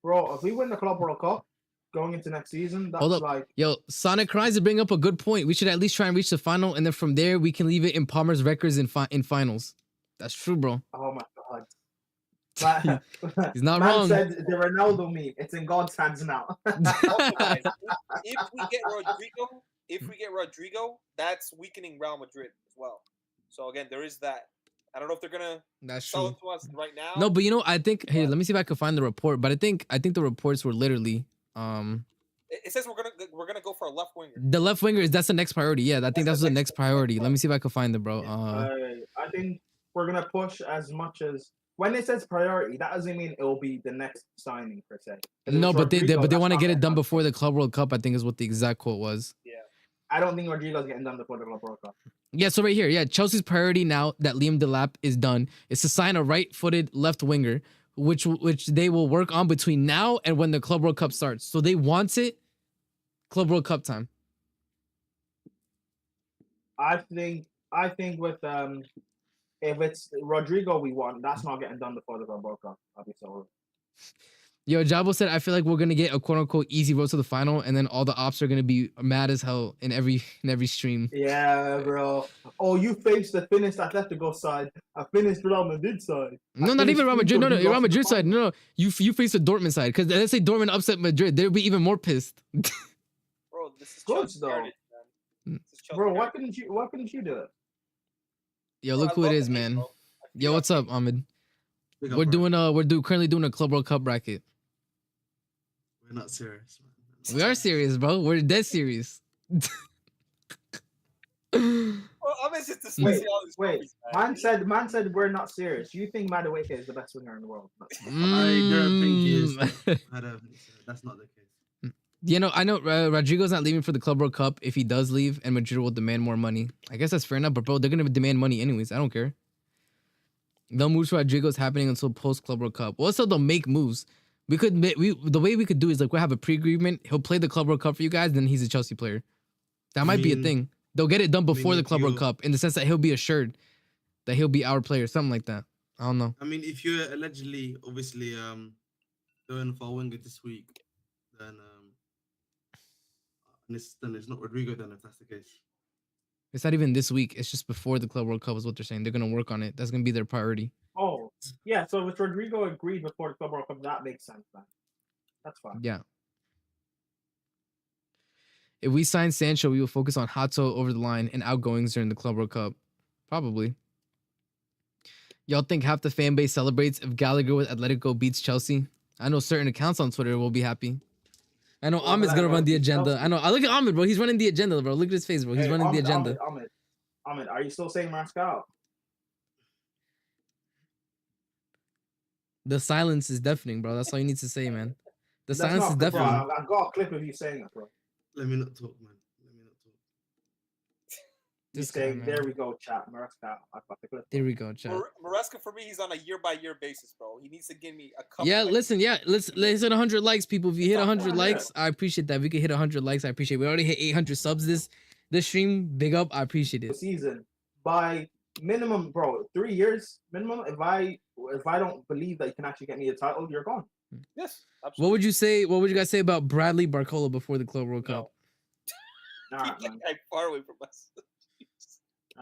[SPEAKER 4] bro, if we win the Club World Cup going into next season, that's
[SPEAKER 1] Hold up.
[SPEAKER 4] like,
[SPEAKER 1] Yo, Sonic Cries to bring up a good point. We should at least try and reach the final, and then from there we can leave it in Palmer's records in finals. That's true, bro.
[SPEAKER 4] oh my god.
[SPEAKER 1] He's not
[SPEAKER 4] Man
[SPEAKER 1] wrong.
[SPEAKER 4] said the Ronaldo meme. It's in God's hands now.
[SPEAKER 3] Also, guys, if we get Rodrygo, that's weakening Real Madrid as well. So again, there is that. I don't know if they're gonna
[SPEAKER 1] That's
[SPEAKER 3] sell
[SPEAKER 1] true.
[SPEAKER 3] it to us right now.
[SPEAKER 1] No, but I think hey,
[SPEAKER 3] But-
[SPEAKER 1] let me see if I can find the report. But I think the reports were literally
[SPEAKER 3] It says we're gonna go for a left winger.
[SPEAKER 1] the left winger that's the next priority. Yeah, I think that's the next priority. Let me see if I can find it, bro.
[SPEAKER 4] I think we're gonna push as much as when it says priority. That doesn't mean it will be the next signing per se. If
[SPEAKER 1] No,
[SPEAKER 4] it's
[SPEAKER 1] but they
[SPEAKER 4] Rodrygo, that's
[SPEAKER 1] want to
[SPEAKER 4] not
[SPEAKER 1] get it
[SPEAKER 4] gonna
[SPEAKER 1] done
[SPEAKER 4] happen.
[SPEAKER 1] before the Club World Cup. I think is what the exact quote was.
[SPEAKER 3] Yeah.
[SPEAKER 4] I don't think Rodrygo's getting done before the Club World Cup.
[SPEAKER 1] Yeah, so right here, yeah, Chelsea's priority now that Liam Delap is done is to sign a right-footed left winger, which they will work on between now and when the Club World Cup starts. So they want it Club World Cup time.
[SPEAKER 4] I think with if it's Rodrygo we want, that's not getting done before the Club World Cup. I'll be sorry.
[SPEAKER 1] Yo, Jabo said, I feel like we're gonna get a quote-unquote easy road to the final, and then all the ops are gonna be mad as hell in every stream.
[SPEAKER 4] Yeah, bro. Oh, you faced the finished Atletico side. I finished Real Madrid side.
[SPEAKER 1] No,
[SPEAKER 4] I
[SPEAKER 1] not even
[SPEAKER 4] finished
[SPEAKER 1] Real Madrid. No,
[SPEAKER 4] Inter, we
[SPEAKER 1] Real
[SPEAKER 4] lost in the
[SPEAKER 1] Madrid side.
[SPEAKER 4] final.
[SPEAKER 1] No, you face the Dortmund side. Because let's say Dortmund upset Madrid, they'll be even more pissed.
[SPEAKER 3] Bro, this is
[SPEAKER 4] Good,
[SPEAKER 3] Chelsea
[SPEAKER 4] though.
[SPEAKER 3] heritage, man. This is Chelsea
[SPEAKER 4] Bro, why
[SPEAKER 3] heritage.
[SPEAKER 4] couldn't you do it?
[SPEAKER 1] Yo,
[SPEAKER 3] Bro,
[SPEAKER 1] look
[SPEAKER 3] I
[SPEAKER 1] who it
[SPEAKER 3] love
[SPEAKER 1] is,
[SPEAKER 3] the name,
[SPEAKER 1] man.
[SPEAKER 3] bro. I
[SPEAKER 1] Yo,
[SPEAKER 3] feel
[SPEAKER 1] what's
[SPEAKER 3] like-
[SPEAKER 1] up, Ahmed?
[SPEAKER 5] Big up,
[SPEAKER 1] We're
[SPEAKER 5] bro.
[SPEAKER 1] doing currently doing a Club World Cup bracket.
[SPEAKER 5] We're not serious, man.
[SPEAKER 1] We are serious, bro. We're dead serious.
[SPEAKER 3] Bro, I'm just dismissing all these
[SPEAKER 4] Wait,
[SPEAKER 3] trophies, man.
[SPEAKER 4] man said we're not serious. You think Madueke is the best winger in the world? No.
[SPEAKER 5] I don't think he is.
[SPEAKER 1] Mm.
[SPEAKER 5] I don't think so. That's not the case.
[SPEAKER 1] I know Rodrygo's not leaving for the Club World Cup. If he does leave, and Madrid will demand more money, I guess that's fair enough. But bro, they're gonna demand money anyways. I don't care. No moves for Rodrygo's happening until post Club World Cup. Also, they'll make moves. The way we could do is like we'll have a pre-agreement. He'll play the Club World Cup for you guys, then he's a Chelsea player. That might be a
[SPEAKER 5] mean-
[SPEAKER 1] thing. They'll get it done before the
[SPEAKER 5] if
[SPEAKER 1] Club World
[SPEAKER 5] you-
[SPEAKER 1] Cup in the sense that he'll be assured that he'll be our player, something like that. I don't know.
[SPEAKER 5] I mean, if you're allegedly, obviously, going for a winger this week, then it's not Rodrygo. Then if that's the case,
[SPEAKER 1] It's not even this week. It's just before the Club World Cup is what they're saying. They're gonna work on it. That's gonna be their priority.
[SPEAKER 4] Oh, yeah. So if Rodrygo agreed before the Club World Cup, that makes sense, man. That's fine.
[SPEAKER 1] Yeah. If we sign Sancho, we will focus on Hato over the line and outgoings during the Club World Cup. Probably. Y'all think half the fan base celebrates if Gallagher with Atletico beats Chelsea? I know certain accounts on Twitter will be happy. I know
[SPEAKER 4] Well,
[SPEAKER 1] Ahmed's
[SPEAKER 4] that
[SPEAKER 1] gonna run
[SPEAKER 4] won't
[SPEAKER 1] the
[SPEAKER 4] be
[SPEAKER 1] agenda.
[SPEAKER 4] Chelsea.
[SPEAKER 1] I know. I look at Ahmed, bro. He's running the agenda, bro. Look at his face, bro. He's
[SPEAKER 4] Hey,
[SPEAKER 1] running the agenda.
[SPEAKER 4] Ahmed, are you still saying Marquee?
[SPEAKER 1] The silence is deafening, bro. That's all you need to say, man. The
[SPEAKER 4] That's
[SPEAKER 1] silence is
[SPEAKER 4] not, bro,
[SPEAKER 1] deafening.
[SPEAKER 4] I've got a clip of you saying it, bro.
[SPEAKER 5] let me not talk, man. Let me not talk.
[SPEAKER 4] You
[SPEAKER 1] This guy,
[SPEAKER 4] saying,
[SPEAKER 1] man.
[SPEAKER 4] there we go, chat. Marquee. I've got the clip.
[SPEAKER 1] There we go, chat.
[SPEAKER 3] Maresca for me, he's on a year-by-year basis, bro. He needs to give me a couple.
[SPEAKER 1] Yeah,
[SPEAKER 3] wins.
[SPEAKER 1] listen, let's hit 100 likes, people. If you hit
[SPEAKER 3] It's on
[SPEAKER 1] 100
[SPEAKER 3] fire.
[SPEAKER 1] likes, I appreciate that. If we could hit 100 likes, I appreciate it. We already hit 800 subs this stream. Big up, I appreciate it.
[SPEAKER 4] Season by minimum, bro. 3 years minimum. If I don't believe that you can actually get me a title, you're gone.
[SPEAKER 3] Yes,
[SPEAKER 1] What
[SPEAKER 3] absolutely.
[SPEAKER 1] would you say? What would you guys say about Bradley Barcola before the Club World Cup?
[SPEAKER 4] Nah,
[SPEAKER 3] Keep that
[SPEAKER 4] man.
[SPEAKER 3] guy far away from us.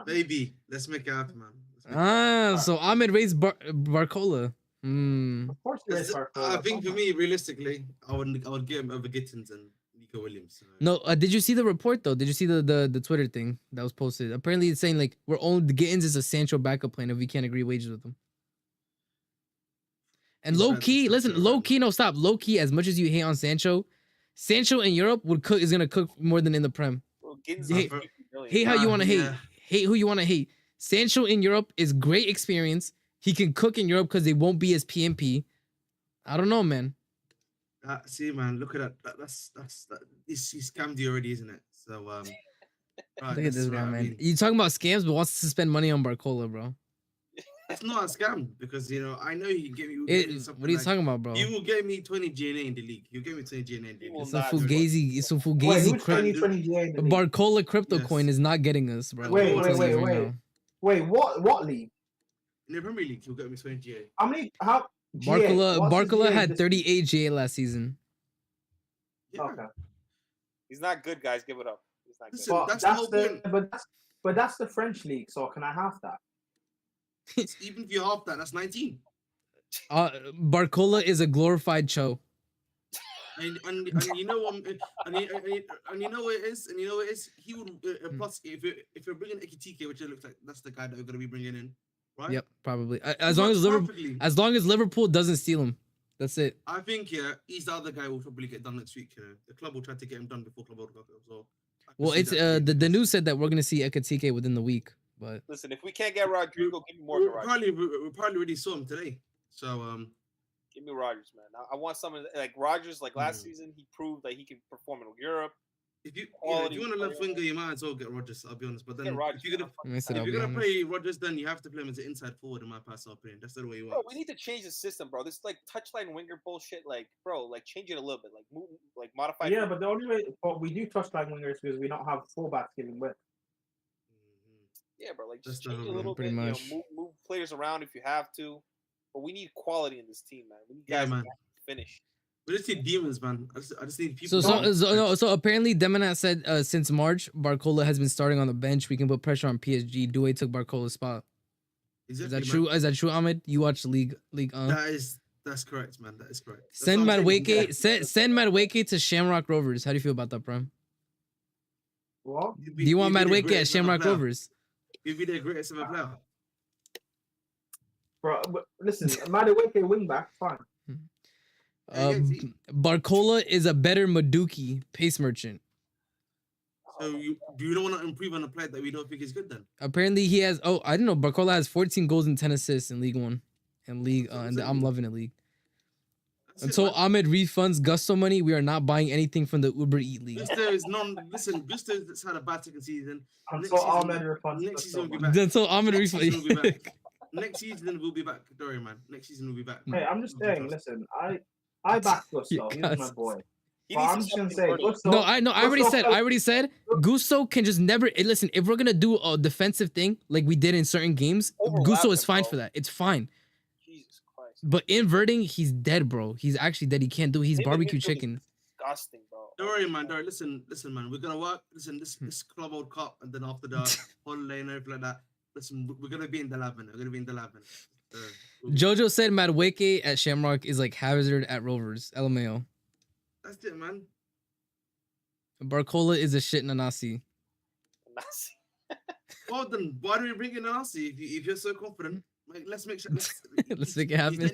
[SPEAKER 5] Baby, let's make it happen, man. Let's make it happen.
[SPEAKER 1] So Ahmed raised Barcola. Hmm.
[SPEAKER 4] Of course, there is Barcola.
[SPEAKER 5] I think for
[SPEAKER 4] come on.
[SPEAKER 5] me, realistically, I would give him over Gittins and Nico Williams. So.
[SPEAKER 1] No, did you see the report though? Did you see the Twitter thing that was posted? Apparently, it's saying like we're only the Gittins is a Sancho backup plan if we can't agree wages with him. And
[SPEAKER 5] He's
[SPEAKER 1] low
[SPEAKER 5] better than
[SPEAKER 1] key, listen,
[SPEAKER 5] Sancho
[SPEAKER 1] low
[SPEAKER 5] right
[SPEAKER 1] key,
[SPEAKER 5] now.
[SPEAKER 1] no stop, low key. As much as you hate on Sancho, Sancho in Europe is gonna cook more than in the Prem.
[SPEAKER 3] Well, Gins
[SPEAKER 1] Hey,
[SPEAKER 3] is 50 million.
[SPEAKER 1] Hate how you want to hate,
[SPEAKER 5] Yeah.
[SPEAKER 1] hate who you want to hate. Sancho in Europe is great experience. He can cook in Europe because they won't be as PMP. I don't know, man.
[SPEAKER 5] See, man, look at that. That's he scammed you already, isn't it? So right,
[SPEAKER 1] Look at
[SPEAKER 5] that's
[SPEAKER 1] this
[SPEAKER 5] what
[SPEAKER 1] guy,
[SPEAKER 5] I
[SPEAKER 1] man.
[SPEAKER 5] mean.
[SPEAKER 1] You talking about scams, but wants to spend money on Barcola, bro.
[SPEAKER 5] It's not a scam because I know he can give you.
[SPEAKER 1] What are you talking about, bro?
[SPEAKER 5] He will give me 20 GNA in the league. He'll give me 20 GNA in the
[SPEAKER 3] He
[SPEAKER 5] league.
[SPEAKER 3] will
[SPEAKER 1] It's a
[SPEAKER 3] not.
[SPEAKER 1] fugazi. It's a
[SPEAKER 4] Wait,
[SPEAKER 1] fugazi.
[SPEAKER 4] who's 2020 GA in the league?
[SPEAKER 1] Barcola crypto
[SPEAKER 5] Yes.
[SPEAKER 1] coin is not getting us, bro.
[SPEAKER 5] Wait,
[SPEAKER 1] I'm telling you right
[SPEAKER 4] wait.
[SPEAKER 1] now.
[SPEAKER 4] Wait, what league?
[SPEAKER 5] In the Premier League, he'll get me 20 GA.
[SPEAKER 4] How many? How?
[SPEAKER 1] Barcola had 38 GA last season.
[SPEAKER 5] Yeah.
[SPEAKER 4] Okay,
[SPEAKER 3] He's not good, guys. Give it up. He's not good.
[SPEAKER 5] Listen,
[SPEAKER 4] but
[SPEAKER 5] that's the whole point.
[SPEAKER 4] but that's the French league. So can I have that?
[SPEAKER 5] Even if you half that, that's 19.
[SPEAKER 1] Barcola is a glorified Cho.
[SPEAKER 5] And you know and you know what it is. He would plus if you're bringing Ekitike, which it looks like that's the guy that we're gonna be bringing in, right?
[SPEAKER 1] Yep, probably.
[SPEAKER 5] He
[SPEAKER 1] As long
[SPEAKER 5] works
[SPEAKER 1] as Liverpool,
[SPEAKER 5] perfectly.
[SPEAKER 1] as long as Liverpool doesn't steal him, that's it.
[SPEAKER 5] I think he's the other guy who will probably get done next week. The club will try to get him done before Club World Cup. So I can
[SPEAKER 1] Well,
[SPEAKER 5] see
[SPEAKER 1] it's
[SPEAKER 5] that being
[SPEAKER 1] the news said that we're gonna see Ekitike within the week, but
[SPEAKER 3] Listen, if we can't get Rodrygo, give me more
[SPEAKER 5] we
[SPEAKER 3] Rodrygo.
[SPEAKER 5] probably already saw him today. So
[SPEAKER 3] Give me Rodgers, man. I want someone like Rodgers. Like last season, he proved that he can perform in Europe.
[SPEAKER 5] if you
[SPEAKER 3] Quality
[SPEAKER 5] want a left
[SPEAKER 3] player.
[SPEAKER 5] winger, you might as well get Rodgers. I'll be honest. But then
[SPEAKER 3] Get Rodgers,
[SPEAKER 5] if you're
[SPEAKER 3] man.
[SPEAKER 5] gonna
[SPEAKER 1] I said
[SPEAKER 5] if
[SPEAKER 1] I'll
[SPEAKER 5] you're
[SPEAKER 1] be
[SPEAKER 5] gonna
[SPEAKER 1] honest.
[SPEAKER 5] play Rodgers, then you have to play him as an inside forward, in my personal opinion. That's the way you
[SPEAKER 3] Bro,
[SPEAKER 5] are.
[SPEAKER 3] we need to change the system, bro. This like touchline winger bullshit. Like, bro, like change it a little bit. Like, move, like modify.
[SPEAKER 4] Yeah, but the only way, but we do touchline wingers because we don't have fullbacks giving width.
[SPEAKER 3] Yeah, bro. Like,
[SPEAKER 5] That's
[SPEAKER 3] just change it
[SPEAKER 5] the-
[SPEAKER 3] a little
[SPEAKER 1] pretty
[SPEAKER 3] bit.
[SPEAKER 1] much.
[SPEAKER 3] You know, move players around if you have to. But we need quality in this team, man. We need
[SPEAKER 5] Yeah,
[SPEAKER 3] guys
[SPEAKER 5] man.
[SPEAKER 3] that can finish.
[SPEAKER 5] We just need demons, man. I just need people.
[SPEAKER 1] So apparently Demonat said since March Barcola has been starting on the bench. We can put pressure on PSG. Doué took Barcola's spot.
[SPEAKER 5] Exactly,
[SPEAKER 1] Is that
[SPEAKER 5] man.
[SPEAKER 1] true? Is that true, Ahmed? You watch the league?
[SPEAKER 5] That's correct, man. That is correct. That's
[SPEAKER 1] Send
[SPEAKER 5] what I'm saying.
[SPEAKER 1] Madueke. Send Madueke to Shamrock Rovers. How do you feel about that, Prime?
[SPEAKER 4] What?
[SPEAKER 5] You'd
[SPEAKER 1] Do you want
[SPEAKER 5] you'd be the
[SPEAKER 1] Madueke at
[SPEAKER 5] greatest ever
[SPEAKER 1] Shamrock
[SPEAKER 5] player.
[SPEAKER 1] Rovers?
[SPEAKER 5] You'd be the greatest ever player.
[SPEAKER 4] Bro, but listen, Madueke wing back, fine.
[SPEAKER 1] Barcola is a better Madueke pace merchant.
[SPEAKER 5] So do you don't want to improve on a player that we don't think is good then?
[SPEAKER 1] Apparently he has. Oh, I didn't know. Barcola has 14 goals and 10 assists in League One, and
[SPEAKER 5] That's what I'm
[SPEAKER 1] and
[SPEAKER 5] saying.
[SPEAKER 1] I'm loving it league.
[SPEAKER 5] That's it,
[SPEAKER 1] Until
[SPEAKER 5] man.
[SPEAKER 1] Ahmed refunds Gusto money, we are not buying anything from the Uber Eat League.
[SPEAKER 5] Gusto is listen, Gusto has had a bad second season.
[SPEAKER 4] Until Ahmed refunds
[SPEAKER 5] Next season we'll be
[SPEAKER 4] Gusto.
[SPEAKER 5] back.
[SPEAKER 1] Until Ahmed
[SPEAKER 5] Next season we'll be
[SPEAKER 1] refunds.
[SPEAKER 5] back. Next season we'll be back. Don't worry, man. Next season we'll be back.
[SPEAKER 4] Hey, I'm just
[SPEAKER 5] Don't
[SPEAKER 4] saying,
[SPEAKER 5] trust.
[SPEAKER 4] listen, I back Gusto.
[SPEAKER 1] You
[SPEAKER 4] He's
[SPEAKER 1] guys-
[SPEAKER 4] my boy.
[SPEAKER 3] He
[SPEAKER 4] But
[SPEAKER 3] needs
[SPEAKER 4] I'm
[SPEAKER 3] to
[SPEAKER 4] just gonna
[SPEAKER 3] stop
[SPEAKER 4] say,
[SPEAKER 3] converting.
[SPEAKER 4] Gusto.
[SPEAKER 1] No, I know. I already said. Gusto can just never. Listen, if we're gonna do a defensive thing like we did in certain games,
[SPEAKER 3] Overlap
[SPEAKER 1] Gusto is
[SPEAKER 3] him,
[SPEAKER 1] fine
[SPEAKER 3] bro.
[SPEAKER 1] for that. It's fine.
[SPEAKER 3] Jesus Christ.
[SPEAKER 1] But inverting, he's dead, bro. He's actually dead. He can't do. He's
[SPEAKER 3] Him in
[SPEAKER 1] barbecue
[SPEAKER 3] midfield is
[SPEAKER 1] chicken.
[SPEAKER 3] Disgusting, bro.
[SPEAKER 5] Don't worry, man. Don't worry. Listen, man. We're gonna work. Listen, this Club World Cup, and then after the holiday and everything like that. Listen, we're gonna be in the lab, man. We're gonna be in the lab, man.
[SPEAKER 1] Jojo said Madueke at Shamrock is like Hazard at Rovers. LMAO.
[SPEAKER 5] That's it, man.
[SPEAKER 1] Barcola is a shit nanasi.
[SPEAKER 5] Well then, why do we bring in Nancy if you're so confident? Like, let's make sure.
[SPEAKER 1] Let's make it happen.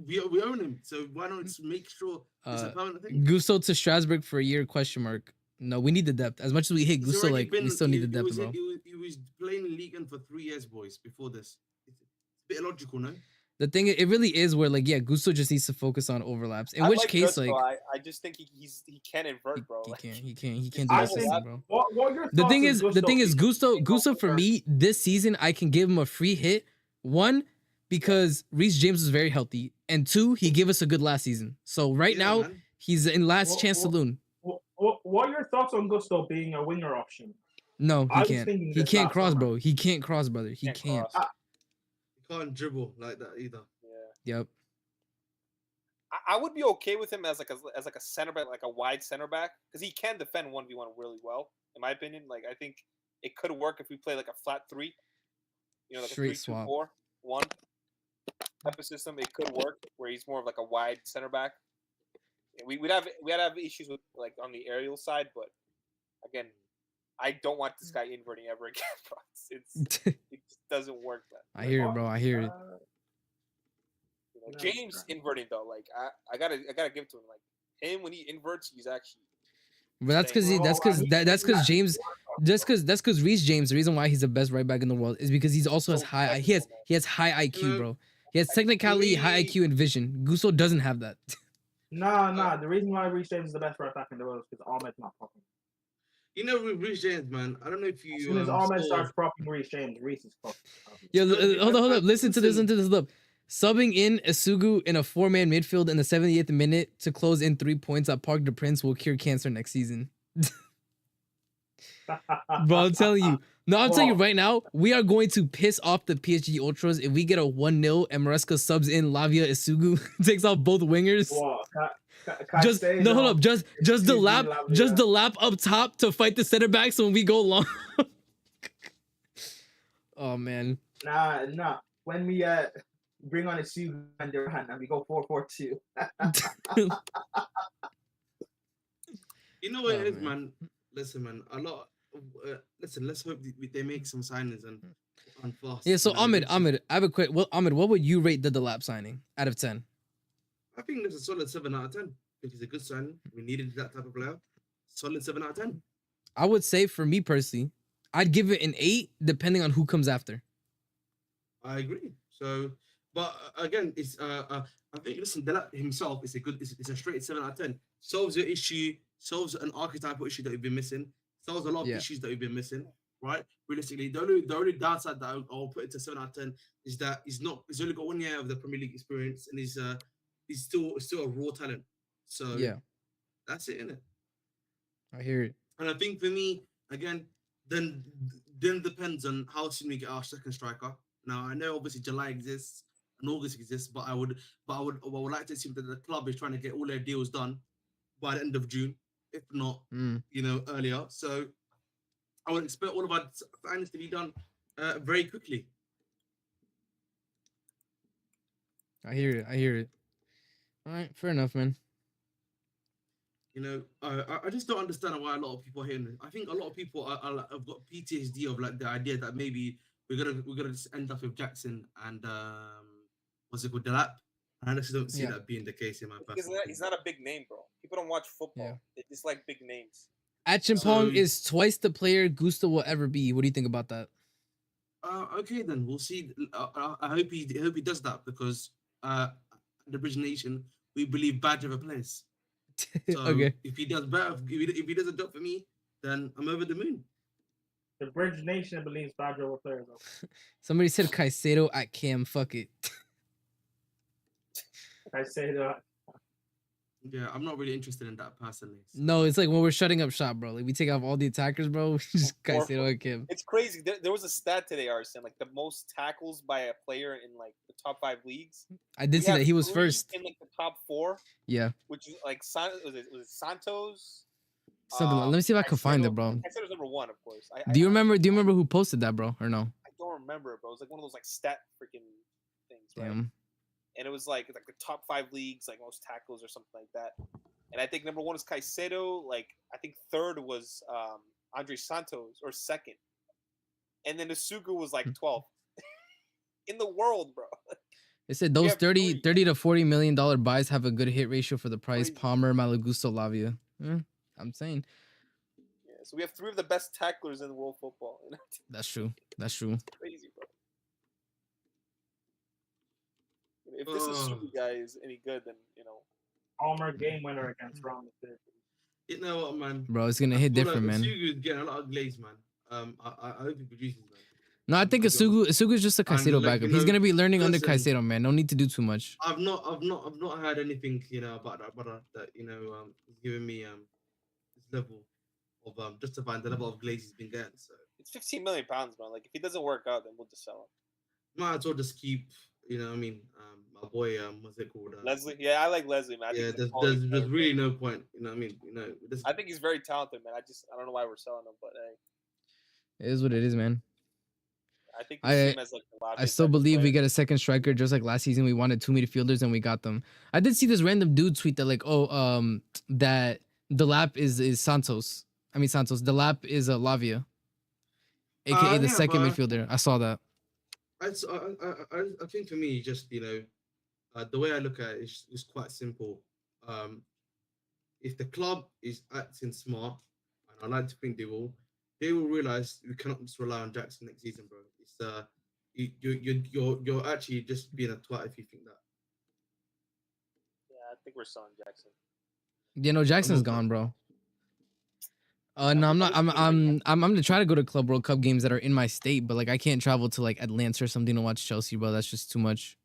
[SPEAKER 5] We own him, so why don't we make sure it's a permanent thing?
[SPEAKER 1] Gusto to Strasbourg for a year? Question mark. No, we need the depth. As much as we hate
[SPEAKER 5] He's
[SPEAKER 1] Gusto,
[SPEAKER 5] already
[SPEAKER 1] like we still need the depth, bro.
[SPEAKER 5] He was playing in League One for 3 years, boys. Before this, it's a bit illogical, no?
[SPEAKER 1] The thing, it really is where like Gusto just needs to focus on overlaps. In
[SPEAKER 3] I
[SPEAKER 1] which
[SPEAKER 3] like
[SPEAKER 1] case,
[SPEAKER 3] Gusto.
[SPEAKER 1] like
[SPEAKER 3] I just think he can't invert, bro. Like,
[SPEAKER 1] he can't do
[SPEAKER 4] I
[SPEAKER 1] that
[SPEAKER 4] think-
[SPEAKER 1] system, bro.
[SPEAKER 4] What are your
[SPEAKER 1] The
[SPEAKER 4] thoughts
[SPEAKER 1] thing
[SPEAKER 4] on
[SPEAKER 1] is,
[SPEAKER 4] Gusto?
[SPEAKER 1] Gusto for me this season, I can give him a free hit. One, because Reece James was very healthy, and two, he gave us a good last season. So right
[SPEAKER 5] Yeah,
[SPEAKER 1] now,
[SPEAKER 5] man.
[SPEAKER 1] he's in last
[SPEAKER 4] Well,
[SPEAKER 1] chance
[SPEAKER 4] well,
[SPEAKER 1] saloon.
[SPEAKER 4] What are your thoughts on Gusto being a winger option?
[SPEAKER 1] No,
[SPEAKER 4] I
[SPEAKER 1] he
[SPEAKER 4] was
[SPEAKER 1] can't.
[SPEAKER 4] thinking
[SPEAKER 1] He
[SPEAKER 4] this
[SPEAKER 1] can't
[SPEAKER 4] last
[SPEAKER 1] cross,
[SPEAKER 4] summer.
[SPEAKER 1] bro. He can't cross, brother. He can't.
[SPEAKER 3] cross.
[SPEAKER 5] He can't dribble like that either.
[SPEAKER 3] Yeah.
[SPEAKER 1] Yep.
[SPEAKER 3] I would be okay with him as like a center back, like a wide center back, because he can defend 1v1 really well, in my opinion. Like I think it could work if we play like a flat 3, you know, like
[SPEAKER 1] Straight
[SPEAKER 3] a 3-2-4-1.
[SPEAKER 1] swap.
[SPEAKER 3] type of system, it could work where he's more of like a wide center back. We'd have issues with like on the aerial side, but again, I don't want this guy inverting ever again. Bro. It just doesn't work. Man.
[SPEAKER 1] I hear it, bro. I hear it.
[SPEAKER 3] James inverting though, like I gotta give it to him. Like him when he inverts, he's actually.
[SPEAKER 1] But that's because James, that's because Reece James. The reason why he's the best right back in the world is because he's also has high. He has high IQ, bro. He has technicality, high IQ, and vision. Gusto doesn't have that.
[SPEAKER 4] Nah. The reason why Reece James is the best right back in the world is because Ahmed's not propping.
[SPEAKER 5] You know, with Reece James, man. I don't know if you.
[SPEAKER 4] As soon as Ahmed starts propping Reece James, Reece is propping.
[SPEAKER 1] Yeah, hold up. Listen to this. Look. Subbing in Isugu in a 4-man midfield in the 78th minute to close in 3 points at Parc des Princes will cure cancer next season. Bro, I'm telling you. No, I'm telling you right now, we are going to piss off the PSG Ultras if we get a 1-0 and Maresca subs in Lavia Isugu, takes off both wingers. Just the lap up top to fight the center backs when we go long. Oh man.
[SPEAKER 4] Nah. When we bring on Isugu and Durant and we go 4-4-2.
[SPEAKER 5] You know what it is, man. Listen, man. Listen. Let's hope they make some signings and fast.
[SPEAKER 1] Yeah. So Ahmed, I have a quick. Well, Ahmed, what would you rate the Delap signing out of 10?
[SPEAKER 5] I think that's a solid 7 out of 10. I think it's a good signing. We needed that type of player. Solid 7 out of 10.
[SPEAKER 1] I would say for me personally, I'd give it an 8, depending on who comes after.
[SPEAKER 5] I agree. So, but again, it's I think listen, Delap himself is it's a straight 7 out of 10. Solves your issue, solves an archetypal issue that we've been missing, solves a lot of issues that we've been missing. Right? Realistically, the only downside that I'll put it to 7 out of 10 is that he's only got 1 year of the Premier League experience and he's still a raw talent. So yeah, that's it, innit?
[SPEAKER 1] I hear it.
[SPEAKER 5] And I think for me, again, then depends on how soon we get our second striker. Now I know obviously July exists and August exists, but I would like to assume that the club is trying to get all their deals done by the end of June, if not earlier. So I would expect all of our signings to be done very quickly.
[SPEAKER 1] I hear it. All right, fair enough, man.
[SPEAKER 5] You know, I just don't understand why a lot of people are hating it. I think a lot of people have got PTSD of like the idea that maybe we're gonna just end up with Jackson and what's it called, Delap. And I just don't see that being the case in my personal.
[SPEAKER 3] He's not a big name, bro. People don't watch football.
[SPEAKER 1] Yeah.
[SPEAKER 3] They just like big names.
[SPEAKER 1] Achimpong is twice the player Gusto will ever be. What do you think about that?
[SPEAKER 5] Okay, then we'll see. I hope he does that because the Bridge Nation we believe badge of a place. So
[SPEAKER 1] okay.
[SPEAKER 5] If he does better, if he does a job for me, then I'm over the moon.
[SPEAKER 4] The Bridge Nation believes badge of a player, though.
[SPEAKER 1] Somebody said Caicedo at Cam. Fuck it.
[SPEAKER 4] Caicedo.
[SPEAKER 5] Yeah, I'm not really interested in that personally. So.
[SPEAKER 1] No, it's like when we're shutting up shop, bro. Like we take off all the attackers, bro. Just Caicedo and Kim.
[SPEAKER 3] It's crazy. There was a stat today, Arsene, like the most tackles by a player in like the top 5 leagues.
[SPEAKER 1] I did see that he was first
[SPEAKER 3] in like the top 4.
[SPEAKER 1] Yeah.
[SPEAKER 3] Which is like was it Santos?
[SPEAKER 1] Something. Let me see if I can find it, bro.
[SPEAKER 3] Caicedo's number 1, of course.
[SPEAKER 1] Do you remember who posted that, bro, or no?
[SPEAKER 3] I don't remember it, bro. It was like one of those like stat freaking things, right?
[SPEAKER 1] Damn.
[SPEAKER 3] And it was like the top 5 leagues, like most tackles or something like that. And I think number 1 is Caicedo. Like I think 3rd was Andre Santos, or 2nd. And then Isugu was like 12th in the world, bro.
[SPEAKER 1] It said those 30 to $40 million buys have a good hit ratio for the price.
[SPEAKER 3] Crazy.
[SPEAKER 1] Palmer, Malagusto, Lavia. I'm saying.
[SPEAKER 3] Yeah, so we have 3 of the best tacklers in world football. You know?
[SPEAKER 1] That's true.
[SPEAKER 3] Crazy, bro. If this Isugu guy is any good, then
[SPEAKER 4] Palmer game winner against Real Madrid.
[SPEAKER 5] You know what, man?
[SPEAKER 1] Bro, it's gonna hit different, man.
[SPEAKER 5] Isugu's getting a lot of glaze, man. I hope he produces, man.
[SPEAKER 1] No, I think Isugu is just a Caicedo backup. He's gonna be learning under Caicedo, man. No need to do too much.
[SPEAKER 5] I've not heard anything, about that, is giving me this level of justifying the level of glaze he's been getting. So
[SPEAKER 3] it's 15 million pounds, man. Like if he doesn't work out, then we'll just sell him.
[SPEAKER 5] Might as well just keep, my boy, what's it called?
[SPEAKER 3] Leslie. Yeah, I like Leslie, man.
[SPEAKER 5] There's really no point.
[SPEAKER 3] I think he's very talented, man. I don't know why we're selling him, but hey,
[SPEAKER 1] it is what it is, man.
[SPEAKER 3] I think the same as like
[SPEAKER 1] I still believe we get a second striker, just like last season. We wanted 2 midfielders and we got them. I did see this random dude tweet that like, that Delap is Santos. I mean Santos. Delap is Lavia, aka the second midfielder. I saw that.
[SPEAKER 5] I think for me, just the way I look at it is quite simple. If the club is acting smart, and I like to think they will realize we cannot just rely on Jackson next season, bro. It's you're actually just being a twat if you think that.
[SPEAKER 3] Yeah, I think we're selling Jackson.
[SPEAKER 1] Yeah, no, Jackson's gone, bro. No, I'm not. I'm gonna try to go to Club World Cup games that are in my state, but like I can't travel to like Atlanta or something to watch Chelsea, bro. That's just too much.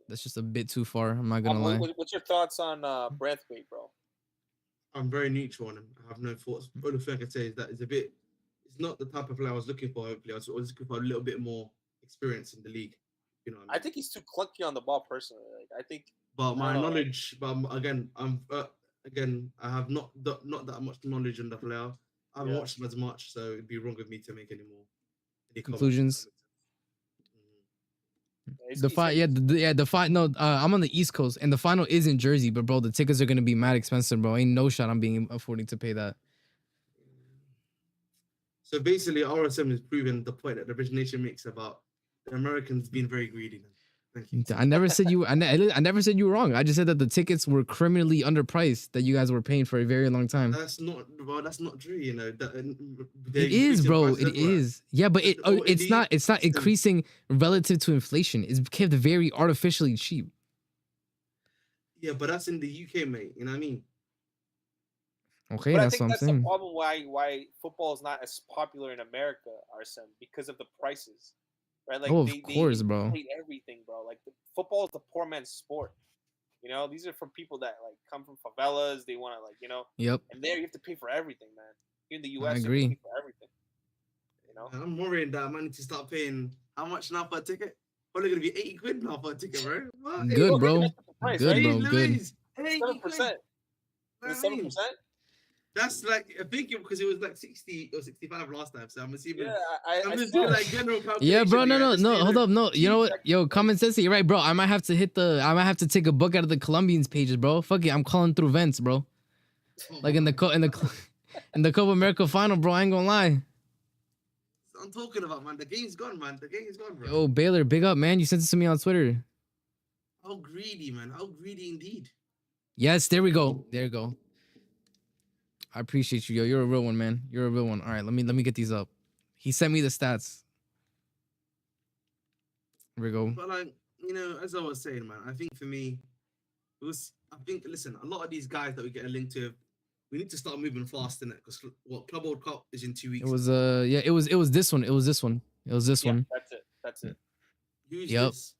[SPEAKER 1] That's just a bit too far. I'm not gonna lie.
[SPEAKER 3] What's your thoughts on Braithwaite, bro?
[SPEAKER 5] I'm very neutral on him. I have no thoughts. The only thing I can say is that it's not the type of player I was looking for. Hopefully, I was looking for a little bit more experience in the league. You know what I mean?
[SPEAKER 3] I think he's too clunky on the ball, personally. Like I think.
[SPEAKER 5] But my knowledge, again, I have not that much knowledge on the player. I haven't watched him as much, so it'd be wrong of me to make any
[SPEAKER 1] conclusions.
[SPEAKER 3] The
[SPEAKER 1] final. No, I'm on the East Coast, and the final is in Jersey. But bro, the tickets are gonna be mad expensive, bro. Ain't no shot I'm being affording to pay that.
[SPEAKER 5] So basically, RSM is proving the point that the British nation makes about the Americans being very greedy. Thank you.
[SPEAKER 1] I never said you. I never said you were wrong. I just said that the tickets were criminally underpriced that you guys were paying for a very long time.
[SPEAKER 5] That's not true. You know
[SPEAKER 1] it is, bro. It is. Yeah, but it's not. It's not increasing relative to inflation. It's kept very artificially cheap.
[SPEAKER 5] Yeah, but that's in the UK, mate. You know what I mean?
[SPEAKER 1] Okay,
[SPEAKER 3] but
[SPEAKER 1] that's
[SPEAKER 3] I think
[SPEAKER 1] what I'm
[SPEAKER 3] that's
[SPEAKER 1] saying.
[SPEAKER 3] the problem why football is not as popular in America, Arsene, because of the prices. Right? Like
[SPEAKER 1] of course, bro.
[SPEAKER 3] Hate everything, bro. Like football is the poor man's sport. You know, these are for people that like come from favelas. They want to
[SPEAKER 1] Yep.
[SPEAKER 3] And there you have to pay for everything, man. Here in the US,
[SPEAKER 1] I agree.
[SPEAKER 3] You have to pay for everything. You know,
[SPEAKER 5] I'm worried that I need to start paying how much now for a ticket? Probably gonna be 80 quid now for a ticket, bro. What?
[SPEAKER 1] Good, bro.
[SPEAKER 3] Price,
[SPEAKER 1] Good,
[SPEAKER 3] right?
[SPEAKER 1] bro. Good.
[SPEAKER 3] 7%. 7%.
[SPEAKER 5] That's like I think because it was like 60 or 65 last time, so I'm assuming.
[SPEAKER 3] Yeah,
[SPEAKER 5] I'm just doing like general calculation.
[SPEAKER 1] Yeah, bro. No. Hold
[SPEAKER 5] like,
[SPEAKER 1] up. No, you know what? Yo, common sense. You're right, bro. I might have to take a book out of the Colombians pages, bro. Fuck it. I'm calling through vents, bro. Like in the Copa America final, bro. I ain't gonna lie.
[SPEAKER 5] I'm talking about, man. The game's gone, man. The game is gone, bro.
[SPEAKER 1] Yo, Baylor, big up, man. You sent this to me on Twitter.
[SPEAKER 5] How greedy, man. How greedy indeed.
[SPEAKER 1] Yes, there we go. There you go. I appreciate you, yo. You're a real one, man. You're a real one. All right, let me get these up. He sent me the stats. Here we go.
[SPEAKER 5] But like, as I was saying, man, I think for me, listen, a lot of these guys that we get a link to, we need to start moving fast in it because Club World Cup is in 2 weeks.
[SPEAKER 1] It was it was this one. It was this one.
[SPEAKER 3] That's it.
[SPEAKER 5] Who's
[SPEAKER 1] Yep.
[SPEAKER 5] this?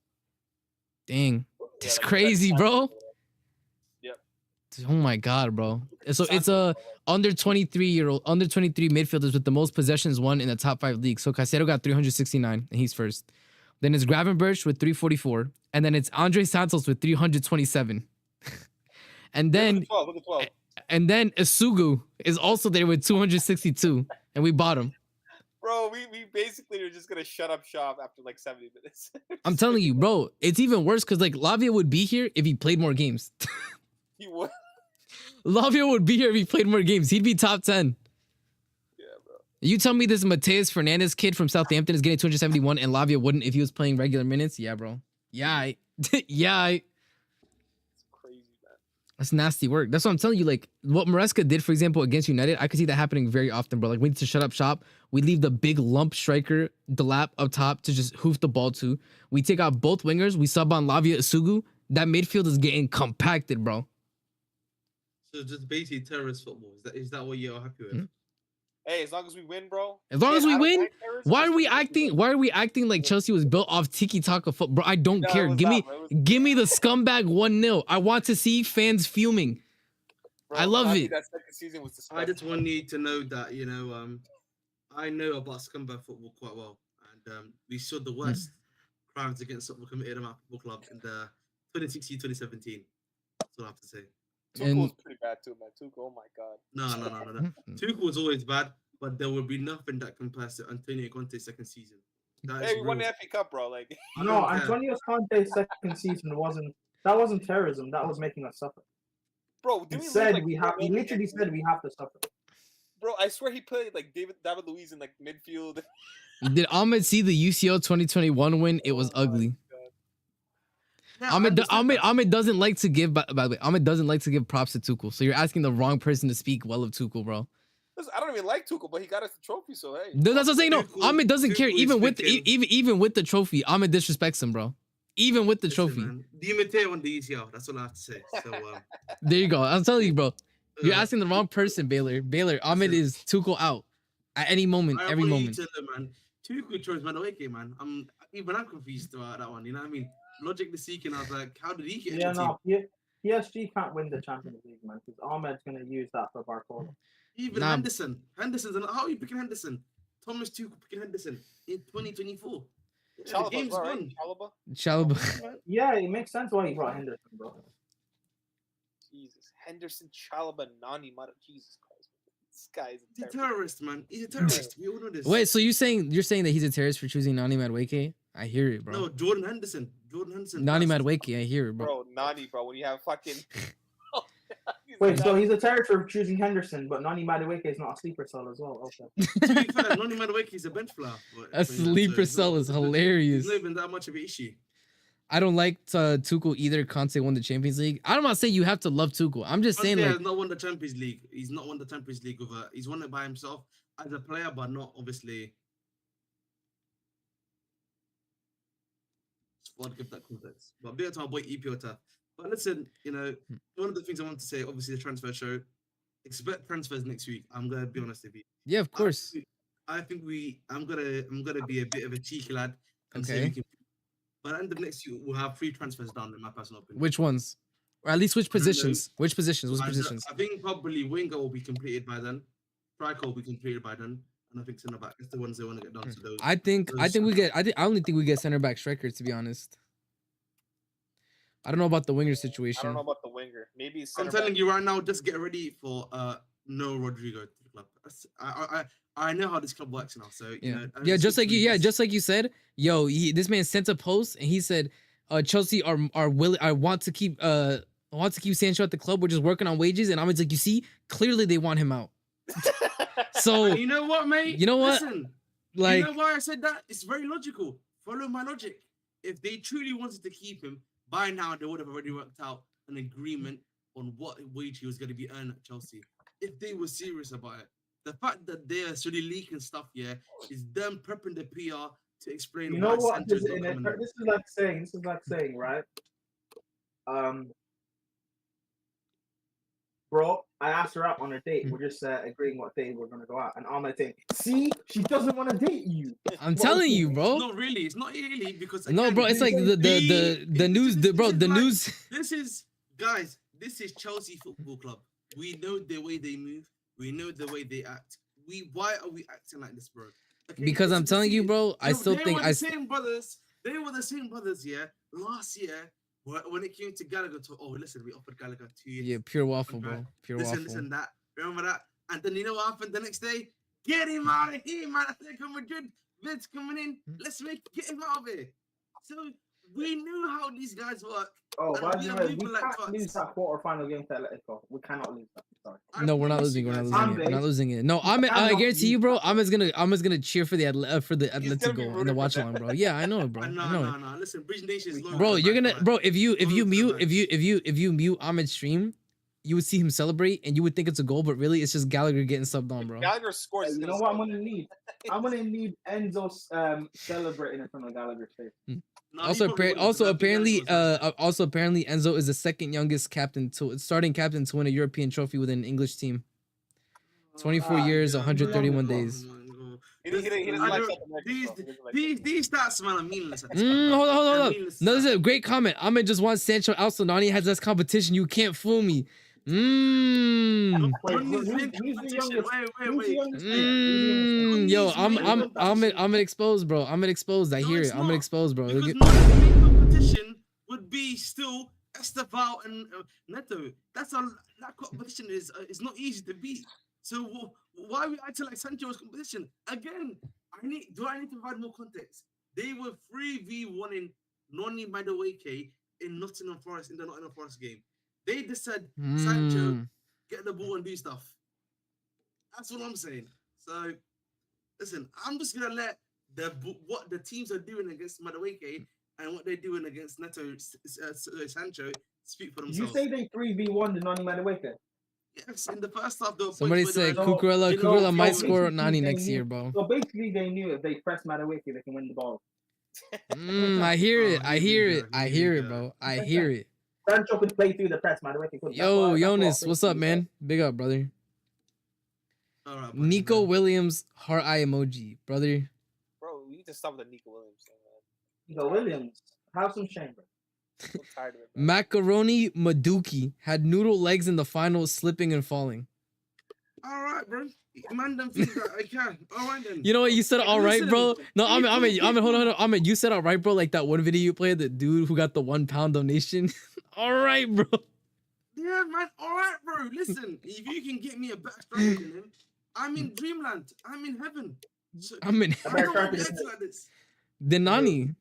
[SPEAKER 1] Dang. It's crazy, bro.
[SPEAKER 3] Yep.
[SPEAKER 1] Oh my god, bro. So it's a under 23 midfielders with the most possessions won in the top 5 leagues. So Caicedo got 369 and he's first. Then it's Gravenberch with 344. And then it's Andre Santos with 327. And then
[SPEAKER 3] Look at 12.
[SPEAKER 1] And then Isugu is also there with 262. And we bought him.
[SPEAKER 3] Bro, we basically are just gonna shut up shop after like 70 minutes.
[SPEAKER 1] I'm telling you, bro, it's even worse because like Lavia would be here if he played more games.
[SPEAKER 3] He would.
[SPEAKER 1] Lavia would be here if he played more games. He'd be top 10.
[SPEAKER 3] Yeah, bro.
[SPEAKER 1] You tell me this Mateus Fernandez kid from Southampton is getting 271 and Lavia wouldn't if he was playing regular minutes? Yeah, bro. Yeah. Yeah.
[SPEAKER 3] It's crazy, man.
[SPEAKER 1] That's nasty work. That's what I'm telling you. Like what Maresca did, for example, against United, I could see that happening very often, bro. Like we need to shut up shop. We leave the big lump striker, Delap up top to just hoof the ball to. We take out both wingers. We sub on Lavia Isugu. That midfield is getting compacted, bro.
[SPEAKER 5] So just basically terrorist football. Is that what you're happy with?
[SPEAKER 1] Mm-hmm.
[SPEAKER 3] Hey, as long as we win, bro.
[SPEAKER 1] As long as we win, why are we acting like Chelsea was built off tiki-taka football? Bro, I don't care. Give me the scumbag 1-0. I want to see fans fuming.
[SPEAKER 3] Bro,
[SPEAKER 1] I love it.
[SPEAKER 3] That second season was disgusting.
[SPEAKER 5] I just want you to know that, I know about scumbag football quite well. And we saw the worst crimes against football committed in our football club in the 2016-2017. That's all I have to say.
[SPEAKER 3] Tuchel was pretty bad too, man. Tuchel, oh my god.
[SPEAKER 5] No. Tuchel was always bad. but there will be nothing that compares to Antonio Conte's second season. That
[SPEAKER 3] Hey,
[SPEAKER 5] is
[SPEAKER 3] we won the
[SPEAKER 5] real.
[SPEAKER 3] FA Cup, bro. Like,
[SPEAKER 5] I
[SPEAKER 4] No,
[SPEAKER 5] don't care.
[SPEAKER 4] Antonio Conte's second season wasn't terrorism. That was making us suffer.
[SPEAKER 3] bro,
[SPEAKER 4] He
[SPEAKER 3] did we lose,
[SPEAKER 4] said
[SPEAKER 3] like,
[SPEAKER 4] we
[SPEAKER 3] 4-0
[SPEAKER 4] have. He
[SPEAKER 3] against
[SPEAKER 4] literally said we have to suffer.
[SPEAKER 3] Bro, I swear he played like David Luiz in like midfield.
[SPEAKER 1] Did Ahmed see the UCL 2021 win? It was
[SPEAKER 3] Oh my
[SPEAKER 1] ugly.
[SPEAKER 3] God.
[SPEAKER 5] Yeah, I understand that.
[SPEAKER 1] Ahmed doesn't like to give. By the way, Ahmed doesn't like to give props to Tuchel. So you're asking the wrong person to speak well of Tuchel, bro.
[SPEAKER 3] Listen, I don't even like Tuchel, but he got us the trophy, so hey.
[SPEAKER 1] That's what I'm saying. No,
[SPEAKER 5] Tuchel-
[SPEAKER 1] Ahmed doesn't care.
[SPEAKER 5] Tuchel is
[SPEAKER 1] Even with
[SPEAKER 5] picking-
[SPEAKER 1] even with the trophy, Ahmed disrespects him, bro. Even with the
[SPEAKER 5] Listen,
[SPEAKER 1] trophy.
[SPEAKER 5] man, Di Matteo won the UCL. That's all I have to say. So,
[SPEAKER 1] There you go. I'm telling you, bro. You're
[SPEAKER 5] uh,
[SPEAKER 1] asking the wrong person, Baylor. Ahmed
[SPEAKER 5] Listen.
[SPEAKER 1] is Tuchel out at any moment,
[SPEAKER 5] I
[SPEAKER 1] every
[SPEAKER 5] want
[SPEAKER 1] moment.
[SPEAKER 5] you to know, man. Tuchel chose Madueke, man. I'm confused about that one. You know what I mean? Logically speaking, I was like, how did he get in
[SPEAKER 4] Yeah,
[SPEAKER 5] the team?
[SPEAKER 4] no. PSG can't win the Champions League, man, because Ahmed's gonna use that for Barcola.
[SPEAKER 5] Even
[SPEAKER 1] Nah.
[SPEAKER 5] Henderson. Henderson's how are you picking Henderson? Thomas Tuchel picking Henderson in 2024. Yeah, the
[SPEAKER 3] Chalobah,
[SPEAKER 5] game's
[SPEAKER 3] right?
[SPEAKER 5] gone.
[SPEAKER 3] Chalobah?
[SPEAKER 1] Chalobah.
[SPEAKER 4] Yeah, it makes sense why he brought Henderson, bro.
[SPEAKER 3] Jesus. Henderson, Chalobah, Nani, Mata. Jesus Christ. This guy is
[SPEAKER 5] He's a
[SPEAKER 3] terrible.
[SPEAKER 5] terrorist, man. He's a terrorist. We all know this.
[SPEAKER 1] Wait, so you're saying that he's a terrorist for choosing Nani Madueke? I hear it, bro.
[SPEAKER 5] No, Jordan Henderson.
[SPEAKER 1] Nani
[SPEAKER 5] first.
[SPEAKER 1] Madueke, I hear it, bro.
[SPEAKER 3] Bro, Nani, bro. When you have fucking.
[SPEAKER 4] Wait, so he's a terrorist for choosing Henderson, but Nani Madueke is not a sleeper cell as well. Okay.
[SPEAKER 5] To be fair, Nani Madueke is a bench flower.
[SPEAKER 1] A sleeper cell is hilarious.
[SPEAKER 5] It's not even that much of an issue.
[SPEAKER 1] I don't like Tuchel either. Conte won the Champions League. I'm not saying you have to love Tuchel. I'm just saying,
[SPEAKER 5] Conte
[SPEAKER 1] like,
[SPEAKER 5] has not won the Champions League. He's not won the Champions League with he's won it by himself as a player, but not obviously. Squad give that context. But big to our boy Ipiota. But listen, you know, one of the things I want to say, obviously the transfer show. Expect transfers next week. I'm gonna be honest with you.
[SPEAKER 1] yeah, of course.
[SPEAKER 5] I'm gonna be a bit of a cheeky lad and say
[SPEAKER 1] Okay.
[SPEAKER 5] we can. By the end of next year, we'll have 3 transfers done, in my personal opinion.
[SPEAKER 1] Which ones? Or at least which positions? Which positions? Which
[SPEAKER 5] And,
[SPEAKER 1] positions?
[SPEAKER 5] I think probably winger will be completed by then. Striker will be completed by then, and I think centre back is the ones they want to get done. So those.
[SPEAKER 1] I only think we get center back striker, to be honest. I don't know about the winger
[SPEAKER 3] I
[SPEAKER 1] situation.
[SPEAKER 3] don't know about the winger. Maybe it's
[SPEAKER 5] I'm telling you right now, just get ready for no Rodrygo to the club. I know how this club works now, so you know.
[SPEAKER 1] Yeah, just like you. Yeah,
[SPEAKER 5] just.
[SPEAKER 1] just like you said. Yo, this man sent a post and he said, Chelsea are willing. I want to keep Sancho at the club. We're just working on wages, and I was like, you see, clearly they want him out. So
[SPEAKER 5] You know what, mate?
[SPEAKER 1] You know what?
[SPEAKER 5] Listen,
[SPEAKER 1] like,
[SPEAKER 5] you know why I said that? It's very logical. Follow my logic. If they truly wanted to keep him, by now they would have already worked out an agreement on what wage he was going to be earning at Chelsea. If they were serious about it. The fact that they're really leaking stuff, yeah, is them prepping the PR to explain
[SPEAKER 4] You know
[SPEAKER 5] why
[SPEAKER 4] what?
[SPEAKER 5] Sancho's not coming in.
[SPEAKER 4] This is like saying, right? Bro, I asked her out on a date. We're just agreeing what day we're gonna go out, and Ahmed saying, "See, she doesn't want to date you."
[SPEAKER 1] I'm telling you, bro.
[SPEAKER 5] It's not really because
[SPEAKER 1] No,
[SPEAKER 5] again,
[SPEAKER 1] bro, it's like the news, the news.
[SPEAKER 5] This is guys. This is Chelsea Football Club. We know the way they move. We know the way they act. Why are we acting like this, bro? Okay,
[SPEAKER 1] Because I'm telling you, bro, I still
[SPEAKER 5] they
[SPEAKER 1] think
[SPEAKER 5] were the same brothers. They were the same brothers, yeah. Last year, when it came to Gallagher, listen, we offered Gallagher 2 years.
[SPEAKER 1] Yeah, pure waffle, bro. Pure waffle.
[SPEAKER 5] Listen, that. Remember that? And then you know what happened the next day? Get him out of here, man. Atletico Madrid. Vid's coming in. Let's get him out of here. So we knew how these guys work.
[SPEAKER 4] Oh,
[SPEAKER 5] And
[SPEAKER 4] by
[SPEAKER 5] we
[SPEAKER 4] the
[SPEAKER 5] are
[SPEAKER 4] way, we
[SPEAKER 5] moving like
[SPEAKER 4] can't lose
[SPEAKER 5] twats.
[SPEAKER 4] that quarterfinal game to Atletico. We cannot lose that. Sorry.
[SPEAKER 1] No, we're not losing. We're not losing it. We're not losing it. No, I guarantee you, bro. I'm just gonna cheer for the Atletico in the watch along, bro. Yeah, I know it, bro. I know it.
[SPEAKER 5] No. Listen, Bridge Nation is low.
[SPEAKER 1] Bro, you're gonna, bro. If you
[SPEAKER 5] Loads
[SPEAKER 1] mute Ahmed's stream, you would see him celebrate, and you would think it's a goal, but really, it's just Gallagher getting subbed on, bro.
[SPEAKER 3] Gallagher scores.
[SPEAKER 4] You know what I'm gonna need? I'm gonna need Enzo celebrating in front of Gallagher's face.
[SPEAKER 1] Also, apparently, Enzo is the second youngest starting captain to win a European trophy with an English team. 24 years, 131 days.
[SPEAKER 3] He doesn't like South America, bro. He doesn't like
[SPEAKER 5] These stats, man, are meaninless.
[SPEAKER 1] Hold up.
[SPEAKER 5] Meaninless
[SPEAKER 1] No, this is
[SPEAKER 5] stats.
[SPEAKER 1] a great comment. Ahmed just wants Sancho out, so Nani has less competition. You can't fool me.
[SPEAKER 4] Wait,
[SPEAKER 5] Who's
[SPEAKER 4] who's
[SPEAKER 5] the
[SPEAKER 4] the youngest?
[SPEAKER 5] Wait.
[SPEAKER 4] Who's the youngest player?
[SPEAKER 1] Yo,
[SPEAKER 5] Who's
[SPEAKER 1] I'm exposed, bro. I'm exposed. I
[SPEAKER 5] No,
[SPEAKER 1] hear
[SPEAKER 5] it's
[SPEAKER 1] it. I'm
[SPEAKER 5] not.
[SPEAKER 1] exposed, bro.
[SPEAKER 5] Because Nani's main competition would be still Estevao and Neto. That competition is not easy to beat. So why are we acting like Sancho was competition? Again, I need to provide more context? They were 3v1 in Noni Madueke in Nottingham Forest in the Nottingham Forest game. They just said Sancho get the ball and do stuff. That's what I'm saying. So listen, I'm just gonna let what the teams are doing against Madueke and what they're doing against Neto Sancho speak for
[SPEAKER 4] Did you
[SPEAKER 5] themselves.
[SPEAKER 4] say they 3v1 the Nani Madueke?
[SPEAKER 5] Yes, in the first half, the
[SPEAKER 1] Somebody
[SPEAKER 5] points were
[SPEAKER 1] said
[SPEAKER 5] divided.
[SPEAKER 1] Cucurella might
[SPEAKER 4] basically
[SPEAKER 1] score 90
[SPEAKER 4] they
[SPEAKER 1] next
[SPEAKER 4] knew-
[SPEAKER 1] year, bro.
[SPEAKER 4] So basically, they knew if they press Madueke, they can win the ball.
[SPEAKER 1] I hear it.
[SPEAKER 5] Oh,
[SPEAKER 1] I
[SPEAKER 5] here we
[SPEAKER 1] hear
[SPEAKER 5] go,
[SPEAKER 1] it. I
[SPEAKER 5] here
[SPEAKER 1] hear
[SPEAKER 5] we
[SPEAKER 1] it,
[SPEAKER 5] go.
[SPEAKER 1] bro. I hear it.
[SPEAKER 4] Sancho could play through the press, Madueke could.
[SPEAKER 1] Yo,
[SPEAKER 4] That's
[SPEAKER 1] Jonas,
[SPEAKER 4] what
[SPEAKER 1] what's up, man? Big up, brother.
[SPEAKER 5] All right, buddy,
[SPEAKER 1] Nico
[SPEAKER 5] man.
[SPEAKER 1] Williams, heart eye emoji, brother.
[SPEAKER 3] Bro, we need to stop with the Nico Williams thing, man.
[SPEAKER 4] Nico Williams, have some shame, bro.
[SPEAKER 3] I'm so tired of it, man.
[SPEAKER 1] Macaroni Maduki had noodle legs in the final, slipping and falling.
[SPEAKER 5] All right, bro. Man, don't think that I can. All right, then.
[SPEAKER 1] You know what? You said all right, bro. No, hold on. Ahmed, you said all right, bro. Like that one video you played, the dude who got the £1 donation. All right, bro.
[SPEAKER 5] Yeah, man. All right, bro. Listen, if you can get me a better striker than him, I'm in dreamland. I'm in heaven. So,
[SPEAKER 1] I'm in.
[SPEAKER 5] I don't want to act like this.
[SPEAKER 1] Denani.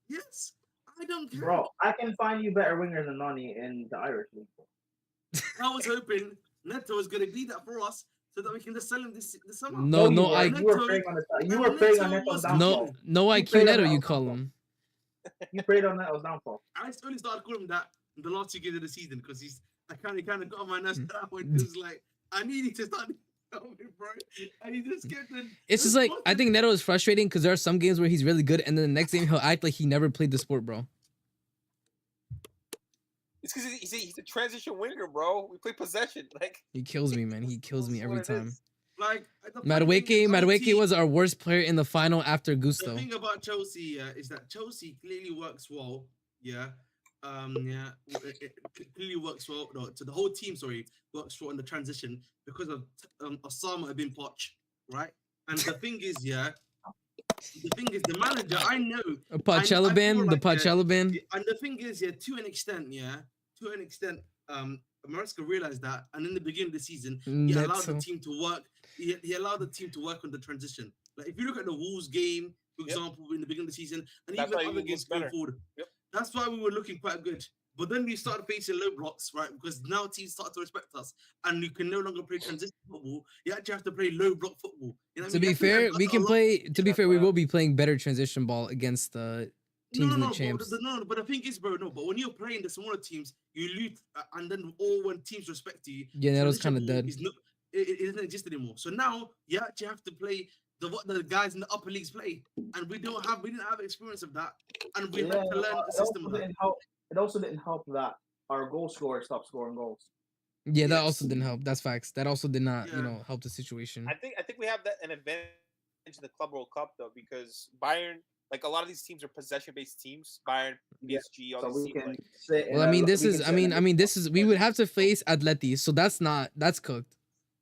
[SPEAKER 5] Yes, I don't care.
[SPEAKER 4] Bro, I can find you better wingers than Nani in the Irish league.
[SPEAKER 5] I was hoping Neto was going to be that for us so that we can just sell him this summer.
[SPEAKER 1] No,
[SPEAKER 4] you
[SPEAKER 1] no,
[SPEAKER 4] were.
[SPEAKER 1] I.
[SPEAKER 4] You were preying on the. You were preying on Neto's downfall.
[SPEAKER 1] No
[SPEAKER 4] You
[SPEAKER 1] IQ
[SPEAKER 4] preyed on
[SPEAKER 1] Neto, you
[SPEAKER 4] Neto's
[SPEAKER 1] call
[SPEAKER 4] downfall.
[SPEAKER 1] him.
[SPEAKER 4] You preyed on Neto's downfall.
[SPEAKER 5] I only started calling him that in the last 2 games of the season because I kind of got on my nerves at that point. Because like I needed to start helping, bro, and he just kept.
[SPEAKER 1] It's just like I think Neto is frustrating because there are some games where he's really good, and then the next game he'll act like he never played the sport, bro.
[SPEAKER 3] It's because he's a transition winger, bro. We play possession. Like
[SPEAKER 1] He kills me, man. He kills me
[SPEAKER 3] that's
[SPEAKER 1] every
[SPEAKER 3] what it
[SPEAKER 1] time.
[SPEAKER 3] is.
[SPEAKER 5] Like the
[SPEAKER 1] Madueke was our worst player in the final after
[SPEAKER 5] The
[SPEAKER 1] Gusto.
[SPEAKER 5] thing about Chelsea is that Chelsea clearly works well. Yeah. It clearly works well. No, so the whole team, works well in the transition because of Osama had been Poch, right? And the thing is, the manager, I know.
[SPEAKER 1] A Pachella band, the Pachella band.
[SPEAKER 5] And the thing is, to an extent, Maresca realized that, and in the beginning of the season, he allowed the team to work. He allowed the team to work on the transition. Like if you look at the Wolves game, for example, in the beginning of the season, and
[SPEAKER 3] That's
[SPEAKER 5] even
[SPEAKER 3] why
[SPEAKER 5] other
[SPEAKER 3] you
[SPEAKER 5] games
[SPEAKER 3] look
[SPEAKER 5] going
[SPEAKER 3] better.
[SPEAKER 5] forward,
[SPEAKER 3] Yep.
[SPEAKER 5] that's why we were looking quite good. But then we started facing low blocks, right? Because now teams start to respect us, and you can no longer play transition football. You actually have to play low block football. You know what I
[SPEAKER 1] To
[SPEAKER 5] mean?
[SPEAKER 1] be
[SPEAKER 5] You have
[SPEAKER 1] fair, we can play. To be
[SPEAKER 3] That's
[SPEAKER 1] fair, we
[SPEAKER 3] why-
[SPEAKER 1] will be playing better transition ball against the teams in the champs.
[SPEAKER 5] But the thing is, bro, but when you're playing the smaller teams, you lose, and then when teams respect you,
[SPEAKER 1] Yeah, that was
[SPEAKER 5] transition
[SPEAKER 1] kind of
[SPEAKER 5] ball
[SPEAKER 1] dead.
[SPEAKER 5] is not, it doesn't exist anymore. So now you actually have to play what the guys in the upper leagues play, and we didn't have experience of that, and we had to learn the system of that.
[SPEAKER 4] It also didn't help that our goal scorer stopped scoring goals.
[SPEAKER 1] Yeah, that also
[SPEAKER 5] Yes.
[SPEAKER 1] didn't help. That's facts. That also did not,
[SPEAKER 5] Yeah.
[SPEAKER 1] help the situation.
[SPEAKER 3] I think we have an advantage in the Club World Cup though, because Bayern, like a lot of these teams are possession-based teams. Bayern, PSG, all
[SPEAKER 4] So
[SPEAKER 3] these
[SPEAKER 4] we
[SPEAKER 3] teams.
[SPEAKER 4] can
[SPEAKER 3] Like,
[SPEAKER 4] sit.
[SPEAKER 1] Well, I mean, this is. We would have to face Atleti, so that's cooked.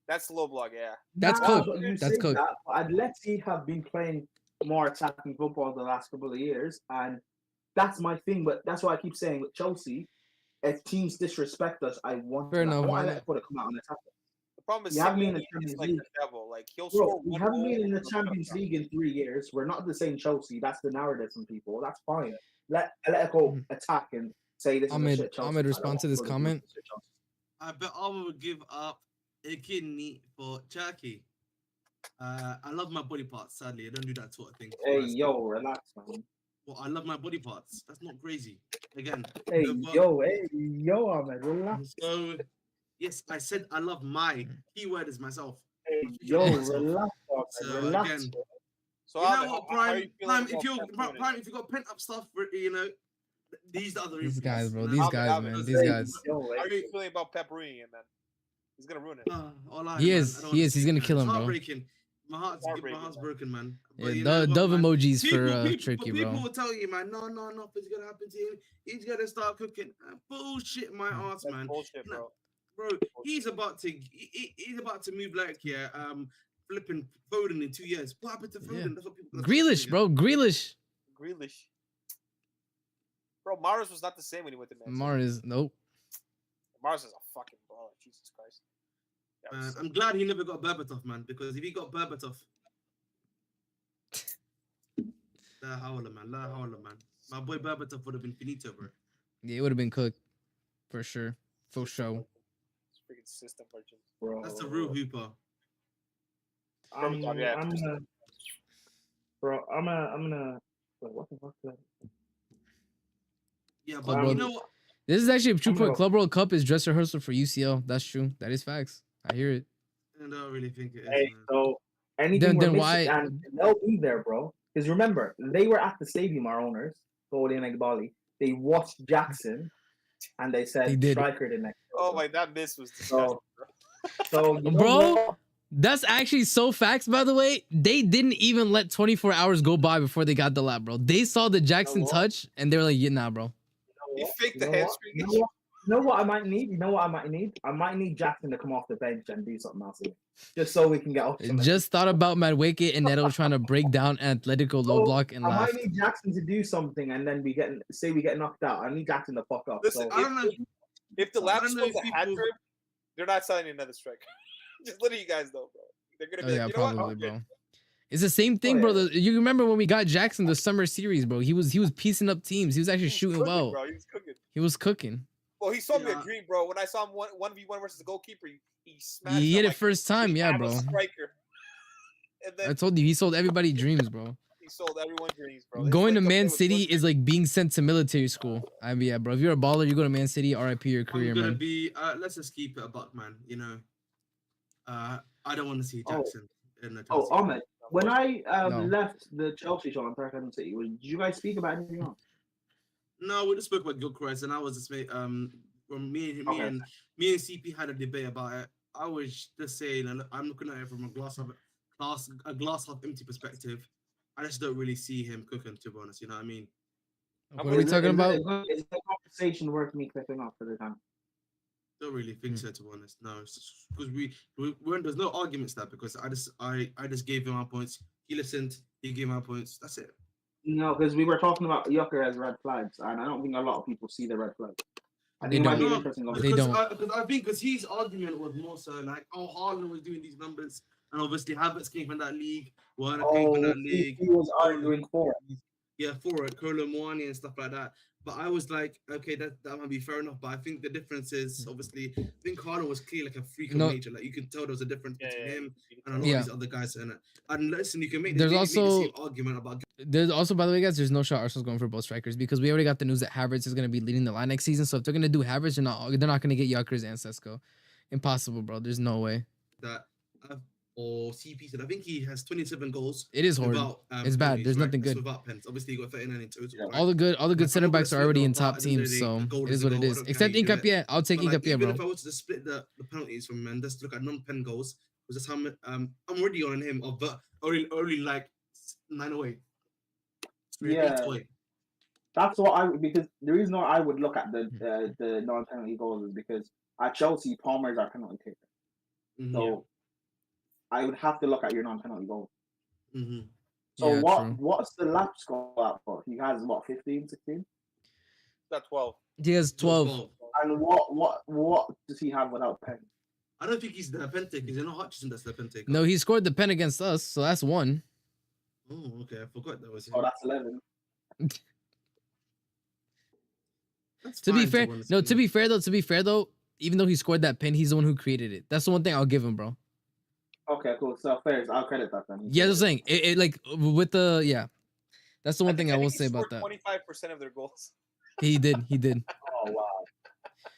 [SPEAKER 3] that's low block, yeah.
[SPEAKER 1] That's cooked.
[SPEAKER 4] You
[SPEAKER 1] That's
[SPEAKER 4] say
[SPEAKER 1] cooked.
[SPEAKER 4] that, but Atleti have been playing more attacking football the last couple of years, and that's my thing. But that's why I keep saying with Chelsea, if teams disrespect us, I want
[SPEAKER 1] Fair enough,
[SPEAKER 4] I want
[SPEAKER 1] man.
[SPEAKER 4] Atletico to come out and attack us.
[SPEAKER 3] The problem is
[SPEAKER 4] You haven't been in
[SPEAKER 3] Simeone
[SPEAKER 4] the Champions
[SPEAKER 3] is like
[SPEAKER 4] League.
[SPEAKER 3] the devil. Like he'll
[SPEAKER 4] Bro,
[SPEAKER 3] score
[SPEAKER 4] we
[SPEAKER 3] one
[SPEAKER 4] haven't
[SPEAKER 3] goal
[SPEAKER 4] been in the
[SPEAKER 3] and
[SPEAKER 4] Champions
[SPEAKER 3] he'll
[SPEAKER 4] League in 3 years. We're not the same Chelsea. That's the narrative from people. That's fine. Let Atletico attack and say this is a shit Chelsea.
[SPEAKER 1] Ahmed, respond to this comment.
[SPEAKER 5] I bet I would give up a kidney for Turkey. I love my body parts. Sadly, I don't do that sort of thing.
[SPEAKER 4] Hey, yo, relax, man.
[SPEAKER 5] Well, I love my body parts. That's not crazy. Again.
[SPEAKER 4] Hey,
[SPEAKER 5] but-
[SPEAKER 4] yo, Ahmed, relax.
[SPEAKER 5] So, yes, I said I love my. Keyword is myself.
[SPEAKER 4] Hey,
[SPEAKER 5] I'm speaking
[SPEAKER 4] yo,
[SPEAKER 5] of myself.
[SPEAKER 4] relax, Ahmed,
[SPEAKER 5] So,
[SPEAKER 4] relax.
[SPEAKER 5] again,
[SPEAKER 3] So
[SPEAKER 5] you know
[SPEAKER 3] Ahmed,
[SPEAKER 5] what,
[SPEAKER 3] how are
[SPEAKER 5] Prime?
[SPEAKER 3] you feeling
[SPEAKER 5] If you got pent up stuff, these are the
[SPEAKER 1] These
[SPEAKER 5] reasons.
[SPEAKER 1] guys, bro.
[SPEAKER 5] You know?
[SPEAKER 1] These
[SPEAKER 3] Ahmed,
[SPEAKER 1] guys,
[SPEAKER 3] Ahmed,
[SPEAKER 1] man.
[SPEAKER 3] hey,
[SPEAKER 1] These guys.
[SPEAKER 4] Yo,
[SPEAKER 3] How are you feeling about Pep ruining it, man? He's gonna ruin it.
[SPEAKER 1] He is. He's gonna kill him, bro.
[SPEAKER 5] Heartbreaking. My heart's broken, man. But
[SPEAKER 1] Yeah,
[SPEAKER 5] you know what,
[SPEAKER 1] dove
[SPEAKER 5] man?
[SPEAKER 1] emojis for
[SPEAKER 5] People
[SPEAKER 1] Tricky, bro.
[SPEAKER 5] will tell you, man, no, nothing's gonna happen to him. He's gonna start cooking. Bullshit, my ass,
[SPEAKER 3] That's
[SPEAKER 5] man.
[SPEAKER 3] bullshit,
[SPEAKER 5] You know,
[SPEAKER 3] bro.
[SPEAKER 5] bro, he's about to move like flipping Foden in 2 years. What happened to Foden?
[SPEAKER 1] Yeah.
[SPEAKER 5] That's what people.
[SPEAKER 1] Grealish, bro. Grealish.
[SPEAKER 3] Grealish. Bro, Mahrez was not the same when he went to Man City.
[SPEAKER 1] Mars, nope.
[SPEAKER 3] Mahrez is a fucking baller. Jesus Christ. Yeah,
[SPEAKER 5] I'm glad he never got Berbatov, man, because if he got Berbatov, La hawla, man. My boy Berbatov would have been finito, bro.
[SPEAKER 1] Yeah, it would have been cooked for sure, for sure.
[SPEAKER 3] It's freaking system legend.
[SPEAKER 4] Bro.
[SPEAKER 5] That's the real hooper.
[SPEAKER 3] Berbatov, yeah.
[SPEAKER 4] I'm gonna. Bro, I'm gonna. Wait, what the fuck? Is that?
[SPEAKER 5] Yeah,
[SPEAKER 1] Club
[SPEAKER 5] but you
[SPEAKER 1] World-
[SPEAKER 5] know what?
[SPEAKER 1] This is actually a true
[SPEAKER 4] I'm
[SPEAKER 1] point.
[SPEAKER 4] gonna-
[SPEAKER 1] Club World Cup is dress rehearsal for UCL. That's true. That is facts. I hear it.
[SPEAKER 5] I don't really think it is,
[SPEAKER 4] Hey,
[SPEAKER 5] man.
[SPEAKER 4] so anything
[SPEAKER 1] Then
[SPEAKER 4] we're
[SPEAKER 1] why-
[SPEAKER 4] missing, and they'll be there, bro. Because remember, they were at the stadium. Our owners, Cody and Egbali, they watched Jackson, and they said
[SPEAKER 1] They did.
[SPEAKER 4] striker the next.
[SPEAKER 3] Oh my, that miss was disgusting, bro.
[SPEAKER 4] So you know
[SPEAKER 1] Bro,
[SPEAKER 4] what?
[SPEAKER 1] That's actually so facts, by the way. They didn't even let 24 hours go by before they got the lap, bro. They saw the Jackson
[SPEAKER 4] what?
[SPEAKER 1] touch and they were like, yeah, nah, bro.
[SPEAKER 3] He
[SPEAKER 4] what?
[SPEAKER 3] faked
[SPEAKER 4] You
[SPEAKER 3] the
[SPEAKER 4] know what?
[SPEAKER 3] hamstring
[SPEAKER 4] You know
[SPEAKER 3] issue.
[SPEAKER 4] what? You know what I might need? You know what I might need? I might need Jackson to come off the bench and do something else, just so we can get off.
[SPEAKER 1] Just thought about Madweke and Neto trying to break down Atletico low block and
[SPEAKER 4] I
[SPEAKER 1] laugh.
[SPEAKER 4] might need Jackson to do something, and then we get knocked out. I need Jackson to fuck up.
[SPEAKER 3] Listen,
[SPEAKER 4] so,
[SPEAKER 5] I don't know.
[SPEAKER 3] If the
[SPEAKER 5] I
[SPEAKER 3] lap
[SPEAKER 5] don't know
[SPEAKER 3] scores
[SPEAKER 5] if
[SPEAKER 3] a hat
[SPEAKER 5] people-
[SPEAKER 3] trick, they're not signing another striker. Just letting you guys know, bro. They're gonna
[SPEAKER 1] Oh
[SPEAKER 3] be
[SPEAKER 1] yeah,
[SPEAKER 3] like, you know
[SPEAKER 1] probably,
[SPEAKER 3] what?
[SPEAKER 1] bro. It's the same thing, bro. You remember when we got Jackson the summer series, bro? He was piecing up teams. He was actually shooting
[SPEAKER 3] cooking,
[SPEAKER 1] well.
[SPEAKER 3] Bro. He was cooking.
[SPEAKER 1] He was cooking.
[SPEAKER 3] Well, he saw me
[SPEAKER 5] Yeah.
[SPEAKER 3] a dream, bro. When I saw him 1v1 versus the goalkeeper, he smashed.
[SPEAKER 1] He hit
[SPEAKER 3] I'm
[SPEAKER 1] it
[SPEAKER 3] like,
[SPEAKER 1] first time,
[SPEAKER 3] "We
[SPEAKER 1] yeah,
[SPEAKER 3] have a
[SPEAKER 1] bro.
[SPEAKER 3] Striker. And then
[SPEAKER 1] I told you, he sold everybody dreams, bro.
[SPEAKER 3] he sold everyone dreams, bro. They
[SPEAKER 1] Going to
[SPEAKER 3] wake up
[SPEAKER 1] Man
[SPEAKER 3] there with
[SPEAKER 1] City
[SPEAKER 3] one
[SPEAKER 1] is like being sent to military school. I mean, yeah, bro. If you're a baller, you go to Man City. RIP your career,
[SPEAKER 5] I'm gonna
[SPEAKER 1] man.
[SPEAKER 5] be. Let's just keep it a buck, man. You know, I don't want to see
[SPEAKER 4] Oh.
[SPEAKER 5] Jackson in the
[SPEAKER 4] oh,
[SPEAKER 5] Chelsea.
[SPEAKER 4] Ahmed, when I
[SPEAKER 1] No.
[SPEAKER 4] left the Chelsea show on Thursday City, did you guys speak about anything else?
[SPEAKER 5] No, we just spoke about Gyokeres, and I was just when me
[SPEAKER 4] Okay.
[SPEAKER 5] and CP had a debate about it. I was just saying, and I'm looking at it from a glass half empty perspective. I just don't really see him cooking, to be honest. You know what I mean?
[SPEAKER 1] What are we talking about?
[SPEAKER 4] Is the conversation worth me clicking off for the time?
[SPEAKER 5] Don't really think so, to be honest. No, because we there's no arguments there because I just gave him our points. He listened. He gave my points. That's it.
[SPEAKER 4] No, because we were talking about Gyökeres red flags, and I don't think a lot of people see the red flags. I
[SPEAKER 1] They
[SPEAKER 4] think it might be
[SPEAKER 1] don't.
[SPEAKER 4] an interesting
[SPEAKER 1] They
[SPEAKER 4] conversation.
[SPEAKER 1] don't.
[SPEAKER 5] I think because his argument was more so like, oh, Haaland was doing these numbers, and obviously Havertz came from that league, Werner came from that league.
[SPEAKER 4] he was arguing for it.
[SPEAKER 5] Yeah, for it, Kolo Muani and stuff like that. But I was like, okay, that might be fair enough. But I think the difference is obviously, I think Haaland was clear like a freak of
[SPEAKER 1] No.
[SPEAKER 5] nature. Like you can tell there was a difference between him and a lot
[SPEAKER 1] Yeah.
[SPEAKER 5] of these other guys in it. And listen, you can make
[SPEAKER 1] There's
[SPEAKER 5] the
[SPEAKER 1] also-
[SPEAKER 5] same argument about.
[SPEAKER 1] There's also, by the way, guys, there's no shot Arsenal's going for both strikers because we already got the news that Havertz is going to be leading the line next season. So if they're going to do Havertz, they're not going to get Gyökeres and Sesko. Impossible, bro. There's no way.
[SPEAKER 5] That or CP said. I think he has 27 goals.
[SPEAKER 1] It is horrid.
[SPEAKER 5] Without,
[SPEAKER 1] It's bad.
[SPEAKER 5] penalties,
[SPEAKER 1] There's
[SPEAKER 5] right?
[SPEAKER 1] nothing
[SPEAKER 5] That's
[SPEAKER 1] good.
[SPEAKER 5] without pens. Obviously, he got 39 in total.
[SPEAKER 4] Yeah.
[SPEAKER 5] Right?
[SPEAKER 1] All the good
[SPEAKER 5] Like,
[SPEAKER 1] center
[SPEAKER 5] I'm not
[SPEAKER 1] backs are
[SPEAKER 5] gonna
[SPEAKER 1] already
[SPEAKER 5] split
[SPEAKER 1] in
[SPEAKER 5] them
[SPEAKER 1] top
[SPEAKER 5] apart. At the end of
[SPEAKER 1] teams,
[SPEAKER 5] the
[SPEAKER 1] so
[SPEAKER 5] day, the goal
[SPEAKER 1] it is
[SPEAKER 5] is
[SPEAKER 1] what
[SPEAKER 5] the
[SPEAKER 1] it
[SPEAKER 5] goal.
[SPEAKER 1] is.
[SPEAKER 5] I don't care
[SPEAKER 1] Except
[SPEAKER 5] how you do it.
[SPEAKER 1] Nkapia, I'll take
[SPEAKER 5] But like,
[SPEAKER 1] Nkapia,
[SPEAKER 5] even
[SPEAKER 1] bro.
[SPEAKER 5] if I was to split the penalties from and just look at non-pen goals, was just how I'm already on him of but only like 9 away.
[SPEAKER 4] Yeah. That's what because the reason why I would look at the non-penalty goals is because at Chelsea, Palmer's our penalty taker. So I would have to look at your non-penalty goals.
[SPEAKER 5] Mm-hmm.
[SPEAKER 4] So
[SPEAKER 1] Yeah, true.
[SPEAKER 4] what's the lap score at for? He has what, 15, 16?
[SPEAKER 3] Got 12.
[SPEAKER 1] He has 12.
[SPEAKER 4] And what does he have without pen?
[SPEAKER 5] I don't think he's the pen taker. Is it not Hutchinson that's the pen taker?
[SPEAKER 1] No, he scored the pen against us, so that's one.
[SPEAKER 5] Oh, okay. I forgot that was him.
[SPEAKER 4] Oh, that's 11.
[SPEAKER 5] That's
[SPEAKER 1] To be
[SPEAKER 5] fine,
[SPEAKER 1] fair,
[SPEAKER 5] be honest
[SPEAKER 1] no.
[SPEAKER 5] with
[SPEAKER 1] To
[SPEAKER 5] you.
[SPEAKER 1] be fair though, even though he scored that pen, he's the one who created it. That's the one thing I'll give him, bro.
[SPEAKER 4] Okay, cool. So fair. I'll credit that then.
[SPEAKER 1] Yeah, I was saying it like with the yeah. That's the one thing I will say about that.
[SPEAKER 3] 25% of their goals.
[SPEAKER 1] He did.
[SPEAKER 4] Oh wow.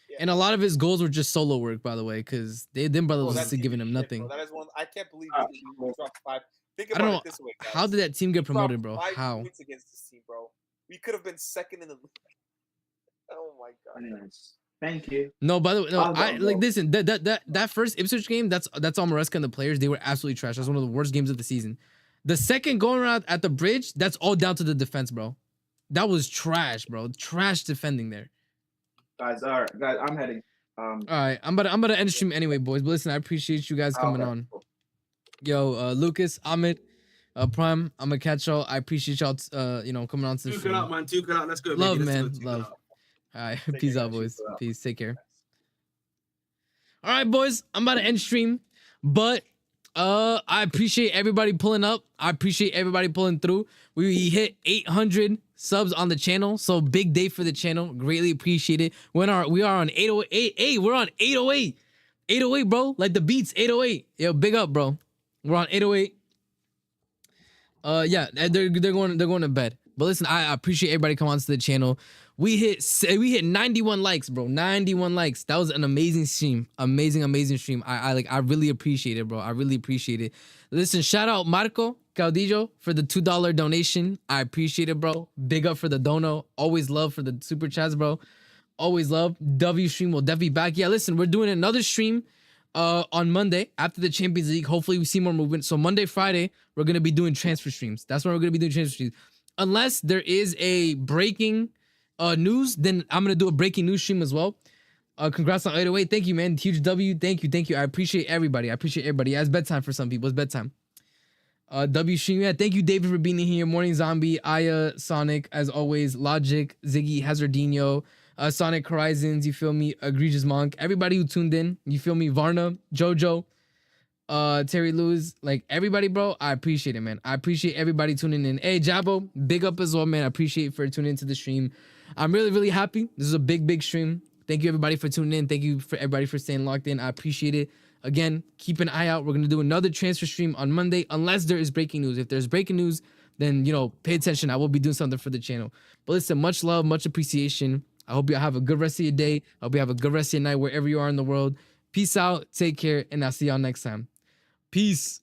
[SPEAKER 3] Yeah.
[SPEAKER 1] And a lot of his goals were just solo work, by the way, because them brothers
[SPEAKER 3] Bro,
[SPEAKER 1] was
[SPEAKER 3] that's
[SPEAKER 1] just giving him
[SPEAKER 3] shit,
[SPEAKER 1] nothing.
[SPEAKER 3] bro. That is one. I can't believe
[SPEAKER 4] Ah,
[SPEAKER 3] we dropped 5. Think
[SPEAKER 1] I
[SPEAKER 3] about
[SPEAKER 1] don't know
[SPEAKER 3] it this way, guys.
[SPEAKER 1] how did that team get
[SPEAKER 3] We dropped
[SPEAKER 1] promoted, bro.
[SPEAKER 3] 5
[SPEAKER 1] How?
[SPEAKER 3] points against this team, bro. We could have been second in the league. Oh my god.
[SPEAKER 4] Anyways, thank you.
[SPEAKER 1] No, by the way, no.
[SPEAKER 4] I'll go,
[SPEAKER 1] I like
[SPEAKER 4] bro.
[SPEAKER 1] listen. That first Ipswich game, that's all Maresca and the players. They were absolutely trash. That's one of the worst games of the season. The second going around at the bridge, that's all down to the defense, bro. That was trash, bro. Trash defending there.
[SPEAKER 4] Guys, all right, guys, I'm heading.
[SPEAKER 1] All right, I'm about to end stream anyway, boys. But listen, I appreciate you guys coming
[SPEAKER 4] okay,
[SPEAKER 1] on.
[SPEAKER 4] cool.
[SPEAKER 1] Yo, Lucas, Ahmed, Prime, I'm gonna catch y'all. I appreciate y'all, coming on to the
[SPEAKER 5] Duke it
[SPEAKER 1] stream.
[SPEAKER 5] out, man. Duke it out. Let's go.
[SPEAKER 1] Love,
[SPEAKER 5] baby. Let's
[SPEAKER 1] man.
[SPEAKER 5] go, duke it
[SPEAKER 1] Love.
[SPEAKER 5] out.
[SPEAKER 1] All right,
[SPEAKER 4] Take
[SPEAKER 1] peace
[SPEAKER 4] care,
[SPEAKER 1] out,
[SPEAKER 4] guys.
[SPEAKER 1] boys.
[SPEAKER 4] Peace out.
[SPEAKER 1] Peace. Take care. All right, boys, I'm about to end stream, but I appreciate everybody pulling up. I appreciate everybody pulling through. We hit 800 subs on the channel, so big day for the channel. Greatly appreciate it. We are on 808. Hey, we're on 808. 808, bro. Like the beats, 808. Yo, big up, bro. We're on 808. Yeah, they're going to bed. But listen, I appreciate everybody coming onto the channel. We hit 91 likes, bro. 91 likes. That was an amazing stream. Amazing stream. I really appreciate it, bro. I really appreciate it. Listen, shout out Marco Caudillo for the $2 donation. I appreciate it, bro. Big up for the dono. Always love for the super chats, bro. Always love. W stream will definitely be back. Yeah, listen, we're doing another stream on Monday after the Champions League. Hopefully we see more movement. So Monday, Friday, we're gonna be doing transfer streams. That's when we're gonna be doing transfer streams. Unless there is a breaking news, then I'm gonna do a breaking news stream as well. Congrats on 808. Thank you, man. Huge W. Thank you. I appreciate everybody. Yeah, it's bedtime for some people. It's bedtime. W stream. Yeah, thank you, David, for being here. Morning Zombie, Aya, Sonic, as always, Logic, Ziggy, Hazardinho, Sonic Horizons, you feel me? Egregious Monk, everybody who tuned in, you feel me? Varna, Jojo, Terry Lewis, like everybody, bro. I appreciate it, man. I appreciate everybody tuning in. Hey, Jabo, big up as well, man. I appreciate for tuning into the stream. I'm really happy. This is a big stream. Thank you, everybody, for tuning in. Thank you for everybody for staying locked in. I appreciate it. Again, keep an eye out. We're gonna do another transfer stream on Monday, unless there is breaking news. If there's breaking news, then pay attention. I will be doing something for the channel. But listen, much love, much appreciation. I hope you have a good rest of your day. I hope you have a good rest of your night wherever you are in the world. Peace out, take care, and I'll see y'all next time. Peace.